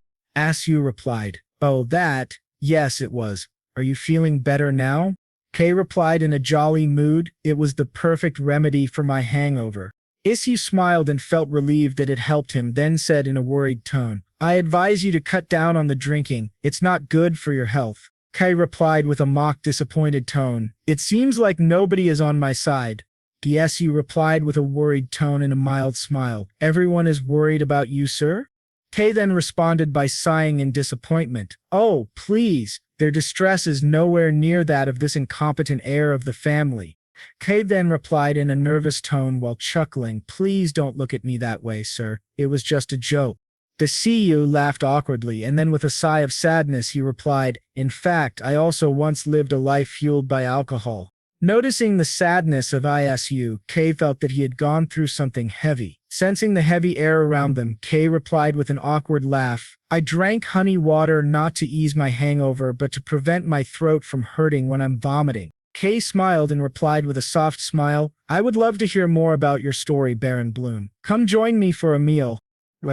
Su replied, oh that, yes it was. Are you feeling better now? Kay replied in a jolly mood, it was the perfect remedy for my hangover. Isu smiled and felt relieved that it helped him, then said in a worried tone, I advise you to cut down on the drinking, it's not good for your health. Kay replied with a mock disappointed tone, it seems like nobody is on my side. Su replied with a worried tone and a mild smile, everyone is worried about you, sir? Kay then responded by sighing in disappointment, oh, please, their distress is nowhere near that of this incompetent heir of the family. Kay then replied in a nervous tone while chuckling, please don't look at me that way, sir, it was just a joke. The CEO laughed awkwardly, and then with a sigh of sadness he replied, in fact, I also once lived a life fueled by alcohol. Noticing the sadness of Isu, Kay felt that he had gone through something heavy. Sensing the heavy air around them, Kay replied with an awkward laugh, I drank honey water not to ease my hangover but to prevent my throat from hurting when I'm vomiting. Kay smiled and replied with a soft smile, I would love to hear more about your story, Baron Bloom. Come join me for a meal.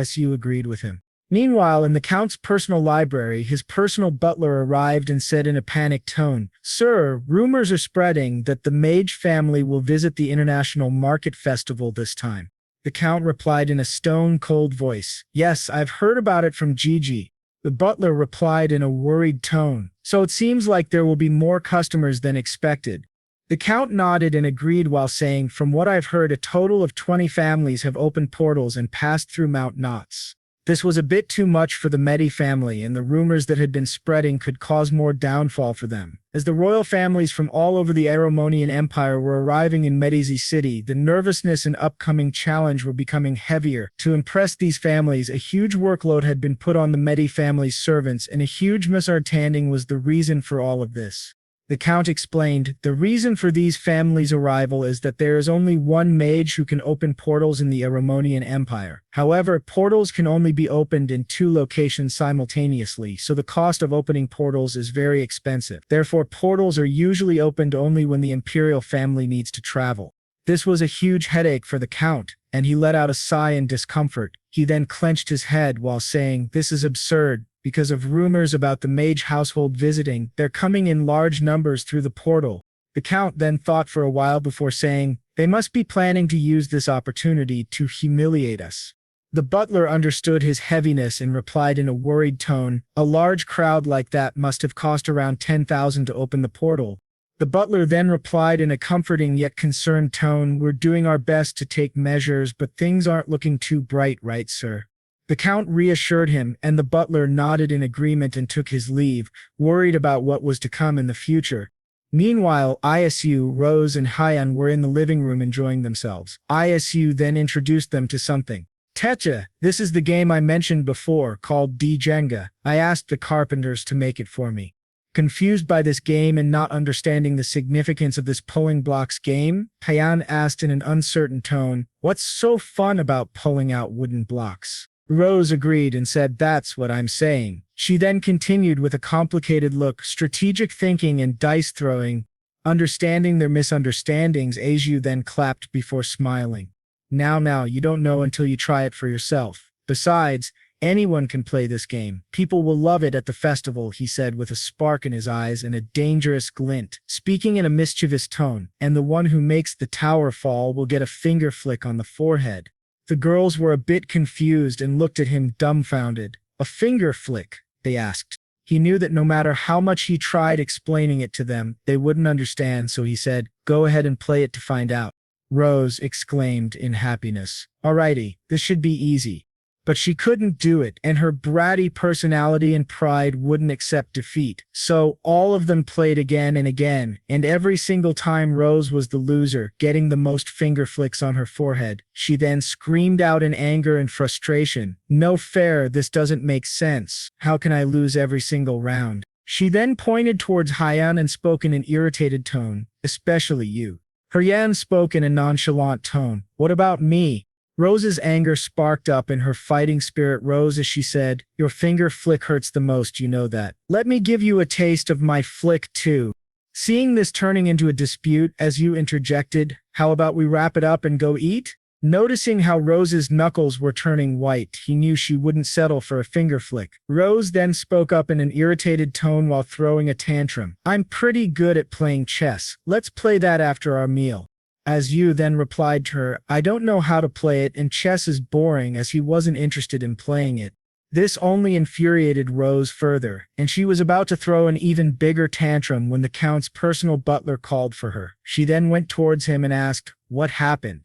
Su agreed with him. Meanwhile, in the Count's personal library, his personal butler arrived and said in a panicked tone, Sir, rumors are spreading that the Mage family will visit the International Market Festival this time. The Count replied in a stone-cold voice, yes, I've heard about it from Gigi. The butler replied in a worried tone, so it seems like there will be more customers than expected. The Count nodded and agreed while saying, from what I've heard, a total of 20 families have opened portals and passed through Mount Knots. This was a bit too much for the Medi family, and the rumors that had been spreading could cause more downfall for them. As the royal families from all over the Aromonian Empire were arriving in Medici City, the nervousness and upcoming challenge were becoming heavier. To impress these families, a huge workload had been put on the Medi family's servants, and a huge misunderstanding was the reason for all of this. The Count explained, the reason for these families' arrival is that there is only one mage who can open portals in the Aromonian Empire. However, portals can only be opened in 2 locations simultaneously, so the cost of opening portals is very expensive. Therefore, portals are usually opened only when the Imperial family needs to travel. This was a huge headache for the Count, and he let out a sigh in discomfort. He then clenched his head while saying, this is absurd. Because of rumors about the mage household visiting, they're coming in large numbers through the portal. The Count then thought for a while before saying, they must be planning to use this opportunity to humiliate us. The butler understood his heaviness and replied in a worried tone, a large crowd like that must have cost around 10,000 to open the portal. The butler then replied in a comforting yet concerned tone, we're doing our best to take measures, but things aren't looking too bright, right, sir? The Count reassured him, and the butler nodded in agreement and took his leave, worried about what was to come in the future. Meanwhile, Isu, Rose, and Hyan were in the living room enjoying themselves. Isu then introduced them to something. Techa, this is the game I mentioned before, called Jenga. I asked the carpenters to make it for me. Confused by this game and not understanding the significance of this pulling blocks game, Payan asked in an uncertain tone, "What's so fun about pulling out wooden blocks?" Rose agreed and said, "That's what I'm saying." She then continued with a complicated look, strategic thinking and dice throwing. Understanding their misunderstandings, Isu then clapped before smiling. Now, you don't know until you try it for yourself. Besides, anyone can play this game. People will love it at the festival, he said with a spark in his eyes and a dangerous glint, speaking in a mischievous tone, and the one who makes the tower fall will get a finger flick on the forehead. The girls were a bit confused and looked at him dumbfounded. A finger flick, they asked. He knew that no matter how much he tried explaining it to them, they wouldn't understand, so he said, "Go ahead and play it to find out." Rose exclaimed in happiness. "Alrighty, this should be easy." But she couldn't do it, and her bratty personality and pride wouldn't accept defeat. So all of them played again and again, and every single time Rose was the loser, getting the most finger flicks on her forehead. She then screamed out in anger and frustration, "No fair, this doesn't make sense. How can I lose every single round?" She then pointed towards Hyan and spoke in an irritated tone, "Especially you." Hyan spoke in a nonchalant tone, "What about me?" Rose's anger sparked up and her fighting spirit rose as she said, "Your finger flick hurts the most, you know that. Let me give you a taste of my flick too." Seeing this turning into a dispute, Isu interjected, "How about we wrap it up and go eat?" Noticing how Rose's knuckles were turning white, he knew she wouldn't settle for a finger flick. Rose then spoke up in an irritated tone while throwing a tantrum. "I'm pretty good at playing chess. Let's play that after our meal." Isu then replied to her, "I don't know how to play it and chess is boring," as he wasn't interested in playing it. This only infuriated Rose further, and she was about to throw an even bigger tantrum when the Count's personal butler called for her. She then went towards him and asked, "What happened?"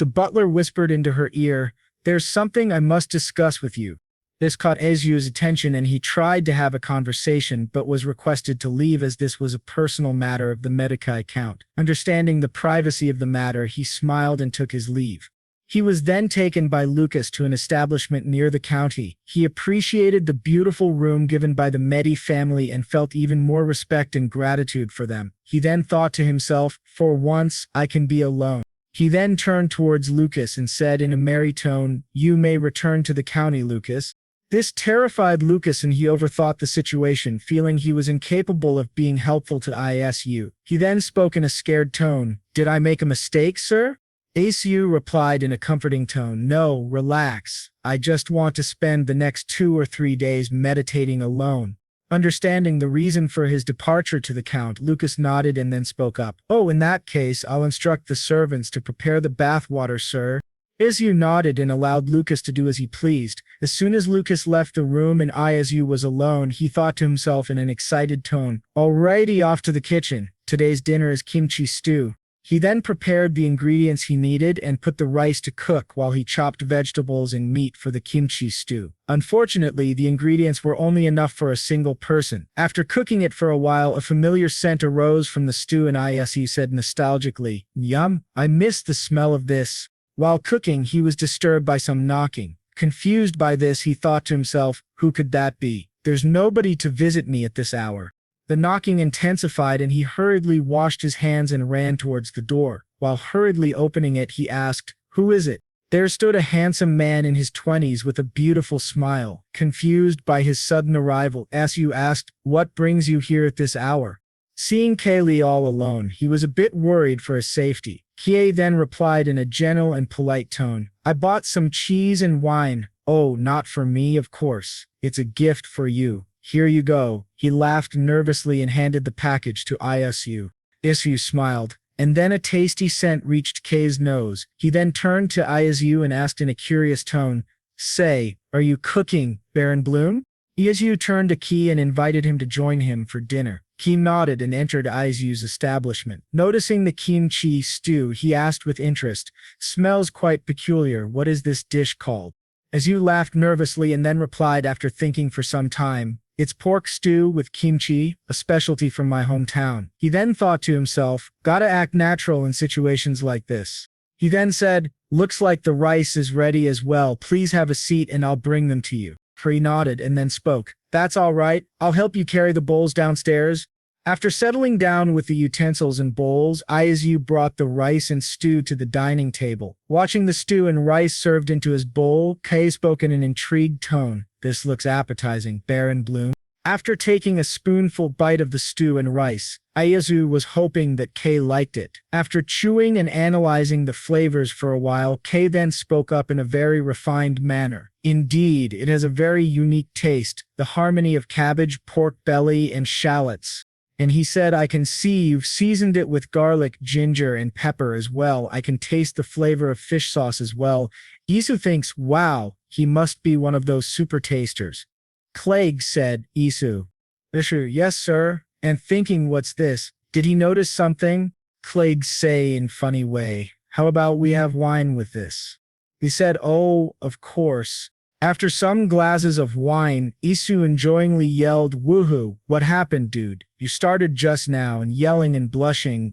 The butler whispered into her ear, "There's something I must discuss with you." This caught Isu's attention and he tried to have a conversation but was requested to leave as this was a personal matter of the Medicae Count. Understanding the privacy of the matter, he smiled and took his leave. He was then taken by Lucas to an establishment near the county. He appreciated the beautiful room given by the Medi family and felt even more respect and gratitude for them. He then thought to himself, "For once, I can be alone." He then turned towards Lucas and said in a merry tone, "You may return to the county, Lucas." This terrified Lucas and he overthought the situation, feeling he was incapable of being helpful to Isu. He then spoke in a scared tone, "Did I make a mistake, sir?" Isu replied in a comforting tone, "No, relax. I just want to spend the next 2 or 3 days meditating alone." Understanding the reason for his departure to the Count, Lucas nodded and then spoke up. "Oh, in that case, I'll instruct the servants to prepare the bathwater, sir." Isu nodded and allowed Lucas to do as he pleased. As soon as Lucas left the room and Isu was alone, he thought to himself in an excited tone, "Alrighty, off to the kitchen. Today's dinner is kimchi stew." He then prepared the ingredients he needed and put the rice to cook while he chopped vegetables and meat for the kimchi stew. Unfortunately, the ingredients were only enough for a single person. After cooking it for a while, a familiar scent arose from the stew and Isu said nostalgically, "Yum, I miss the smell of this." While cooking, he was disturbed by some knocking. Confused by this, he thought to himself, "Who could that be? There's nobody to visit me at this hour." The knocking intensified and he hurriedly washed his hands and ran towards the door. While hurriedly opening it, he asked, "Who is it?" There stood a handsome man in his 20s with a beautiful smile. Confused by his sudden arrival, Isu asked, "What brings you here at this hour?" Seeing Kaylee all alone, he was a bit worried for his safety. Kie then replied in a gentle and polite tone, "I bought some cheese and wine." "Oh, not for me, of course. It's a gift for you. Here you go." He laughed nervously and handed the package to Isu. Isu smiled, and then a tasty scent reached Kei's nose. He then turned to Isu and asked in a curious tone, "Say, are you cooking, Baron Bloom?" Isu turned to Kei and invited him to join him for dinner. Kei nodded and entered Isu's establishment. Noticing the kimchi stew, he asked with interest, "Smells quite peculiar. What is this dish called?" Isu laughed nervously and then replied after thinking for some time, "It's pork stew with kimchi, a specialty from my hometown." He then thought to himself, "Gotta act natural in situations like this." He then said, "Looks like the rice is ready as well. Please have a seat and I'll bring them to you." He nodded and then spoke. "That's all right. I'll help you carry the bowls downstairs." After settling down with the utensils and bowls, Isu brought the rice and stew to the dining table. Watching the stew and rice served into his bowl, Kay spoke in an intrigued tone. "This looks appetizing, Baron Bloom." After taking a spoonful bite of the stew and rice, Isu was hoping that Kay liked it. After chewing and analyzing the flavors for a while, Kay then spoke up in a very refined manner. "Indeed, it has a very unique taste, the harmony of cabbage, pork belly, and shallots." And he said, "I can see you've seasoned it with garlic, ginger, and pepper as well. I can taste the flavor of fish sauce as well." Isu thinks, "Wow, he must be one of those super tasters." Clegg said, "Isu." "Isu, yes, sir." And thinking, "What's this? Did he notice something?" Clegg say in funny way, "How about we have wine with this?" He said, "Oh, of course." After some glasses of wine, Isu enjoyingly yelled, "Woohoo, what happened, dude? You started just now," and yelling and blushing.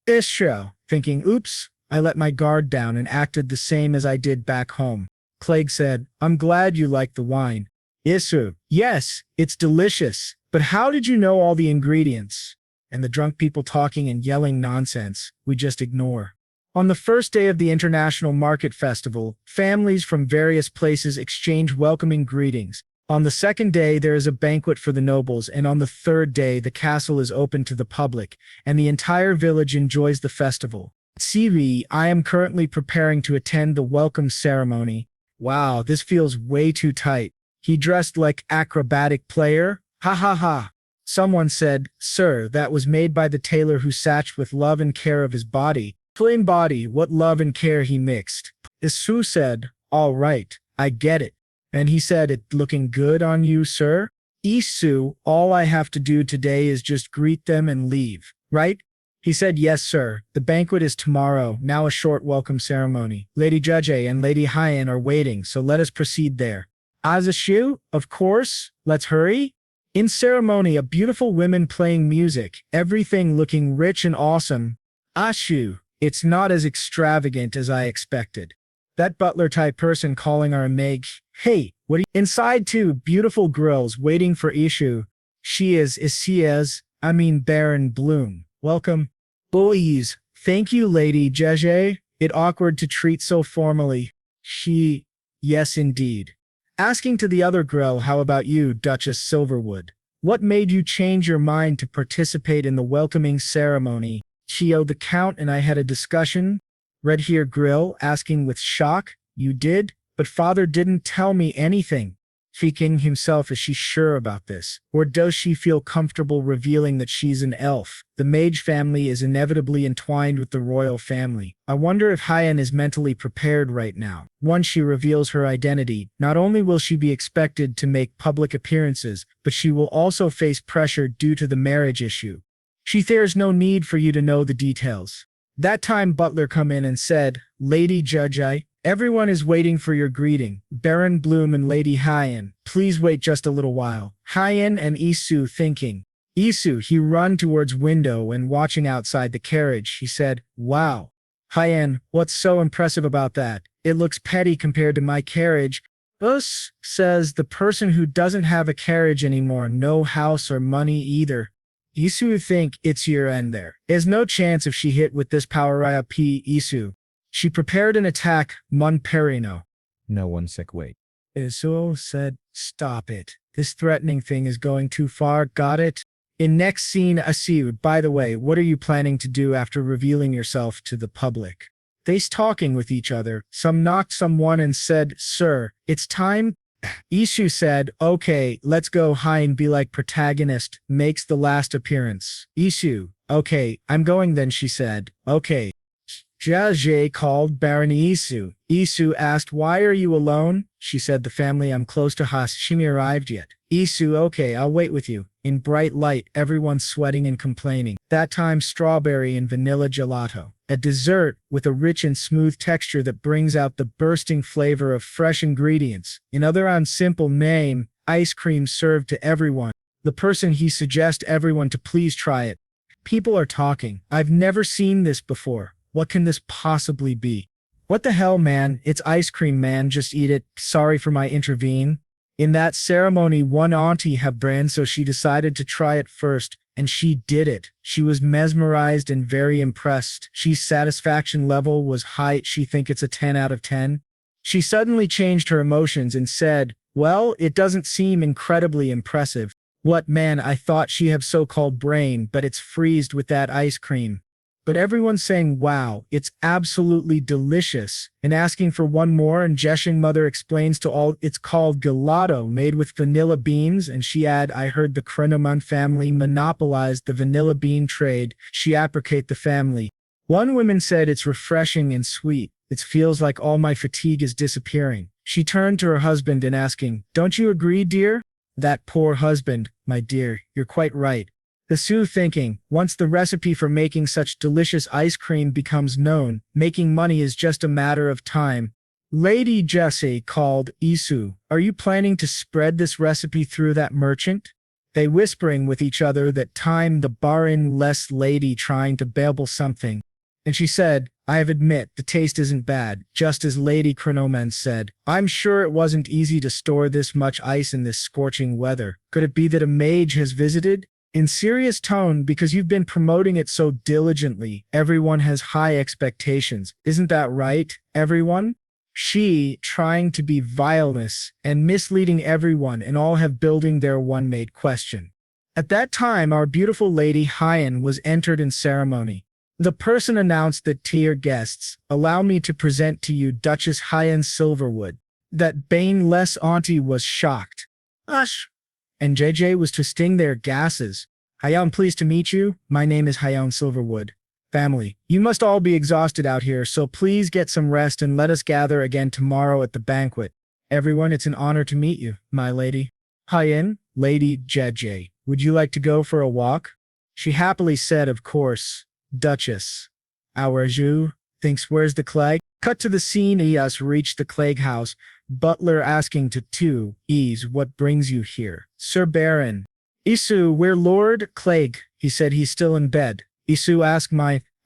Isu, thinking, "Oops, I let my guard down and acted the same as I did back home." Clegg said, "I'm glad you like the wine." Isu, "Yes, it's delicious, but how did you know all the ingredients?" And the drunk people talking and yelling nonsense, we just ignore. On the first day of the International Market Festival, families from various places exchange welcoming greetings. On the second day, there is a banquet for the nobles, and on the third day, the castle is open to the public, and the entire village enjoys the festival. CV, I am currently preparing to attend the welcome ceremony. Wow, this feels way too tight. He dressed like acrobatic player? Ha ha ha. Someone said, "Sir, that was made by the tailor who sat with love and care of his body." Plain body, what love and care he mixed. Isu said, "All right, I get it." And he said, "It looking good on you, sir?" Isu, "All I have to do today is just greet them and leave, right?" He said, "Yes, sir. The banquet is tomorrow, now a short welcome ceremony. Lady Jeje and Lady Hyen are waiting, so let us proceed there." Azashu, "Of course, let's hurry." In ceremony, a beautiful women playing music, everything looking rich and awesome. Ashu, "It's not as extravagant as I expected." That butler-type person calling our maid, "Hey, what are you?" Inside two beautiful girls waiting for Ishu. She is Baron Bloom. "Welcome." "Boys, thank you, Lady Jeje. It awkward to treat so formally." She, "Yes, indeed." Asking to the other girl, "How about you, Duchess Silverwood? What made you change your mind to participate in the welcoming ceremony?" Chio, "The Count and I had a discussion." Red Hair Grill, asking with shock, "You did? But father didn't tell me anything." Thinking himself, is she sure about this? Or does she feel comfortable revealing that she's an elf? The mage family is inevitably entwined with the royal family. I wonder if Hyen is mentally prepared right now. Once she reveals her identity, not only will she be expected to make public appearances, but she will also face pressure due to the marriage issue. There's no need for you to know the details." That time Butler come in and said, "Lady Judge, everyone is waiting for your greeting. Baron Bloom and Lady Hyen, please wait just a little while." Hyen and Isu thinking. Isu, he run towards window and watching outside the carriage, he said, "Wow. Hyen, what's so impressive about that? It looks petty compared to my carriage." Us, says the person who doesn't have a carriage anymore, no house or money either. Isu think it's year end there. There's no chance if she hit with this power Isu. She prepared an attack, Mon Perino. No one sick wait. Isu said, "Stop it. This threatening thing is going too far, got it?" In next scene, Asiu, "By the way, what are you planning to do after revealing yourself to the public?" They's talking with each other. Some knocked someone and said, "Sir, it's time." Isu said, "Okay, let's go high and be like protagonist, makes the last appearance." Isu, "Okay, I'm going then," she said. "Okay." Jia called Baron Isu. Isu asked, "Why are you alone?" She said, "The family I'm close to Hashimi arrived yet." Isu, "Okay, I'll wait with you." In bright light, everyone's sweating and complaining. That time, strawberry and vanilla gelato. A dessert with a rich and smooth texture that brings out the bursting flavor of fresh ingredients. Another simple name, ice cream served to everyone. The person he suggests everyone to please try it. People are talking. "I've never seen this before. What can this possibly be? What the hell, man? It's ice cream, man. Just eat it. Sorry for my intervene. In that ceremony, one auntie had brand, so she decided to try it first, and she did it. She was mesmerized and very impressed. She's satisfaction level was high. She think it's a 10 out of 10. She suddenly changed her emotions and said, well, it doesn't seem incredibly impressive. What man, I thought she have so-called brain, but it's freezed with that ice cream. But everyone's saying, wow, it's absolutely delicious, and asking for one more, and Jeshing mother explains to all it's called gelato, made with vanilla beans, and she add, I heard the Kreneman family monopolized the vanilla bean trade, she apricate the family. One woman said it's refreshing and sweet, it feels like all my fatigue is disappearing. She turned to her husband and asking, don't you agree, dear? That poor husband, my dear, you're quite right. The Sue thinking, once the recipe for making such delicious ice cream becomes known, making money is just a matter of time. Lady Jessie called Isu, are you planning to spread this recipe through that merchant? They whispering with each other that time the barren less lady trying to babble something. And she said, I admit, the taste isn't bad, just as Lady Kronoman said. I'm sure it wasn't easy to store this much ice in this scorching weather. Could it be that a mage has visited? In serious tone, because you've been promoting it so diligently, everyone has high expectations. Isn't that right, everyone? She, trying to be vileness and misleading everyone, and all have building their one made question. At that time, our beautiful Lady Hyan was entered in ceremony. The person announced that, dear guests, allow me to present to you Duchess Hyan Silverwood. That baneless auntie was shocked. Ush! And JJ was to sting their gases. I am pleased to meet you. My name is Hyan Silverwood. Family, you must all be exhausted out here, so please get some rest and let us gather again tomorrow at the banquet. Everyone, it's an honor to meet you, my lady. Hyan, Lady JJ, would you like to go for a walk? She happily said, of course. Duchess. Our Ju thinks, where's the Clegg? Cut to the scene. Ias reached the Clegg house. Butler asking to two, Ease, what brings you here? Sir Baron. Isu, we're Lord Clegg. He said he's still in bed. Isu asked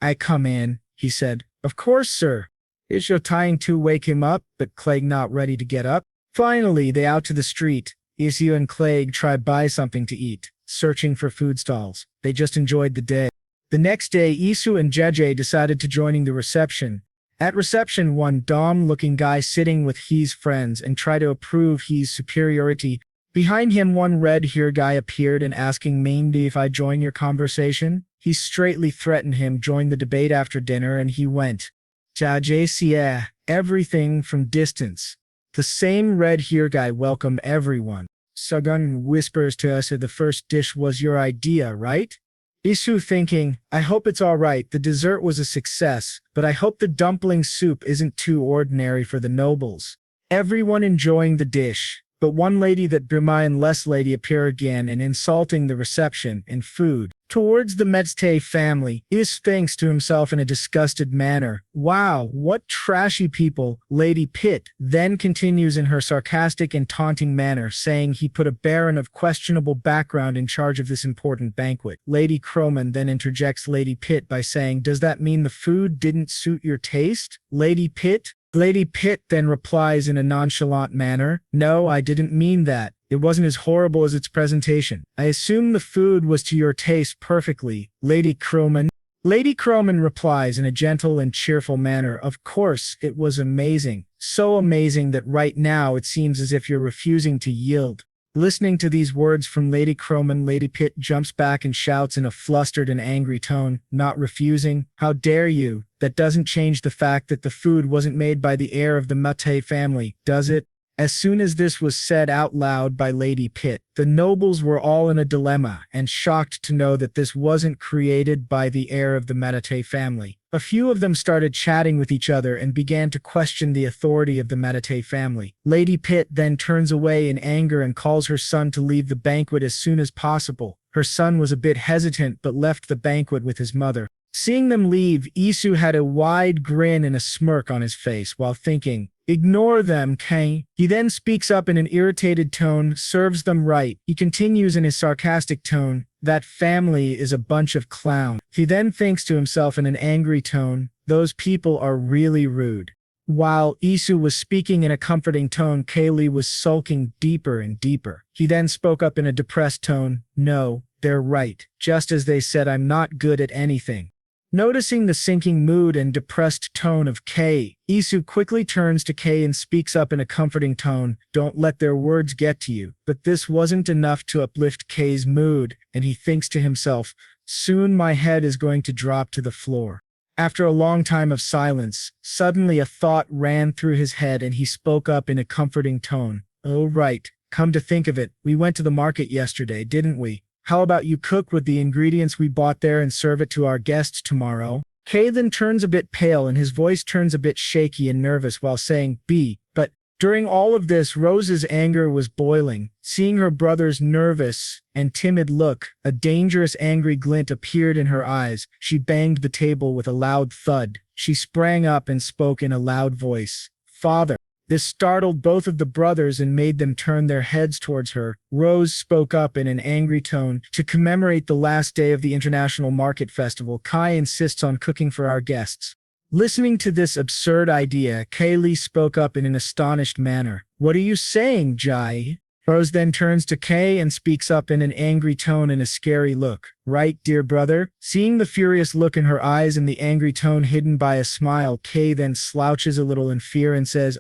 I come in, he said. Of course, sir. Is you trying to wake him up, but Clegg not ready to get up? Finally, they out to the street. Isu and Clegg try buy something to eat, searching for food stalls. They just enjoyed the day. The next day, Isu and Jeje decided to joining the reception. At reception, one dumb-looking guy sitting with his friends and try to approve his superiority. Behind him, one red-haired guy appeared and asking Mandy if I join your conversation. He straightly threatened him join the debate after dinner, and he went. Jajasia, everything from distance. The same red-haired guy welcomed everyone. Sagun whispers to us that the first dish was your idea, right? Isu thinking, I hope it's all right, the dessert was a success, but I hope the dumpling soup isn't too ordinary for the nobles. Everyone enjoying the dish, but one lady that Brima and less lady appear again and insulting the reception and food. Towards the Metzte family, Is thinks to himself in a disgusted manner, wow, what trashy people. Lady Pitt then continues in her sarcastic and taunting manner, saying he put a baron of questionable background in charge of this important banquet. Lady Croman then interjects Lady Pitt by saying, does that mean the food didn't suit your taste? Lady Pitt then replies in a nonchalant manner, no, I didn't mean that. It wasn't as horrible as its presentation. I assume the food was to your taste perfectly, Lady Croman. Lady Croman replies in a gentle and cheerful manner, of course, it was amazing. So amazing that right now it seems as if you're refusing to yield. Listening to these words from Lady Croman, Lady Pitt jumps back and shouts in a flustered and angry tone, not refusing. How dare you? That doesn't change the fact that the food wasn't made by the heir of the Mate family, does it? As soon as this was said out loud by Lady Pitt, the nobles were all in a dilemma and shocked to know that this wasn't created by the heir of the Meditate family. A few of them started chatting with each other and began to question the authority of the Meditate family. Lady Pitt then turns away in anger and calls her son to leave the banquet as soon as possible. Her son was a bit hesitant but left the banquet with his mother. Seeing them leave, Isu had a wide grin and a smirk on his face while thinking, ignore them, Kang. He then speaks up in an irritated tone, serves them right. He continues in his sarcastic tone, that family is a bunch of clowns. He then thinks to himself in an angry tone, Those people are really rude. While Isu was speaking in a comforting tone, Kaylee was sulking deeper and deeper. He then spoke up in a depressed tone, "No, they're right. Just as they said, I'm not good at anything." Noticing the sinking mood and depressed tone of Kay, Isu quickly turns to Kay and speaks up in a comforting tone, "Don't let their words get to you." But this wasn't enough to uplift Kay's mood, and he thinks to himself, "Soon my head is going to drop to the floor." After a long time of silence, suddenly a thought ran through his head and he spoke up in a comforting tone, "Oh right, come to think of it, we went to the market yesterday, didn't we? How about you cook with the ingredients we bought there and serve it to our guests tomorrow?" Kay then turns a bit pale and his voice turns a bit shaky and nervous while saying, But during all of this, Rose's anger was boiling. Seeing her brother's nervous and timid look, a dangerous angry glint appeared in her eyes. She banged the table with a loud thud. She sprang up and spoke in a loud voice, "Father." This startled both of the brothers and made them turn their heads towards her. Rose spoke up in an angry tone, "To commemorate the last day of the International Market Festival, Kai insists on cooking for our guests." Listening to this absurd idea, Kaylee spoke up in an astonished manner, "What are you saying, Jai?" Rose then turns to Kay and speaks up in an angry tone and a scary look, "Right, dear brother?" Seeing the furious look in her eyes and the angry tone hidden by a smile, Kay then slouches a little in fear and says,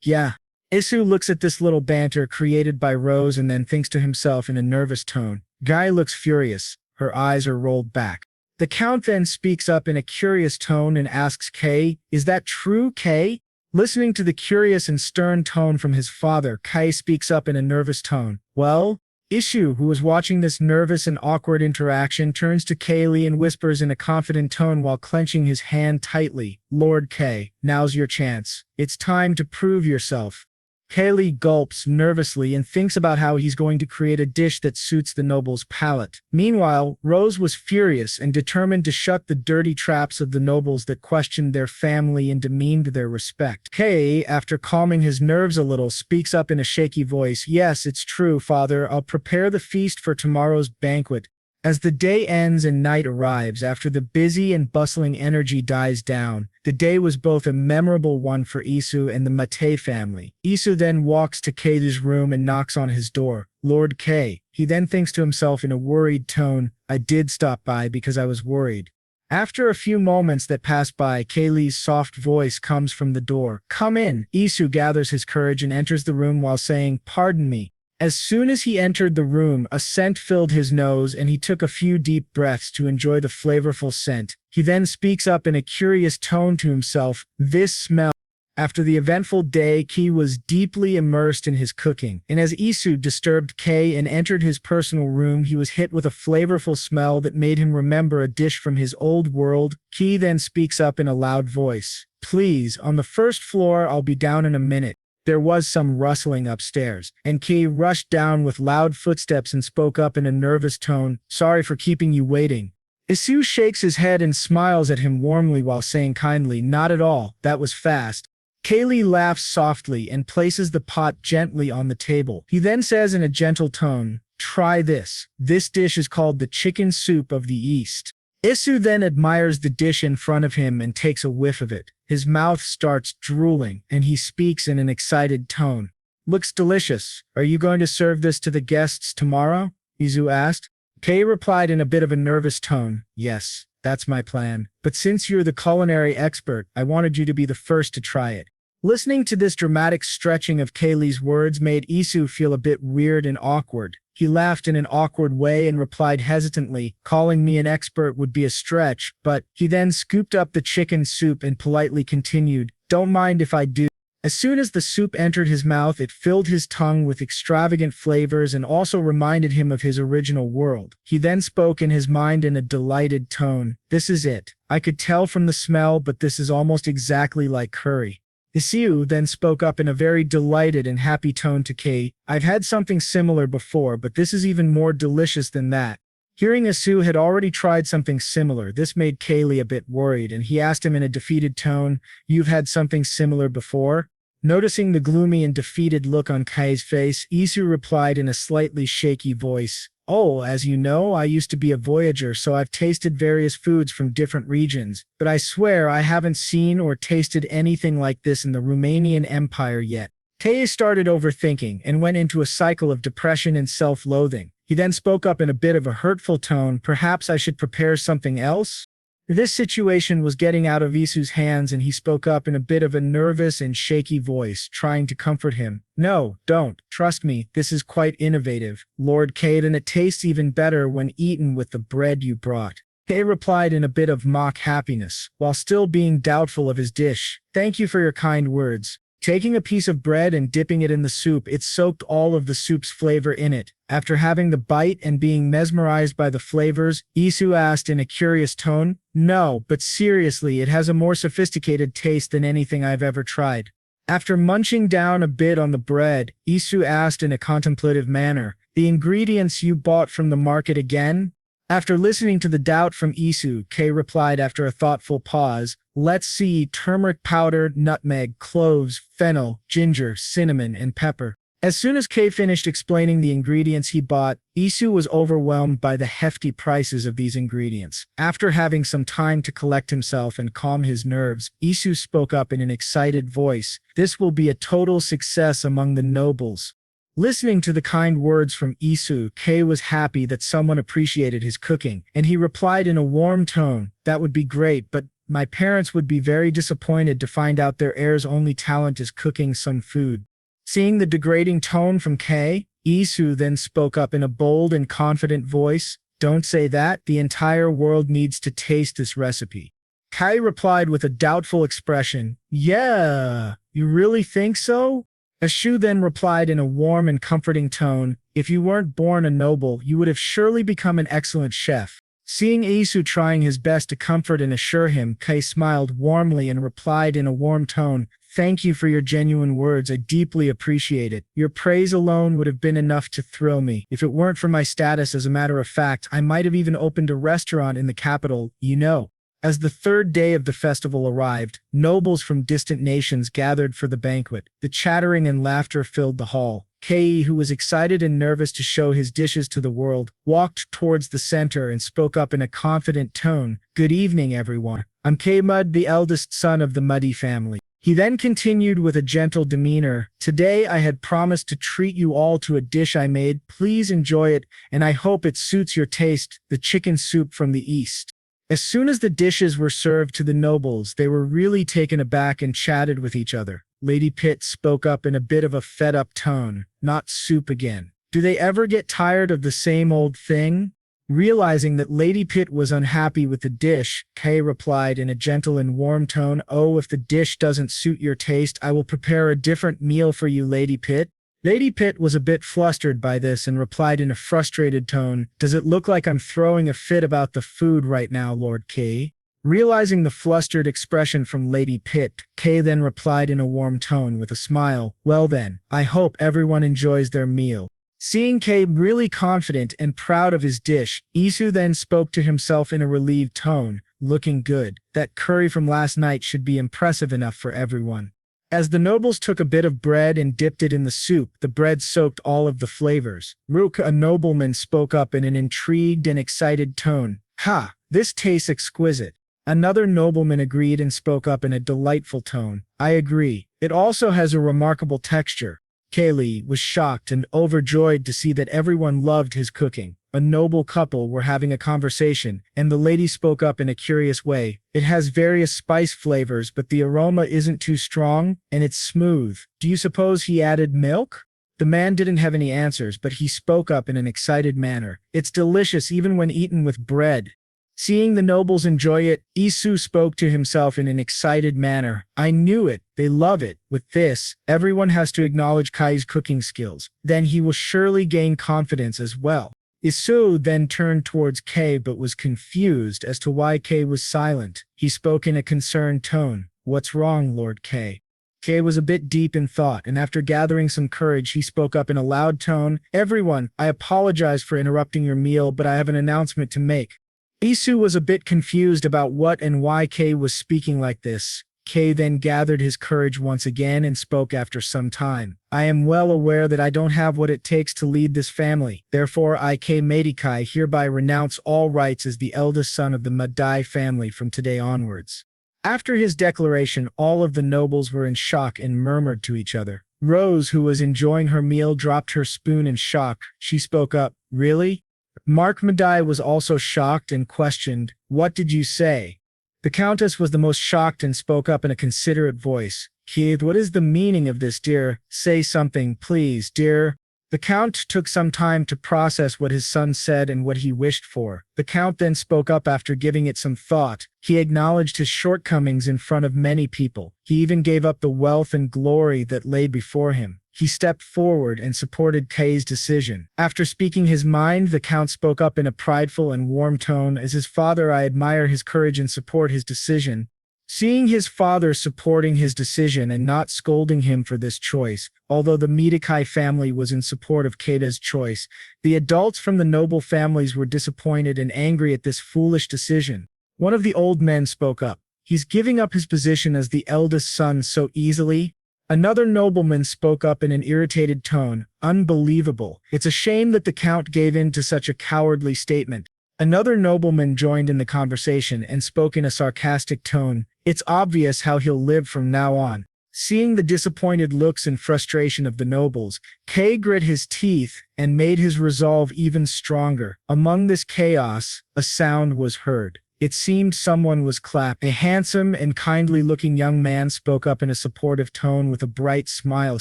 Yeah." Isu looks at this little banter created by Rose and then thinks to himself in a nervous tone. Guy looks furious. Her eyes are rolled back. The Count then speaks up in a curious tone and asks Kay, "Is that true, Kay?" Listening to the curious and stern tone from his father, Kai speaks up in a nervous tone. "Well?" Isu, who was watching this nervous and awkward interaction, turns to Kaylee and whispers in a confident tone while clenching his hand tightly, "Lord Kay, now's your chance. It's time to prove yourself." Kaylee gulps nervously and thinks about how he's going to create a dish that suits the noble's palate. Meanwhile, Rose was furious and determined to shut the dirty traps of the nobles that questioned their family and demeaned their respect. Kay, after calming his nerves a little, speaks up in a shaky voice, "Yes, it's true, Father. I'll prepare the feast for tomorrow's banquet." As the day ends and night arrives, after the busy and bustling energy dies down, the day was both a memorable one for Isu and the Mate family. Isu then walks to Kay's room and knocks on his door. "Lord Kay." He then thinks to himself in a worried tone, "I did stop by because I was worried." After a few moments that pass by, Kaylee's soft voice comes from the door. "Come in." Isu gathers his courage and enters the room while saying, "Pardon me." As soon as he entered the room, a scent filled his nose and he took a few deep breaths to enjoy the flavorful scent. He then speaks up in a curious tone to himself, "This smell." After the eventful day, Ki was deeply immersed in his cooking, and as Isu disturbed Kay and entered his personal room, he was hit with a flavorful smell that made him remember a dish from his old world. Ki then speaks up in a loud voice, "Please, on the first floor, I'll be down in a minute." There was some rustling upstairs, and Ki rushed down with loud footsteps and spoke up in a nervous tone, "Sorry for keeping you waiting." Isu shakes his head and smiles at him warmly while saying kindly, "Not at all, that was fast." Kaylee laughs softly and places the pot gently on the table. He then says in a gentle tone, "Try this. This dish is called the chicken soup of the East." Isu then admires the dish in front of him and takes a whiff of it. His mouth starts drooling, and he speaks in an excited tone. "Looks delicious. Are you going to serve this to the guests tomorrow?" Isu asked. Kay replied in a bit of a nervous tone, "Yes, that's my plan. But since you're the culinary expert, I wanted you to be the first to try it." Listening to this dramatic stretching of Kaylee's words made Isu feel a bit weird and awkward. He laughed in an awkward way and replied hesitantly, "Calling me an expert would be a stretch," but he then scooped up the chicken soup and politely continued, "Don't mind if I do." As soon as the soup entered his mouth, it filled his tongue with extravagant flavors and also reminded him of his original world. He then spoke in his mind in a delighted tone, "This is it. I could tell from the smell, but this is almost exactly like curry." Isu then spoke up in a very delighted and happy tone to Kay, "I've had something similar before, but this is even more delicious than that." Hearing Isu had already tried something similar, this made Kaylee a bit worried, and he asked him in a defeated tone, "You've had something similar before?" Noticing the gloomy and defeated look on Kay's face, Isu replied in a slightly shaky voice, Oh, as you know, I used to be a voyager, so I've tasted various foods from different regions, but I swear I haven't seen or tasted anything like this in the Romanian Empire yet. Kay started overthinking and went into a cycle of depression and self-loathing. He then spoke up in a bit of a hurtful tone, perhaps I should prepare something else? This situation was getting out of Isu's hands and he spoke up in a bit of a nervous and shaky voice, trying to comfort him. No, don't. Trust me, this is quite innovative, Lord Cade, and it tastes even better when eaten with the bread you brought. Kay replied in a bit of mock happiness, while still being doubtful of his dish. Thank you for your kind words. Taking a piece of bread and dipping it in the soup, it soaked all of the soup's flavor in it. After having the bite and being mesmerized by the flavors, Isu asked in a curious tone, no, but seriously, it has a more sophisticated taste than anything I've ever tried. After munching down a bit on the bread, Isu asked in a contemplative manner, the ingredients you bought from the market again? After listening to the doubt from Isu, Kay replied after a thoughtful pause, let's see, turmeric powder, nutmeg, cloves, fennel, ginger, cinnamon, and pepper. As soon as Kay finished explaining the ingredients he bought, Isu was overwhelmed by the hefty prices of these ingredients. After having some time to collect himself and calm his nerves, Isu spoke up in an excited voice, this will be a total success among the nobles. Listening to the kind words from Isu, Kay was happy that someone appreciated his cooking, and he replied in a warm tone, that would be great, but my parents would be very disappointed to find out their heir's only talent is cooking some food. Seeing the degrading tone from Kay, Isu then spoke up in a bold and confident voice, don't say that, the entire world needs to taste this recipe. Kay replied with a doubtful expression, yeah, you really think so? Isu then replied in a warm and comforting tone, if you weren't born a noble, you would have surely become an excellent chef. Seeing Isu trying his best to comfort and assure him, Kay smiled warmly and replied in a warm tone, thank you for your genuine words, I deeply appreciate it. Your praise alone would have been enough to thrill me. If it weren't for my status, as a matter of fact, I might have even opened a restaurant in the capital, you know. As the third day of the festival arrived, nobles from distant nations gathered for the banquet. The chattering and laughter filled the hall. Kei, who was excited and nervous to show his dishes to the world, walked towards the center and spoke up in a confident tone, good evening, everyone. I'm K-Mud, the eldest son of the Muddy family. He then continued with a gentle demeanor, today I had promised to treat you all to a dish I made. Please enjoy it, and I hope it suits your taste, the chicken soup from the east. As soon as the dishes were served to the nobles, they were really taken aback and chatted with each other. Lady Pitt spoke up in a bit of a fed-up tone, not soup again. Do they ever get tired of the same old thing? Realizing that Lady Pitt was unhappy with the dish, Kay replied in a gentle and warm tone, oh, if the dish doesn't suit your taste, I will prepare a different meal for you, Lady Pitt. Lady Pitt was a bit flustered by this and replied in a frustrated tone, does it look like I'm throwing a fit about the food right now, Lord Kay? Realizing the flustered expression from Lady Pitt, Kay then replied in a warm tone with a smile, well then, I hope everyone enjoys their meal. Seeing Kay really confident and proud of his dish, Isu then spoke to himself in a relieved tone, looking good. That curry from last night should be impressive enough for everyone. As the nobles took a bit of bread and dipped it in the soup, the bread soaked all of the flavors. Rook, a nobleman, spoke up in an intrigued and excited tone. Ha! This tastes exquisite. Another nobleman agreed and spoke up in a delightful tone. I agree. It also has a remarkable texture. Kaylee was shocked and overjoyed to see that everyone loved his cooking. A noble couple were having a conversation, and the lady spoke up in a curious way. It has various spice flavors, but the aroma isn't too strong, and it's smooth. Do you suppose he added milk? The man didn't have any answers, but he spoke up in an excited manner. It's delicious even when eaten with bread. Seeing the nobles enjoy it, Isu spoke to himself in an excited manner. I knew it. They love it. With this, everyone has to acknowledge Kai's cooking skills. Then he will surely gain confidence as well. Isu then turned towards Kay but was confused as to why Kay was silent. He spoke in a concerned tone. What's wrong, Lord Kay? Kay was a bit deep in thought, and after gathering some courage, he spoke up in a loud tone. Everyone, I apologize for interrupting your meal, but I have an announcement to make. Isu was a bit confused about what and why Kay was speaking like this. Kei then gathered his courage once again and spoke after some time. I am well aware that I don't have what it takes to lead this family. Therefore, I, Kei Meidikai, hereby renounce all rights as the eldest son of the Madai family from today onwards. After his declaration, all of the nobles were in shock and murmured to each other. Rose, who was enjoying her meal, dropped her spoon in shock. She spoke up, "Really?" Mark Madai was also shocked and questioned, "What did you say?" The countess was the most shocked and spoke up in a considerate voice. "Keith, what is the meaning of this, dear? Say something, please, dear." The count took some time to process what his son said and what he wished for. The count then spoke up after giving it some thought. He acknowledged his shortcomings in front of many people. He even gave up the wealth and glory that lay before him. He stepped forward and supported Kei's decision. After speaking his mind, the count spoke up in a prideful and warm tone. "As his father, I admire his courage and support his decision." Seeing his father supporting his decision and not scolding him for this choice, although the Midakai family was in support of Kei's choice, the adults from the noble families were disappointed and angry at this foolish decision. One of the old men spoke up. "He's giving up his position as the eldest son so easily." Another nobleman spoke up in an irritated tone. "Unbelievable. It's a shame that the count gave in to such a cowardly statement." Another nobleman joined in the conversation and spoke in a sarcastic tone. "It's obvious how he'll live from now on." Seeing the disappointed looks and frustration of the nobles, Kei grit his teeth and made his resolve even stronger. Among this chaos, a sound was heard. It seemed someone was clapping. A handsome and kindly-looking young man spoke up in a supportive tone with a bright smile.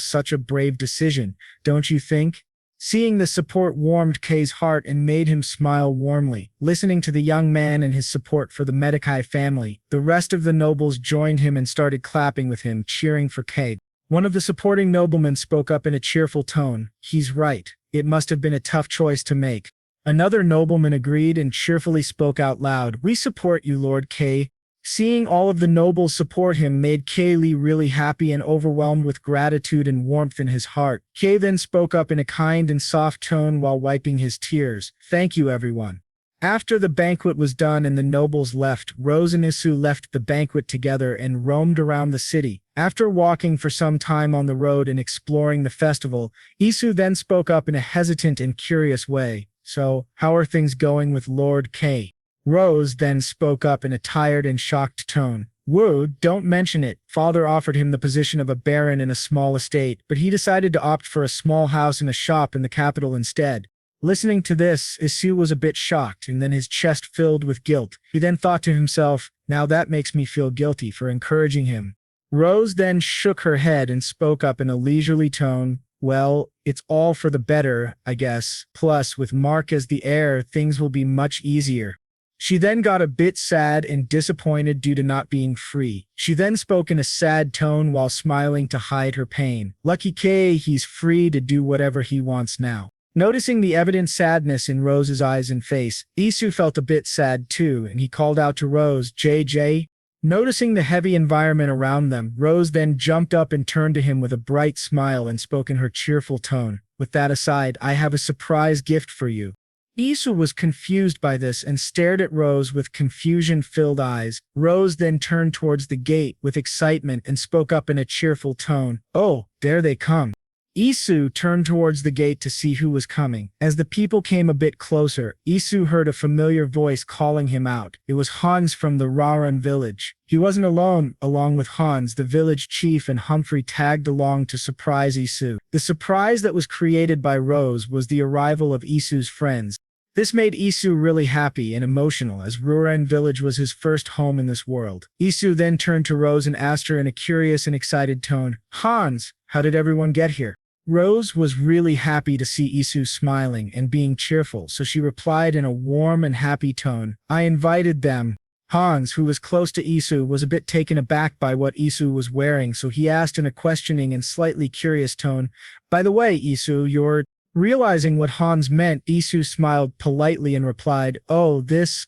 "Such a brave decision, don't you think?" Seeing the support warmed Kei's heart and made him smile warmly. Listening to the young man and his support for the Medikai family, the rest of the nobles joined him and started clapping with him, cheering for Kei. One of the supporting noblemen spoke up in a cheerful tone. "He's right. It must have been a tough choice to make." Another nobleman agreed and cheerfully spoke out loud. "We support you, Lord Kei." Seeing all of the nobles support him made Kei really happy and overwhelmed with gratitude and warmth in his heart. Kei then spoke up in a kind and soft tone while wiping his tears. "Thank you, everyone." After the banquet was done and the nobles left, Rose and Isu left the banquet together and roamed around the city. After walking for some time on the road and exploring the festival, Isu then spoke up in a hesitant and curious way. "So, how are things going with Lord Kei?" Rose then spoke up in a tired and shocked tone. "Woo, don't mention it. Father offered him the position of a baron in a small estate, but he decided to opt for a small house and a shop in the capital instead." Listening to this, Isu was a bit shocked, and then his chest filled with guilt. He then thought to himself, "Now that makes me feel guilty for encouraging him." Rose then shook her head and spoke up in a leisurely tone. "Well, it's all for the better, I guess. Plus, with Mark as the heir, things will be much easier." She then got a bit sad and disappointed due to not being free. She then spoke in a sad tone while smiling to hide her pain. "Lucky Kei, he's free to do whatever he wants now." Noticing the evident sadness in Rose's eyes and face, Isu felt a bit sad too, and he called out to Rose, "JJ?" Noticing the heavy environment around them, Rose then jumped up and turned to him with a bright smile and spoke in her cheerful tone. "With that aside, I have a surprise gift for you." Isu was confused by this and stared at Rose with confusion-filled eyes. Rose then turned towards the gate with excitement and spoke up in a cheerful tone. "Oh, there they come." Isu turned towards the gate to see who was coming. As the people came a bit closer, Isu heard a familiar voice calling him out. It was Hans from the Raran village. He wasn't alone. Along with Hans, the village chief and Humphrey tagged along to surprise Isu. The surprise that was created by Rose was the arrival of Isu's friends. This made Isu really happy and emotional, as Ruren village was his first home in this world. Isu then turned to Rose and asked her in a curious and excited tone, "Hans, how did everyone get here?" Rose was really happy to see Isu smiling and being cheerful, so she replied in a warm and happy tone, "I invited them." Hans, who was close to Isu, was a bit taken aback by what Isu was wearing, so he asked in a questioning and slightly curious tone, "By the way, Isu, you're..." Realizing what Hans meant, Isu smiled politely and replied, "Oh,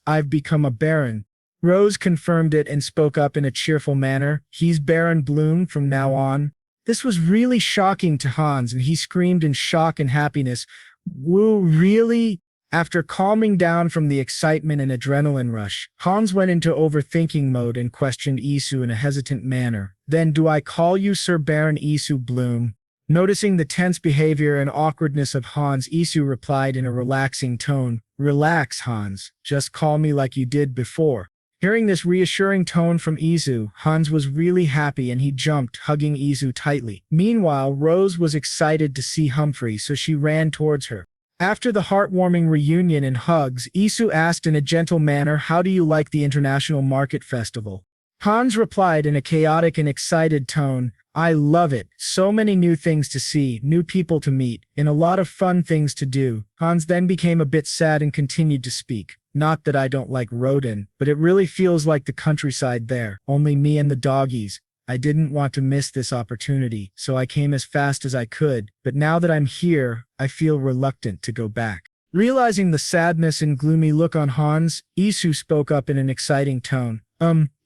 I've become a baron." Rose confirmed it and spoke up in a cheerful manner, "He's Baron Bloom from now on." This was really shocking to Hans, and he screamed in shock and happiness, "Woo, really?" After calming down from the excitement and adrenaline rush, Hans went into overthinking mode and questioned Isu in a hesitant manner. Then, do I call you Sir Baron Isu Bloom? Noticing the tense behavior and awkwardness of Hans, Isu replied in a relaxing tone, Relax, Hans. Just call me like you did before. Hearing this reassuring tone from Isu, Hans was really happy and he jumped, hugging Isu tightly. Meanwhile, Rose was excited to see Humphrey, so she ran towards her. After the heartwarming reunion and hugs, Isu asked in a gentle manner, How do you like the International Market Festival? Hans replied in a chaotic and excited tone, I love it. So many new things to see, new people to meet, and a lot of fun things to do. Hans then became a bit sad and continued to speak. Not that I don't like Rodin, but it really feels like the countryside there. Only me and the doggies. I didn't want to miss this opportunity, so I came as fast as I could, but now that I'm here, I feel reluctant to go back. Realizing the sadness and gloomy look on Hans, Isu spoke up in an exciting tone.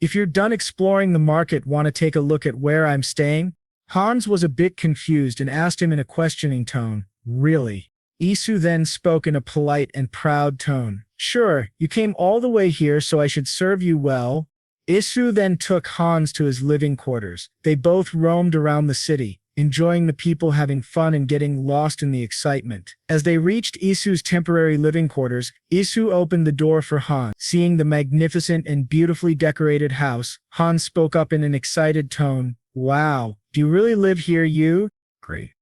If you're done exploring the market, want to take a look at where I'm staying? Hans was a bit confused and asked him in a questioning tone. Really? Isu then spoke in a polite and proud tone. Sure, you came all the way here, so I should serve you well. Isu then took Hans to his living quarters. They both roamed around the city, enjoying the people, having fun and getting lost in the excitement. As they reached Isu's temporary living quarters, Isu opened the door for Hans. Seeing the magnificent and beautifully decorated house, Hans spoke up in an excited tone. Wow, do you really live here, you? Great.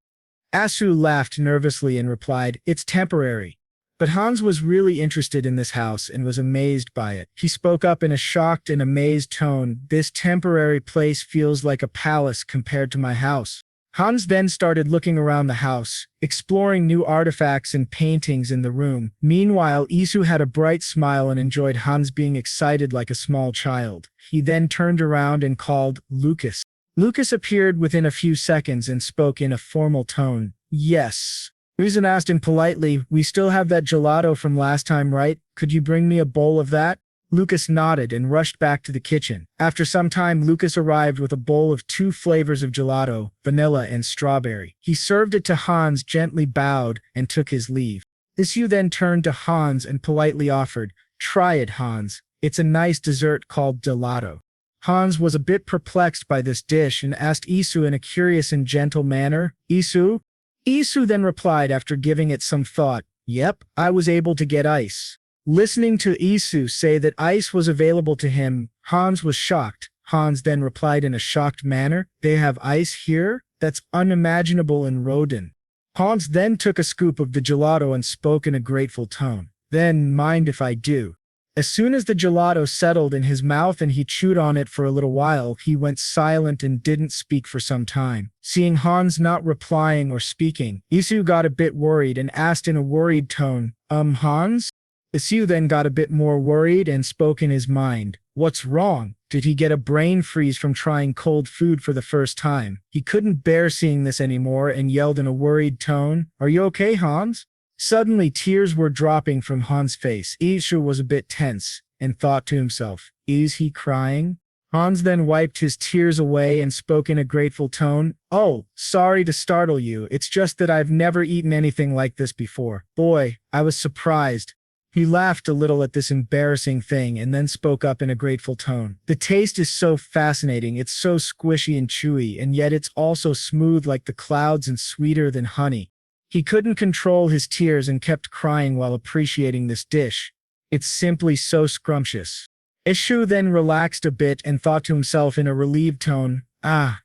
Isu laughed nervously and replied, It's temporary. But Hans was really interested in this house and was amazed by it. He spoke up in a shocked and amazed tone, This temporary place feels like a palace compared to my house. Hans then started looking around the house, exploring new artifacts and paintings in the room. Meanwhile, Isu had a bright smile and enjoyed Hans being excited like a small child. He then turned around and called, Lucas. Lucas appeared within a few seconds and spoke in a formal tone, Yes. Susan asked him politely, We still have that gelato from last time, right? Could you bring me a bowl of that? Lucas nodded and rushed back to the kitchen. After some time, Lucas arrived with a bowl of 2 flavors of gelato, vanilla and strawberry. He served it to Hans, gently bowed, and took his leave. Isu then turned to Hans and politely offered, Try it, Hans. It's a nice dessert called gelato. Hans was a bit perplexed by this dish and asked Isu in a curious and gentle manner, Isu? Isu then replied after giving it some thought, Yep, I was able to get ice. Listening to Isu say that ice was available to him, Hans was shocked. Hans then replied in a shocked manner, They have ice here? That's unimaginable in Rodin. Hans then took a scoop of the gelato and spoke in a grateful tone. Then, mind if I do. As soon as the gelato settled in his mouth and he chewed on it for a little while, he went silent and didn't speak for some time. Seeing Hans not replying or speaking, Isu got a bit worried and asked in a worried tone, Hans? Isu then got a bit more worried and spoke in his mind. What's wrong? Did he get a brain freeze from trying cold food for the first time? He couldn't bear seeing this anymore and yelled in a worried tone, Are you okay, Hans? Suddenly, tears were dropping from Hans' face. Isu was a bit tense and thought to himself, Is he crying? Hans then wiped his tears away and spoke in a grateful tone, Oh, sorry to startle you. It's just that I've never eaten anything like this before. Boy, I was surprised. He laughed a little at this embarrassing thing and then spoke up in a grateful tone. The taste is so fascinating. It's so squishy and chewy, and yet it's also smooth like the clouds and sweeter than honey. He couldn't control his tears and kept crying while appreciating this dish. It's simply so scrumptious. Isu then relaxed a bit and thought to himself in a relieved tone,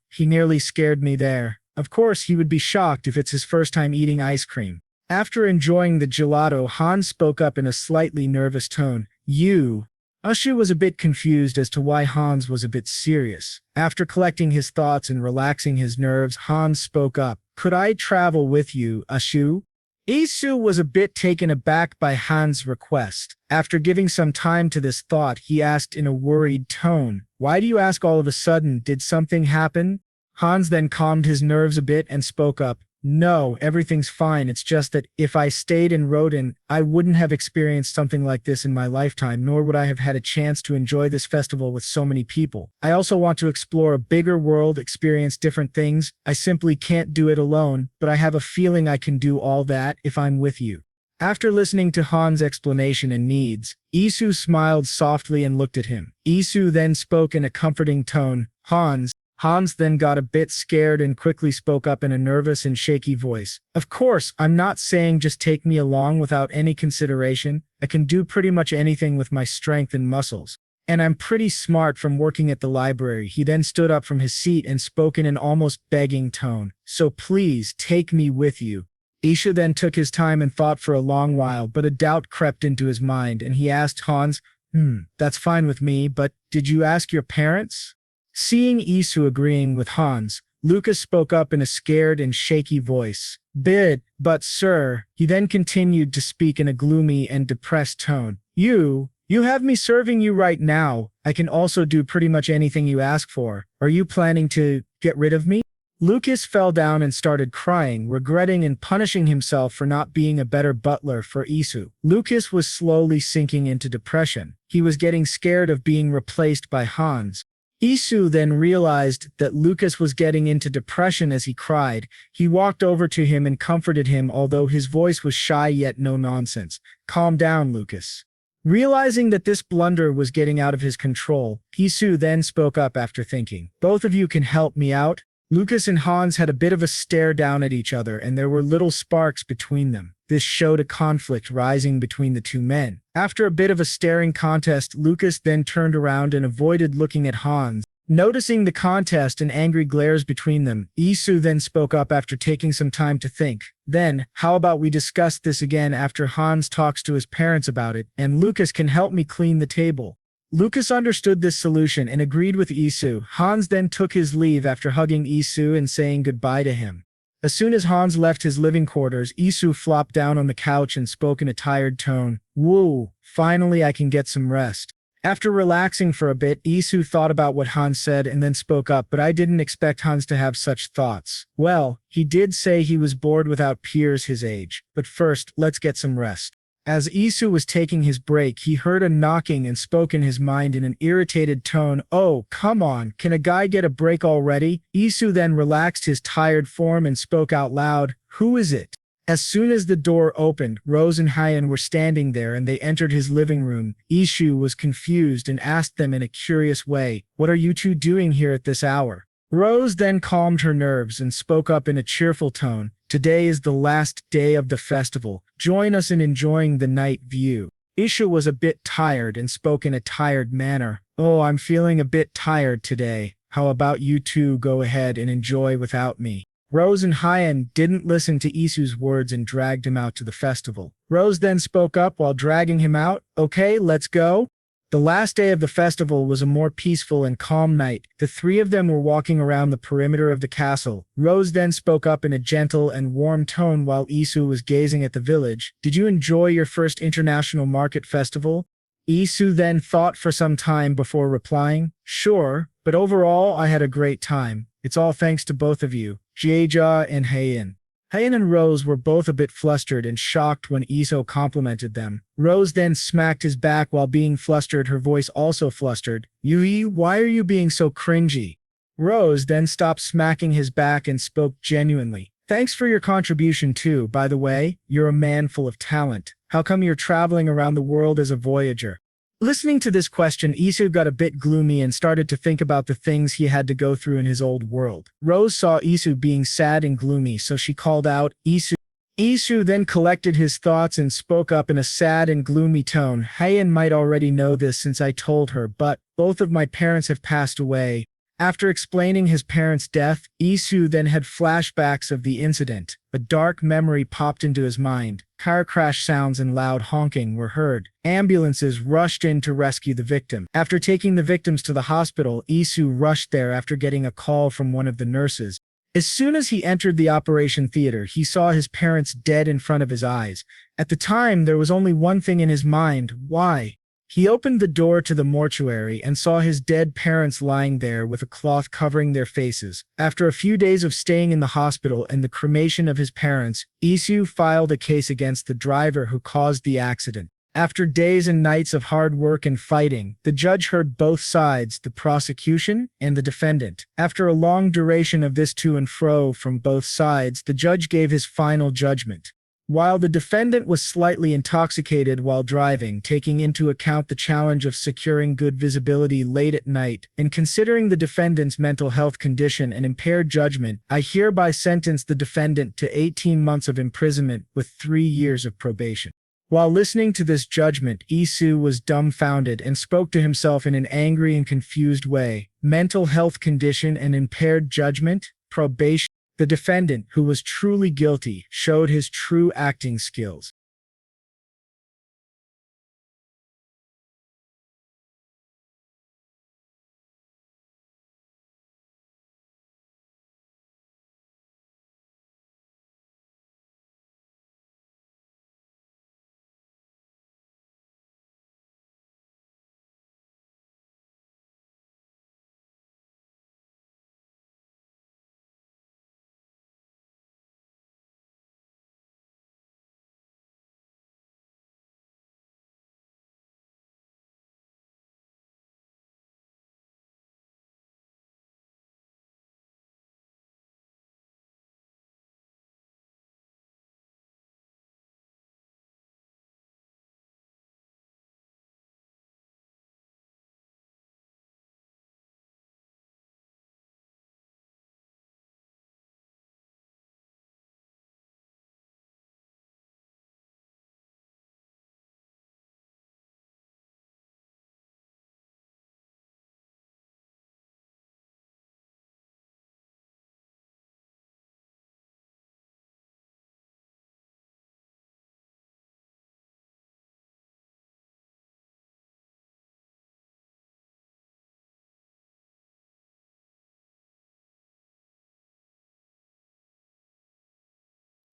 he nearly scared me there. Of course, he would be shocked if it's his first time eating ice cream. After enjoying the gelato, Hans spoke up in a slightly nervous tone, You? Isu was a bit confused as to why Hans was a bit serious. After collecting his thoughts and relaxing his nerves, Hans spoke up, Could I travel with you, Isu? Isu was a bit taken aback by Hans' request. After giving some time to this thought, he asked in a worried tone, Why do you ask all of a sudden? Did something happen? Hans then calmed his nerves a bit and spoke up, No, everything's fine. It's just that if I stayed in Rodin, I wouldn't have experienced something like this in my lifetime, nor would I have had a chance to enjoy this festival with so many people. I also want to explore a bigger world, experience different things. I simply can't do it alone, but I have a feeling I can do all that if I'm with you. After listening to Han's explanation and needs, Isu smiled softly and looked at him. Isu then spoke in a comforting tone, Hans. Hans then got a bit scared and quickly spoke up in a nervous and shaky voice. Of course, I'm not saying just take me along without any consideration. I can do pretty much anything with my strength and muscles. And I'm pretty smart from working at the library. He then stood up from his seat and spoke in an almost begging tone. So please, take me with you. Isha then took his time and thought for a long while, but a doubt crept into his mind, and he asked Hans, that's fine with me, but did you ask your parents? Seeing Isu agreeing with Hans, Lucas spoke up in a scared and shaky voice. But sir, he then continued to speak in a gloomy and depressed tone. You have me serving you right now. I can also do pretty much anything you ask for. Are you planning to get rid of me? Lucas fell down and started crying, regretting and punishing himself for not being a better butler for Isu. Lucas was slowly sinking into depression. He was getting scared of being replaced by Hans. Isu then realized that Lucas was getting into depression as he cried. He walked over to him and comforted him, although his voice was shy yet no nonsense. Calm down, Lucas. Realizing that this blunder was getting out of his control, Isu then spoke up after thinking. Both of you can help me out? Lucas and Hans had a bit of a stare down at each other, and there were little sparks between them. This showed a conflict rising between the two men. After a bit of a staring contest, Lucas then turned around and avoided looking at Hans. Noticing the contest and angry glares between them, Isu then spoke up after taking some time to think. Then, how about we discuss this again after Hans talks to his parents about it, and Lucas can help me clean the table. Lucas understood this solution and agreed with Isu. Hans then took his leave after hugging Isu and saying goodbye to him. As soon as Hans left his living quarters, Isu flopped down on the couch and spoke in a tired tone. Woo, finally I can get some rest. After relaxing for a bit, Isu thought about what Hans said and then spoke up, but I didn't expect Hans to have such thoughts. Well, he did say he was bored without peers his age. But first, let's get some rest. As Isu was taking his break, he heard a knocking and spoke in his mind in an irritated tone. Oh, come on, can a guy get a break already? Isu then relaxed his tired form and spoke out loud. Who is it? As soon as the door opened, Rose and Hyan were standing there and they entered his living room. Isu was confused and asked them in a curious way, what are you two doing here at this hour? Rose then calmed her nerves and spoke up in a cheerful tone. Today is the last day of the festival. Join us in enjoying the night view. Isha was a bit tired and spoke in a tired manner. Oh, I'm feeling a bit tired today. How about you two go ahead and enjoy without me? Rose and Hyan didn't listen to Isu's words and dragged him out to the festival. Rose then spoke up while dragging him out. Okay, let's go. The last day of the festival was a more peaceful and calm night. The three of them were walking around the perimeter of the castle. Rose then spoke up in a gentle and warm tone while Isu was gazing at the village. Did you enjoy your first international market festival? Isu then thought for some time before replying. Sure, but overall I had a great time. It's all thanks to both of you, Jieja and Hyan. Hyan and Rose were both a bit flustered and shocked when Isu complimented them. Rose then smacked his back while being flustered, her voice also flustered. Yui, why are you being so cringy? Rose then stopped smacking his back and spoke genuinely. Thanks for your contribution too, by the way, you're a man full of talent. How come you're traveling around the world as a voyager? Listening to this question, Isu got a bit gloomy and started to think about the things he had to go through in his old world. Rose saw Isu being sad and gloomy, so she called out, Isu. Isu then collected his thoughts and spoke up in a sad and gloomy tone. Hyan might already know this since I told her, but both of my parents have passed away. After explaining his parents' death, Isu then had flashbacks of the incident. A dark memory popped into his mind. Car crash sounds and loud honking were heard. Ambulances rushed in to rescue the victim. After taking the victims to the hospital, Isu rushed there after getting a call from one of the nurses. As soon as he entered the operation theater, he saw his parents dead in front of his eyes. At the time, there was only one thing in his mind: why? He opened the door to the mortuary and saw his dead parents lying there with a cloth covering their faces. After a few days of staying in the hospital and the cremation of his parents, Isu filed a case against the driver who caused the accident. After days and nights of hard work and fighting, the judge heard both sides, the prosecution and the defendant. After a long duration of this to and fro from both sides, the judge gave his final judgment. While the defendant was slightly intoxicated while driving, taking into account the challenge of securing good visibility late at night, and considering the defendant's mental health condition and impaired judgment, I hereby sentence the defendant to 18 months of imprisonment with 3 years of probation. While listening to this judgment, Isu was dumbfounded and spoke to himself in an angry and confused way. Mental health condition and impaired judgment? Probation? The defendant, who was truly guilty, showed his true acting skills.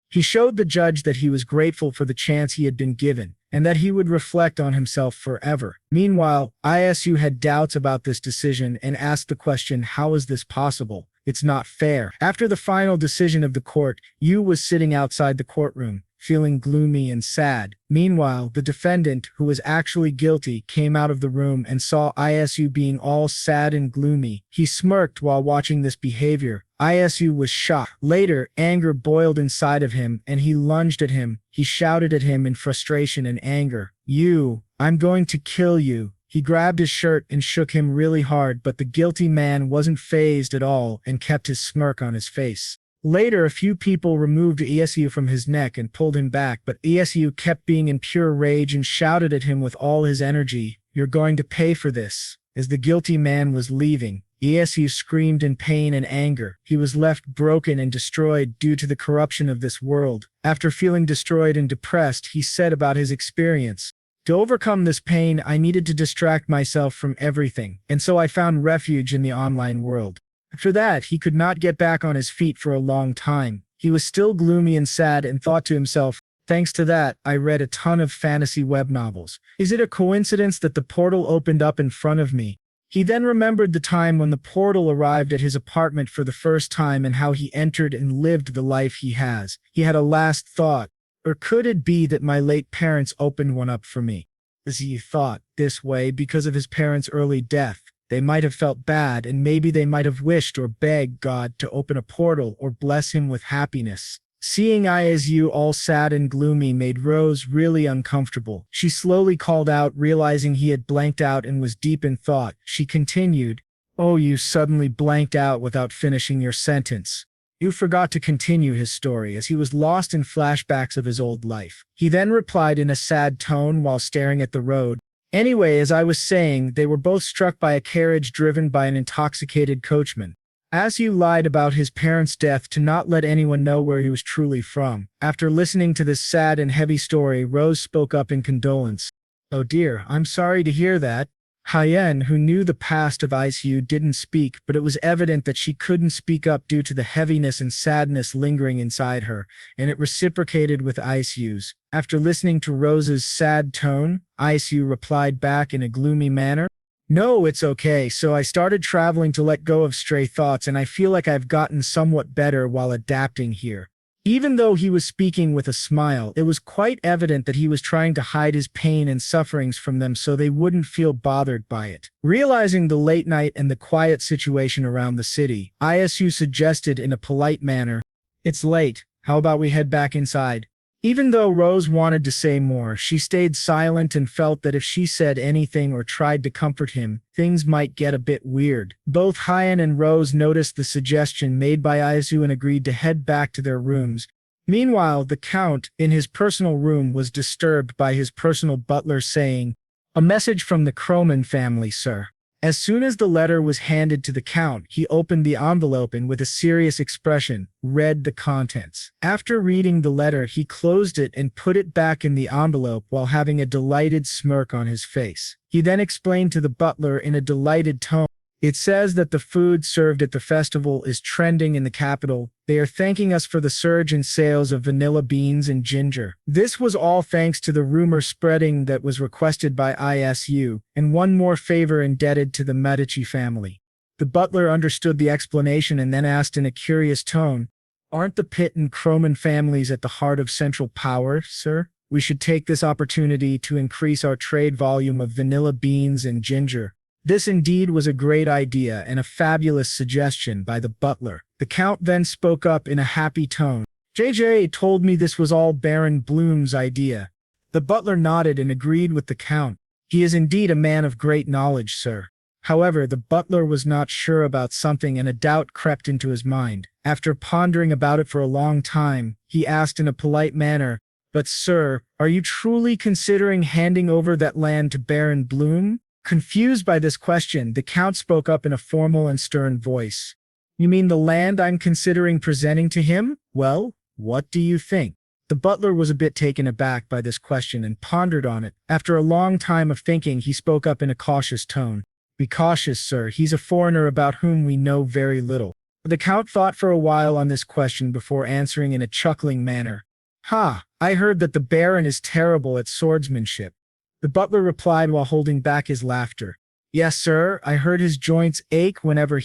He showed the judge that he was grateful for the chance he had been given, and that he would reflect on himself forever. Meanwhile, Isu had doubts about this decision and asked the question, how is this possible? It's not fair. After the final decision of the court, Yu was sitting outside the courtroom, feeling gloomy and sad. Meanwhile, the defendant, who was actually guilty, came out of the room and saw Isu being all sad and gloomy. He smirked while watching this behavior. Isu was shocked. Later, anger boiled inside of him, and he lunged at him. He shouted at him in frustration and anger. "You, I'm going to kill you." He grabbed his shirt and shook him really hard, but the guilty man wasn't fazed at all and kept his smirk on his face. Later, a few people removed Isu from his neck and pulled him back, but Isu kept being in pure rage and shouted at him with all his energy, "You're going to pay for this." As the guilty man was leaving, Isu screamed in pain and anger. He was left broken and destroyed due to the corruption of this world. After feeling destroyed and depressed, he said about his experience, "To overcome this pain, I needed to distract myself from everything, and so I found refuge in the online world." After that, he could not get back on his feet for a long time. He was still gloomy and sad and thought to himself, "Thanks to that, I read a ton of fantasy web novels. Is it a coincidence that the portal opened up in front of me?" He then remembered the time when the portal arrived at his apartment for the first time and how he entered and lived the life he has. He had a last thought. Or could it be that my late parents opened one up for me? As he thought this way because of his parents' early death, they might have felt bad, and maybe they might have wished or begged God to open a portal or bless him with happiness. Seeing Isu all sad and gloomy made Rose really uncomfortable. She slowly called out, realizing he had blanked out and was deep in thought. She continued, "Oh, you suddenly blanked out without finishing your sentence." Yu forgot to continue his story as he was lost in flashbacks of his old life. He then replied in a sad tone while staring at the road, "Anyway, as I was saying, they were both struck by a carriage driven by an intoxicated coachman. Isu lied about his parents' death to not let anyone know where he was truly from." After listening to this sad and heavy story, Rose spoke up in condolence. "Oh dear, I'm sorry to hear that." Hyen, who knew the past of Isu, didn't speak, but it was evident that she couldn't speak up due to the heaviness and sadness lingering inside her, and it reciprocated with Isu's. After listening to Rose's sad tone, Isu replied back in a gloomy manner, "No, it's okay. So I started traveling to let go of stray thoughts, and I feel like I've gotten somewhat better while adapting here." Even though he was speaking with a smile, it was quite evident that he was trying to hide his pain and sufferings from them so they wouldn't feel bothered by it. Realizing the late night and the quiet situation around the city, Isu suggested in a polite manner, "It's late. How about we head back inside?" Even though Rose wanted to say more, she stayed silent and felt that if she said anything or tried to comfort him, things might get a bit weird. Both Hyan and Rose noticed the suggestion made by Isu and agreed to head back to their rooms. Meanwhile, the Count, in his personal room, was disturbed by his personal butler saying, "A message from the Croman family, sir." As soon as the letter was handed to the Count, he opened the envelope and with a serious expression, read the contents. After reading the letter, he closed it and put it back in the envelope while having a delighted smirk on his face. He then explained to the butler in a delighted tone, "It says that the food served at the festival is trending in the capital. They are thanking us for the surge in sales of vanilla beans and ginger. This was all thanks to the rumor spreading that was requested by ISU, and one more favor indebted to the Medici family." The butler understood the explanation and then asked in a curious tone, "Aren't the Pitt and Croman families at the heart of Central Power, sir? We should take this opportunity to increase our trade volume of vanilla beans and ginger." This indeed was a great idea and a fabulous suggestion by the butler. The Count then spoke up in a happy tone. "JJ told me this was all Baron Bloom's idea." The butler nodded and agreed with the Count. "He is indeed a man of great knowledge, sir." However, the butler was not sure about something and a doubt crept into his mind. After pondering about it for a long time, he asked in a polite manner, "But sir, are you truly considering handing over that land to Baron Bloom?" Confused by this question, the Count spoke up in a formal and stern voice. "You mean the land I'm considering presenting to him? Well, what do you think?" The butler was a bit taken aback by this question and pondered on it. After a long time of thinking, he spoke up in a cautious tone. "Be cautious, sir. He's a foreigner about whom we know very little." The Count thought for a while on this question before answering in a chuckling manner. "Ha, I heard that the Baron is terrible at swordsmanship." The butler replied while holding back his laughter. "Yes, sir, I heard his joints ache whenever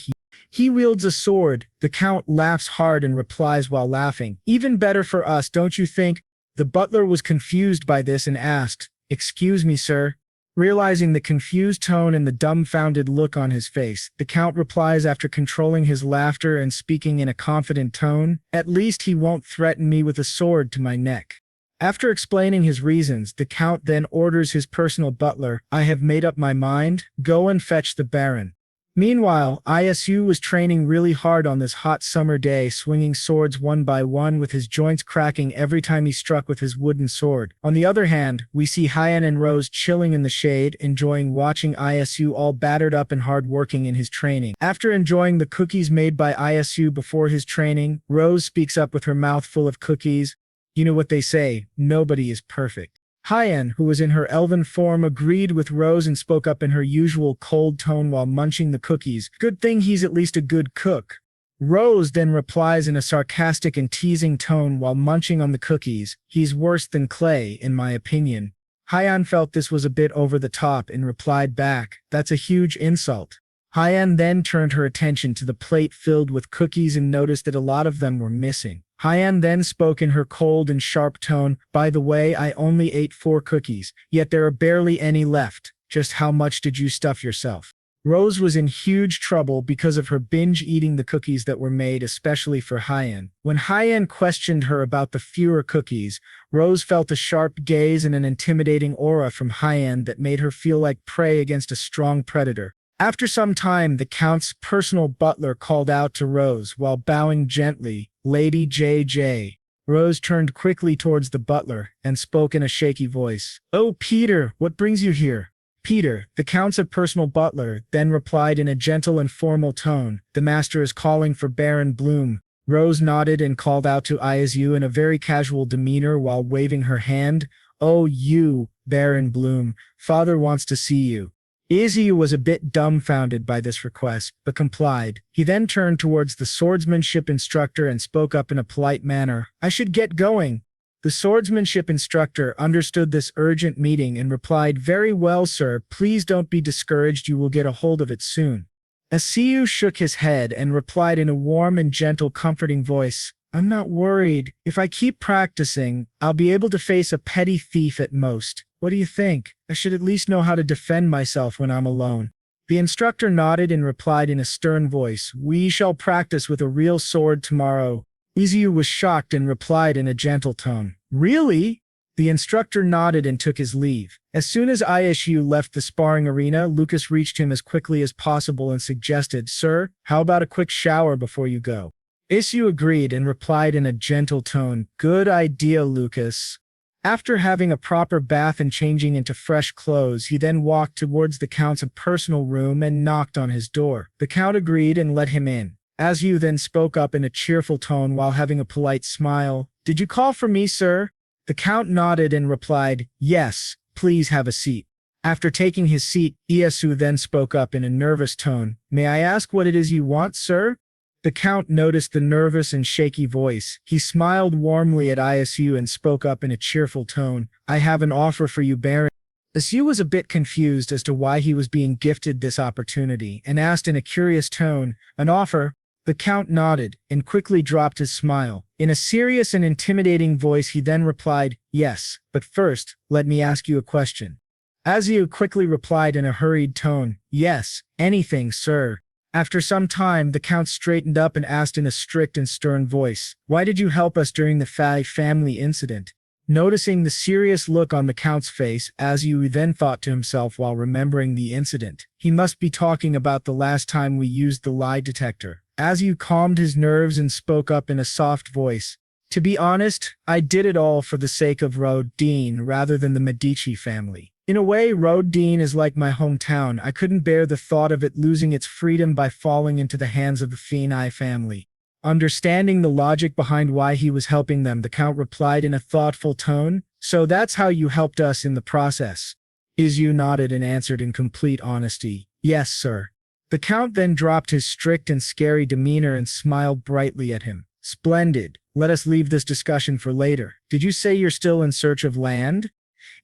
he wields a sword." The Count laughs hard and replies while laughing, "Even better for us, don't you think?" The butler was confused by this and asked, "Excuse me, sir?" Realizing the confused tone and the dumbfounded look on his face, the Count replies after controlling his laughter and speaking in a confident tone, "At least he won't threaten me with a sword to my neck." After explaining his reasons, the Count then orders his personal butler, "I have made up my mind, go and fetch the Baron." Meanwhile, Isu was training really hard on this hot summer day, swinging swords one by one with his joints cracking every time he struck with his wooden sword. On the other hand, we see Hyan and Rose chilling in the shade, enjoying watching Isu all battered up and hard-working in his training. After enjoying the cookies made by Isu before his training, Rose speaks up with her mouth full of cookies. You know what they say, nobody is perfect. Hyan, who was in her elven form, agreed with Rose and spoke up in her usual cold tone while munching the cookies. "Good thing he's at least a good cook." Rose then replies in a sarcastic and teasing tone while munching on the cookies, "He's worse than Clay, in my opinion." Hyan felt this was a bit over the top and replied back, "That's a huge insult." Hyan then turned her attention to the plate filled with cookies and noticed that a lot of them were missing. Hyan then spoke in her cold and sharp tone, "By the way, I only ate 4 cookies, yet there are barely any left. Just how much did you stuff yourself?" Rose was in huge trouble because of her binge eating the cookies that were made especially for Hyan. When Hyan questioned her about the fewer cookies, Rose felt a sharp gaze and an intimidating aura from Hyan that made her feel like prey against a strong predator. After some time, the Count's personal butler called out to Rose while bowing gently, "Lady JJ." Rose turned quickly towards the butler and spoke in a shaky voice. "Oh, Peter, what brings you here?" Peter, the Count's personal butler, then replied in a gentle and formal tone, "The master is calling for Baron Bloom." Rose nodded and called out to Isu in a very casual demeanor while waving her hand, "Oh, you, Baron Bloom, father wants to see you." Isu was a bit dumbfounded by this request, but complied. He then turned towards the swordsmanship instructor and spoke up in a polite manner, "I should get going." The swordsmanship instructor understood this urgent meeting and replied, "Very well, sir, please don't be discouraged, you will get a hold of it soon." Isu shook his head and replied in a warm and gentle comforting voice, "I'm not worried. If I keep practicing, I'll be able to face a petty thief at most. What do you think? I should at least know how to defend myself when I'm alone." The instructor nodded and replied in a stern voice, "We shall practice with a real sword tomorrow." Isu was shocked and replied in a gentle tone, "Really?" The instructor nodded and took his leave. As soon as Isu left the sparring arena, Lucas reached him as quickly as possible and suggested, "Sir, how about a quick shower before you go?" Isu agreed and replied in a gentle tone, "Good idea, Lucas." After having a proper bath and changing into fresh clothes, he then walked towards the Count's personal room and knocked on his door. The Count agreed and let him in. Isu then spoke up in a cheerful tone while having a polite smile. "Did you call for me, sir?" The Count nodded and replied, "Yes, please have a seat." After taking his seat, Isu then spoke up in a nervous tone, "May I ask what it is you want, sir?" The Count noticed the nervous and shaky voice. He smiled warmly at Isu and spoke up in a cheerful tone, "I have an offer for you, Baron." Isu was a bit confused as to why he was being gifted this opportunity and asked in a curious tone, "An offer?" The Count nodded and quickly dropped his smile. In a serious and intimidating voice, he then replied, "Yes, but first, let me ask you a question." Isu quickly replied in a hurried tone, "Yes, anything, sir." After some time, the Count straightened up and asked in a strict and stern voice, "Why did you help us during the family incident?" Noticing the serious look on the Count's face, Isu then thought to himself while remembering the incident, "He must be talking about the last time we used the lie detector." Isu calmed his nerves and spoke up in a soft voice, "To be honest, I did it all for the sake of Rodin rather than the Medici family. In a way, Rodin is like my hometown. I couldn't bear the thought of it losing its freedom by falling into the hands of the Fini family." Understanding the logic behind why he was helping them, the Count replied in a thoughtful tone, "So that's how you helped us in the process?" Isu nodded and answered in complete honesty, "Yes, sir." The Count then dropped his strict and scary demeanor and smiled brightly at him. "Splendid. Let us leave this discussion for later. Did you say you're still in search of land?"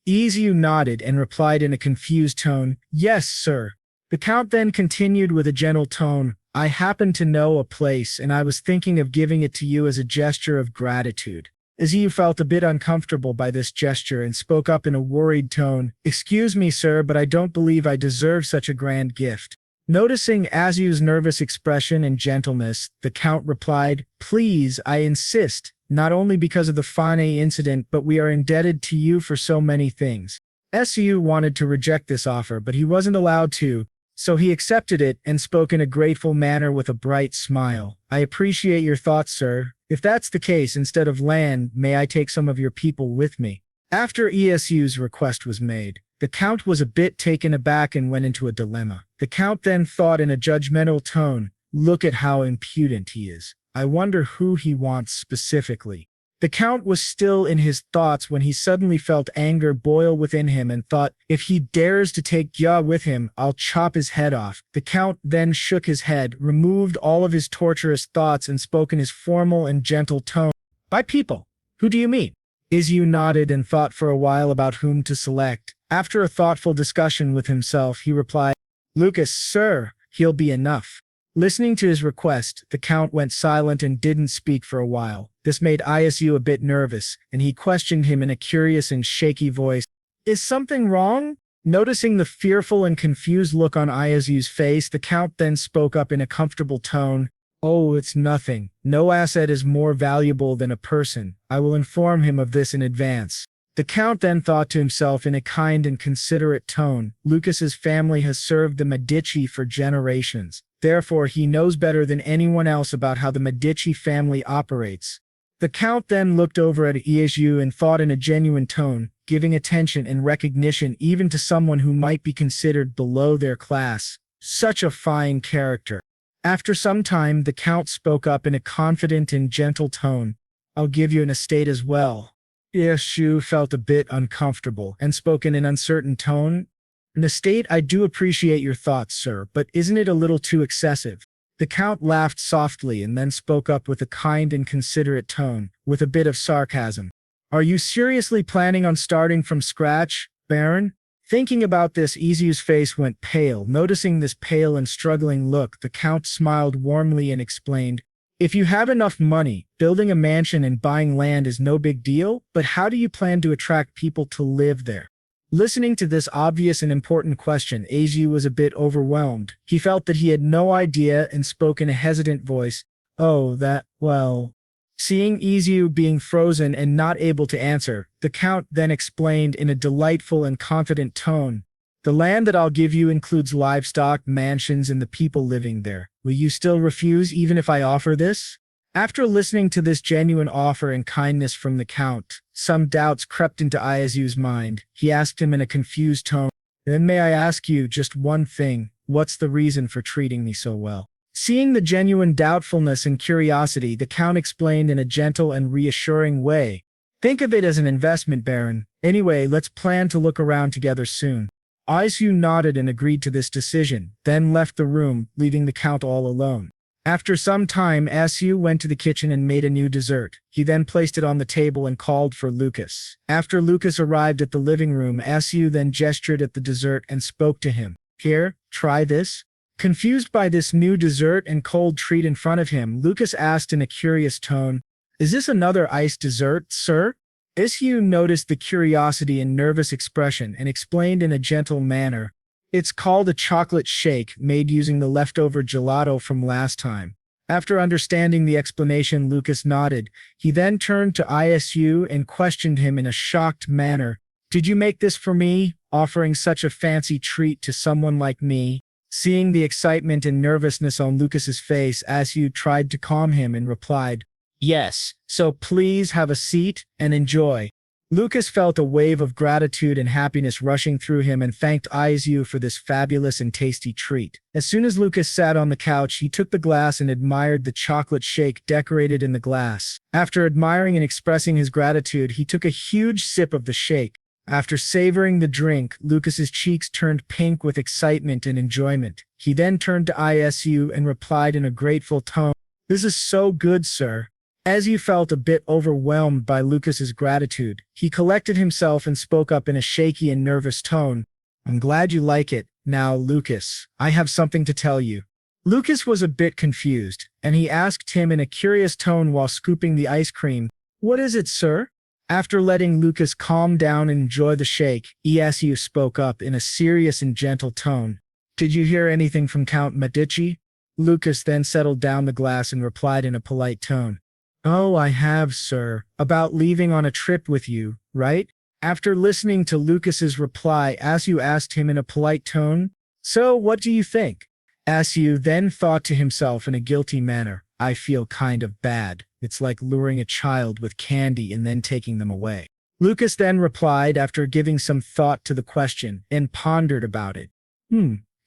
Isu nodded and replied in a confused tone, "Yes, sir." The Count then continued with a gentle tone, "I happen to know a place and I was thinking of giving it to you as a gesture of gratitude." Isu felt a bit uncomfortable by this gesture and spoke up in a worried tone, "Excuse me, sir, but I don't believe I deserve such a grand gift." Noticing Isu's nervous expression and gentleness, the Count replied, "Please, I insist, not only because of the Fane incident, but we are indebted to you for so many things." Isu wanted to reject this offer, but he wasn't allowed to, so he accepted it and spoke in a grateful manner with a bright smile. "I appreciate your thoughts, sir. If that's the case, instead of land, may I take some of your people with me?" After Isu's request was made, the Count was a bit taken aback and went into a dilemma. The Count then thought in a judgmental tone, "Look at how impudent he is. I wonder who he wants specifically." The Count was still in his thoughts when he suddenly felt anger boil within him and thought, "If he dares to take Gya with him, I'll chop his head off." The Count then shook his head, removed all of his torturous thoughts and spoke in his formal and gentle tone, "By people, who do you mean?" Isu nodded and thought for a while about whom to select. After a thoughtful discussion with himself, he replied, "Lucas, sir, he'll be enough." Listening to his request, the Count went silent and didn't speak for a while. This made Isu a bit nervous, and he questioned him in a curious and shaky voice, "Is something wrong?" Noticing the fearful and confused look on Isu's face, the Count then spoke up in a comfortable tone, "Oh, it's nothing. No asset is more valuable than a person. I will inform him of this in advance." The Count then thought to himself in a kind and considerate tone, "Lucas's family has served the Medici for generations. Therefore, he knows better than anyone else about how the Medici family operates." The Count then looked over at Isu and thought in a genuine tone, giving attention and recognition even to someone who might be considered below their class. Such a fine character. After some time, the Count spoke up in a confident and gentle tone, "I'll give you an estate as well." Isu felt a bit uncomfortable and spoke in an uncertain tone, "An estate? I do appreciate your thoughts, sir, but isn't it a little too excessive?" The Count laughed softly and then spoke up with a kind and considerate tone, with a bit of sarcasm. "Are you seriously planning on starting from scratch, Baron?" Thinking about this, Isu's face went pale. Noticing this pale and struggling look, the Count smiled warmly and explained, "If you have enough money, building a mansion and buying land is no big deal, but how do you plan to attract people to live there?" Listening to this obvious and important question, Isu was a bit overwhelmed. He felt that he had no idea and spoke in a hesitant voice, "Oh, well, Seeing Isu being frozen and not able to answer, the count then explained in a delightful and confident tone, "The land that I'll give you includes livestock, mansions, and the people living there. Will you still refuse even if I offer this?" After listening to this genuine offer and kindness from the count, some doubts crept into Isu's mind. He asked him in a confused tone, "Then may I ask you just one thing? What's the reason for treating me so well?" Seeing the genuine doubtfulness and curiosity, the count explained in a gentle and reassuring way, "Think of it as an investment, Baron. Anyway, let's plan to look around together soon." Isu nodded and agreed to this decision, then left the room, leaving the count all alone. After some time, Isu went to the kitchen and made a new dessert. He then placed it on the table and called for Lucas. After Lucas arrived at the living room, Isu then gestured at the dessert and spoke to him. "Here, try this." Confused by this new dessert and cold treat in front of him, Lucas asked in a curious tone, "Is this another iced dessert, sir?" Isu noticed the curiosity and nervous expression and explained in a gentle manner, "It's called a chocolate shake made using the leftover gelato from last time." After understanding the explanation, Lucas nodded. He then turned to Isu and questioned him in a shocked manner, "Did you make this for me, offering such a fancy treat to someone like me?" Seeing the excitement and nervousness on Lucas's face, Isu tried to calm him and replied, "Yes, so please have a seat and enjoy." Lucas felt a wave of gratitude and happiness rushing through him and thanked Isu for this fabulous and tasty treat. As soon as Lucas sat on the couch, he took the glass and admired the chocolate shake decorated in the glass. After admiring and expressing his gratitude, he took a huge sip of the shake. After savoring the drink, Lucas's cheeks turned pink with excitement and enjoyment. He then turned to Isu and replied in a grateful tone, "This is so good, sir." Isu felt a bit overwhelmed by Lucas's gratitude. He collected himself and spoke up in a shaky and nervous tone, "I'm glad you like it. Now, Lucas, I have something to tell you." Lucas was a bit confused, and he asked him in a curious tone while scooping the ice cream, "What is it, sir?" After letting Lucas calm down and enjoy the shake, Isu spoke up in a serious and gentle tone, "Did you hear anything from Count Medici?" Lucas then settled down the glass and replied in a polite tone, "Oh, I have, sir. About leaving on a trip with you, right?" After listening to Lucas's reply, Isu asked him in a polite tone, "So, what do you think?" Isu then thought to himself in a guilty manner, "I feel kind of bad. It's like luring a child with candy and then taking them away." Lucas then replied after giving some thought to the question and pondered about it.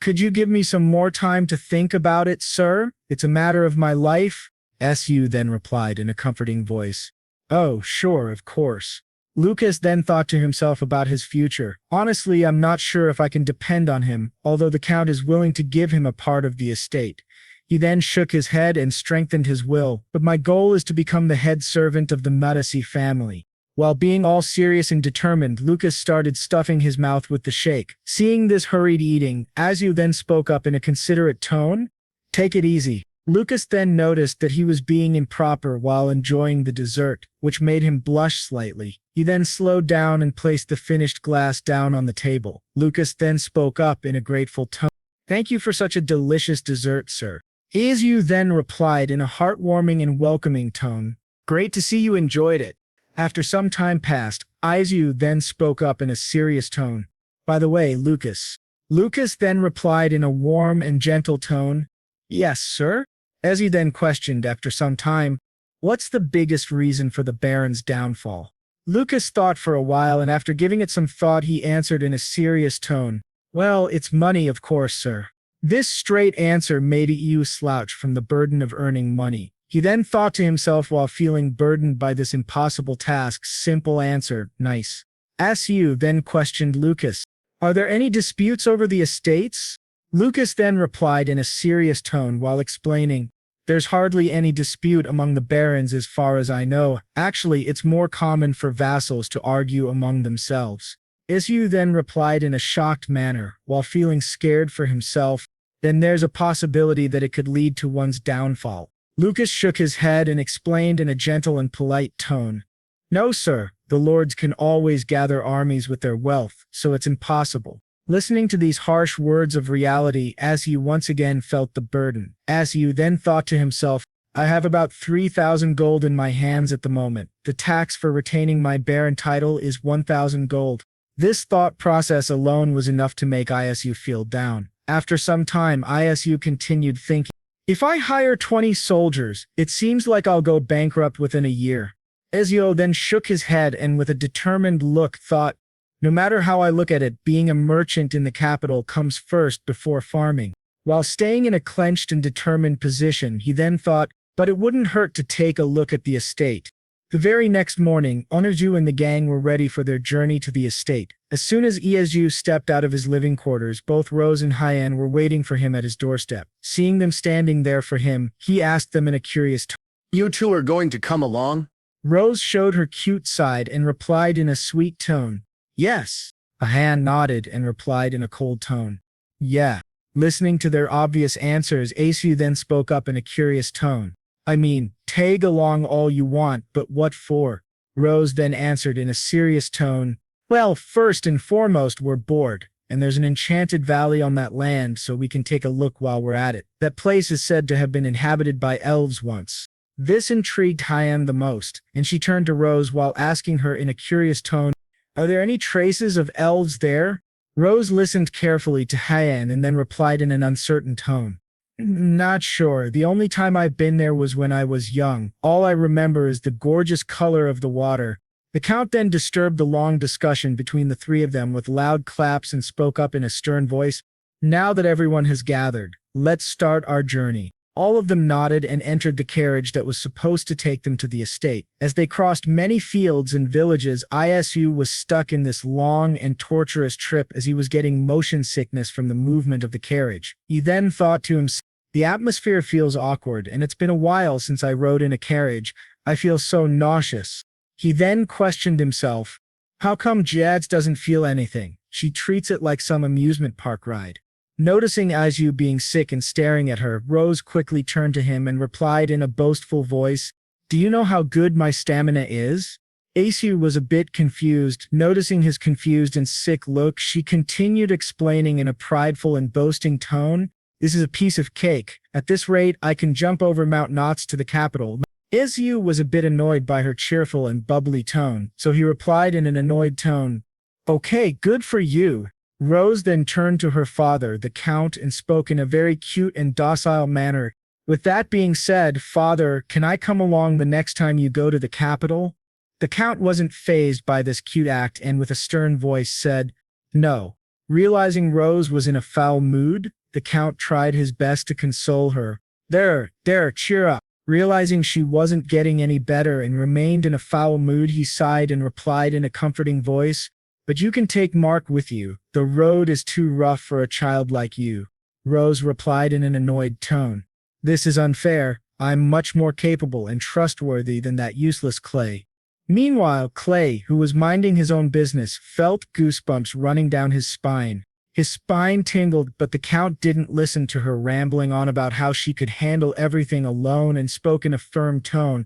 Could you give me some more time to think about it, sir? It's a matter of my life." Isu then replied in a comforting voice, "Oh, sure, of course." Lucas then thought to himself about his future. "Honestly, I'm not sure if I can depend on him, although the Count is willing to give him a part of the estate." He then shook his head and strengthened his will, "But my goal is to become the head servant of the Medici family." While being all serious and determined, Lucas started stuffing his mouth with the shake. Seeing this hurried eating, Isu then spoke up in a considerate tone, "Take it easy." Lucas then noticed that he was being improper while enjoying the dessert, which made him blush slightly. He then slowed down and placed the finished glass down on the table. Lucas then spoke up in a grateful tone, "Thank you for such a delicious dessert, sir." Isu then replied in a heartwarming and welcoming tone, "Great to see you enjoyed it." After some time passed, Isu then spoke up in a serious tone, "By the way, Lucas." Lucas then replied in a warm and gentle tone, "Yes, sir?" Isu then questioned after some time, "What's the biggest reason for the Baron's downfall?" Lucas thought for a while, and after giving it some thought, he answered in a serious tone, "Well, it's money, of course, sir." This straight answer made Isu slouch from the burden of earning money. He then thought to himself while feeling burdened by this impossible task, simple answer, "Nice." Isu then questioned Lucas, "Are there any disputes over the estates?" Lucas then replied in a serious tone while explaining, "There's hardly any dispute among the barons as far as I know. Actually, it's more common for vassals to argue among themselves." Isu then replied in a shocked manner, while feeling scared for himself, "Then there's a possibility that it could lead to one's downfall." Lucas shook his head and explained in a gentle and polite tone, "No, sir, the lords can always gather armies with their wealth, so it's impossible." Listening to these harsh words of reality, Isu once again felt the burden. Isu then thought to himself, I have about 3,000 gold in my hands at the moment. The tax for retaining my baron title is 1,000 gold. This thought process alone was enough to make Isu feel down. After some time, Isu continued thinking, if I hire 20 soldiers, it seems like I'll go bankrupt within a year. Ezio then shook his head and with a determined look thought, no matter how I look at it, being a merchant in the capital comes first before farming. While staying in a clenched and determined position, he then thought, but it wouldn't hurt to take a look at the estate. The very next morning, Onoju and the gang were ready for their journey to the estate. As soon as Iezu stepped out of his living quarters, both Rose and Hyan were waiting for him at his doorstep. Seeing them standing there for him, he asked them in a curious tone, You two are going to come along? Rose showed her cute side and replied in a sweet tone, yes. Hyan nodded and replied in a cold tone, yeah. Listening to their obvious answers, Isu then spoke up in a curious tone. I mean, tag along all you want, but what for? Rose then answered in a serious tone, well, first and foremost, we're bored, and there's an enchanted valley on that land, so we can take a look while we're at it. That place is said to have been inhabited by elves once. This intrigued Hyan the most, and she turned to Rose while asking her in a curious tone, are there any traces of elves there? Rose listened carefully to Hyan and then replied in an uncertain tone. Not sure. The only time I've been there was when I was young. All I remember is the gorgeous color of the water. The Count then disturbed the long discussion between the three of them with loud claps and spoke up in a stern voice. Now that everyone has gathered, let's start our journey. All of them nodded and entered the carriage that was supposed to take them to the estate. As they crossed many fields and villages, Isu was stuck in this long and torturous trip as he was getting motion sickness from the movement of the carriage. He then thought to himself, the atmosphere feels awkward, and it's been a while since I rode in a carriage. I feel so nauseous. He then questioned himself, how come Jads doesn't feel anything? She treats it like some amusement park ride. Noticing Isu being sick and staring at her, Rose quickly turned to him and replied in a boastful voice, do you know how good my stamina is? Isu was a bit confused. Noticing his confused and sick look, she continued explaining in a prideful and boasting tone, this is a piece of cake. At this rate, I can jump over Mount Knots to the capital. Isu was a bit annoyed by her cheerful and bubbly tone, so he replied in an annoyed tone, okay, good for you. Rose then turned to her father, the Count, and spoke in a very cute and docile manner. With that being said, father, can I come along the next time you go to the capital? The Count wasn't fazed by this cute act and with a stern voice said, no. Realizing Rose was in a foul mood, the Count tried his best to console her. There, cheer up. Realizing she wasn't getting any better and remained in a foul mood, he sighed and replied in a comforting voice, but you can take Mark with you. The road is too rough for a child like you. Rose replied in an annoyed tone. This is unfair. I'm much more capable and trustworthy than that useless Clay. Meanwhile, Clay, who was minding his own business, felt goosebumps running down his spine. His spine tingled, but the Count didn't listen to her rambling on about how she could handle everything alone and spoke in a firm tone.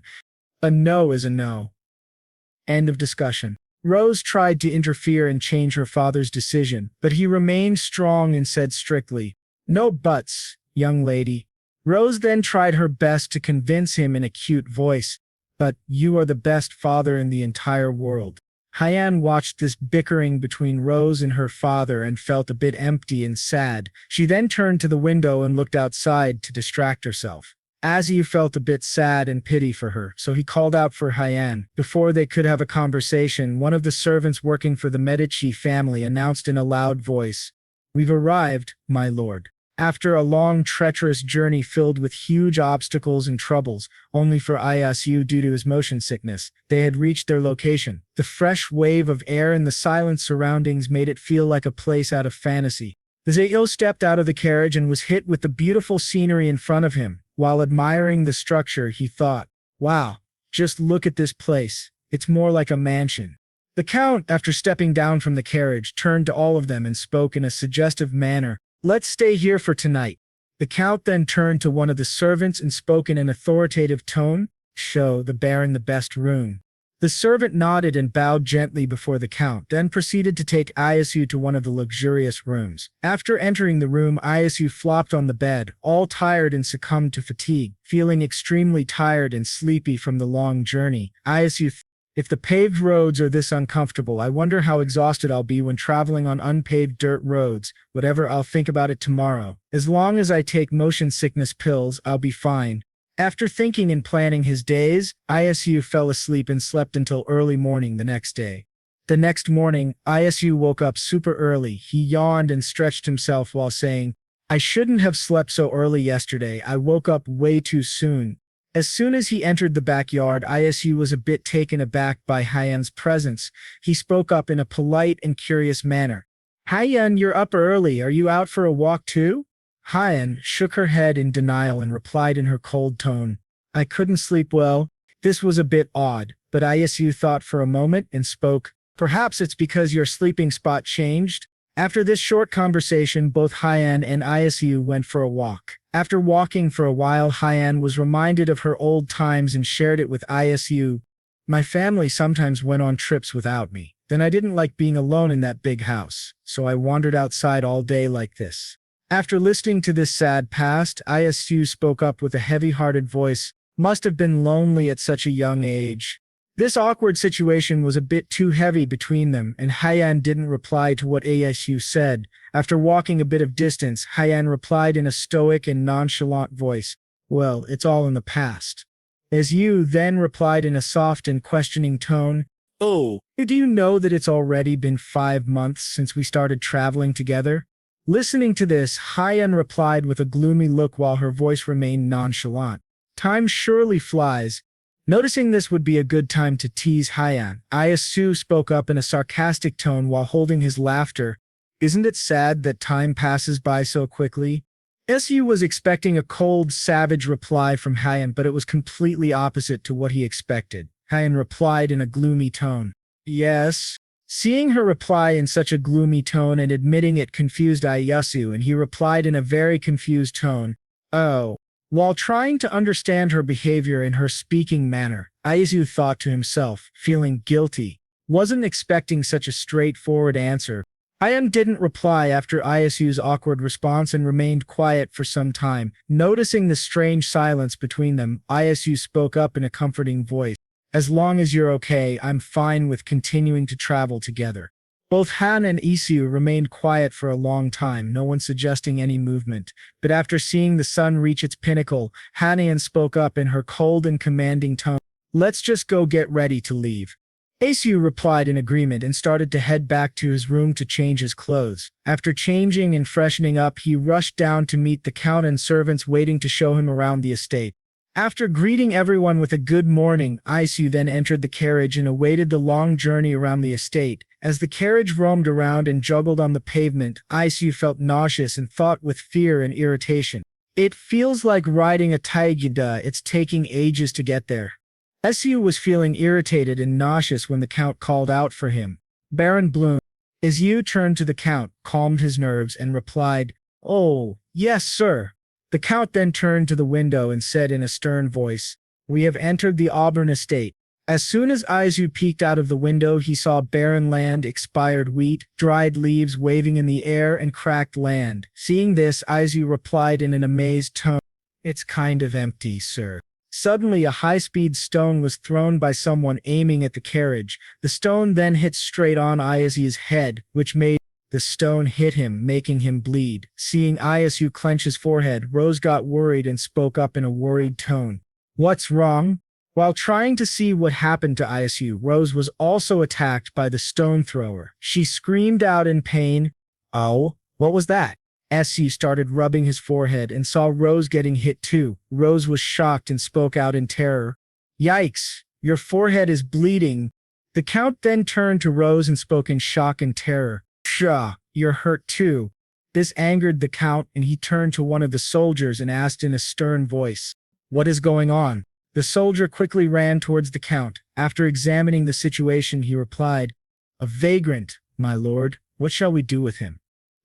A no is a no. End of discussion. Rose tried to interfere and change her father's decision, but he remained strong and said strictly, no buts, young lady. Rose then tried her best to convince him in a cute voice, but you are the best father in the entire world. Hyan watched this bickering between Rose and her father and felt a bit empty and sad. She then turned to the window and looked outside to distract herself. Aziu felt a bit sad and pity for her, so he called out for Hyan. Before they could have a conversation, one of the servants working for the Medici family announced in a loud voice, we've arrived, my lord. After a long, treacherous journey filled with huge obstacles and troubles, only for Isu due to his motion sickness, they had reached their location. The fresh wave of air and the silent surroundings made it feel like a place out of fantasy. The Zayo stepped out of the carriage and was hit with the beautiful scenery in front of him. While admiring the structure, he thought, wow, just look at this place. It's more like a mansion. The Count, after stepping down from the carriage, turned to all of them and spoke in a suggestive manner. Let's stay here for tonight. The Count then turned to one of the servants and spoke in an authoritative tone, show the Baron the best room. The servant nodded and bowed gently before the count, then proceeded to take Isu to one of the luxurious rooms. After entering the room, Isu flopped on the bed, all tired and succumbed to fatigue. Feeling extremely tired and sleepy from the long journey, Isu if the paved roads are this uncomfortable, I wonder how exhausted I'll be when traveling on unpaved dirt roads. Whatever, I'll think about it tomorrow. As long as I take motion sickness pills, I'll be fine. After thinking and planning his days, Isu fell asleep and slept until early morning the next day. The next morning, Isu woke up super early. He yawned and stretched himself while saying, I shouldn't have slept so early yesterday. I woke up way too soon. As soon as he entered the backyard, Isu was a bit taken aback by Hyan's presence. He spoke up in a polite and curious manner. Hyan, you're up early. Are you out for a walk too? Hyan shook her head in denial and replied in her cold tone, I couldn't sleep well. This was a bit odd, but Isu thought for a moment and spoke, perhaps it's because your sleeping spot changed? After this short conversation, both Hyan and Isu went for a walk. After walking for a while, Hyan was reminded of her old times and shared it with Isu. My family sometimes went on trips without me. Then I didn't like being alone in that big house, so I wandered outside all day like this. After listening to this sad past, Isu spoke up with a heavy-hearted voice, must have been lonely at such a young age. This awkward situation was a bit too heavy between them, and Hyan didn't reply to what Isu said. After walking a bit of distance, Hyan replied in a stoic and nonchalant voice, well, it's all in the past. Isu then replied in a soft and questioning tone, oh, do you know that it's already been 5 months since we started traveling together? Listening to this, Hyan replied with a gloomy look while her voice remained nonchalant. Time surely flies. Noticing this would be a good time to tease Hyan, Isu spoke up in a sarcastic tone while holding his laughter. Isn't it sad that time passes by so quickly? Isu was expecting a cold, savage reply from Hyan, but it was completely opposite to what he expected. Hyan replied in a gloomy tone. Yes. Seeing her reply in such a gloomy tone and admitting it confused Isu, and he replied in a very confused tone, oh. While trying to understand her behavior and her speaking manner, Isu thought to himself, feeling guilty. Wasn't expecting such a straightforward answer. Hyan didn't reply after Isu's awkward response and remained quiet for some time. Noticing the strange silence between them, Isu spoke up in a comforting voice. As long as you're okay, I'm fine with continuing to travel together. Both Han and Isu remained quiet for a long time, no one suggesting any movement. But after seeing the sun reach its pinnacle, Hyan spoke up in her cold and commanding tone. Let's just go get ready to leave. Isu replied in agreement and started to head back to his room to change his clothes. After changing and freshening up, he rushed down to meet the count and servants waiting to show him around the estate. After greeting everyone with a good morning, Isu then entered the carriage and awaited the long journey around the estate. As the carriage roamed around and juggled on the pavement, Isu felt nauseous and thought with fear and irritation. It feels like riding a taiguda, it's taking ages to get there. Isu was feeling irritated and nauseous when the count called out for him. Baron Bloom. Isu turned to the count, calmed his nerves, and replied, oh, yes, sir. The count then turned to the window and said in a stern voice, we have entered the Auburn estate. As soon as Isu peeked out of the window, he saw barren land, expired wheat, dried leaves waving in the air, and cracked land. Seeing this, Isu replied in an amazed tone, it's kind of empty, sir. Suddenly, a high-speed stone was thrown by someone aiming at the carriage. The stone then hit straight on Isu's head, which made the stone hit him, making him bleed. Seeing Isu clench his forehead, Rose got worried and spoke up in a worried tone. What's wrong? While trying to see what happened to Isu, Rose was also attacked by the stone thrower. She screamed out in pain. Oh, what was that? Isu started rubbing his forehead and saw Rose getting hit too. Rose was shocked and spoke out in terror. Yikes, your forehead is bleeding. The count then turned to Rose and spoke in shock and terror. Pshaw, you're hurt too. This angered the count, and he turned to one of the soldiers and asked in a stern voice, what is going on? The soldier quickly ran towards the count. After examining the situation, he replied, a vagrant, my lord. What shall we do with him?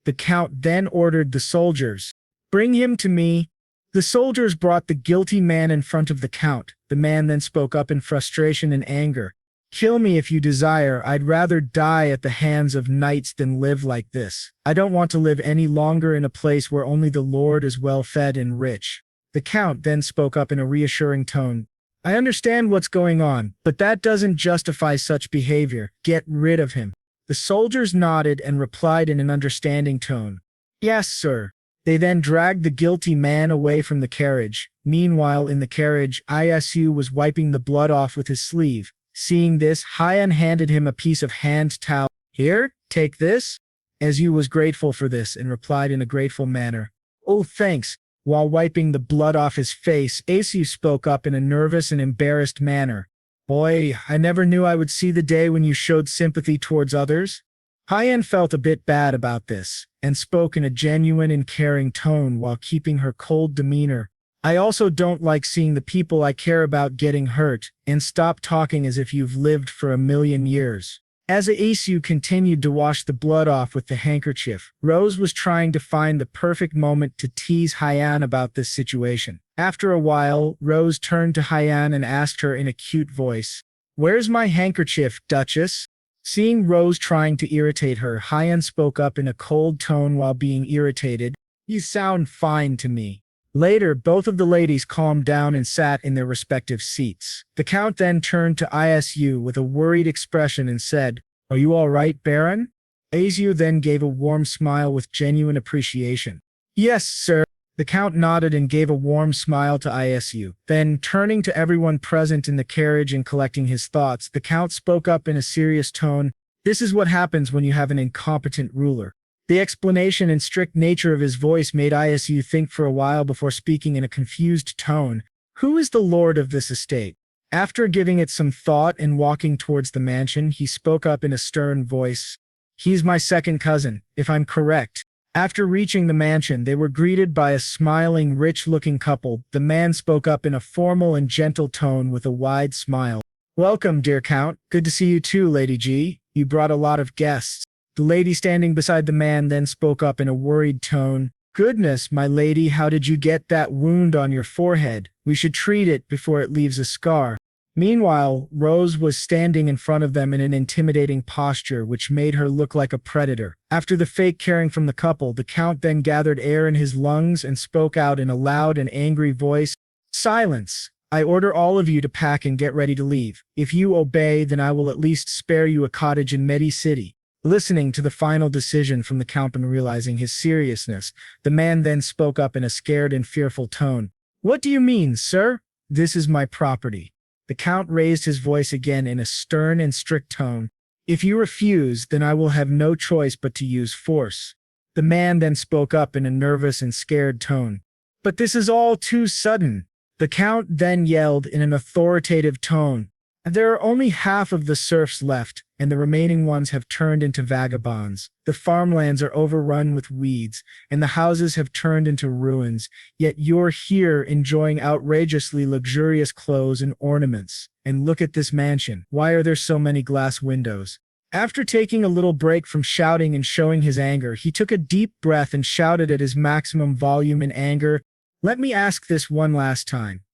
The count then ordered the soldiers, bring him to me. The soldiers brought the guilty man in front of the count. The man then spoke up in frustration and anger. Kill me if you desire, I'd rather die at the hands of knights than live like this. I don't want to live any longer in a place where only the Lord is well fed and rich. The Count then spoke up in a reassuring tone. I understand what's going on, but that doesn't justify such behavior. Get rid of him. The soldiers nodded and replied in an understanding tone. Yes, sir. They then dragged the guilty man away from the carriage. Meanwhile, in the carriage, Isu was wiping the blood off with his sleeve. Seeing this, Hyan handed him a piece of hand towel. Here, take this. Isu was grateful for this and replied in a grateful manner. Oh, thanks. While wiping the blood off his face, Isu spoke up in a nervous and embarrassed manner. Boy, I never knew I would see the day when you showed sympathy towards others. Hyan felt a bit bad about this, and spoke in a genuine and caring tone while keeping her cold demeanor. I also don't like seeing the people I care about getting hurt, and stop talking as if you've lived for 1,000,000 years. As Isu continued to wash the blood off with the handkerchief, Rose was trying to find the perfect moment to tease Hyan about this situation. After a while, Rose turned to Hyan and asked her in a cute voice, Where's my handkerchief, Duchess? Seeing Rose trying to irritate her, Hyan spoke up in a cold tone while being irritated. You sound fine to me. Later, both of the ladies calmed down and sat in their respective seats. The Count then turned to Isu with a worried expression and said, Are you all right, Baron? Isu then gave a warm smile with genuine appreciation. Yes, sir. The Count nodded and gave a warm smile to Isu. Then, turning to everyone present in the carriage and collecting his thoughts, the Count spoke up in a serious tone. This is what happens when you have an incompetent ruler. The explanation and strict nature of his voice made Isu think for a while before speaking in a confused tone. Who is the lord of this estate? After giving it some thought and walking towards the mansion, he spoke up in a stern voice. He's my second cousin, if I'm correct. After reaching the mansion, they were greeted by a smiling, rich-looking couple. The man spoke up in a formal and gentle tone with a wide smile. Welcome, dear Count. Good to see you too, Lady G. You brought a lot of guests. The lady standing beside the man then spoke up in a worried tone. Goodness, my lady, how did you get that wound on your forehead? We should treat it before it leaves a scar. Meanwhile, Rose was standing in front of them in an intimidating posture which made her look like a predator. After the fake caring from the couple, the Count then gathered air in his lungs and spoke out in a loud and angry voice. Silence! I order all of you to pack and get ready to leave. If you obey, then I will at least spare you a cottage in Medi City. Listening to the final decision from the Count and realizing his seriousness, the man then spoke up in a scared and fearful tone. What do you mean, sir? This is my property. The Count raised his voice again in a stern and strict tone. If you refuse, then I will have no choice but to use force. The man then spoke up in a nervous and scared tone. But this is all too sudden. The Count then yelled in an authoritative tone. There are only half of the serfs left, and the remaining ones have turned into vagabonds. The farmlands are overrun with weeds, and the houses have turned into ruins, yet you're here enjoying outrageously luxurious clothes and ornaments. And look at this mansion. Why are there so many glass windows? After taking a little break from shouting and showing his anger, he took a deep breath and shouted at his maximum volume in anger. Let me ask this one last time.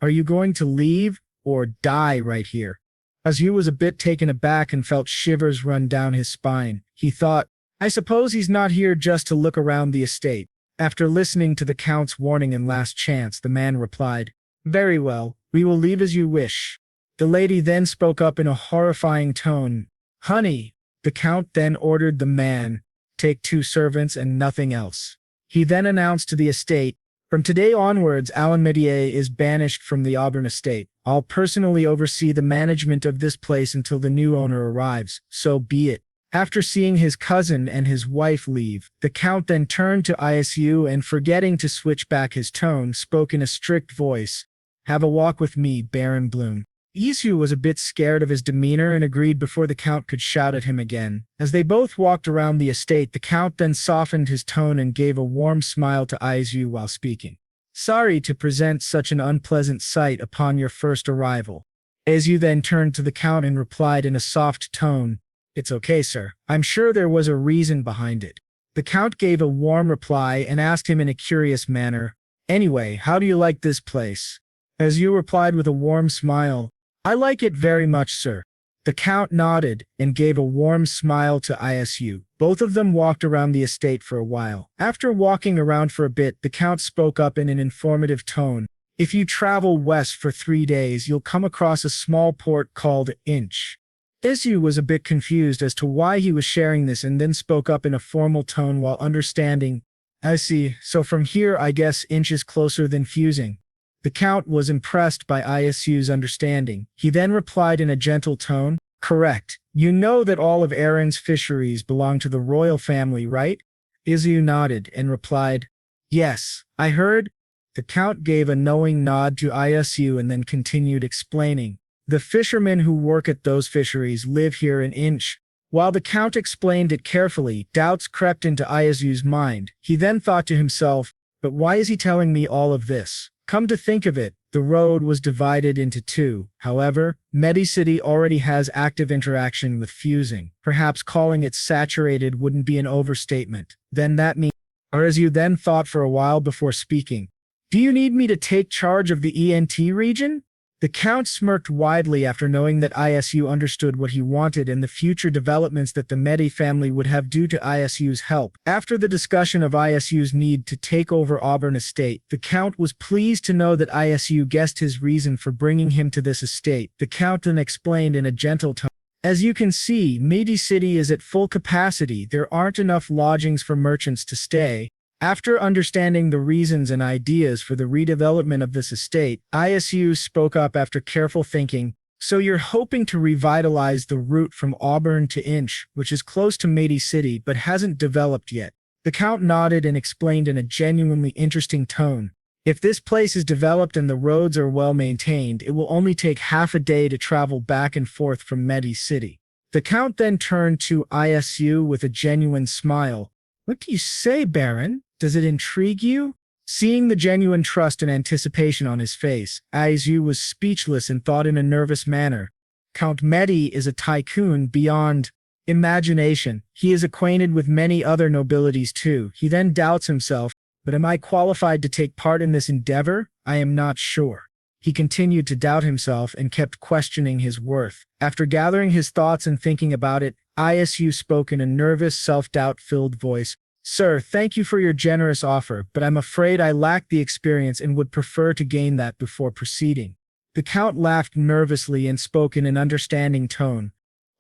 Are you going to leave? Or die right here? Isu was a bit taken aback and felt shivers run down his spine. He thought, I suppose he's not here just to look around the estate. After listening to the Count's warning and last chance, the man replied, Very well, we will leave as you wish. The lady then spoke up in a horrifying tone. Honey, the Count then ordered the man, take 2 servants and nothing else. He then announced to the estate, From today onwards, Alan Medier is banished from the Auburn estate. I'll personally oversee the management of this place until the new owner arrives, so be it. After seeing his cousin and his wife leave, the Count then turned to Isu and, forgetting to switch back his tone, spoke in a strict voice. Have a walk with me, Baron Bloom. Isu was a bit scared of his demeanor and agreed before the Count could shout at him again. As they both walked around the estate, the Count then softened his tone and gave a warm smile to Isu while speaking. Sorry to present such an unpleasant sight upon your first arrival. Isu then turned to the Count and replied in a soft tone, It's okay, sir. I'm sure there was a reason behind it. The Count gave a warm reply and asked him in a curious manner, Anyway, how do you like this place? Isu replied with a warm smile, I like it very much, sir. The Count nodded and gave a warm smile to Isu. Both of them walked around the estate for a while. After walking around for a bit, the Count spoke up in an informative tone. If you travel west for 3 days, you'll come across a small port called Inch. Isu was a bit confused as to why he was sharing this and then spoke up in a formal tone while understanding. I see, so from here I guess Inch is closer than Fusing. The Count was impressed by Isu's understanding. He then replied in a gentle tone, correct. You know that all of Aaron's fisheries belong to the royal family, right? Isu nodded and replied, yes, I heard. The Count gave a knowing nod to Isu and then continued explaining. The fishermen who work at those fisheries live here in Inch. While the Count explained it carefully, doubts crept into Isu's mind. He then thought to himself, but why is he telling me all of this? Come to think of it, the road was divided into two. However, Medicity already has active interaction with Fusing. Perhaps calling it saturated wouldn't be an overstatement. Then that means, or as you then thought for a while before speaking, do you need me to take charge of the ENT region? The Count smirked widely after knowing that Isu understood what he wanted and the future developments that the Medi family would have due to Isu's help. After the discussion of Isu's need to take over Auburn Estate, the Count was pleased to know that Isu guessed his reason for bringing him to this estate. The Count then explained in a gentle tone. As you can see, Medicity is at full capacity. There aren't enough lodgings for merchants to stay. After understanding the reasons and ideas for the redevelopment of this estate, Isu spoke up after careful thinking. So you're hoping to revitalize the route from Auburn to Inch, which is close to Medicity but hasn't developed yet. The Count nodded and explained in a genuinely interesting tone. If this place is developed and the roads are well maintained, it will only take half a day to travel back and forth from Medicity. The Count then turned to Isu with a genuine smile. What do you say, Baron? Does it intrigue you? Seeing the genuine trust and anticipation on his face, Isu was speechless and thought in a nervous manner. Count Medi is a tycoon beyond imagination. He is acquainted with many other nobilities too. He then doubts himself, but am I qualified to take part in this endeavor? I am not sure. He continued to doubt himself and kept questioning his worth. After gathering his thoughts and thinking about it, Isu spoke in a nervous, self-doubt-filled voice. Sir, thank you for your generous offer, but I'm afraid I lack the experience and would prefer to gain that before proceeding. The Count laughed nervously and spoke in an understanding tone.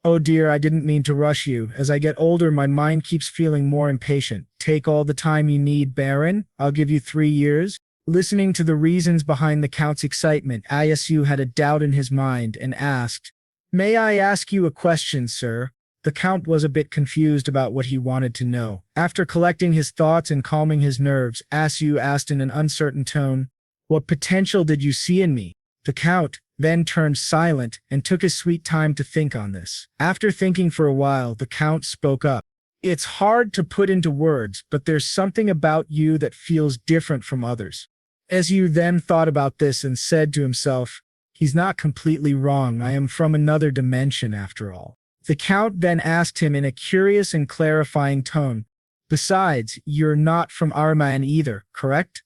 Oh dear, I didn't mean to rush you. As I get older, my mind keeps feeling more impatient. Take all the time you need, Baron. I'll give you 3 years. Listening to the reasons behind the Count's excitement, Isu had a doubt in his mind and asked, May I ask you a question, sir? The Count was a bit confused about what he wanted to know. After collecting his thoughts and calming his nerves, Isu asked in an uncertain tone, What potential did you see in me? The Count then turned silent and took his sweet time to think on this. After thinking for a while, the Count spoke up. It's hard to put into words, but there's something about you that feels different from others. Isu then thought about this and said to himself, He's not completely wrong. I am from another dimension after all. The Count then asked him in a curious and clarifying tone, Besides, you're not from Arman either, correct?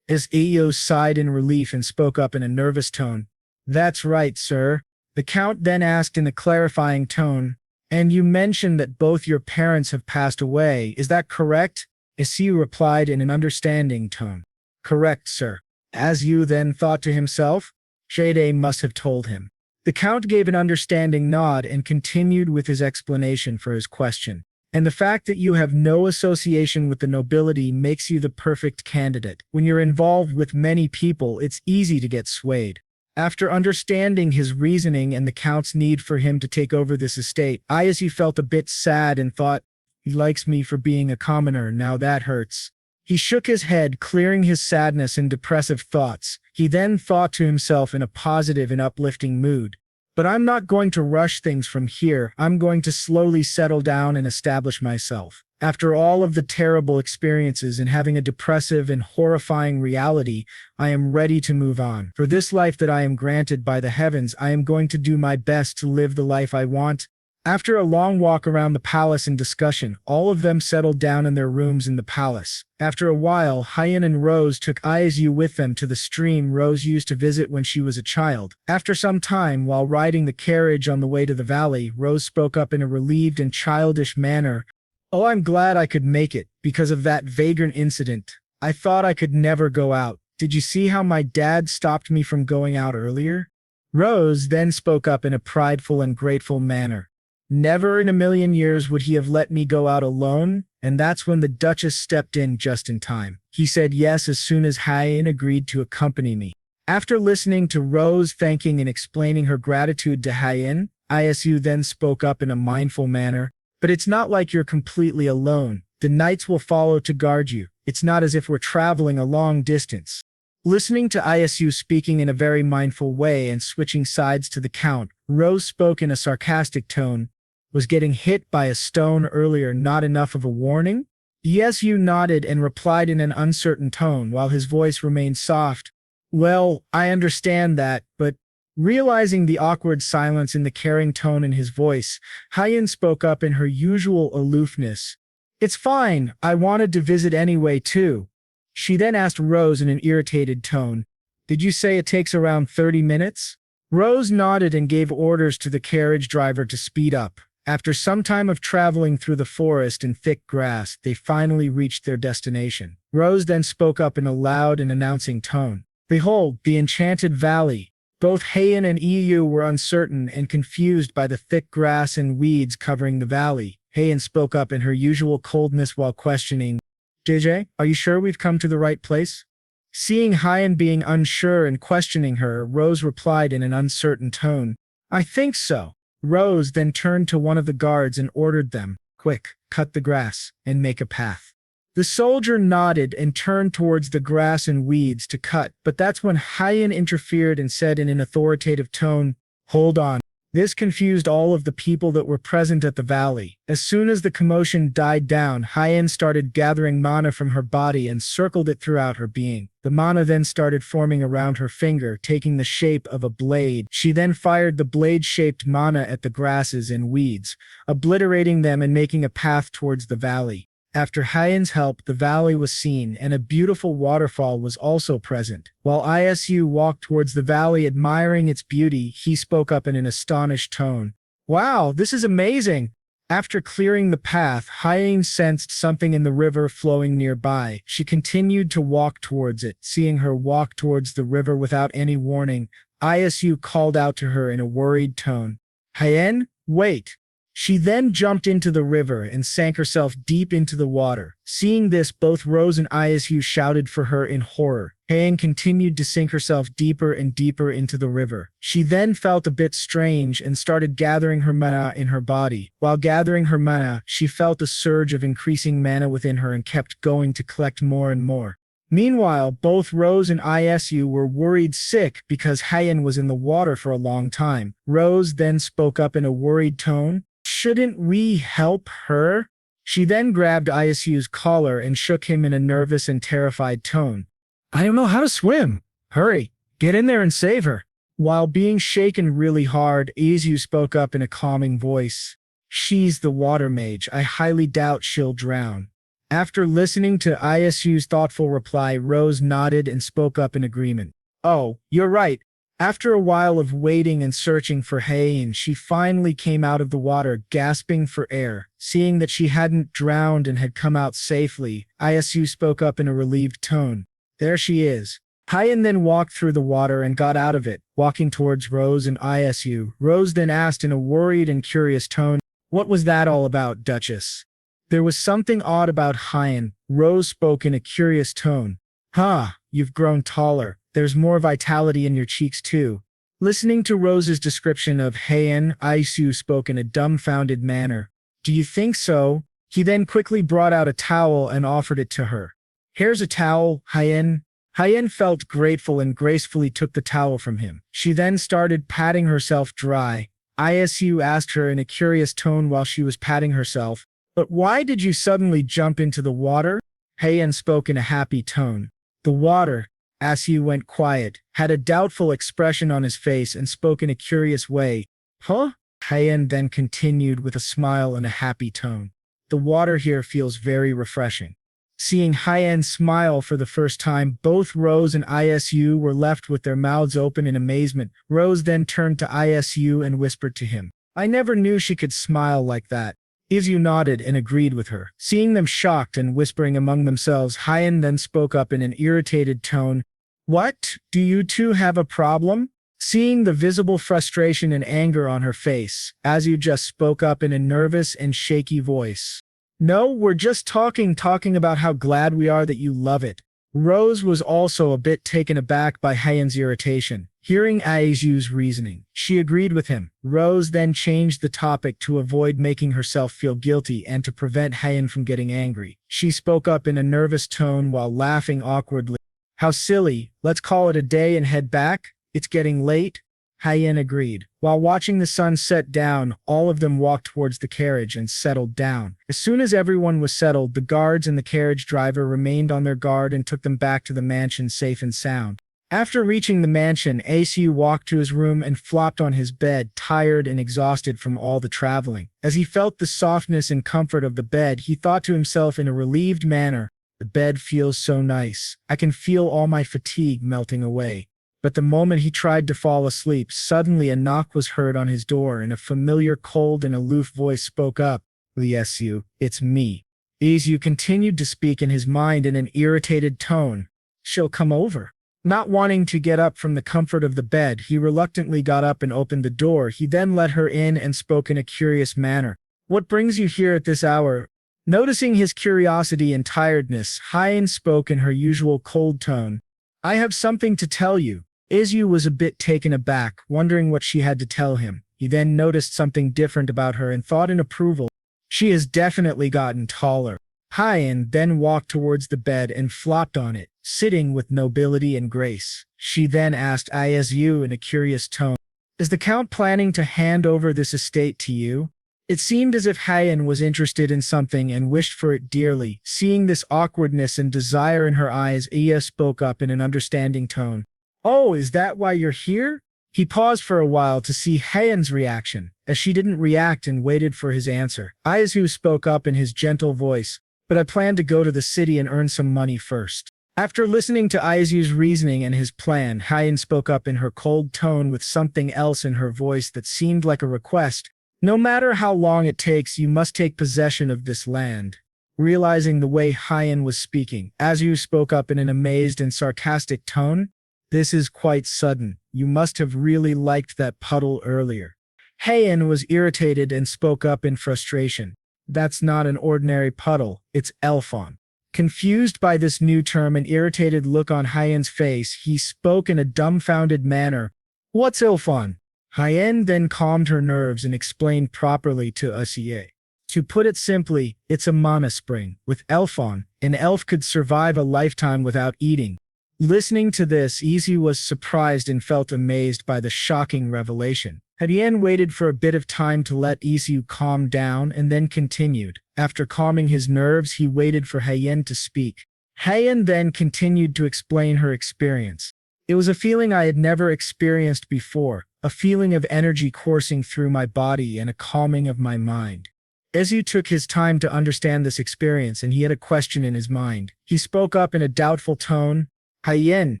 Isu sighed in relief and spoke up in a nervous tone. That's right, sir. The Count then asked in a clarifying tone, And you mentioned that both your parents have passed away, is that correct? Isu replied in an understanding tone. Correct, sir. Isu then thought to himself, Jade must have told him. The Count gave an understanding nod and continued with his explanation for his question. And the fact that you have no association with the nobility makes you the perfect candidate. When you're involved with many people, it's easy to get swayed. After understanding his reasoning and the Count's need for him to take over this estate, Isu felt a bit sad and thought, He likes me for being a commoner, now that hurts. He shook his head, clearing his sadness and depressive thoughts. He then thought to himself in a positive and uplifting mood. But I'm not going to rush things from here. I'm going to slowly settle down and establish myself. After all of the terrible experiences and having a depressive and horrifying reality, I am ready to move on. For this life that I am granted by the heavens, I am going to do my best to live the life I want. After a long walk around the palace and discussion, all of them settled down in their rooms in the palace. After a while, Hyen and Rose took Isu with them to the stream Rose used to visit when she was a child. After some time, while riding the carriage on the way to the valley, Rose spoke up in a relieved and childish manner. "Oh, I'm glad I could make it, because of that vagrant incident. I thought I could never go out. Did you see how my dad stopped me from going out earlier?" Rose then spoke up in a prideful and grateful manner. "Never in a million years would he have let me go out alone," and that's when the Duchess stepped in just in time. He said yes as soon as Hyen agreed to accompany me. After listening to Rose thanking and explaining her gratitude to Hyen, Isu then spoke up in a mindful manner. "But it's not like you're completely alone. The knights will follow to guard you. It's not as if we're traveling a long distance." Listening to Isu speaking in a very mindful way and switching sides to the Count, Rose spoke in a sarcastic tone. "Was getting hit by a stone earlier not enough of a warning?" Isu nodded and replied in an uncertain tone while his voice remained soft. "Well, I understand that, but..." Realizing the awkward silence in the caring tone in his voice, Hyen spoke up in her usual aloofness. "It's fine, I wanted to visit anyway too." She then asked Rose in an irritated tone, "Did you say it takes around 30 minutes? Rose nodded and gave orders to the carriage driver to speed up. After some time of traveling through the forest and thick grass, they finally reached their destination. Rose then spoke up in a loud and announcing tone. "Behold, the enchanted valley." Both Hyen and Isu were uncertain and confused by the thick grass and weeds covering the valley. Hyen spoke up in her usual coldness while questioning, "JJ, are you sure we've come to the right place?" Seeing Hyen being unsure and questioning her, Rose replied in an uncertain tone, "I think so." Rose then turned to one of the guards and ordered them, "Quick, cut the grass, and make a path." The soldier nodded and turned towards the grass and weeds to cut, but that's when Hyen interfered and said in an authoritative tone, "Hold on." This confused all of the people that were present at the valley. As soon as the commotion died down, Hyen started gathering mana from her body and circled it throughout her being. The mana then started forming around her finger, taking the shape of a blade. She then fired the blade-shaped mana at the grasses and weeds, obliterating them and making a path towards the valley. After Hyen's help, the valley was seen, and a beautiful waterfall was also present. While Isu walked towards the valley admiring its beauty, he spoke up in an astonished tone. "Wow, this is amazing!" After clearing the path, Hyen sensed something in the river flowing nearby. She continued to walk towards it. Seeing her walk towards the river without any warning, Isu called out to her in a worried tone, "Hyen, wait!" She then jumped into the river and sank herself deep into the water. Seeing this, both Rose and Isu shouted for her in horror. Hyen continued to sink herself deeper and deeper into the river. She then felt a bit strange and started gathering her mana in her body. While gathering her mana, she felt a surge of increasing mana within her and kept going to collect more and more. Meanwhile, both Rose and Isu were worried sick because Hyen was in the water for a long time. Rose then spoke up in a worried tone, "Shouldn't we help her?" She then grabbed Isu's collar and shook him in a nervous and terrified tone. "I don't know how to swim. Hurry, get in there and save her." While being shaken really hard, Isu spoke up in a calming voice. "She's the water mage. I highly doubt she'll drown." After listening to Isu's thoughtful reply, Rose nodded and spoke up in agreement. "Oh, you're right." After a while of waiting and searching for Hyen, she finally came out of the water, gasping for air. Seeing that she hadn't drowned and had come out safely, Isu spoke up in a relieved tone. "There she is." Hyen then walked through the water and got out of it, walking towards Rose and Isu. Rose then asked in a worried and curious tone, "What was that all about, Duchess?" There was something odd about Hyen. Rose spoke in a curious tone. "Huh, you've grown taller. There's more vitality in your cheeks too." Listening to Rose's description of Hyen, Isu spoke in a dumbfounded manner. "Do you think so?" He then quickly brought out a towel and offered it to her. "Here's a towel, Hyen." Hyen felt grateful and gracefully took the towel from him. She then started patting herself dry. Isu asked her in a curious tone while she was patting herself, "But why did you suddenly jump into the water?" Hyen spoke in a happy tone. "The water," Isu went quiet, had a doubtful expression on his face and spoke in a curious way. "Huh?" Hyen then continued with a smile and a happy tone. The water here feels very refreshing. Seeing Hyen smile for the first time, both Rose and Isu were left with their mouths open in amazement. Rose then turned to Isu and whispered to him, "I never knew she could smile like that." Isu nodded and agreed with her. Seeing them shocked and whispering among themselves, Hyen then spoke up in an irritated tone, "What? Do you two have a problem?" Seeing the visible frustration and anger on her face, Isu just spoke up in a nervous and shaky voice. "No, we're just talking about how glad we are that you love it." Rose was also a bit taken aback by Hyen's irritation. Hearing Isu's reasoning, she agreed with him. Rose then changed the topic to avoid making herself feel guilty and to prevent Hyen from getting angry. She spoke up in a nervous tone while laughing awkwardly. "How silly, let's call it a day and head back. It's getting late." Hyen agreed. While watching the sun set down, all of them walked towards the carriage and settled down. As soon as everyone was settled, the guards and the carriage driver remained on their guard and took them back to the mansion safe and sound. After reaching the mansion, Isu walked to his room and flopped on his bed, tired and exhausted from all the traveling. As he felt the softness and comfort of the bed, he thought to himself in a relieved manner, "The bed feels so nice. I can feel all my fatigue melting away." But the moment he tried to fall asleep, suddenly a knock was heard on his door and a familiar, cold and aloof voice spoke up. "Isu, it's me." Isu continued to speak in his mind in an irritated tone. "She'll come over." Not wanting to get up from the comfort of the bed, he reluctantly got up and opened the door. He then let her in and spoke in a curious manner. "What brings you here at this hour?" Noticing his curiosity and tiredness, Hyen spoke in her usual cold tone. "I have something to tell you." Isu was a bit taken aback, wondering what she had to tell him. He then noticed something different about her and thought in approval, "She has definitely gotten taller." Hyen then walked towards the bed and flopped on it, sitting with nobility and grace. She then asked Isu in a curious tone, "Is the Count planning to hand over this estate to you?" It seemed as if Hyen was interested in something and wished for it dearly. Seeing this awkwardness and desire in her eyes, Iya spoke up in an understanding tone. "Oh, is that why you're here?" He paused for a while to see Hyen's reaction. As she didn't react and waited for his answer, Isu spoke up in his gentle voice, "But I plan to go to the city and earn some money first." After listening to Isu's reasoning and his plan, Hyen spoke up in her cold tone with something else in her voice that seemed like a request. "No matter how long it takes, you must take possession of this land." Realizing the way Hyen was speaking, Isu spoke up in an amazed and sarcastic tone. "This is quite sudden. You must have really liked that puddle earlier." Hyen was irritated and spoke up in frustration. "That's not an ordinary puddle, it's Elfon." Confused by this new term and irritated look on Hyen's face, he spoke in a dumbfounded manner. "What's Elfon?" Hyen then calmed her nerves and explained properly to Usie. To put it simply, it's a mana spring. With Elfon, an elf could survive a lifetime without eating. Listening to this, Isu was surprised and felt amazed by the shocking revelation. Hyen waited for a bit of time to let Isu calm down and then continued. After calming his nerves, he waited for Hyen to speak. Hyen then continued to explain her experience. "It was a feeling I had never experienced before, a feeling of energy coursing through my body and a calming of my mind." Isu took his time to understand this experience and he had a question in his mind. He spoke up in a doubtful tone. Hyen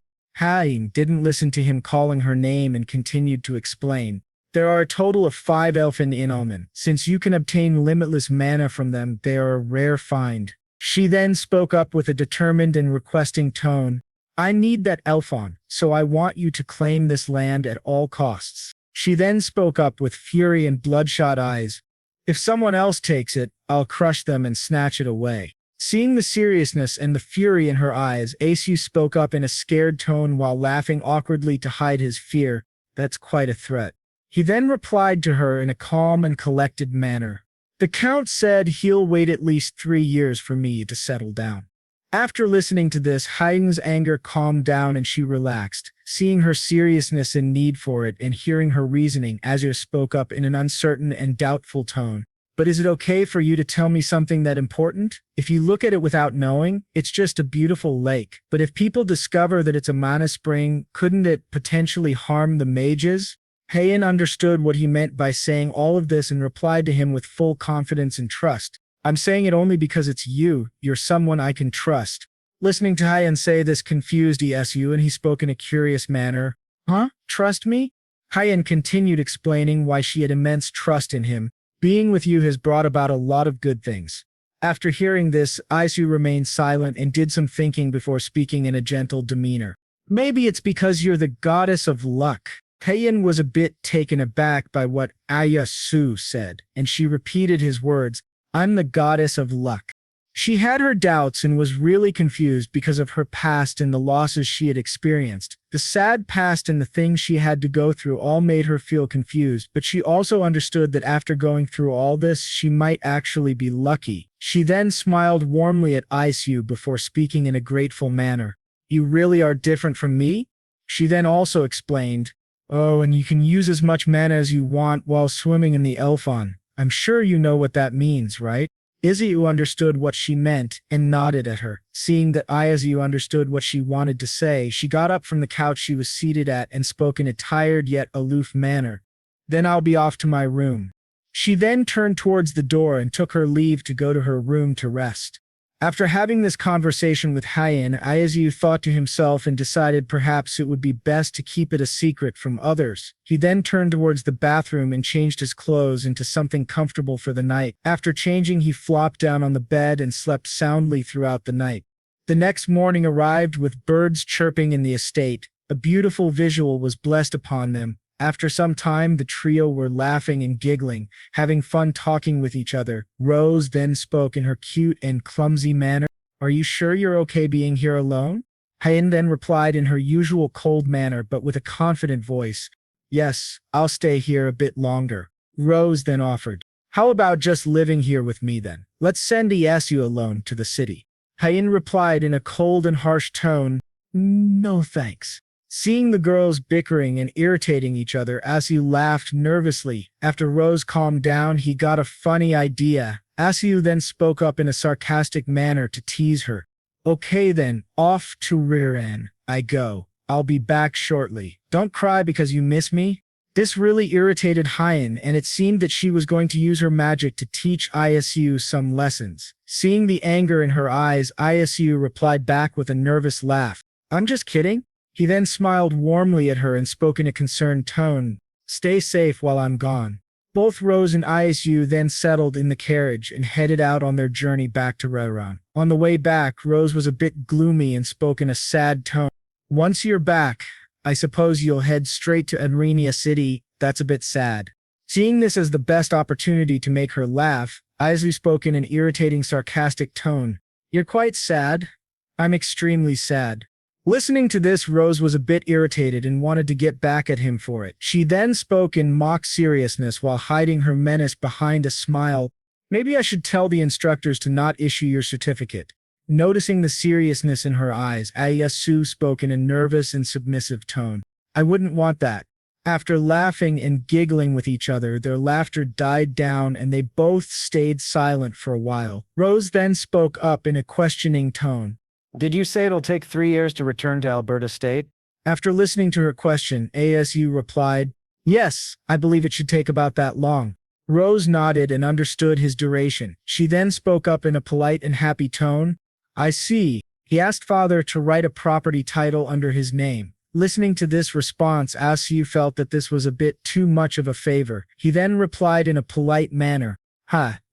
didn't listen to him calling her name and continued to explain. "There are a total of 5 elfin Inomen. Since you can obtain limitless mana from them, they are a rare find." She then spoke up with a determined and requesting tone. "I need that Elfon, so I want you to claim this land at all costs." She then spoke up with fury and bloodshot eyes. "If someone else takes it, I'll crush them and snatch it away." Seeing the seriousness and the fury in her eyes, Isu spoke up in a scared tone while laughing awkwardly to hide his fear. "That's quite a threat." He then replied to her in a calm and collected manner. "The Count said he'll wait at least 3 years for me to settle down." After listening to this, Hyen's anger calmed down and she relaxed. Seeing her seriousness and need for it and hearing her reasoning, Isu spoke up in an uncertain and doubtful tone. "But is it okay for you to tell me something that important? If you look at it without knowing, it's just a beautiful lake. But if people discover that it's a mana spring, couldn't it potentially harm the mages?" Heian understood what he meant by saying all of this and replied to him with full confidence and trust. I'm saying it only because it's you. You're someone I can trust. Listening to Heian say this confused Isu, and he spoke in a curious manner. Huh? Trust me? Heian continued explaining why she had immense trust in him. Being with you has brought about a lot of good things. After hearing this, Isu remained silent and did some thinking before speaking in a gentle demeanor. Maybe it's because you're the goddess of luck. Heian was a bit taken aback by what Isu said, and she repeated his words, I'm the goddess of luck. She had her doubts and was really confused because of her past and the losses she had experienced. The sad past and the things she had to go through all made her feel confused, but she also understood that after going through all this, she might actually be lucky. She then smiled warmly at Isu before speaking in a grateful manner. You really are different from me? She then also explained, oh, and you can use as much mana as you want while swimming in the Elfon. I'm sure you know what that means, right? Izu understood what she meant and nodded at her. Seeing that Izu understood what she wanted to say, she got up from the couch she was seated at and spoke in a tired yet aloof manner. Then I'll be off to my room. She then turned towards the door and took her leave to go to her room to rest. After having this conversation with Heian, Izu thought to himself and decided perhaps it would be best to keep it a secret from others. He then turned towards the bathroom and changed his clothes into something comfortable for the night. After changing, he flopped down on the bed and slept soundly throughout the night. The next morning arrived with birds chirping in the estate. A beautiful visual was blessed upon them. After some time, the trio were laughing and giggling, having fun talking with each other. Rose then spoke in her cute and clumsy manner. Are you sure you're okay being here alone? Heian then replied in her usual cold manner but with a confident voice. Yes, I'll stay here a bit longer. Rose then offered. How about just living here with me then? Let's send Isu alone to the city. Heian replied in a cold and harsh tone. No thanks. Seeing the girls bickering and irritating each other, Isu laughed nervously. After Rose calmed down, he got a funny idea. Isu then spoke up in a sarcastic manner to tease her. Okay then, off to Riren I go. I'll be back shortly. Don't cry because you miss me. This really irritated Heian, and it seemed that she was going to use her magic to teach Isu some lessons. Seeing the anger in her eyes, Isu replied back with a nervous laugh. I'm just kidding. He then smiled warmly at her and spoke in a concerned tone. Stay safe while I'm gone. Both Rose and Isu then settled in the carriage and headed out on their journey back to Reran. On the way back, Rose was a bit gloomy and spoke in a sad tone. Once you're back, I suppose you'll head straight to Adrenia City. That's a bit sad. Seeing this as the best opportunity to make her laugh, Isu spoke in an irritating, sarcastic tone. You're quite sad? I'm extremely sad. Listening to this, Rose was a bit irritated and wanted to get back at him for it. She then spoke in mock seriousness while hiding her menace behind a smile. Maybe I should tell the instructors to not issue your certificate. Noticing the seriousness in her eyes, Isu spoke in a nervous and submissive tone. I wouldn't want that. After laughing and giggling with each other, their laughter died down and they both stayed silent for a while. Rose then spoke up in a questioning tone. Did you say it'll take 3 years to return to Alberta State? After listening to her question, Isu replied, Yes, I believe it should take about that long. Rose nodded and understood his duration. She then spoke up in a polite and happy tone. I see. He asked father to write a property title under his name. Listening to this response, Isu felt that this was a bit too much of a favor. He then replied in a polite manner,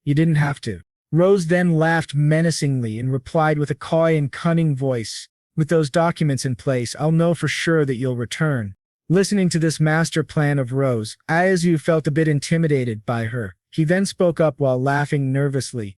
you didn't have to. Rose then laughed menacingly and replied with a coy and cunning voice, With those documents in place, I'll know for sure that you'll return. Listening to this master plan of Rose, Isu felt a bit intimidated by her. He then spoke up while laughing nervously.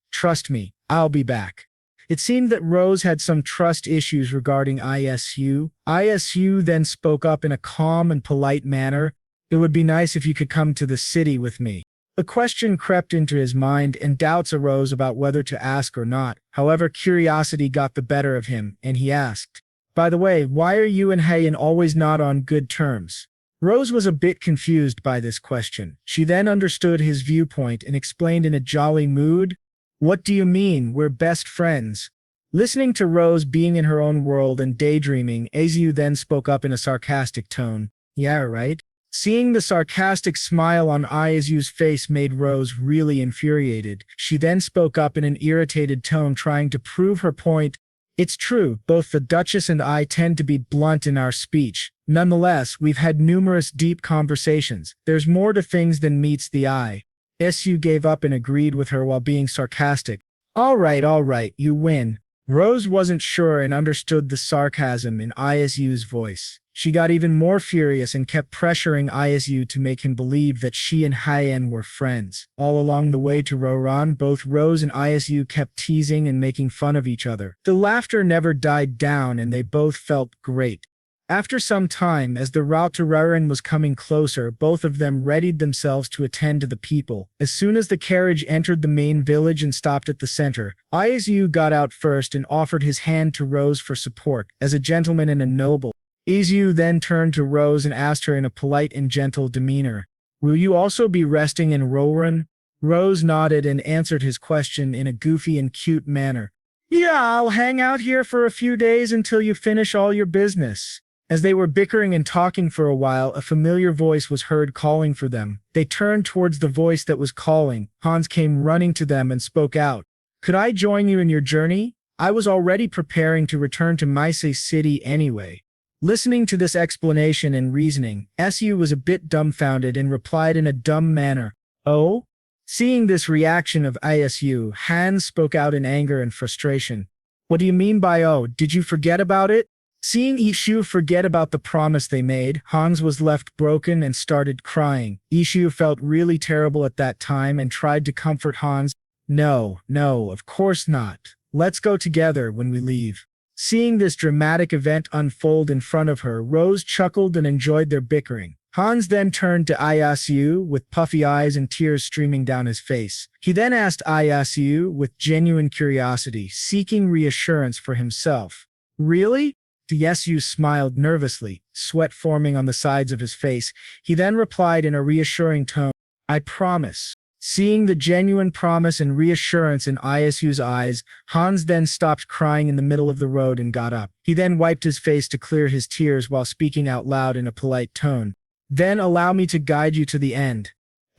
Trust me, I'll be back. It seemed that Rose had some trust issues regarding Isu. Isu then spoke up in a calm and polite manner. It would be nice if you could come to the city with me. A question crept into his mind and doubts arose about whether to ask or not. However, curiosity got the better of him, and he asked, By the way, why are you and Heian always not on good terms? Rose was a bit confused by this question. She then understood his viewpoint and explained in a jolly mood, What do you mean, we're best friends? Listening to Rose being in her own world and daydreaming, Isu then spoke up in a sarcastic tone. Yeah, right? Seeing the sarcastic smile on Isu's face made Rose really infuriated. She then spoke up in an irritated tone, trying to prove her point. It's true, both the Duchess and I tend to be blunt in our speech. Nonetheless, we've had numerous deep conversations. There's more to things than meets the eye. Isu gave up and agreed with her while being sarcastic. All right, you win. Rose wasn't sure and understood the sarcasm in Isu's voice. She got even more furious and kept pressuring Isu to make him believe that she and Hyen were friends. All along the way to Roran, both Rose and Isu kept teasing and making fun of each other. The laughter never died down and they both felt great. After some time, as the route to Roran was coming closer, both of them readied themselves to attend to the people. As soon as the carriage entered the main village and stopped at the center, Isu got out first and offered his hand to Rose for support, as a gentleman and a noble. Isu then turned to Rose and asked her in a polite and gentle demeanor, "Will you also be resting in Roran?" Rose nodded and answered his question in a goofy and cute manner. "Yeah, I'll hang out here for a few days until you finish all your business." As they were bickering and talking for a while, a familiar voice was heard calling for them. They turned towards the voice that was calling. Hans came running to them and spoke out. "Could I join you in your journey? I was already preparing to return to Maise City anyway." Listening to this explanation and reasoning, Su was a bit dumbfounded and replied in a dumb manner, "Oh?" Seeing this reaction of Isu, Hans spoke out in anger and frustration. "What do you mean by oh? Did you forget about it?" Seeing Isu forget about the promise they made, Hans was left broken and started crying. Isu felt really terrible at that time and tried to comfort Hans. No, of course not. Let's go together when we leave." Seeing this dramatic event unfold in front of her, Rose chuckled and enjoyed their bickering. Hans then turned to Isu with puffy eyes and tears streaming down his face. He then asked Isu with genuine curiosity, seeking reassurance for himself. "Really?" Isu smiled nervously, sweat forming on the sides of his face. He then replied in a reassuring tone, "I promise." Seeing the genuine promise and reassurance in Isu's eyes, Hans then stopped crying in the middle of the road and got up. He then wiped his face to clear his tears while speaking out loud in a polite tone. "Then allow me to guide you to the end."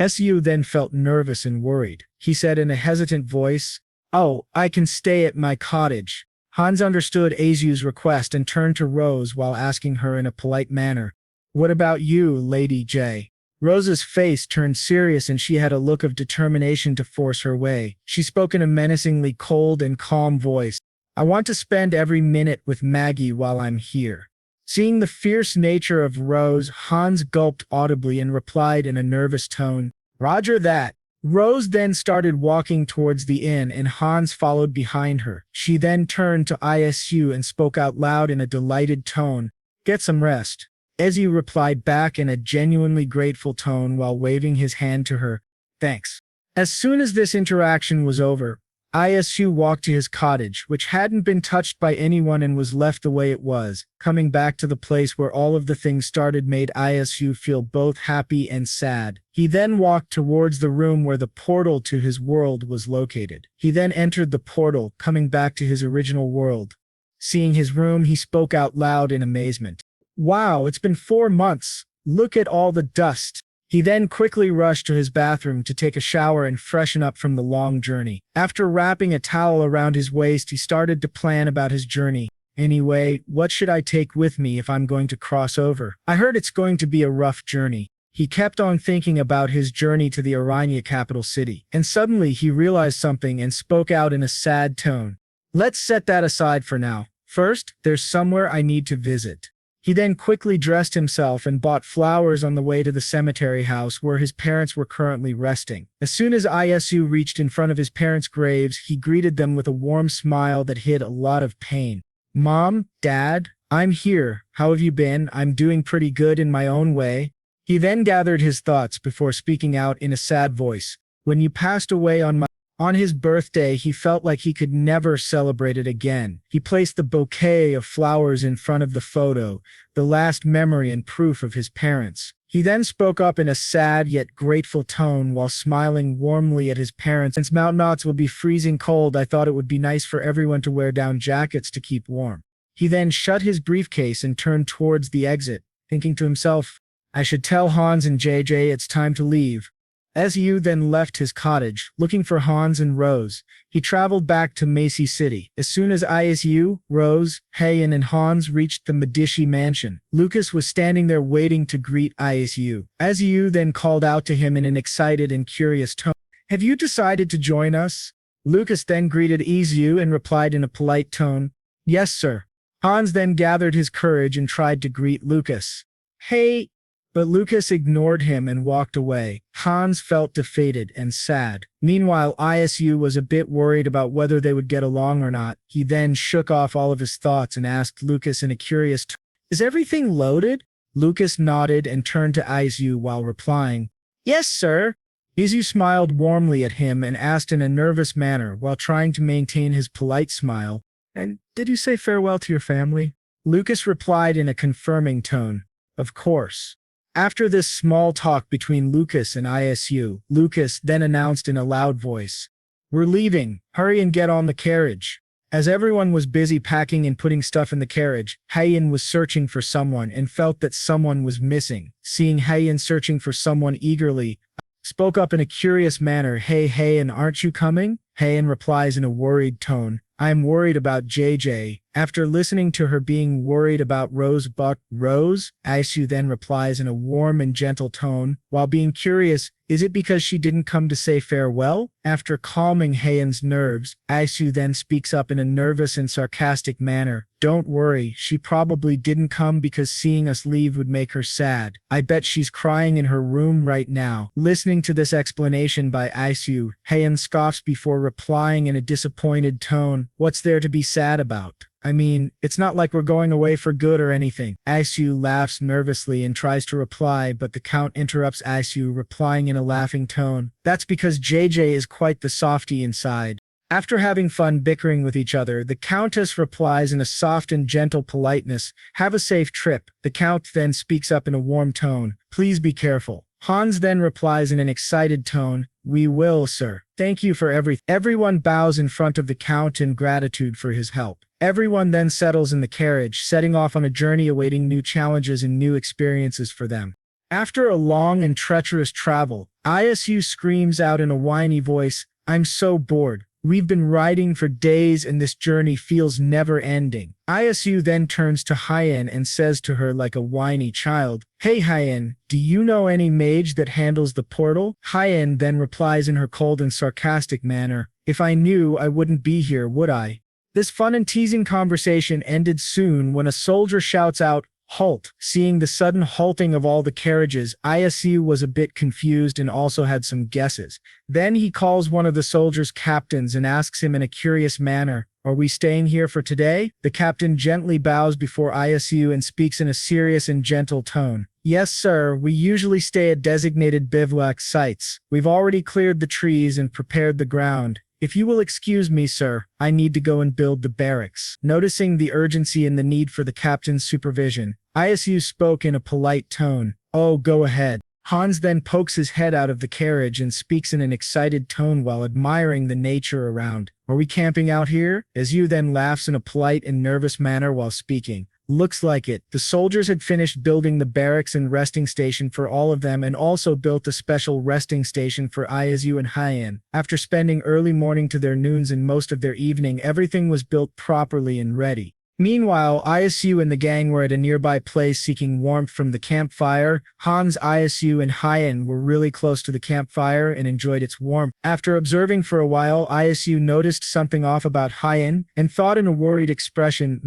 Su then felt nervous and worried. He said in a hesitant voice, "Oh, I can stay at my cottage." Hans understood Isu's request and turned to Rose while asking her in a polite manner, "What about you, Lady J?" Rose's face turned serious and she had a look of determination to force her way. She spoke in a menacingly cold and calm voice. "I want to spend every minute with Maggie while I'm here." Seeing the fierce nature of Rose, Hans gulped audibly and replied in a nervous tone, "Roger that." Rose then started walking towards the inn and Hans followed behind her. She then turned to Isu and spoke out loud in a delighted tone, "Get some rest." Isu replied back in a genuinely grateful tone while waving his hand to her, "Thanks." As soon as this interaction was over, Isu walked to his cottage, which hadn't been touched by anyone and was left the way it was. Coming back to the place where all of the things started made Isu feel both happy and sad. He then walked towards the room where the portal to his world was located. He then entered the portal, coming back to his original world. Seeing his room, he spoke out loud in amazement. "Wow, it's been 4 months. Look at all the dust." He then quickly rushed to his bathroom to take a shower and freshen up from the long journey. After wrapping a towel around his waist, he started to plan about his journey. "Anyway, what should I take with me if I'm going to cross over? I heard it's going to be a rough journey." He kept on thinking about his journey to the Aranya capital city, and suddenly he realized something and spoke out in a sad tone. "Let's set that aside for now. First, there's somewhere I need to visit." He then quickly dressed himself and bought flowers on the way to the cemetery house where his parents were currently resting. As soon as Isu reached in front of his parents' graves, he greeted them with a warm smile that hid a lot of pain. "Mom, Dad, I'm here. How have you been? I'm doing pretty good in my own way." He then gathered his thoughts before speaking out in a sad voice. "When you passed away on his birthday, he felt like he could never celebrate it again." He placed the bouquet of flowers in front of the photo, the last memory and proof of his parents. He then spoke up in a sad yet grateful tone while smiling warmly at his parents. "Since Mountainots will be freezing cold, I thought it would be nice for everyone to wear down jackets to keep warm." He then shut his briefcase and turned towards the exit, thinking to himself, I should tell Hans and JJ it's time to leave. Isu then left his cottage, looking for Hans and Rose. He traveled back to Macy City. As soon as Isu, Rose, Heian and Hans reached the Medici mansion, Lucas was standing there waiting to greet Isu. Isu then called out to him in an excited and curious tone. Have you decided to join us? Lucas then greeted Isu and replied in a polite tone, Yes, sir. Hans then gathered his courage and tried to greet Lucas. Hey! But Lucas ignored him and walked away. Hans felt defeated and sad. Meanwhile, Isu was a bit worried about whether they would get along or not. He then shook off all of his thoughts and asked Lucas in a curious tone, Is everything loaded? Lucas nodded and turned to Isu while replying, Yes, sir. Isu smiled warmly at him and asked in a nervous manner while trying to maintain his polite smile, And did you say farewell to your family? Lucas replied in a confirming tone, Of course. After this small talk between Lucas and Isu, Lucas then announced in a loud voice, We're leaving, hurry and get on the carriage. As everyone was busy packing and putting stuff in the carriage, Heian was searching for someone and felt that someone was missing. Seeing Heian searching for someone eagerly, spoke up in a curious manner, Hey Heian, aren't you coming? Heian replies in a worried tone, I'm worried about JJ. After listening to her being worried about Rose, Isu then replies in a warm and gentle tone, while being curious, is it because she didn't come to say farewell? After calming Heian's nerves, Isu then speaks up in a nervous and sarcastic manner, Don't worry, she probably didn't come because seeing us leave would make her sad. I bet she's crying in her room right now. Listening to this explanation by Isu, Heian scoffs before replying in a disappointed tone, What's there to be sad about? I mean, it's not like we're going away for good or anything. Isu laughs nervously and tries to reply, but the Count interrupts Isu, replying in a laughing tone. That's because JJ is quite the softie inside. After having fun bickering with each other, the Countess replies in a soft and gentle politeness, Have a safe trip. The Count then speaks up in a warm tone, Please be careful. Hans then replies in an excited tone, We will, sir. Thank you for everything. Everyone bows in front of the Count in gratitude for his help. Everyone then settles in the carriage, setting off on a journey awaiting new challenges and new experiences for them. After a long and treacherous travel, Isu screams out in a whiny voice, I'm so bored. We've been riding for days and this journey feels never ending. Isu then turns to Heian and says to her like a whiny child, Hey Heian, do you know any mage that handles the portal? Heian then replies in her cold and sarcastic manner, If I knew, I wouldn't be here, would I? This fun and teasing conversation ended soon when a soldier shouts out, Halt! Seeing the sudden halting of all the carriages, Isu was a bit confused and also had some guesses. Then he calls one of the soldiers' captains and asks him in a curious manner, Are we staying here for today? The captain gently bows before Isu and speaks in a serious and gentle tone. Yes, sir, we usually stay at designated bivouac sites. We've already cleared the trees and prepared the ground. If you will excuse me, sir, I need to go and build the barracks. Noticing the urgency and the need for the captain's supervision, Isu spoke in a polite tone. Oh, go ahead. Hans then pokes his head out of the carriage and speaks in an excited tone while admiring the nature around. Are we camping out here? Isu then laughs in a polite and nervous manner while speaking. Looks like it. The soldiers had finished building the barracks and resting station for all of them and also built a special resting station for Isu and Heian. After spending early morning to their noons and most of their evening, everything was built properly and ready. Meanwhile, Isu and the gang were at a nearby place seeking warmth from the campfire. Hans, Isu, and Heian were really close to the campfire and enjoyed its warmth. After observing for a while, Isu noticed something off about Heian and thought in a worried expression,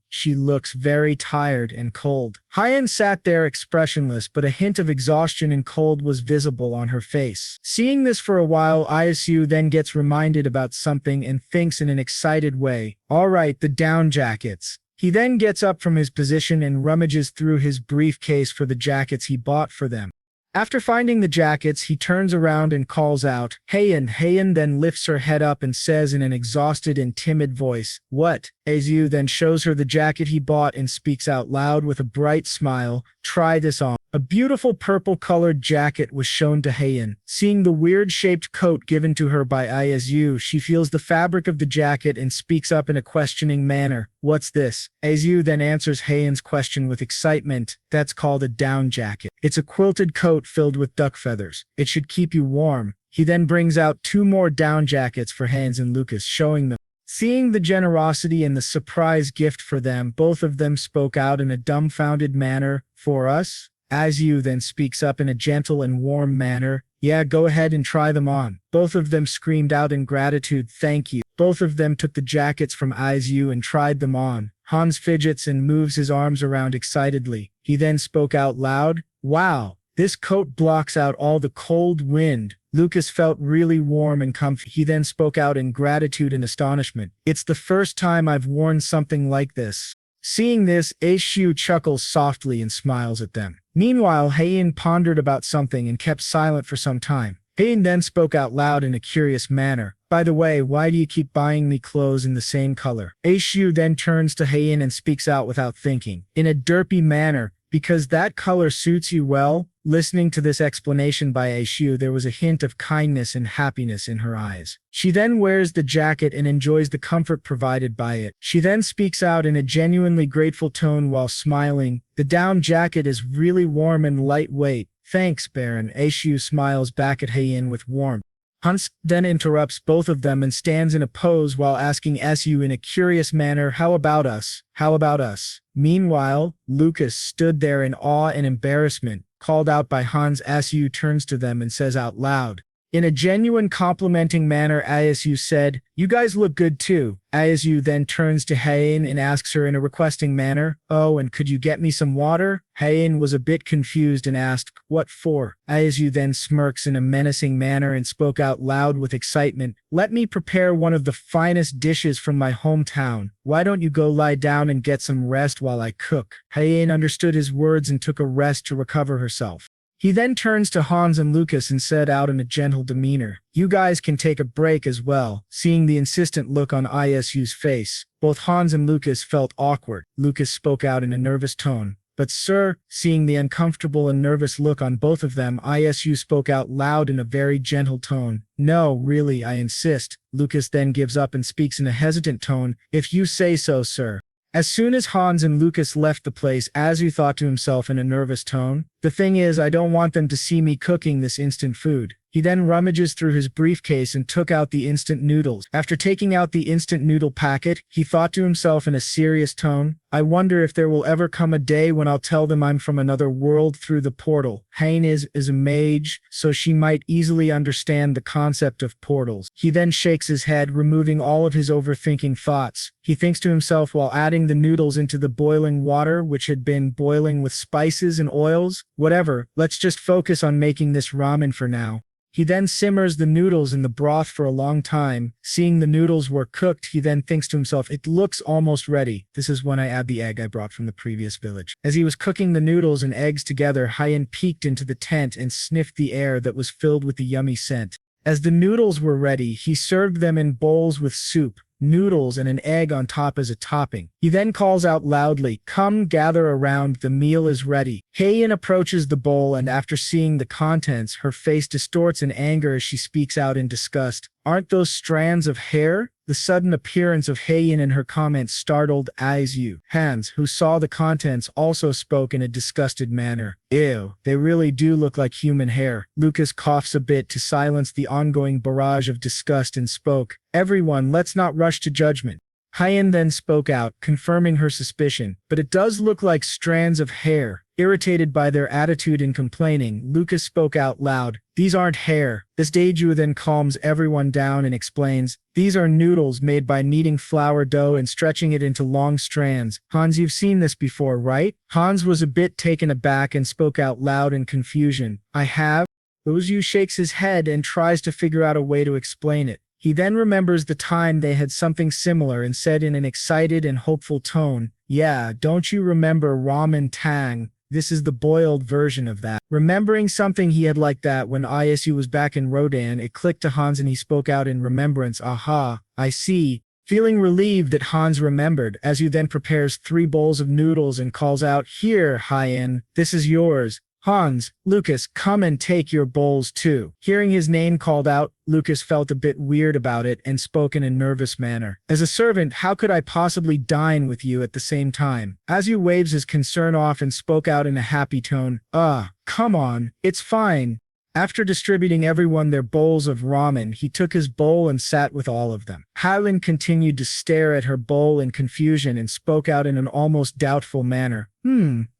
she looks very tired and cold. Heian sat there expressionless, but a hint of exhaustion and cold was visible on her face. Seeing this for a while, Isu then gets reminded about something and thinks in an excited way, all right, the down jackets. He then gets up from his position and rummages through his briefcase for the jackets he bought for them. After finding the jackets, he turns around and calls out, Heian. Heian then lifts her head up and says in an exhausted and timid voice, What? Isu then shows her the jacket he bought and speaks out loud with a bright smile, Try this on. A beautiful purple-colored jacket was shown to Heian. Seeing the weird-shaped coat given to her by Isu, she feels the fabric of the jacket and speaks up in a questioning manner. "What's this?" Isu then answers Heian's question with excitement. "That's called a down jacket. It's a quilted coat filled with duck feathers. It should keep you warm." He then brings out 2 more down jackets for Hans and Lucas, showing them. Seeing the generosity and the surprise gift for them, both of them spoke out in a dumbfounded manner. "For us?" Isu then speaks up in a gentle and warm manner. "Yeah, go ahead and try them on." Both of them screamed out in gratitude, "Thank you." Both of them took the jackets from Isu and tried them on. Hans fidgets and moves his arms around excitedly. He then spoke out loud, "Wow, this coat blocks out all the cold wind." Lucas felt really warm and comfy. He then spoke out in gratitude and astonishment. "It's the first time I've worn something like this." Seeing this, Isu chuckles softly and smiles at them. Meanwhile, Heian pondered about something and kept silent for some time. Heian then spoke out loud in a curious manner. "By the way, why do you keep buying me clothes in the same color?" Isu then turns to Heian and speaks out without thinking, in a derpy manner, "Because that color suits you well." Listening to this explanation by Isu, there was a hint of kindness and happiness in her eyes. She then wears the jacket and enjoys the comfort provided by it. She then speaks out in a genuinely grateful tone while smiling. "The down jacket is really warm and lightweight. Thanks, Baron." Isu smiles back at Heian with warmth. Hans then interrupts both of them and stands in a pose while asking Isu in a curious manner, "How about us? How about us?" Meanwhile, Lucas stood there in awe and embarrassment. Called out by Hans, Isu turns to them and says out loud. In a genuine complimenting manner, Isu said, "You guys look good too." Isu then turns to Heian and asks her in a requesting manner, "Oh, and could you get me some water?" Heian was a bit confused and asked, "What for?" Isu then smirks in a menacing manner and spoke out loud with excitement, "Let me prepare one of the finest dishes from my hometown. Why don't you go lie down and get some rest while I cook?" Heian understood his words and took a rest to recover herself. He then turns to Hans and Lucas and said out in a gentle demeanor, "You guys can take a break as well." Seeing the insistent look on Isu's face, both Hans and Lucas felt awkward. Lucas spoke out in a nervous tone, "But sir," seeing the uncomfortable and nervous look on both of them, Isu spoke out loud in a very gentle tone, "No, really, I insist." Lucas then gives up and speaks in a hesitant tone, "If you say so, sir." As soon as Hans and Lucas left the place, Isu thought to himself in a nervous tone, "The thing is, I don't want them to see me cooking this instant food." He then rummages through his briefcase and took out the instant noodles. After taking out the instant noodle packet, he thought to himself in a serious tone, "I wonder if there will ever come a day when I'll tell them I'm from another world through the portal." Heian is a mage, so she might easily understand the concept of portals. He then shakes his head, removing all of his overthinking thoughts. He thinks to himself while adding the noodles into the boiling water, which had been boiling with spices and oils. "Whatever, let's just focus on making this ramen for now." He then simmers the noodles in the broth for a long time. Seeing the noodles were cooked, he then thinks to himself, "It looks almost ready. This is when I add the egg I brought from the previous village." As he was cooking the noodles and eggs together, Heian peeked into the tent and sniffed the air that was filled with the yummy scent. As the noodles were ready, he served them in bowls with soup, noodles, and an egg on top as a topping. He then calls out loudly, "Come gather around, the meal is ready." Heian approaches the bowl and after seeing the contents, her face distorts in anger as she speaks out in disgust, "Aren't those strands of hair?" The sudden appearance of Heian and her comments startled Isu. Hans, who saw the contents, also spoke in a disgusted manner, "Ew, they really do look like human hair." Lucas coughs a bit to silence the ongoing barrage of disgust and spoke, "Everyone, let's not rush to judgment." Heian then spoke out, confirming her suspicion, "But it does look like strands of hair." Irritated by their attitude and complaining, Lucas spoke out loud, "These aren't hair." This Daiju then calms everyone down and explains, "These are noodles made by kneading flour dough and stretching it into long strands." Hans, you've seen this before, right? Hans was a bit taken aback and spoke out loud in confusion, "I have?" Daiju shakes his head and tries to figure out a way to explain it. He then remembers the time they had something similar and said in an excited and hopeful tone, "Yeah, don't you remember ramen tang? This is the boiled version of that." Remembering something he had like that when Isu was back in Rodan, it clicked to Hans and he spoke out in remembrance, "Aha, I see." Feeling relieved that Hans remembered, Isu then prepares 3 bowls of noodles and calls out, "Here, Heian, this is yours." Hans, Lucas, come and take your bowls too. Hearing his name called out, Lucas felt a bit weird about it and spoke in a nervous manner. As a servant, how could I possibly dine with you at the same time? Asu waves his concern off and spoke out in a happy tone. Come on, it's fine. After distributing everyone their bowls of ramen, he took his bowl and sat with all of them. Hailen continued to stare at her bowl in confusion and spoke out in an almost doubtful manner.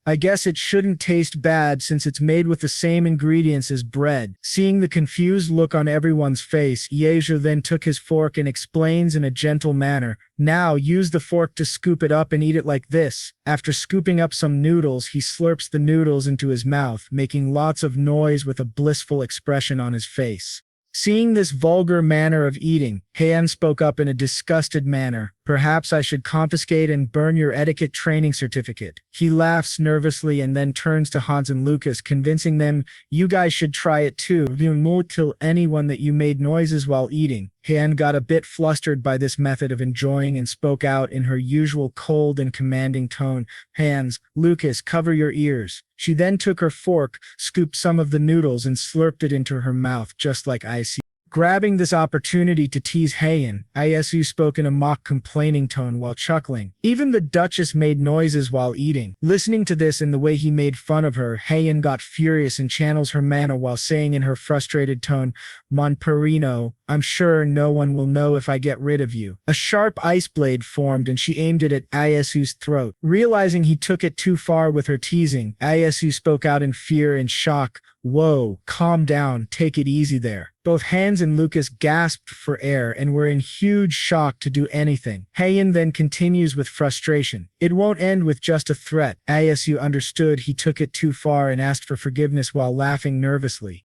I guess it shouldn't taste bad since it's made with the same ingredients as bread. Seeing the confused look on everyone's face, Yeju then took his fork and explains in a gentle manner, now use the fork to scoop it up and eat it like this. After scooping up some noodles, he slurps the noodles into his mouth, making lots of noise with a blissful expression on his face. Seeing this vulgar manner of eating, Heian spoke up in a disgusted manner. Perhaps I should confiscate and burn your etiquette training certificate. He laughs nervously and then turns to Hans and Lucas, convincing them, you guys should try it too. You won't tell anyone that you made noises while eating. Heian got a bit flustered by this method of enjoying and spoke out in her usual cold and commanding tone. Hans, Lucas, cover your ears. She then took her fork, scooped some of the noodles and slurped it into her mouth, just like Isu. Grabbing this opportunity to tease Heian, Isu spoke in a mock complaining tone while chuckling. Even the Duchess made noises while eating. Listening to this and the way he made fun of her, Heian got furious and channels her manner while saying in her frustrated tone, Mon Perino, I'm sure no one will know if I get rid of you. A sharp ice blade formed and she aimed it at Isu's throat. Realizing he took it too far with her teasing, Isu spoke out in fear and shock. Whoa, calm down, take it easy there. Both Hans and Lucas gasped for air and were in huge shock to do anything. Heian then continues with frustration. It won't end with just a threat. Isu understood he took it too far and asked for forgiveness while laughing nervously.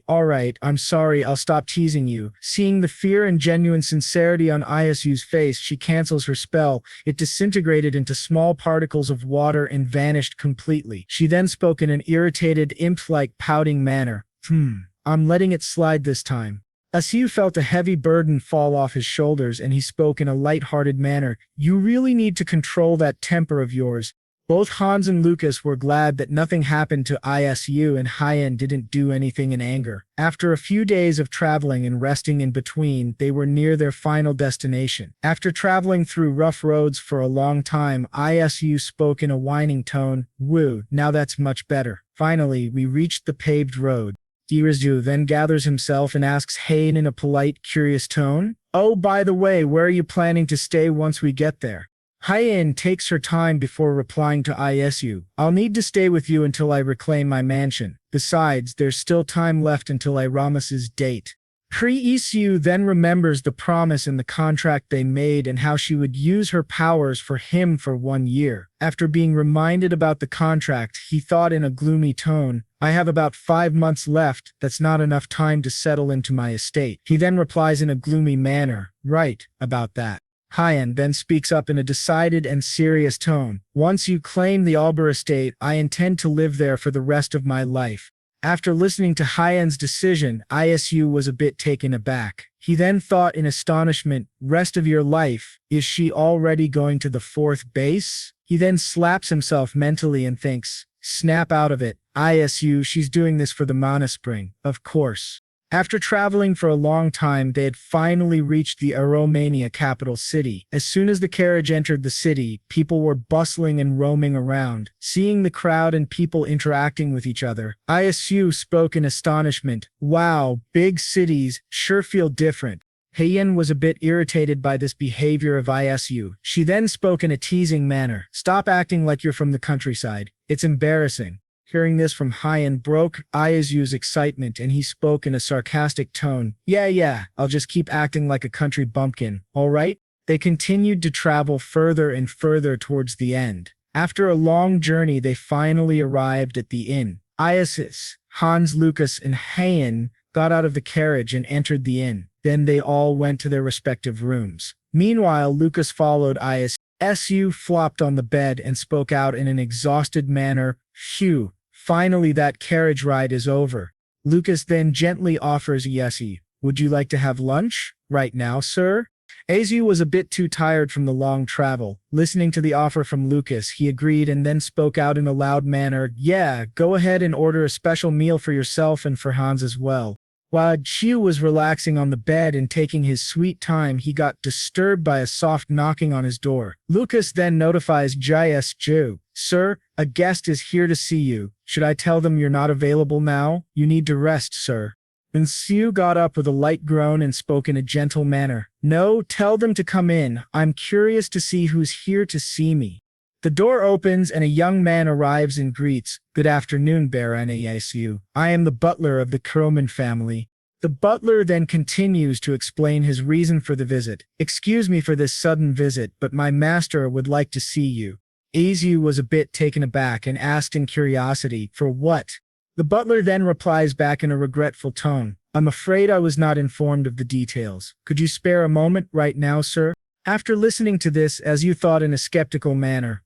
Alright, I'm sorry, I'll stop teasing you. Seeing the fear and genuine sincerity on Isu's face, she cancels her spell. It disintegrated into small particles of water and vanished completely. She then spoke in an irritated, imp-like pouting manner. I'm letting it slide this time. Isu felt a heavy burden fall off his shoulders and he spoke in a light-hearted manner. You really need to control that temper of yours. Both Hans and Lucas were glad that nothing happened to Isu and Heian didn't do anything in anger. After a few days of traveling and resting in between, they were near their final destination. After traveling through rough roads for a long time, Isu spoke in a whining tone, Woo, now that's much better. Finally, we reached the paved road. Irizu then gathers himself and asks Heian in a polite, curious tone, Oh, by the way, where are you planning to stay once we get there? Heian takes her time before replying to Isu. I'll need to stay with you until I reclaim my mansion. Besides, there's still time left until Iramas's date. Cho Isu then remembers the promise in the contract they made and how she would use her powers for him for 1 year. After being reminded about the contract, he thought in a gloomy tone, I have about 5 months left, that's not enough time to settle into my estate. He then replies in a gloomy manner, right, about that. Heian then speaks up in a decided and serious tone. Once you claim the Alber estate, I intend to live there for the rest of my life. After listening to Heian's decision, Isu was a bit taken aback. He then thought in astonishment, rest of your life, is she already going to the 4th base? He then slaps himself mentally and thinks, snap out of it. Isu, she's doing this for the mana spring, of course. After traveling for a long time, they had finally reached the Aromania capital city. As soon as the carriage entered the city, people were bustling and roaming around. Seeing the crowd and people interacting with each other, Isu spoke in astonishment. Wow, big cities sure feel different. Heian was a bit irritated by this behavior of Isu. She then spoke in a teasing manner. Stop acting like you're from the countryside. It's embarrassing. Hearing this from Heian broke Isu's excitement and he spoke in a sarcastic tone. Yeah, I'll just keep acting like a country bumpkin, alright? They continued to travel further and further towards the end. After a long journey, they finally arrived at the inn. Isis, Hans, Lucas, and Heian got out of the carriage and entered the inn. Then they all went to their respective rooms. Meanwhile, Lucas followed Isis. Su flopped on the bed and spoke out in an exhausted manner. Phew. Finally, that carriage ride is over. Lucas then gently offers Yesi, would you like to have lunch? Right now, sir? Azu was a bit too tired from the long travel. Listening to the offer from Lucas, he agreed and then spoke out in a loud manner, "Yeah, go ahead and order a special meal for yourself and for Hans as well." While Chiu was relaxing on the bed and taking his sweet time, he got disturbed by a soft knocking on his door. Lucas then notifies Ju, "Sir, a guest is here to see you. Should I tell them you're not available now? You need to rest, sir." And Siu got up with a light groan and spoke in a gentle manner. "No, tell them to come in. I'm curious to see who's here to see me." The door opens and a young man arrives and greets, "Good afternoon, Baron Isu. I am the butler of the Kroman family." The butler then continues to explain his reason for the visit. "Excuse me for this sudden visit, but my master would like to see you." Isu was a bit taken aback and asked in curiosity, "For what?" The butler then replies back in a regretful tone, "I'm afraid I was not informed of the details. Could you spare a moment right now, sir?" After listening to this, Isu thought in a skeptical manner,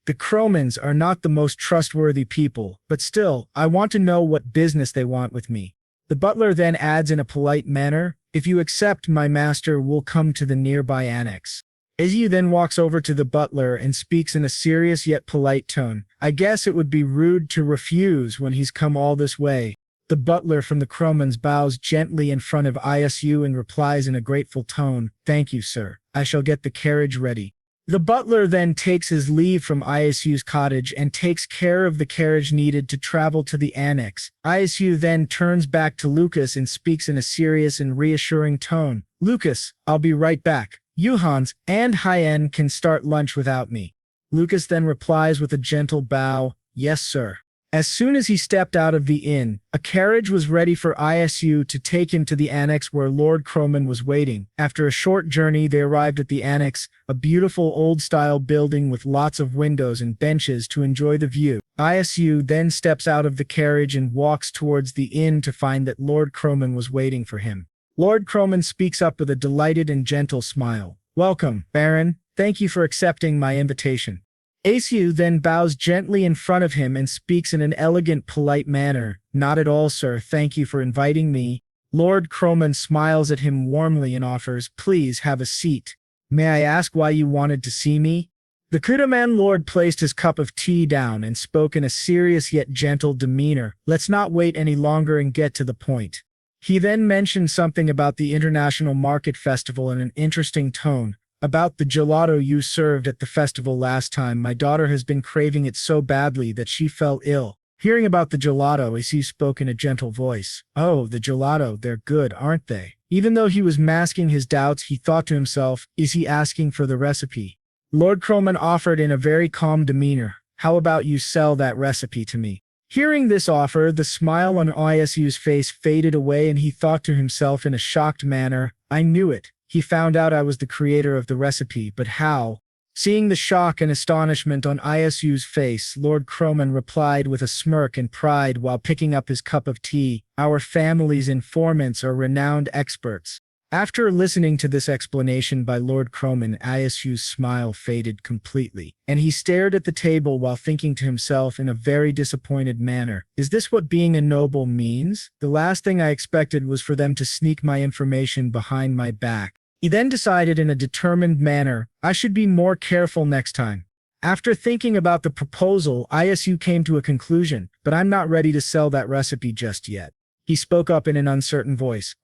The Kromans are not the most trustworthy people, but still, I want to know what business they want with me." The butler then adds in a polite manner, "If you accept, my master will come to the nearby annex." Izu then walks over to the butler and speaks in a serious yet polite tone, "I guess it would be rude to refuse when he's come all this way." The butler from the Kromans bows gently in front of Isu and replies in a grateful tone, "Thank you, sir. I shall get the carriage ready." The butler then takes his leave from Isu's cottage and takes care of the carriage needed to travel to the annex. Isu then turns back to Lucas and speaks in a serious and reassuring tone, "Lucas, I'll be right back. You, Hans, and Hyen can start lunch without me." Lucas then replies with a gentle bow, "Yes, sir." As soon as he stepped out of the inn, a carriage was ready for Isu to take him to the annex where Lord Kroman was waiting. After a short journey, they arrived at the annex, a beautiful old-style building with lots of windows and benches to enjoy the view. Isu then steps out of the carriage and walks towards the inn to find that Lord Kroman was waiting for him. Lord Kroman speaks up with a delighted and gentle smile. "Welcome, Baron. Thank you for accepting my invitation." Isu then bows gently in front of him and speaks in an elegant, polite manner, "Not at all, sir. Thank you for inviting me." Lord Kroman smiles at him warmly and offers, "Please have a seat. May I ask why you wanted to see me?" The Kudaman lord placed his cup of tea down and spoke in a serious yet gentle demeanor. "Let's not wait any longer and get to the point." He then mentioned something about the International Market Festival in an interesting tone. "About the gelato you served at the festival last time, my daughter has been craving it so badly that she fell ill." Hearing about the gelato, Isu spoke in a gentle voice. "Oh, the gelato, they're good, aren't they?" Even though he was masking his doubts, he thought to himself, "Is he asking for the recipe?" Lord Kroman offered in a very calm demeanor, "How about you sell that recipe to me?" Hearing this offer, the smile on Isu's face faded away and he thought to himself in a shocked manner, "I knew it. He found out I was the creator of the recipe, but how?" Seeing the shock and astonishment on Isu's face, Lord Kroman replied with a smirk and pride while picking up his cup of tea, "Our family's informants are renowned experts." After listening to this explanation by Lord Kroman, Isu's smile faded completely, and he stared at the table while thinking to himself in a very disappointed manner, "Is this what being a noble means? The last thing I expected was for them to sneak my information behind my back." He then decided in a determined manner, "I should be more careful next time." After thinking about the proposal, Isu came to a conclusion, "But I'm not ready to sell that recipe just yet." He spoke up in an uncertain voice.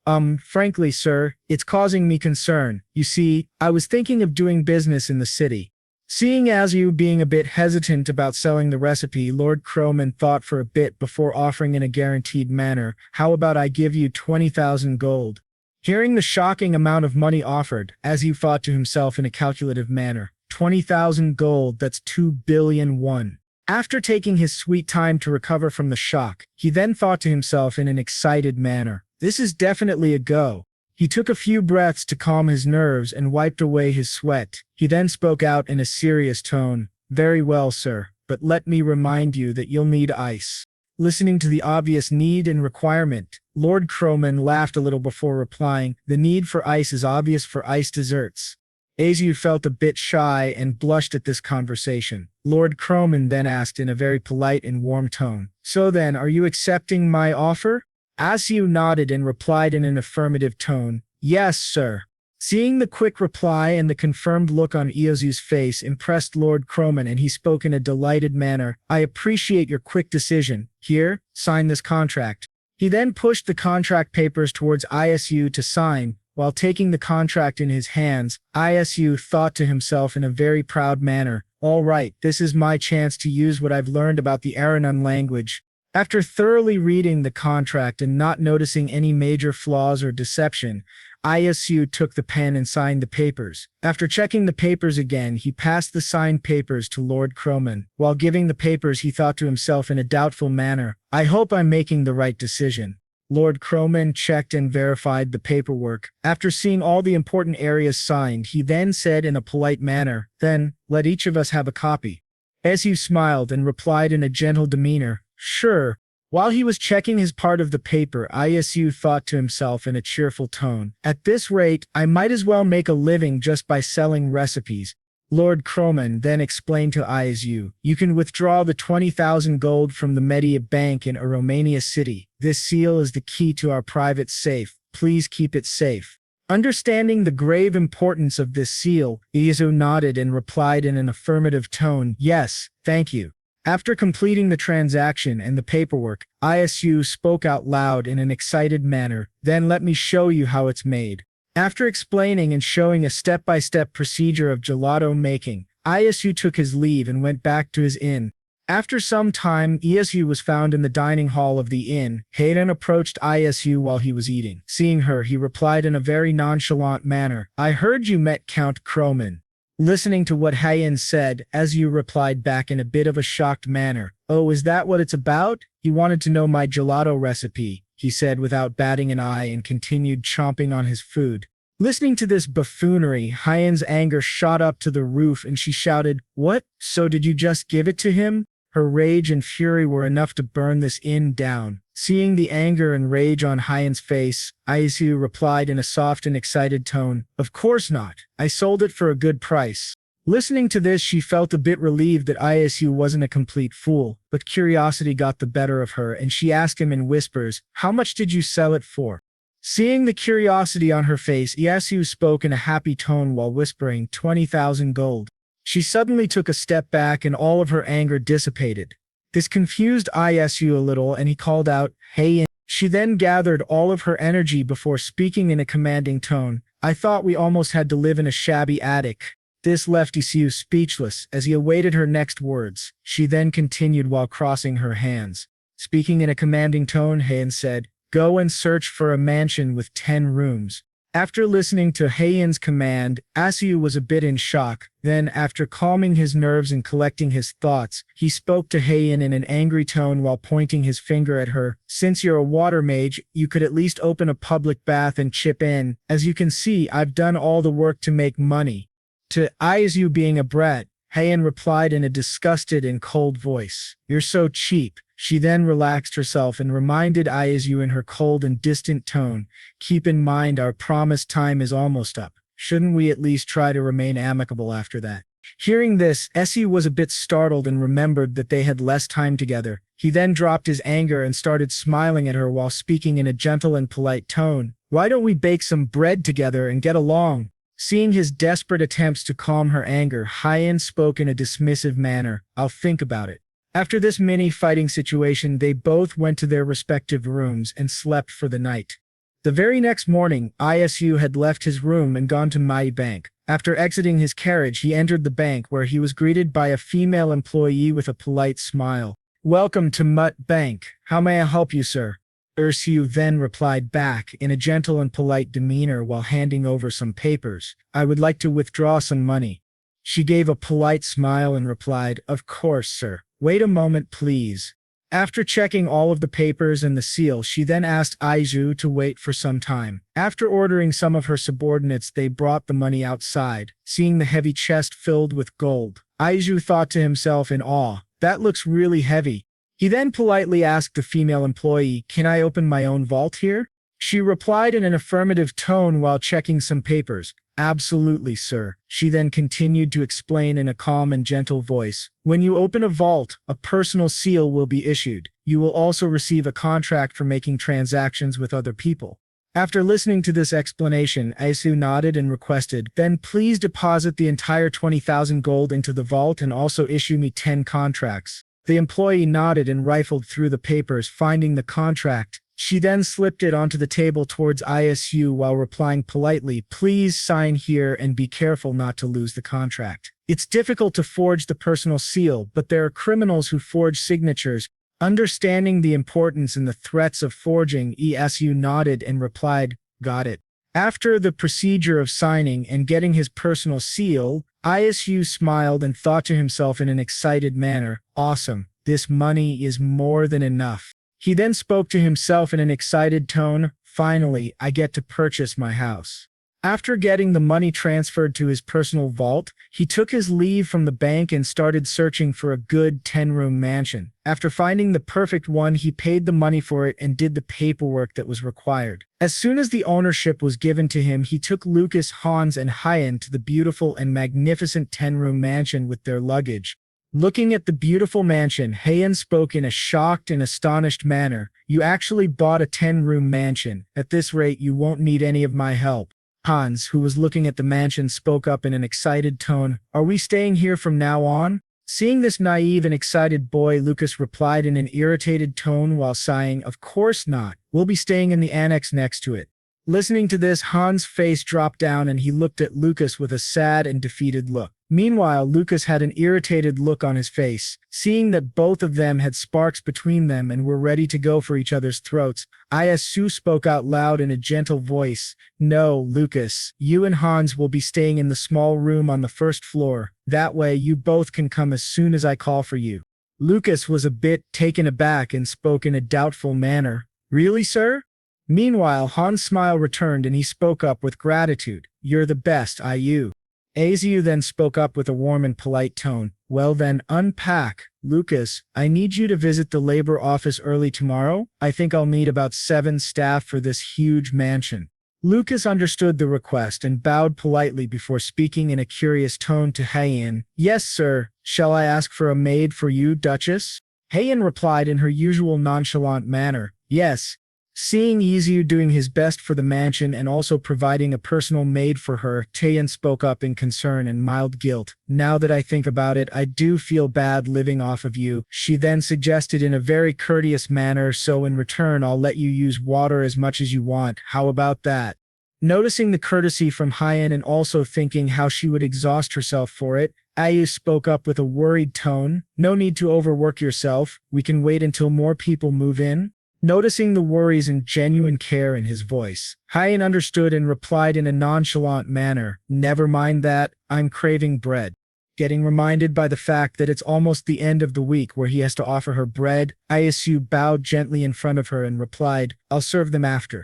Frankly, sir, it's causing me concern. You see, I was thinking of doing business in the city." Seeing Isu being a bit hesitant about selling the recipe, Lord Kroman thought for a bit before offering in a guaranteed manner, "How about I give you 20,000 gold?" Hearing the shocking amount of money offered, Isu thought to himself in a calculative manner, 20,000 gold, that's 2 billion won. After taking his sweet time to recover from the shock, he then thought to himself in an excited manner, "This is definitely a go." He took a few breaths to calm his nerves and wiped away his sweat. He then spoke out in a serious tone, "Very well, sir, but let me remind you that you'll need ice." Listening to the obvious need and requirement, Lord Kroman laughed a little before replying, "The need for ice is obvious for ice desserts." Isu felt a bit shy and blushed at this conversation. Lord Kroman then asked in a very polite and warm tone, "So then, are you accepting my offer?" Isu nodded and replied in an affirmative tone, "Yes, sir." Seeing the quick reply and the confirmed look on Iozu's face impressed Lord Croman, and he spoke in a delighted manner. I appreciate your quick decision. Here, sign this contract. He then pushed the contract papers towards Isu to sign. While taking the contract in his hands, Isu thought to himself in a very proud manner, all right, this is my chance to use what I've learned about the Aranon language. After thoroughly reading the contract and not noticing any major flaws or deception, Isu took the pen and signed the papers. After checking the papers again, he passed the signed papers to Lord Croman. While giving the papers, he thought to himself in a doubtful manner, I hope I'm making the right decision. Lord Croman checked and verified the paperwork. After seeing all the important areas signed, he then said in a polite manner, then, let each of us have a copy. Isu smiled and replied in a gentle demeanor, sure. While he was checking his part of the paper, Isu thought to himself in a cheerful tone, at this rate, I might as well make a living just by selling recipes. Lord Croman then explained to Isu, you can withdraw the 20,000 gold from the Media Bank in a Romania city. This seal is the key to our private safe. Please keep it safe. Understanding the grave importance of this seal, Isu nodded and replied in an affirmative tone, yes, thank you. After completing the transaction and the paperwork, Isu spoke out loud in an excited manner, then let me show you how it's made. After explaining and showing a step-by-step procedure of gelato making, Isu took his leave and went back to his inn. After some time, Isu was found in the dining hall of the inn. Hayden approached Isu while he was eating. Seeing her, he replied in a very nonchalant manner, I heard you met Count Croman. Listening to what Hayan said, Isu replied back in a bit of a shocked manner. Oh, is that what it's about? He wanted to know my gelato recipe, he said without batting an eye, and continued chomping on his food. Listening to this buffoonery, Hayan's anger shot up to the roof and she shouted, what? So did you just give it to him? Her rage and fury were enough to burn this inn down. Seeing the anger and rage on Hayan's face, Isu replied in a soft and excited tone, of course not. I sold it for a good price. Listening to this, she felt a bit relieved that Isu wasn't a complete fool, but curiosity got the better of her and she asked him in whispers, how much did you sell it for? Seeing the curiosity on her face, Isu spoke in a happy tone while whispering, 20,000 gold. She suddenly took a step back and all of her anger dissipated. This confused Isu a little and he called out, hey. She then gathered all of her energy before speaking in a commanding tone, I thought we almost had to live in a shabby attic. This left Isu speechless as he awaited her next words. She then continued while crossing her hands. Speaking in a commanding tone, Hayan said, go and search for a mansion with 10 rooms. After listening to Hayan's command, Isu was a bit in shock. Then, after calming his nerves and collecting his thoughts, he spoke to Hayan in an angry tone while pointing his finger at her. Since you're a water mage, you could at least open a public bath and chip in. As you can see, I've done all the work to make money. To Isu being a brat, Hayan replied in a disgusted and cold voice, you're so cheap. She then relaxed herself and reminded Isu in her cold and distant tone, keep in mind our promised time is almost up. Shouldn't we at least try to remain amicable after that? Hearing this, Isu was a bit startled and remembered that they had less time together. He then dropped his anger and started smiling at her while speaking in a gentle and polite tone. Why don't we bake some bread together and get along? Seeing his desperate attempts to calm her anger, Hayan spoke in a dismissive manner, I'll think about it. After this mini-fighting situation, they both went to their respective rooms and slept for the night. The very next morning, Isu had left his room and gone to Mai Bank. After exiting his carriage, he entered the bank where he was greeted by a female employee with a polite smile. Welcome to Mutt Bank. How may I help you, sir? Isu then replied back in a gentle and polite demeanor while handing over some papers. I would like to withdraw some money. She gave a polite smile and replied, of course, sir. Wait a moment, please. After checking all of the papers and the seal, she then asked Isu to wait for some time. After ordering some of her subordinates, they brought the money outside. Seeing the heavy chest filled with gold, Isu thought to himself in awe, that looks really heavy. He then politely asked the female employee, can I open my own vault here? She replied in an affirmative tone while checking some papers. Absolutely, sir. She then continued to explain in a calm and gentle voice. When you open a vault, a personal seal will be issued. You will also receive a contract for making transactions with other people. After listening to this explanation, Isu nodded and requested, "Then please deposit the entire 20,000 gold into the vault and also issue me 10 contracts." The employee nodded and rifled through the papers, finding the contract. She then slipped it onto the table towards Isu while replying politely, "Please sign here and be careful not to lose the contract. It's difficult to forge the personal seal, but there are criminals who forge signatures." Understanding the importance and the threats of forging, Isu nodded and replied, "Got it." After the procedure of signing and getting his personal seal, Isu smiled and thought to himself in an excited manner, "Awesome, this money is more than enough." He then spoke to himself in an excited tone, "Finally, I get to purchase my house." After getting the money transferred to his personal vault, he took his leave from the bank and started searching for a good 10-room mansion. After finding the perfect one, he paid the money for it and did the paperwork that was required. As soon as the ownership was given to him, he took Lucas, Hans, and Hyen to the beautiful and magnificent 10-room mansion with their luggage. Looking at the beautiful mansion, Hyen spoke in a shocked and astonished manner, "You actually bought a 10-room mansion. At this rate, you won't need any of my help." Hans, who was looking at the mansion, spoke up in an excited tone, "Are we staying here from now on?" Seeing this naive and excited boy, Lucas replied in an irritated tone while sighing, "Of course not. We'll be staying in the annex next to it." Listening to this, Hans' face dropped down and he looked at Lucas with a sad and defeated look. Meanwhile, Lucas had an irritated look on his face. Seeing that both of them had sparks between them and were ready to go for each other's throats, Isu spoke out loud in a gentle voice, "No, Lucas, you and Hans will be staying in the small room on the first floor. That way you both can come as soon as I call for you." Lucas was a bit taken aback and spoke in a doubtful manner, "Really, sir?" Meanwhile, Hans' smile returned and he spoke up with gratitude, "You're the best, Iu." Azu then spoke up with a warm and polite tone, "Well then, unpack. Lucas, I need you to visit the labor office early tomorrow. I think I'll need about 7 staff for this huge mansion." Lucas understood the request and bowed politely before speaking in a curious tone to Hyen, "Yes, sir. Shall I ask for a maid for you, Duchess?" Hyen replied in her usual nonchalant manner, "Yes." Seeing Izu doing his best for the mansion and also providing a personal maid for her, Taeyeon spoke up in concern and mild guilt. "Now that I think about it, I do feel bad living off of you." She then suggested in a very courteous manner, "So in return, I'll let you use water as much as you want. How about that?" Noticing the courtesy from Hyen and also thinking how she would exhaust herself for it, Ayu spoke up with a worried tone, "No need to overwork yourself. We can wait until more people move in." Noticing the worries and genuine care in his voice, Hyen understood and replied in a nonchalant manner, "Never mind that, I'm craving bread." Getting reminded by the fact that it's almost the end of the week where he has to offer her bread, Ayasu bowed gently in front of her and replied, "I'll serve them after."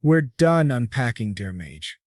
We're done unpacking, dear mage,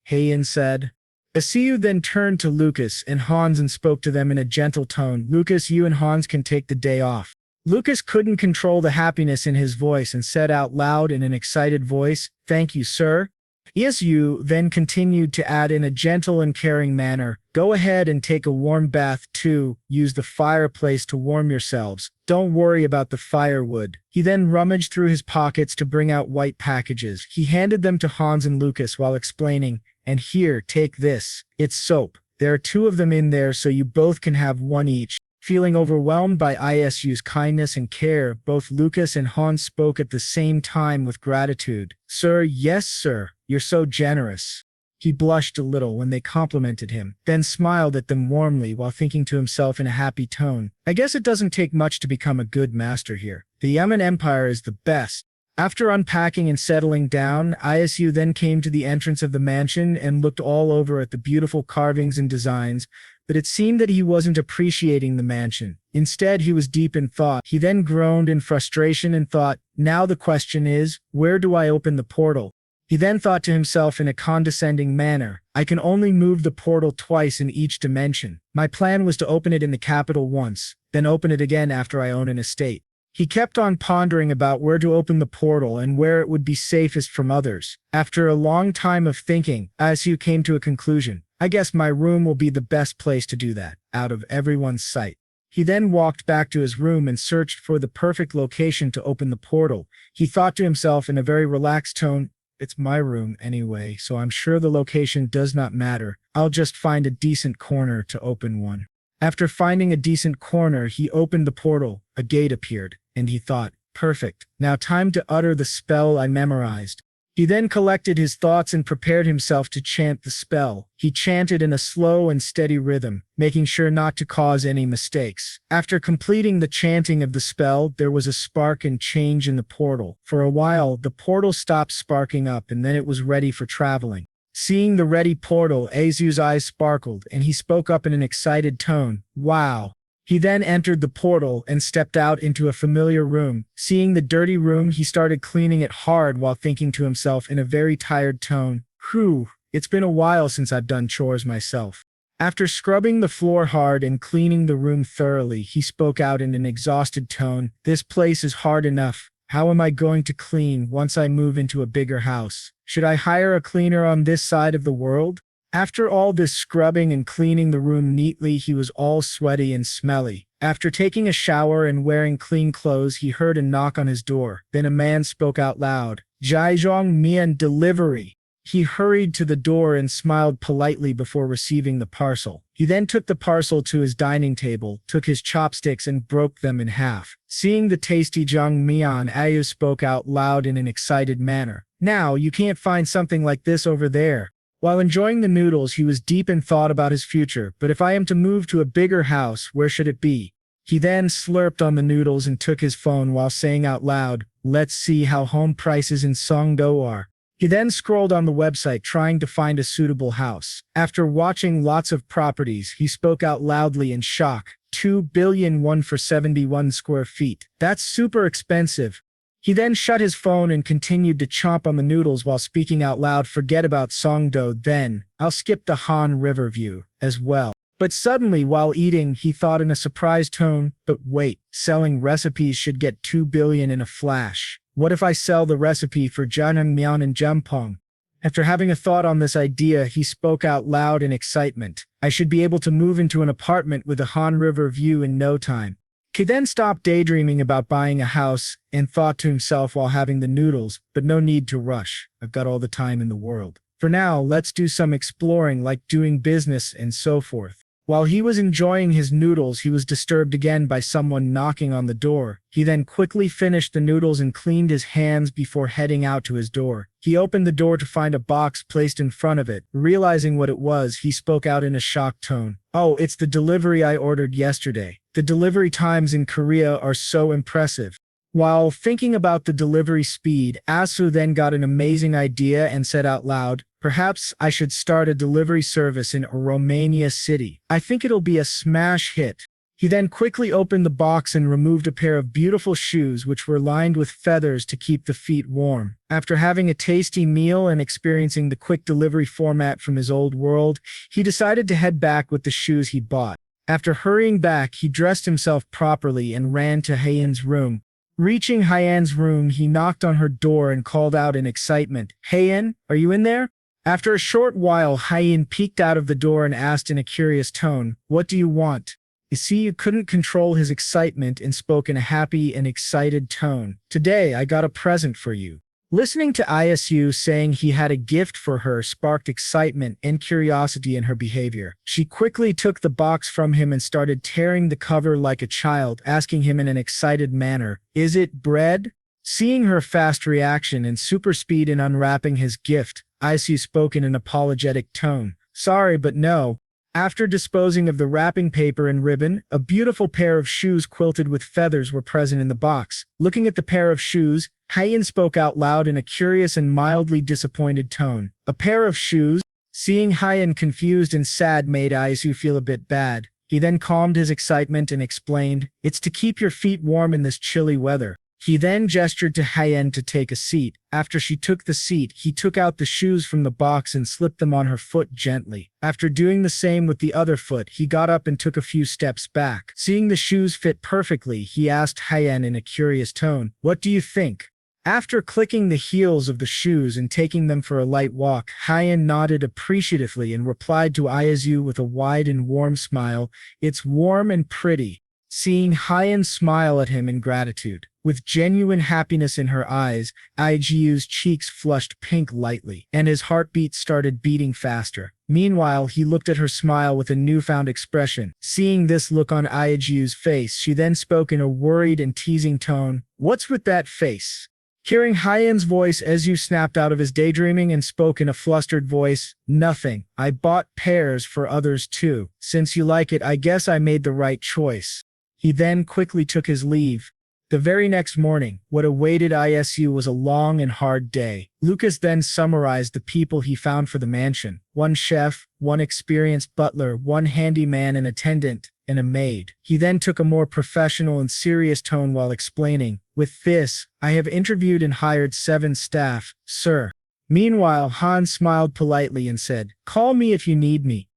Heian said. Isu then turned to Lucas and Hans and spoke to them in a gentle tone. Lucas, you and Hans can take the day off. Lucas couldn't control the happiness in his voice and said out loud in an excited voice, thank you, sir. Isu then continued to add in a gentle and caring manner, go ahead and take a warm bath too, use the fireplace to warm yourselves. Don't worry about the firewood. He then rummaged through his pockets to bring out white packages. He handed them to Hans and Lucas while explaining, and here, take this. It's soap. There are 2 of them in there so you both can have one each. Feeling overwhelmed by Isu's kindness and care, both Lucas and Hans spoke at the same time with gratitude. Sir, yes sir, you're so generous. He blushed a little when they complimented him, then smiled at them warmly while thinking to himself in a happy tone, I guess it doesn't take much to become a good master here. The Yaman Empire is the best. After unpacking and settling down, Isu then came to the entrance of the mansion and looked all over at the beautiful carvings and designs, but it seemed that he wasn't appreciating the mansion. Instead, he was deep in thought. He then groaned in frustration and thought, now the question is, where do I open the portal? He then thought to himself in a condescending manner, I can only move the portal twice in each dimension. My plan was to open it in the capital once, then open it again after I own an estate. He kept on pondering about where to open the portal and where it would be safest from others. After a long time of thinking, Isu came to a conclusion. I guess my room will be the best place to do that, out of everyone's sight. He then walked back to his room and searched for the perfect location to open the portal. He thought to himself in a very relaxed tone, it's my room anyway, so I'm sure the location does not matter. I'll just find a decent corner to open one. After finding a decent corner, he opened the portal. A gate appeared, and he thought, perfect, now time to utter the spell I memorized. He then collected his thoughts and prepared himself to chant the spell. He chanted in a slow and steady rhythm, making sure not to cause any mistakes. After completing the chanting of the spell, there was a spark and change in the portal. For a while, the portal stopped sparking up and then it was ready for traveling. Seeing the ready portal, Isu's eyes sparkled and he spoke up in an excited tone, wow. He then entered the portal and stepped out into a familiar room. Seeing the dirty room, he started cleaning it hard while thinking to himself in a very tired tone, whew, it's been a while since I've done chores myself. After scrubbing the floor hard and cleaning the room thoroughly, he spoke out in an exhausted tone, this place is hard enough. How am I going to clean once I move into a bigger house? Should I hire a cleaner on this side of the world? After all this scrubbing and cleaning the room neatly, he was all sweaty and smelly. After taking a shower and wearing clean clothes, he heard a knock on his door. Then a man spoke out loud, Jaizhong Mian delivery. He hurried to the door and smiled politely before receiving the parcel. He then took the parcel to his dining table, took his chopsticks and broke them in half. Seeing the tasty Zhang Mian, Ayu spoke out loud in an excited manner. Now, you can't find something like this over there. While enjoying the noodles, he was deep in thought about his future, but if I am to move to a bigger house, where should it be? He then slurped on the noodles and took his phone while saying out loud, let's see how home prices in Songdo are. He then scrolled on the website trying to find a suitable house. After watching lots of properties, he spoke out loudly in shock, 2 billion won for 71 square feet. That's super expensive. He then shut his phone and continued to chomp on the noodles while speaking out loud, forget about Songdo then, I'll skip the Han River view as well. But suddenly while eating, he thought in a surprised tone, but wait, selling recipes should get 2 billion in a flash. What if I sell the recipe for Jjajangmyeon and Jampong? After having a thought on this idea, he spoke out loud in excitement. I should be able to move into an apartment with a Han River view in no time. He then stopped daydreaming about buying a house and thought to himself while having the noodles, but no need to rush. I've got all the time in the world. For now, let's do some exploring like doing business and so forth. While he was enjoying his noodles, he was disturbed again by someone knocking on the door. He then quickly finished the noodles and cleaned his hands before heading out to his door. He opened the door to find a box placed in front of it. Realizing what it was, he spoke out in a shocked tone. Oh, it's the delivery I ordered yesterday. The delivery times in Korea are so impressive. While thinking about the delivery speed, Asu then got an amazing idea and said out loud, perhaps I should start a delivery service in a Romania city. I think it'll be a smash hit. He then quickly opened the box and removed a pair of beautiful shoes which were lined with feathers to keep the feet warm. After having a tasty meal and experiencing the quick delivery format from his old world, he decided to head back with the shoes he bought. After hurrying back, he dressed himself properly and ran to Hyein's room. Reaching Hyein's room, he knocked on her door and called out in excitement, "Hyein, are you in there?" After a short while, Hyein peeked out of the door and asked in a curious tone, "What do you want?" You see, he couldn't control his excitement and spoke in a happy and excited tone. "Today, I got a present for you." Listening to Isu saying he had a gift for her sparked excitement and curiosity in her behavior. She quickly took the box from him and started tearing the cover like a child, asking him in an excited manner, "Is it bread?" Seeing her fast reaction and super speed in unwrapping his gift, Isu spoke in an apologetic tone, "Sorry, but no." After disposing of the wrapping paper and ribbon, a beautiful pair of shoes quilted with feathers were present in the box. Looking at the pair of shoes, Hyein spoke out loud in a curious and mildly disappointed tone. "A pair of shoes?" Seeing Hyein confused and sad made Isu feel a bit bad. He then calmed his excitement and explained, "It's to keep your feet warm in this chilly weather." He then gestured to Hyein to take a seat. After she took the seat, he took out the shoes from the box and slipped them on her foot gently. After doing the same with the other foot, he got up and took a few steps back. Seeing the shoes fit perfectly, he asked Hyein in a curious tone, "What do you think?" After clicking the heels of the shoes and taking them for a light walk, Hyein nodded appreciatively and replied to Izu with a wide and warm smile, "It's warm and pretty." Seeing Hyein smile at him in gratitude, with genuine happiness in her eyes, Iju's cheeks flushed pink lightly, and his heartbeat started beating faster. Meanwhile, he looked at her smile with a newfound expression. Seeing this look on Iju's face, she then spoke in a worried and teasing tone, "What's with that face?" Hearing Hyen's voice, Izu snapped out of his daydreaming and spoke in a flustered voice, "Nothing. I bought pears for others too. Since you like it, I guess I made the right choice." He then quickly took his leave. The very next morning, what awaited Isu was a long and hard day. Lucas then summarized the people he found for the mansion: one chef, one experienced butler, one handyman and attendant, and a maid. He then took a more professional and serious tone while explaining, "With this, I have interviewed and hired 7 staff, sir." Meanwhile, Han smiled politely and said, "Call me if you need me."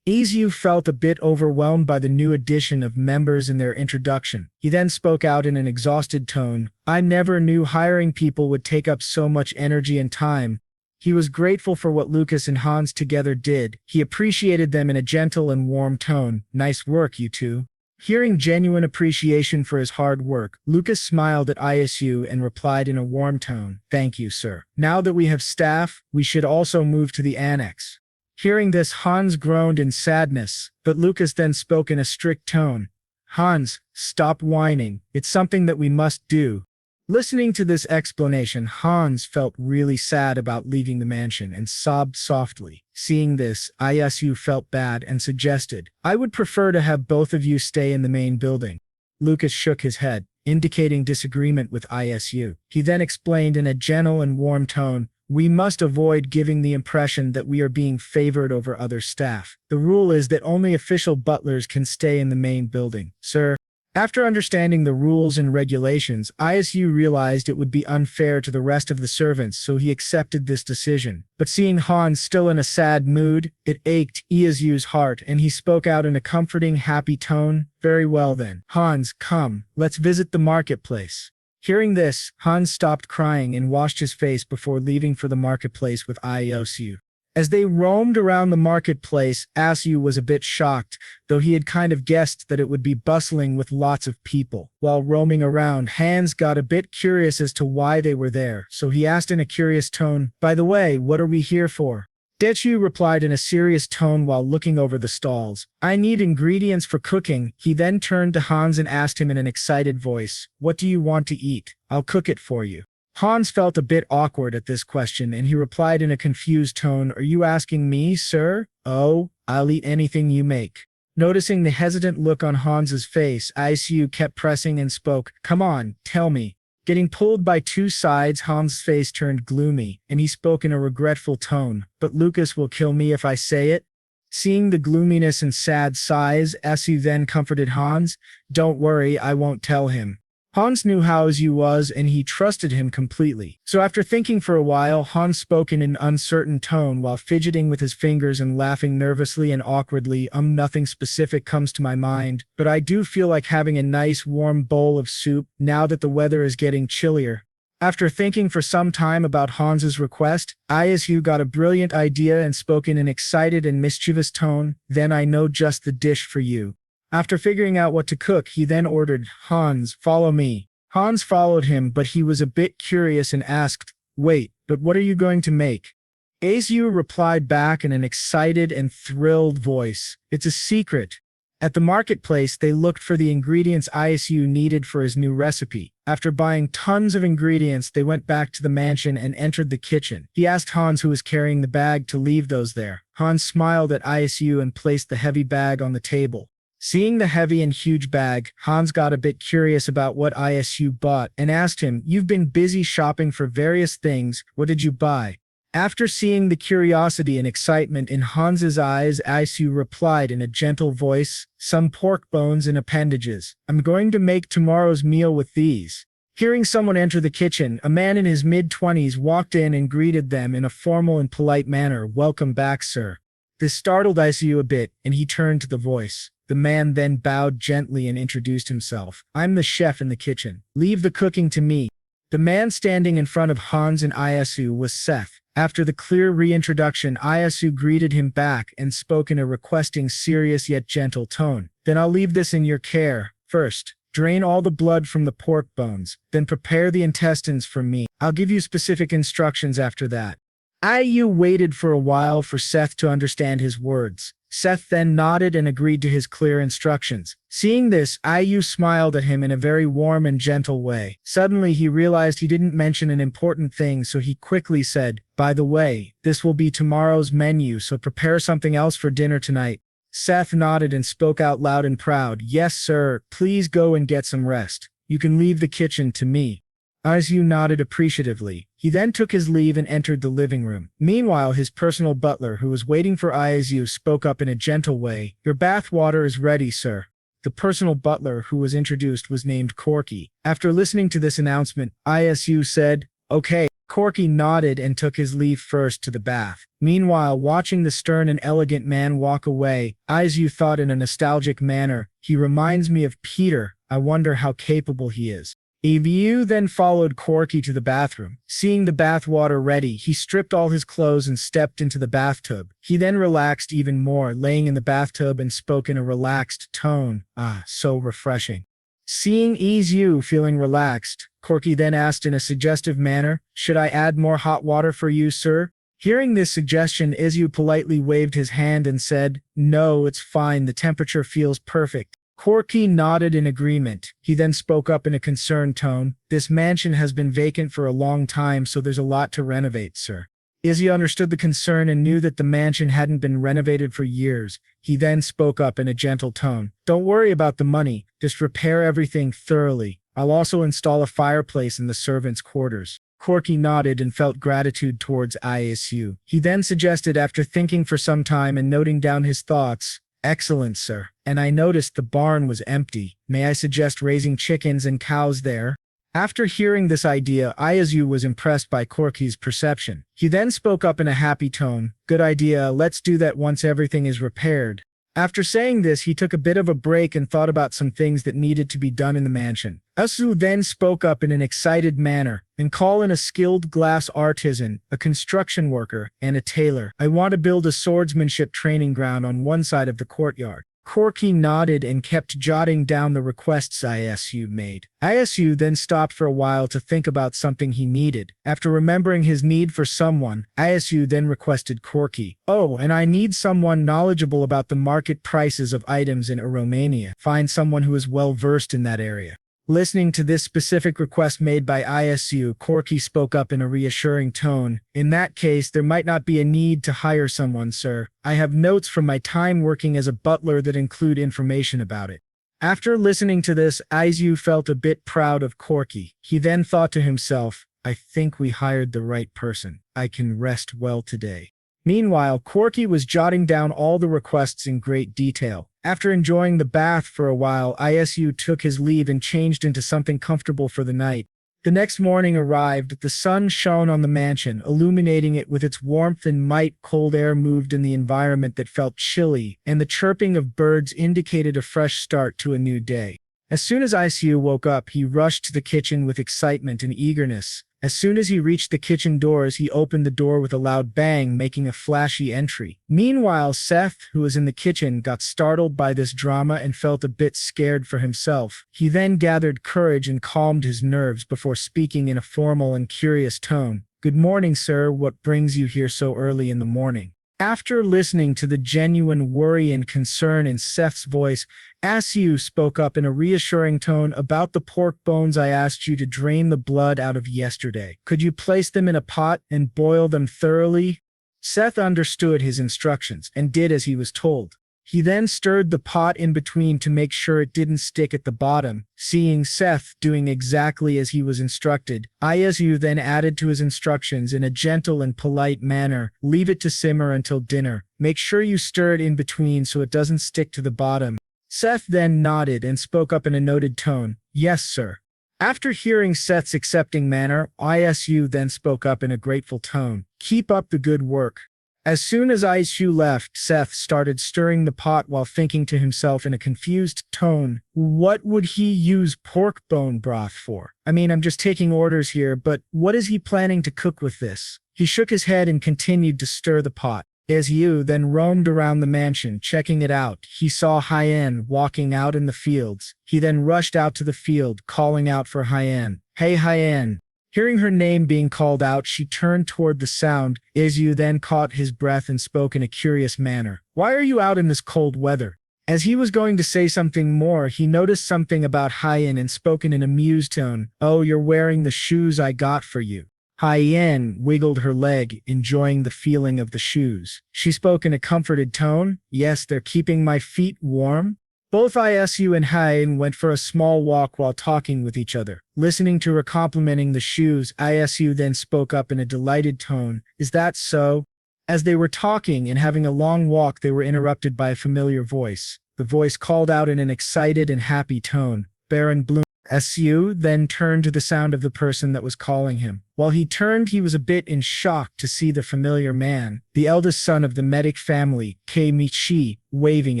Izu felt a bit overwhelmed by the new addition of members and their introduction. He then spoke out in an exhausted tone, "I never knew hiring people would take up so much energy and time." He was grateful for what Lucas and Hans together did. He appreciated them in a gentle and warm tone. "Nice work, you two." Hearing genuine appreciation for his hard work, Lucas smiled at Isu and replied in a warm tone, "Thank you, sir. Now that we have staff, we should also move to the annex." Hearing this, Hans groaned in sadness, but Lucas then spoke in a strict tone, "Hans, stop whining. It's something that we must do." Listening to this explanation, Hans felt really sad about leaving the mansion and sobbed softly. Seeing this, Isu felt bad and suggested, "I would prefer to have both of you stay in the main building." Lucas shook his head, indicating disagreement with Isu. He then explained in a gentle and warm tone, "We must avoid giving the impression that we are being favored over other staff. The rule is that only official butlers can stay in the main building, sir." After understanding the rules and regulations, Isu realized it would be unfair to the rest of the servants, so he accepted this decision. But seeing Hans still in a sad mood, it ached Isu's heart, and he spoke out in a comforting, happy tone, "Very well then. Hans, come, let's visit the marketplace." Hearing this, Hans stopped crying and washed his face before leaving for the marketplace with Isu. As they roamed around the marketplace, Asu was a bit shocked, though he had kind of guessed that it would be bustling with lots of people. While roaming around, Hans got a bit curious as to why they were there, so he asked in a curious tone, "By the way, what are we here for?" Dechu replied in a serious tone while looking over the stalls, "I need ingredients for cooking." He then turned to Hans and asked him in an excited voice, "What do you want to eat? I'll cook it for you." Hans felt a bit awkward at this question and he replied in a confused tone, "Are you asking me, sir?" "Oh, I'll eat anything you make." Noticing the hesitant look on Hans's face, Isu kept pressing and spoke, "Come on, tell me." Getting pulled by two sides, Hans' face turned gloomy, and he spoke in a regretful tone, "But Lucas will kill me if I say it." Seeing the gloominess and sad sighs, Isu then comforted Hans. Don't worry, I won't tell him. Hans knew how Isu was, and he trusted him completely. So after thinking for a while, Hans spoke in an uncertain tone while fidgeting with his fingers and laughing nervously and awkwardly. Nothing specific comes to my mind, but I do feel like having a nice warm bowl of soup now that the weather is getting chillier. After thinking for some time about Hans's request, Isu got a brilliant idea and spoke in an excited and mischievous tone. Then I know just the dish for you. After figuring out what to cook, he then ordered, Hans, follow me. Hans followed him, but he was a bit curious and asked, wait, but what are you going to make? Isu replied back in an excited and thrilled voice, it's a secret. At the marketplace, they looked for the ingredients Isu needed for his new recipe. After buying tons of ingredients, they went back to the mansion and entered the kitchen. He asked Hans, who was carrying the bag, to leave those there. Hans smiled at Isu and placed the heavy bag on the table. Seeing the heavy and huge bag, Hans got a bit curious about what Isu bought and asked him, you've been busy shopping for various things, what did you buy? After seeing the curiosity and excitement in Hans's eyes, Isu replied in a gentle voice, some pork bones and appendages. I'm going to make tomorrow's meal with these. Hearing someone enter the kitchen, a man in his mid-20s walked in and greeted them in a formal and polite manner. Welcome back, sir. This startled Isu a bit, and he turned to the voice. The man then bowed gently and introduced himself. I'm the chef in the kitchen. Leave the cooking to me. The man standing in front of Hans and Isu was Seth. After the clear reintroduction, Isu greeted him back and spoke in a requesting, serious yet gentle tone. Then I'll leave this in your care. First, drain all the blood from the pork bones. Then prepare the intestines for me. I'll give you specific instructions after that. Isu waited for a while for Seth to understand his words. Seth then nodded and agreed to his clear instructions. Seeing this, Isu smiled at him in a very warm and gentle way. Suddenly he realized he didn't mention an important thing, so he quickly said, by the way, this will be tomorrow's menu, so prepare something else for dinner tonight. Seth nodded and spoke out loud and proud, yes sir, please go and get some rest. You can leave the kitchen to me. Isu nodded appreciatively. He then took his leave and entered the living room. Meanwhile, his personal butler, who was waiting for Isu, spoke up in a gentle way. Your bath water is ready, sir. The personal butler who was introduced was named Corky. After listening to this announcement, Isu said, okay. Corky nodded and took his leave first to the bath. Meanwhile, watching the stern and elegant man walk away, Isu thought in a nostalgic manner, he reminds me of Peter. I wonder how capable he is. Isu then followed Corky to the bathroom. Seeing the bath water ready, he stripped all his clothes and stepped into the bathtub. He then relaxed even more, laying in the bathtub and spoke in a relaxed tone. Ah, so refreshing. Seeing Isu feeling relaxed, Corky then asked in a suggestive manner, should I add more hot water for you, sir? Hearing this suggestion, Isu politely waved his hand and said, no, it's fine, the temperature feels perfect. Corky nodded in agreement. He then spoke up in a concerned tone. This mansion has been vacant for a long time, so there's a lot to renovate, sir. Isu understood the concern and knew that the mansion hadn't been renovated for years. He then spoke up in a gentle tone. Don't worry about the money. Just repair everything thoroughly. I'll also install a fireplace in the servants' quarters. Corky nodded and felt gratitude towards Isu. He then suggested, after thinking for some time and noting down his thoughts, excellent, sir. And I noticed the barn was empty. May I suggest raising chickens and cows there? After hearing this idea, Isu was impressed by Corky's perception. He then spoke up in a happy tone. Good idea, let's do that once everything is repaired. After saying this, he took a bit of a break and thought about some things that needed to be done in the mansion. Isu then spoke up in an excited manner and call in a skilled glass artisan, a construction worker, and a tailor. I want to build a swordsmanship training ground on one side of the courtyard. Corky nodded and kept jotting down the requests Isu made. Isu then stopped for a while to think about something he needed. After remembering his need for someone, Isu then requested Corky. Oh, and I need someone knowledgeable about the market prices of items in Romania. Find someone who is well versed in that area. Listening to this specific request made by Isu, Corky spoke up in a reassuring tone. In that case, there might not be a need to hire someone, sir. I have notes from my time working as a butler that include information about it. After listening to this, Isu felt a bit proud of Corky. He then thought to himself, I think we hired the right person. I can rest well today. Meanwhile, Corky was jotting down all the requests in great detail. After enjoying the bath for a while, Isu took his leave and changed into something comfortable for the night. The next morning arrived, the sun shone on the mansion, illuminating it with its warmth and might. Cold air moved in the environment that felt chilly, and the chirping of birds indicated a fresh start to a new day. As soon as Isu woke up, he rushed to the kitchen with excitement and eagerness. As soon as he reached the kitchen doors, he opened the door with a loud bang, making a flashy entry. Meanwhile, Seth, who was in the kitchen, got startled by this drama and felt a bit scared for himself. He then gathered courage and calmed his nerves before speaking in a formal and curious tone. "Good morning, sir. What brings you here so early in the morning?" After listening to the genuine worry and concern in Seth's voice, Isu spoke up in a reassuring tone. "About the pork bones I asked you to drain the blood out of yesterday. Could you place them in a pot and boil them thoroughly?" Seth understood his instructions and did as he was told. He then stirred the pot in between to make sure it didn't stick at the bottom. Seeing Seth doing exactly as he was instructed, Isu then added to his instructions in a gentle and polite manner. "Leave it to simmer until dinner. Make sure you stir it in between so it doesn't stick to the bottom." Seth then nodded and spoke up in a noted tone. "Yes, sir." After hearing Seth's accepting manner, Isu then spoke up in a grateful tone. "Keep up the good work." As soon as Isu left, Seth started stirring the pot while thinking to himself in a confused tone, what would he use pork bone broth for? I mean, I'm just taking orders here, but what is he planning to cook with this? He shook his head and continued to stir the pot. Isu then roamed around the mansion, checking it out. He saw Hyen walking out in the fields. He then rushed out to the field, calling out for Hyen. "Hey, Hyen." Hearing her name being called out, she turned toward the sound. Isu then caught his breath and spoke in a curious manner. "Why are you out in this cold weather?" As he was going to say something more, he noticed something about Hyen and spoke in an amused tone. "Oh, you're wearing the shoes I got for you." Hyen wiggled her leg, enjoying the feeling of the shoes. She spoke in a comforted tone. "Yes, they're keeping my feet warm." Both Isu and Hyen went for a small walk while talking with each other. Listening to her complimenting the shoes, Isu then spoke up in a delighted tone. "Is that so?" As they were talking and having a long walk, they were interrupted by a familiar voice. The voice called out in an excited and happy tone. "Baron Bloom." Isu then turned to the sound of the person that was calling him. While he turned, he was a bit in shock to see the familiar man, the eldest son of the medic family, Kei Michi, waving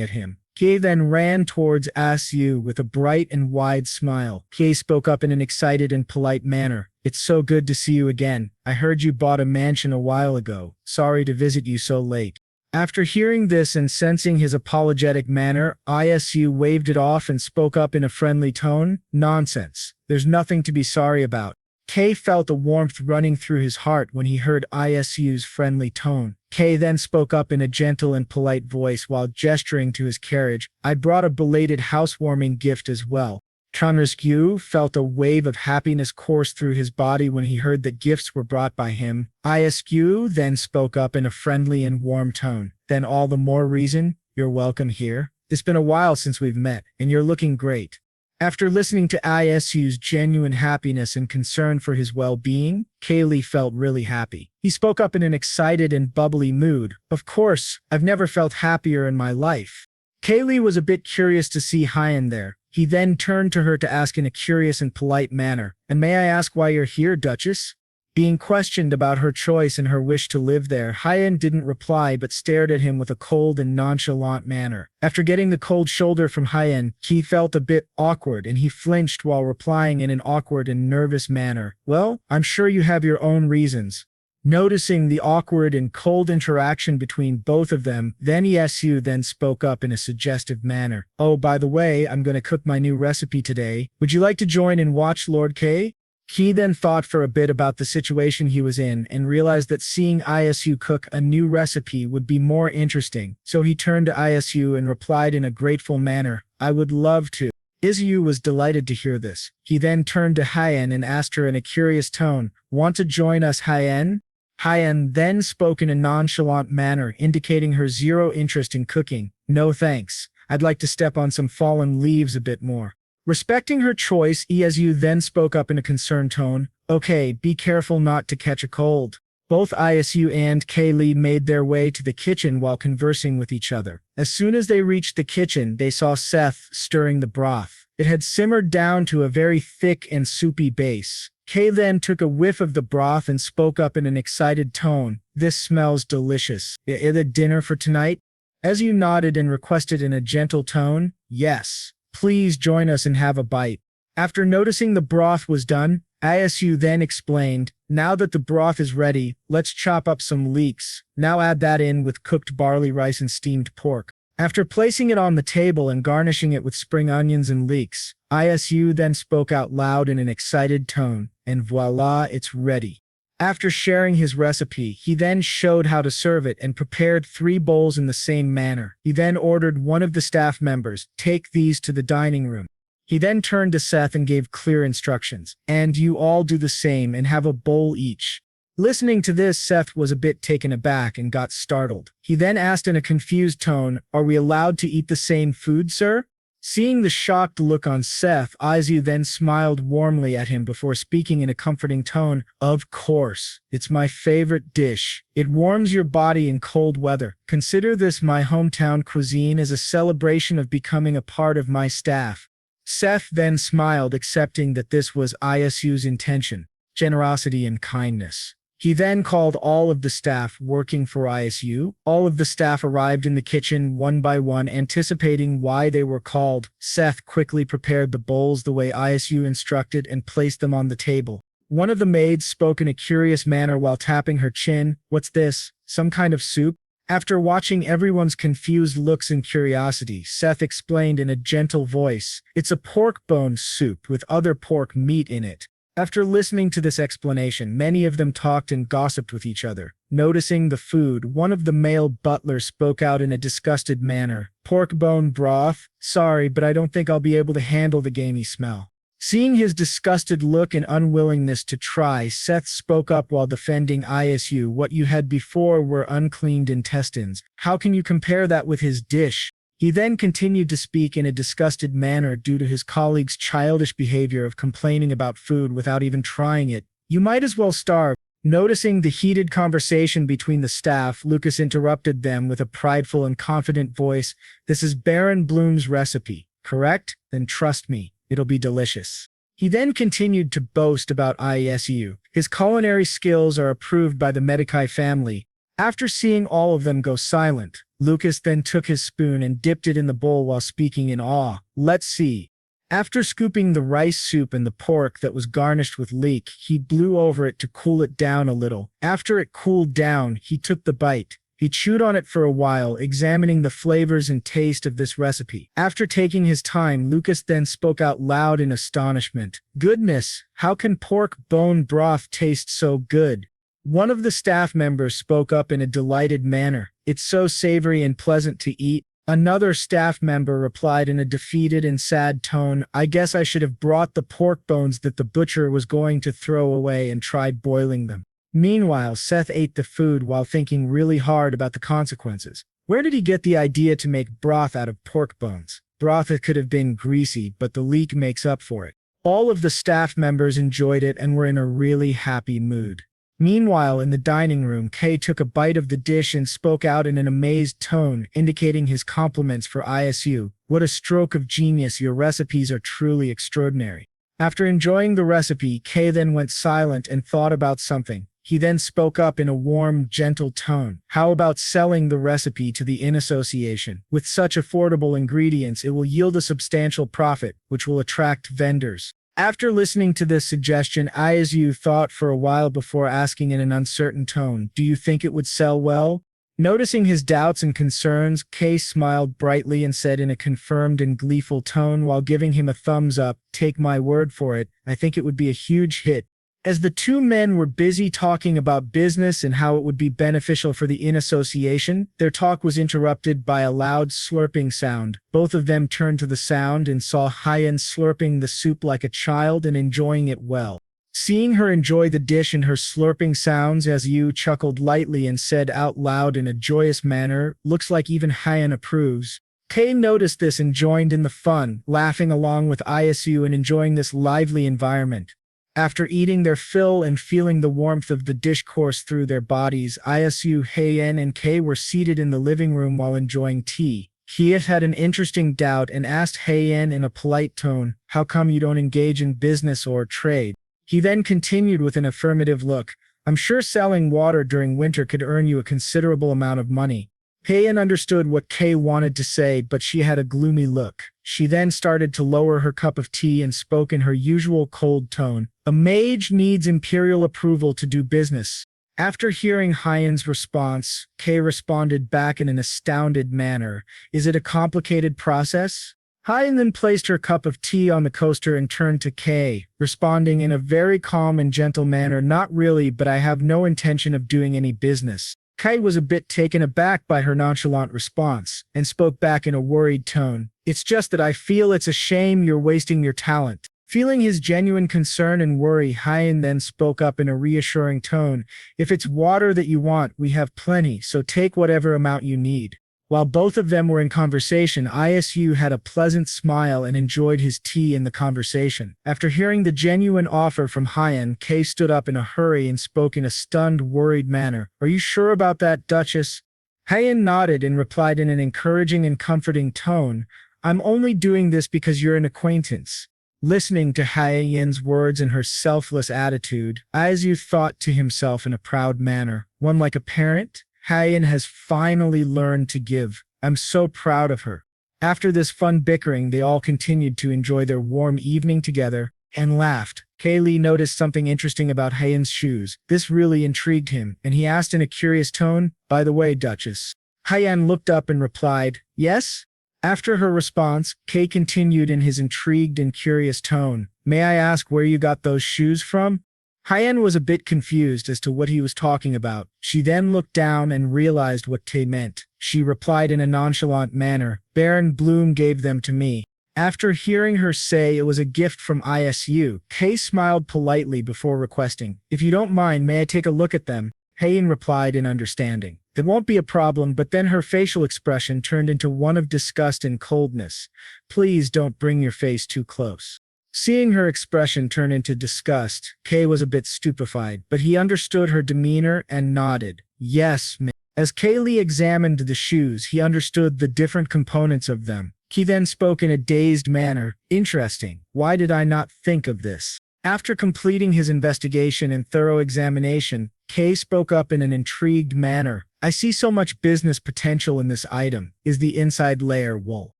at him. Kei then ran towards Isu with a bright and wide smile. Kei spoke up in an excited and polite manner. "It's so good to see you again. I heard you bought a mansion a while ago. Sorry to visit you so late." After hearing this and sensing his apologetic manner, Isu waved it off and spoke up in a friendly tone. "Nonsense. There's nothing to be sorry about." Kei felt a warmth running through his heart when he heard Isu's friendly tone. Kei then spoke up in a gentle and polite voice while gesturing to his carriage. "I brought a belated housewarming gift as well." Chanrisku felt a wave of happiness course through his body when he heard that gifts were brought by him. Isu then spoke up in a friendly and warm tone. "Then all the more reason, you're welcome here. It's been a while since we've met, and you're looking great." After listening to Isu's genuine happiness and concern for his well-being, Kaylee felt really happy. He spoke up in an excited and bubbly mood. "Of course, I've never felt happier in my life." Kaylee was a bit curious to see Hyen there. He then turned to her to ask in a curious and polite manner, "And may I ask why you're here, Duchess?" Being questioned about her choice and her wish to live there, Hyen didn't reply but stared at him with a cold and nonchalant manner. After getting the cold shoulder from Hyen, he felt a bit awkward and he flinched while replying in an awkward and nervous manner. "Well, I'm sure you have your own reasons." Noticing the awkward and cold interaction between both of them, then Isu then spoke up in a suggestive manner. "Oh, by the way, I'm going to cook my new recipe today. Would you like to join and watch, Lord K?" He then thought for a bit about the situation he was in and realized that seeing Isu cook a new recipe would be more interesting, so he turned to Isu and replied in a grateful manner, "I would love to." Isu was delighted to hear this. He then turned to Hyen and asked her in a curious tone, "Want to join us, Hyen?" Hyen then spoke in a nonchalant manner, indicating her zero interest in cooking. "No thanks. I'd like to step on some fallen leaves a bit more." Respecting her choice, Isu then spoke up in a concerned tone. "Okay, be careful not to catch a cold." Both Isu and Kaylee made their way to the kitchen while conversing with each other. As soon as they reached the kitchen, they saw Seth stirring the broth. It had simmered down to a very thick and soupy base. Kay then took a whiff of the broth and spoke up in an excited tone. "This smells delicious. Is it dinner for tonight?" As you nodded and requested in a gentle tone, "Yes. Please join us and have a bite." After noticing the broth was done, Isu then explained, "Now that the broth is ready, let's chop up some leeks. Now add that in with cooked barley rice and steamed pork." After placing it on the table and garnishing it with spring onions and leeks, Isu then spoke out loud in an excited tone, "And voila, it's ready." After sharing his recipe, he then showed how to serve it and prepared 3 bowls in the same manner. He then ordered one of the staff members, "Take these to the dining room." He then turned to Seth and gave clear instructions, "And you all do the same and have a bowl each." Listening to this, Seth was a bit taken aback and got startled. He then asked in a confused tone, "Are we allowed to eat the same food, sir?" Seeing the shocked look on Seth, Izu then smiled warmly at him before speaking in a comforting tone, "Of course. It's my favorite dish. It warms your body in cold weather. Consider this my hometown cuisine as a celebration of becoming a part of my staff." Seth then smiled, accepting that this was Isu's intention, generosity and kindness. He then called all of the staff working for Isu. All of the staff arrived in the kitchen one by one, anticipating why they were called. Seth quickly prepared the bowls the way Isu instructed and placed them on the table. One of the maids spoke in a curious manner while tapping her chin. "What's this? Some kind of soup?" After watching everyone's confused looks and curiosity, Seth explained in a gentle voice, "It's a pork bone soup with other pork meat in it." After listening to this explanation, many of them talked and gossiped with each other. Noticing the food, one of the male butlers spoke out in a disgusted manner, "Pork bone broth? Sorry, but I don't think I'll be able to handle the gamey smell." Seeing his disgusted look and unwillingness to try, Seth spoke up while defending Isu. "What you had before were uncleaned intestines. How can you compare that with his dish?" He then continued to speak in a disgusted manner due to his colleagues' childish behavior of complaining about food without even trying it. "You might as well starve." Noticing the heated conversation between the staff, Lucas interrupted them with a prideful and confident voice, "This is Baron Bloom's recipe, correct? Then trust me. It'll be delicious." He then continued to boast about Isu. His culinary skills are approved by the Medikai family. After seeing all of them go silent, Lucas then took his spoon and dipped it in the bowl while speaking in awe. "Let's see." After scooping the rice soup and the pork that was garnished with leek, he blew over it to cool it down a little. After it cooled down, he took the bite. He chewed on it for a while, examining the flavors and taste of this recipe. After taking his time, Lucas then spoke out loud in astonishment. "Goodness, how can pork bone broth taste so good?" One of the staff members spoke up in a delighted manner. "It's so savory and pleasant to eat." Another staff member replied in a defeated and sad tone, "I guess I should have brought the pork bones that the butcher was going to throw away and tried boiling them." Meanwhile, Seth ate the food while thinking really hard about the consequences. Where did he get the idea to make broth out of pork bones? Broth that could have been greasy, but the leek makes up for it. All of the staff members enjoyed it and were in a really happy mood. Meanwhile, in the dining room, Kay took a bite of the dish and spoke out in an amazed tone, indicating his compliments for Isu. "What a stroke of genius, your recipes are truly extraordinary." After enjoying the recipe, Kay then went silent and thought about something. He then spoke up in a warm, gentle tone. "How about selling the recipe to the Inn Association? With such affordable ingredients, it will yield a substantial profit, which will attract vendors." After listening to this suggestion, Izu thought for a while before asking in an uncertain tone, "Do you think it would sell well?" Noticing his doubts and concerns, Kay smiled brightly and said in a confirmed and gleeful tone while giving him a thumbs up, "Take my word for it, I think it would be a huge hit." As the two men were busy talking about business and how it would be beneficial for the Inn Association, their talk was interrupted by a loud slurping sound. Both of them turned to the sound and saw Hyen slurping the soup like a child and enjoying it well. Seeing her enjoy the dish and her slurping sounds, as Yu chuckled lightly and said out loud in a joyous manner, "Looks like even Hyen approves." Kay noticed this and joined in the fun, laughing along with Isu and enjoying this lively environment. After eating their fill and feeling the warmth of the dish course through their bodies, Isu, Heian, and Kei were seated in the living room while enjoying tea. Kiev had an interesting doubt and asked Heian in a polite tone, "How come you don't engage in business or trade?" He then continued with an affirmative look, "I'm sure selling water during winter could earn you a considerable amount of money." Heian understood what Kei wanted to say, but she had a gloomy look. She then started to lower her cup of tea and spoke in her usual cold tone. "A mage needs imperial approval to do business." After hearing Heian's response, Kei responded back in an astounded manner. "Is it a complicated process?" Heian then placed her cup of tea on the coaster and turned to Kei, responding in a very calm and gentle manner, "Not really, but I have no intention of doing any business." Kei was a bit taken aback by her nonchalant response, and spoke back in a worried tone, "It's just that I feel it's a shame you're wasting your talent." Feeling his genuine concern and worry, Heian then spoke up in a reassuring tone, "If it's water that you want, we have plenty, so take whatever amount you need." While both of them were in conversation, Isu had a pleasant smile and enjoyed his tea in the conversation. After hearing the genuine offer from Heian, Kei stood up in a hurry and spoke in a stunned, worried manner. "Are you sure about that, Duchess?" Heian nodded and replied in an encouraging and comforting tone, "I'm only doing this because you're an acquaintance." Listening to Heian's words and her selfless attitude, Isu thought to himself in a proud manner, "One like a parent? Heian has finally learned to give. I'm so proud of her." After this fun bickering, they all continued to enjoy their warm evening together and laughed. Kaylee noticed something interesting about Heian's shoes. This really intrigued him, and he asked in a curious tone, "By the way, Duchess?" Heian looked up and replied, "Yes?" After her response, Kay continued in his intrigued and curious tone, "May I ask where you got those shoes from?" Heian was a bit confused as to what he was talking about. She then looked down and realized what Kay meant. She replied in a nonchalant manner, "Baron Bloom gave them to me." After hearing her say it was a gift from Isu, Kay smiled politely before requesting, "If you don't mind, may I take a look at them?" Heian replied in understanding, "That won't be a problem," but then her facial expression turned into one of disgust and coldness. "Please don't bring your face too close." Seeing her expression turn into disgust, Kay was a bit stupefied, but he understood her demeanor and nodded, "Yes, ma'am." As Kaylee examined the shoes, he understood the different components of them. He then spoke in a dazed manner, "Interesting. Why did I not think of this?" After completing his investigation and thorough examination, Kay spoke up in an intrigued manner, "I see so much business potential in this item. Is the inside layer wool?"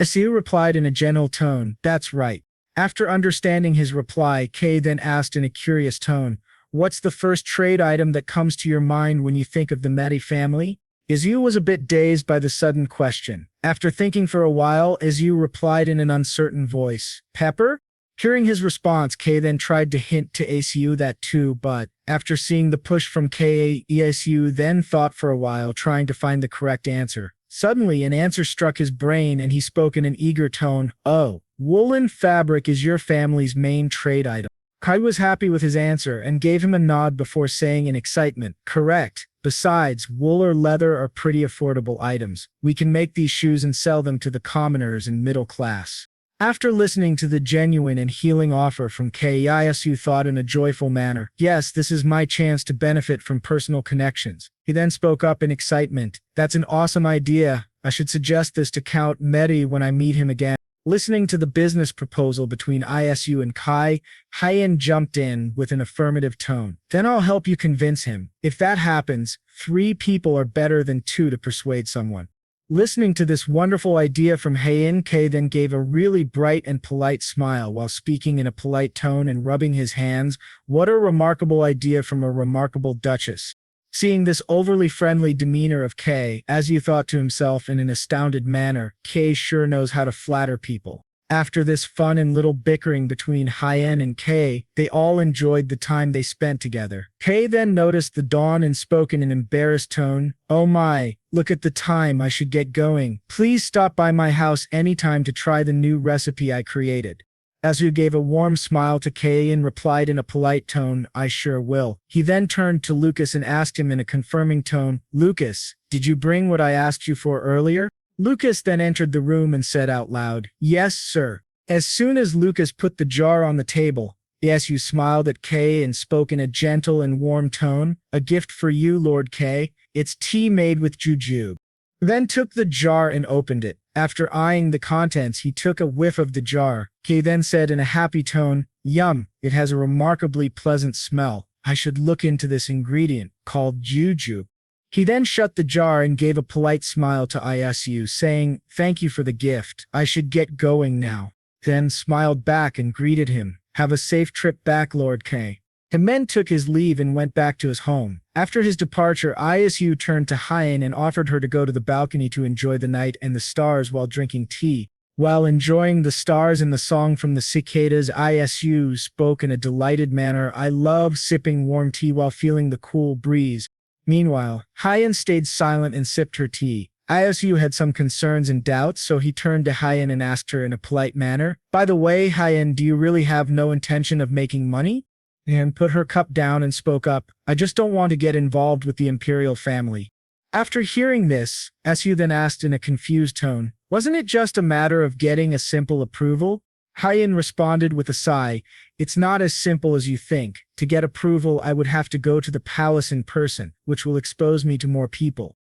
Isu replied in a gentle tone, "That's right." After understanding his reply, Kay then asked in a curious tone, "What's the first trade item that comes to your mind when you think of the Medi family?" Izu was a bit dazed by the sudden question. After thinking for a while, Izu replied in an uncertain voice, "Pepper?" Hearing his response, Kay then tried to hint to Isu that too, but after seeing the push from Kay, Isu then thought for a while, trying to find the correct answer. Suddenly, an answer struck his brain and he spoke in an eager tone, "Oh, woolen fabric is your family's main trade item." Kai was happy with his answer and gave him a nod before saying in excitement, "Correct. Besides, wool or leather are pretty affordable items. We can make these shoes and sell them to the commoners and middle class." After listening to the genuine and healing offer from Kei, Isu thought in a joyful manner, "Yes, this is my chance to benefit from personal connections." He then spoke up in excitement, "That's an awesome idea. I should suggest this to Count Medi when I meet him again." Listening to the business proposal between Isu and Kai, Heian jumped in with an affirmative tone. "Then I'll help you convince him. If that happens, 3 people are better than 2 to persuade someone." Listening to this wonderful idea from Heian, Kei then gave a really bright and polite smile while speaking in a polite tone and rubbing his hands. "What a remarkable idea from a remarkable duchess." Seeing this overly friendly demeanor of Kei, Isu thought to himself in an astounded manner, "Kei sure knows how to flatter people." After this fun and little bickering between Heian and Kei, they all enjoyed the time they spent together. Kei then noticed the dawn and spoke in an embarrassed tone, "Oh my, look at the time, I should get going. Please stop by my house anytime to try the new recipe I created." Isu gave a warm smile to Kei and replied in a polite tone, "I sure will." He then turned to Lucas and asked him in a confirming tone, "Lucas, did you bring what I asked you for earlier?" Lucas then entered the room and said out loud, "Yes, sir." As soon as Lucas put the jar on the table, Isu smiled at Kei and spoke in a gentle and warm tone. A gift for you, Lord Kei. It's tea made with jujube. Then took the jar and opened it. After eyeing the contents, he took a whiff of the jar. Kei then said in a happy tone, "Yum, it has a remarkably pleasant smell. I should look into this ingredient, called jujube." He then shut the jar and gave a polite smile to Isu, saying, "Thank you for the gift. I should get going now." Then smiled back and greeted him. "Have a safe trip back, Lord Kei." Himen took his leave and went back to his home. After his departure, Isu turned to Hyen and offered her to go to the balcony to enjoy the night and the stars while drinking tea. While enjoying the stars and the song from the cicadas, Isu spoke in a delighted manner. "I love sipping warm tea while feeling the cool breeze." Meanwhile, Hyen stayed silent and sipped her tea. Isu had some concerns and doubts, so he turned to Hyen and asked her in a polite manner, "By the way, Hyen, do you really have no intention of making money?" And put her cup down and spoke up, "I just don't want to get involved with the imperial family." After hearing this, Su then asked in a confused tone, "Wasn't it just a matter of getting a simple approval?" Hyen responded with a sigh, "It's not as simple as you think. To get approval, I would have to go to the palace in person, which will expose me to more people."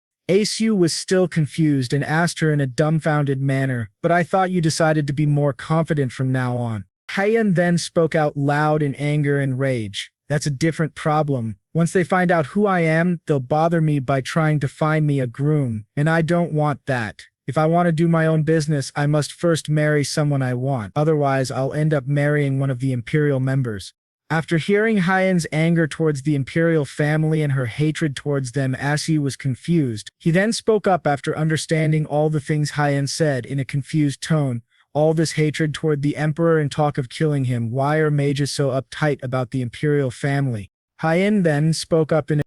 Su was still confused and asked her in a dumbfounded manner, "But I thought you decided to be more confident from now on." Hyen then spoke out loud in anger and rage. "That's a different problem. Once they find out who I am, they'll bother me by trying to find me a groom, and I don't want that. If I want to do my own business, I must first marry someone I want. Otherwise, I'll end up marrying one of the imperial members." After hearing Hyen's anger towards the imperial family and her hatred towards them, Su was confused. He then spoke up after understanding all the things Hyen said in a confused tone. "All this hatred toward the emperor and talk of killing him. Why are mages so uptight about the imperial family?" Hyen then spoke up in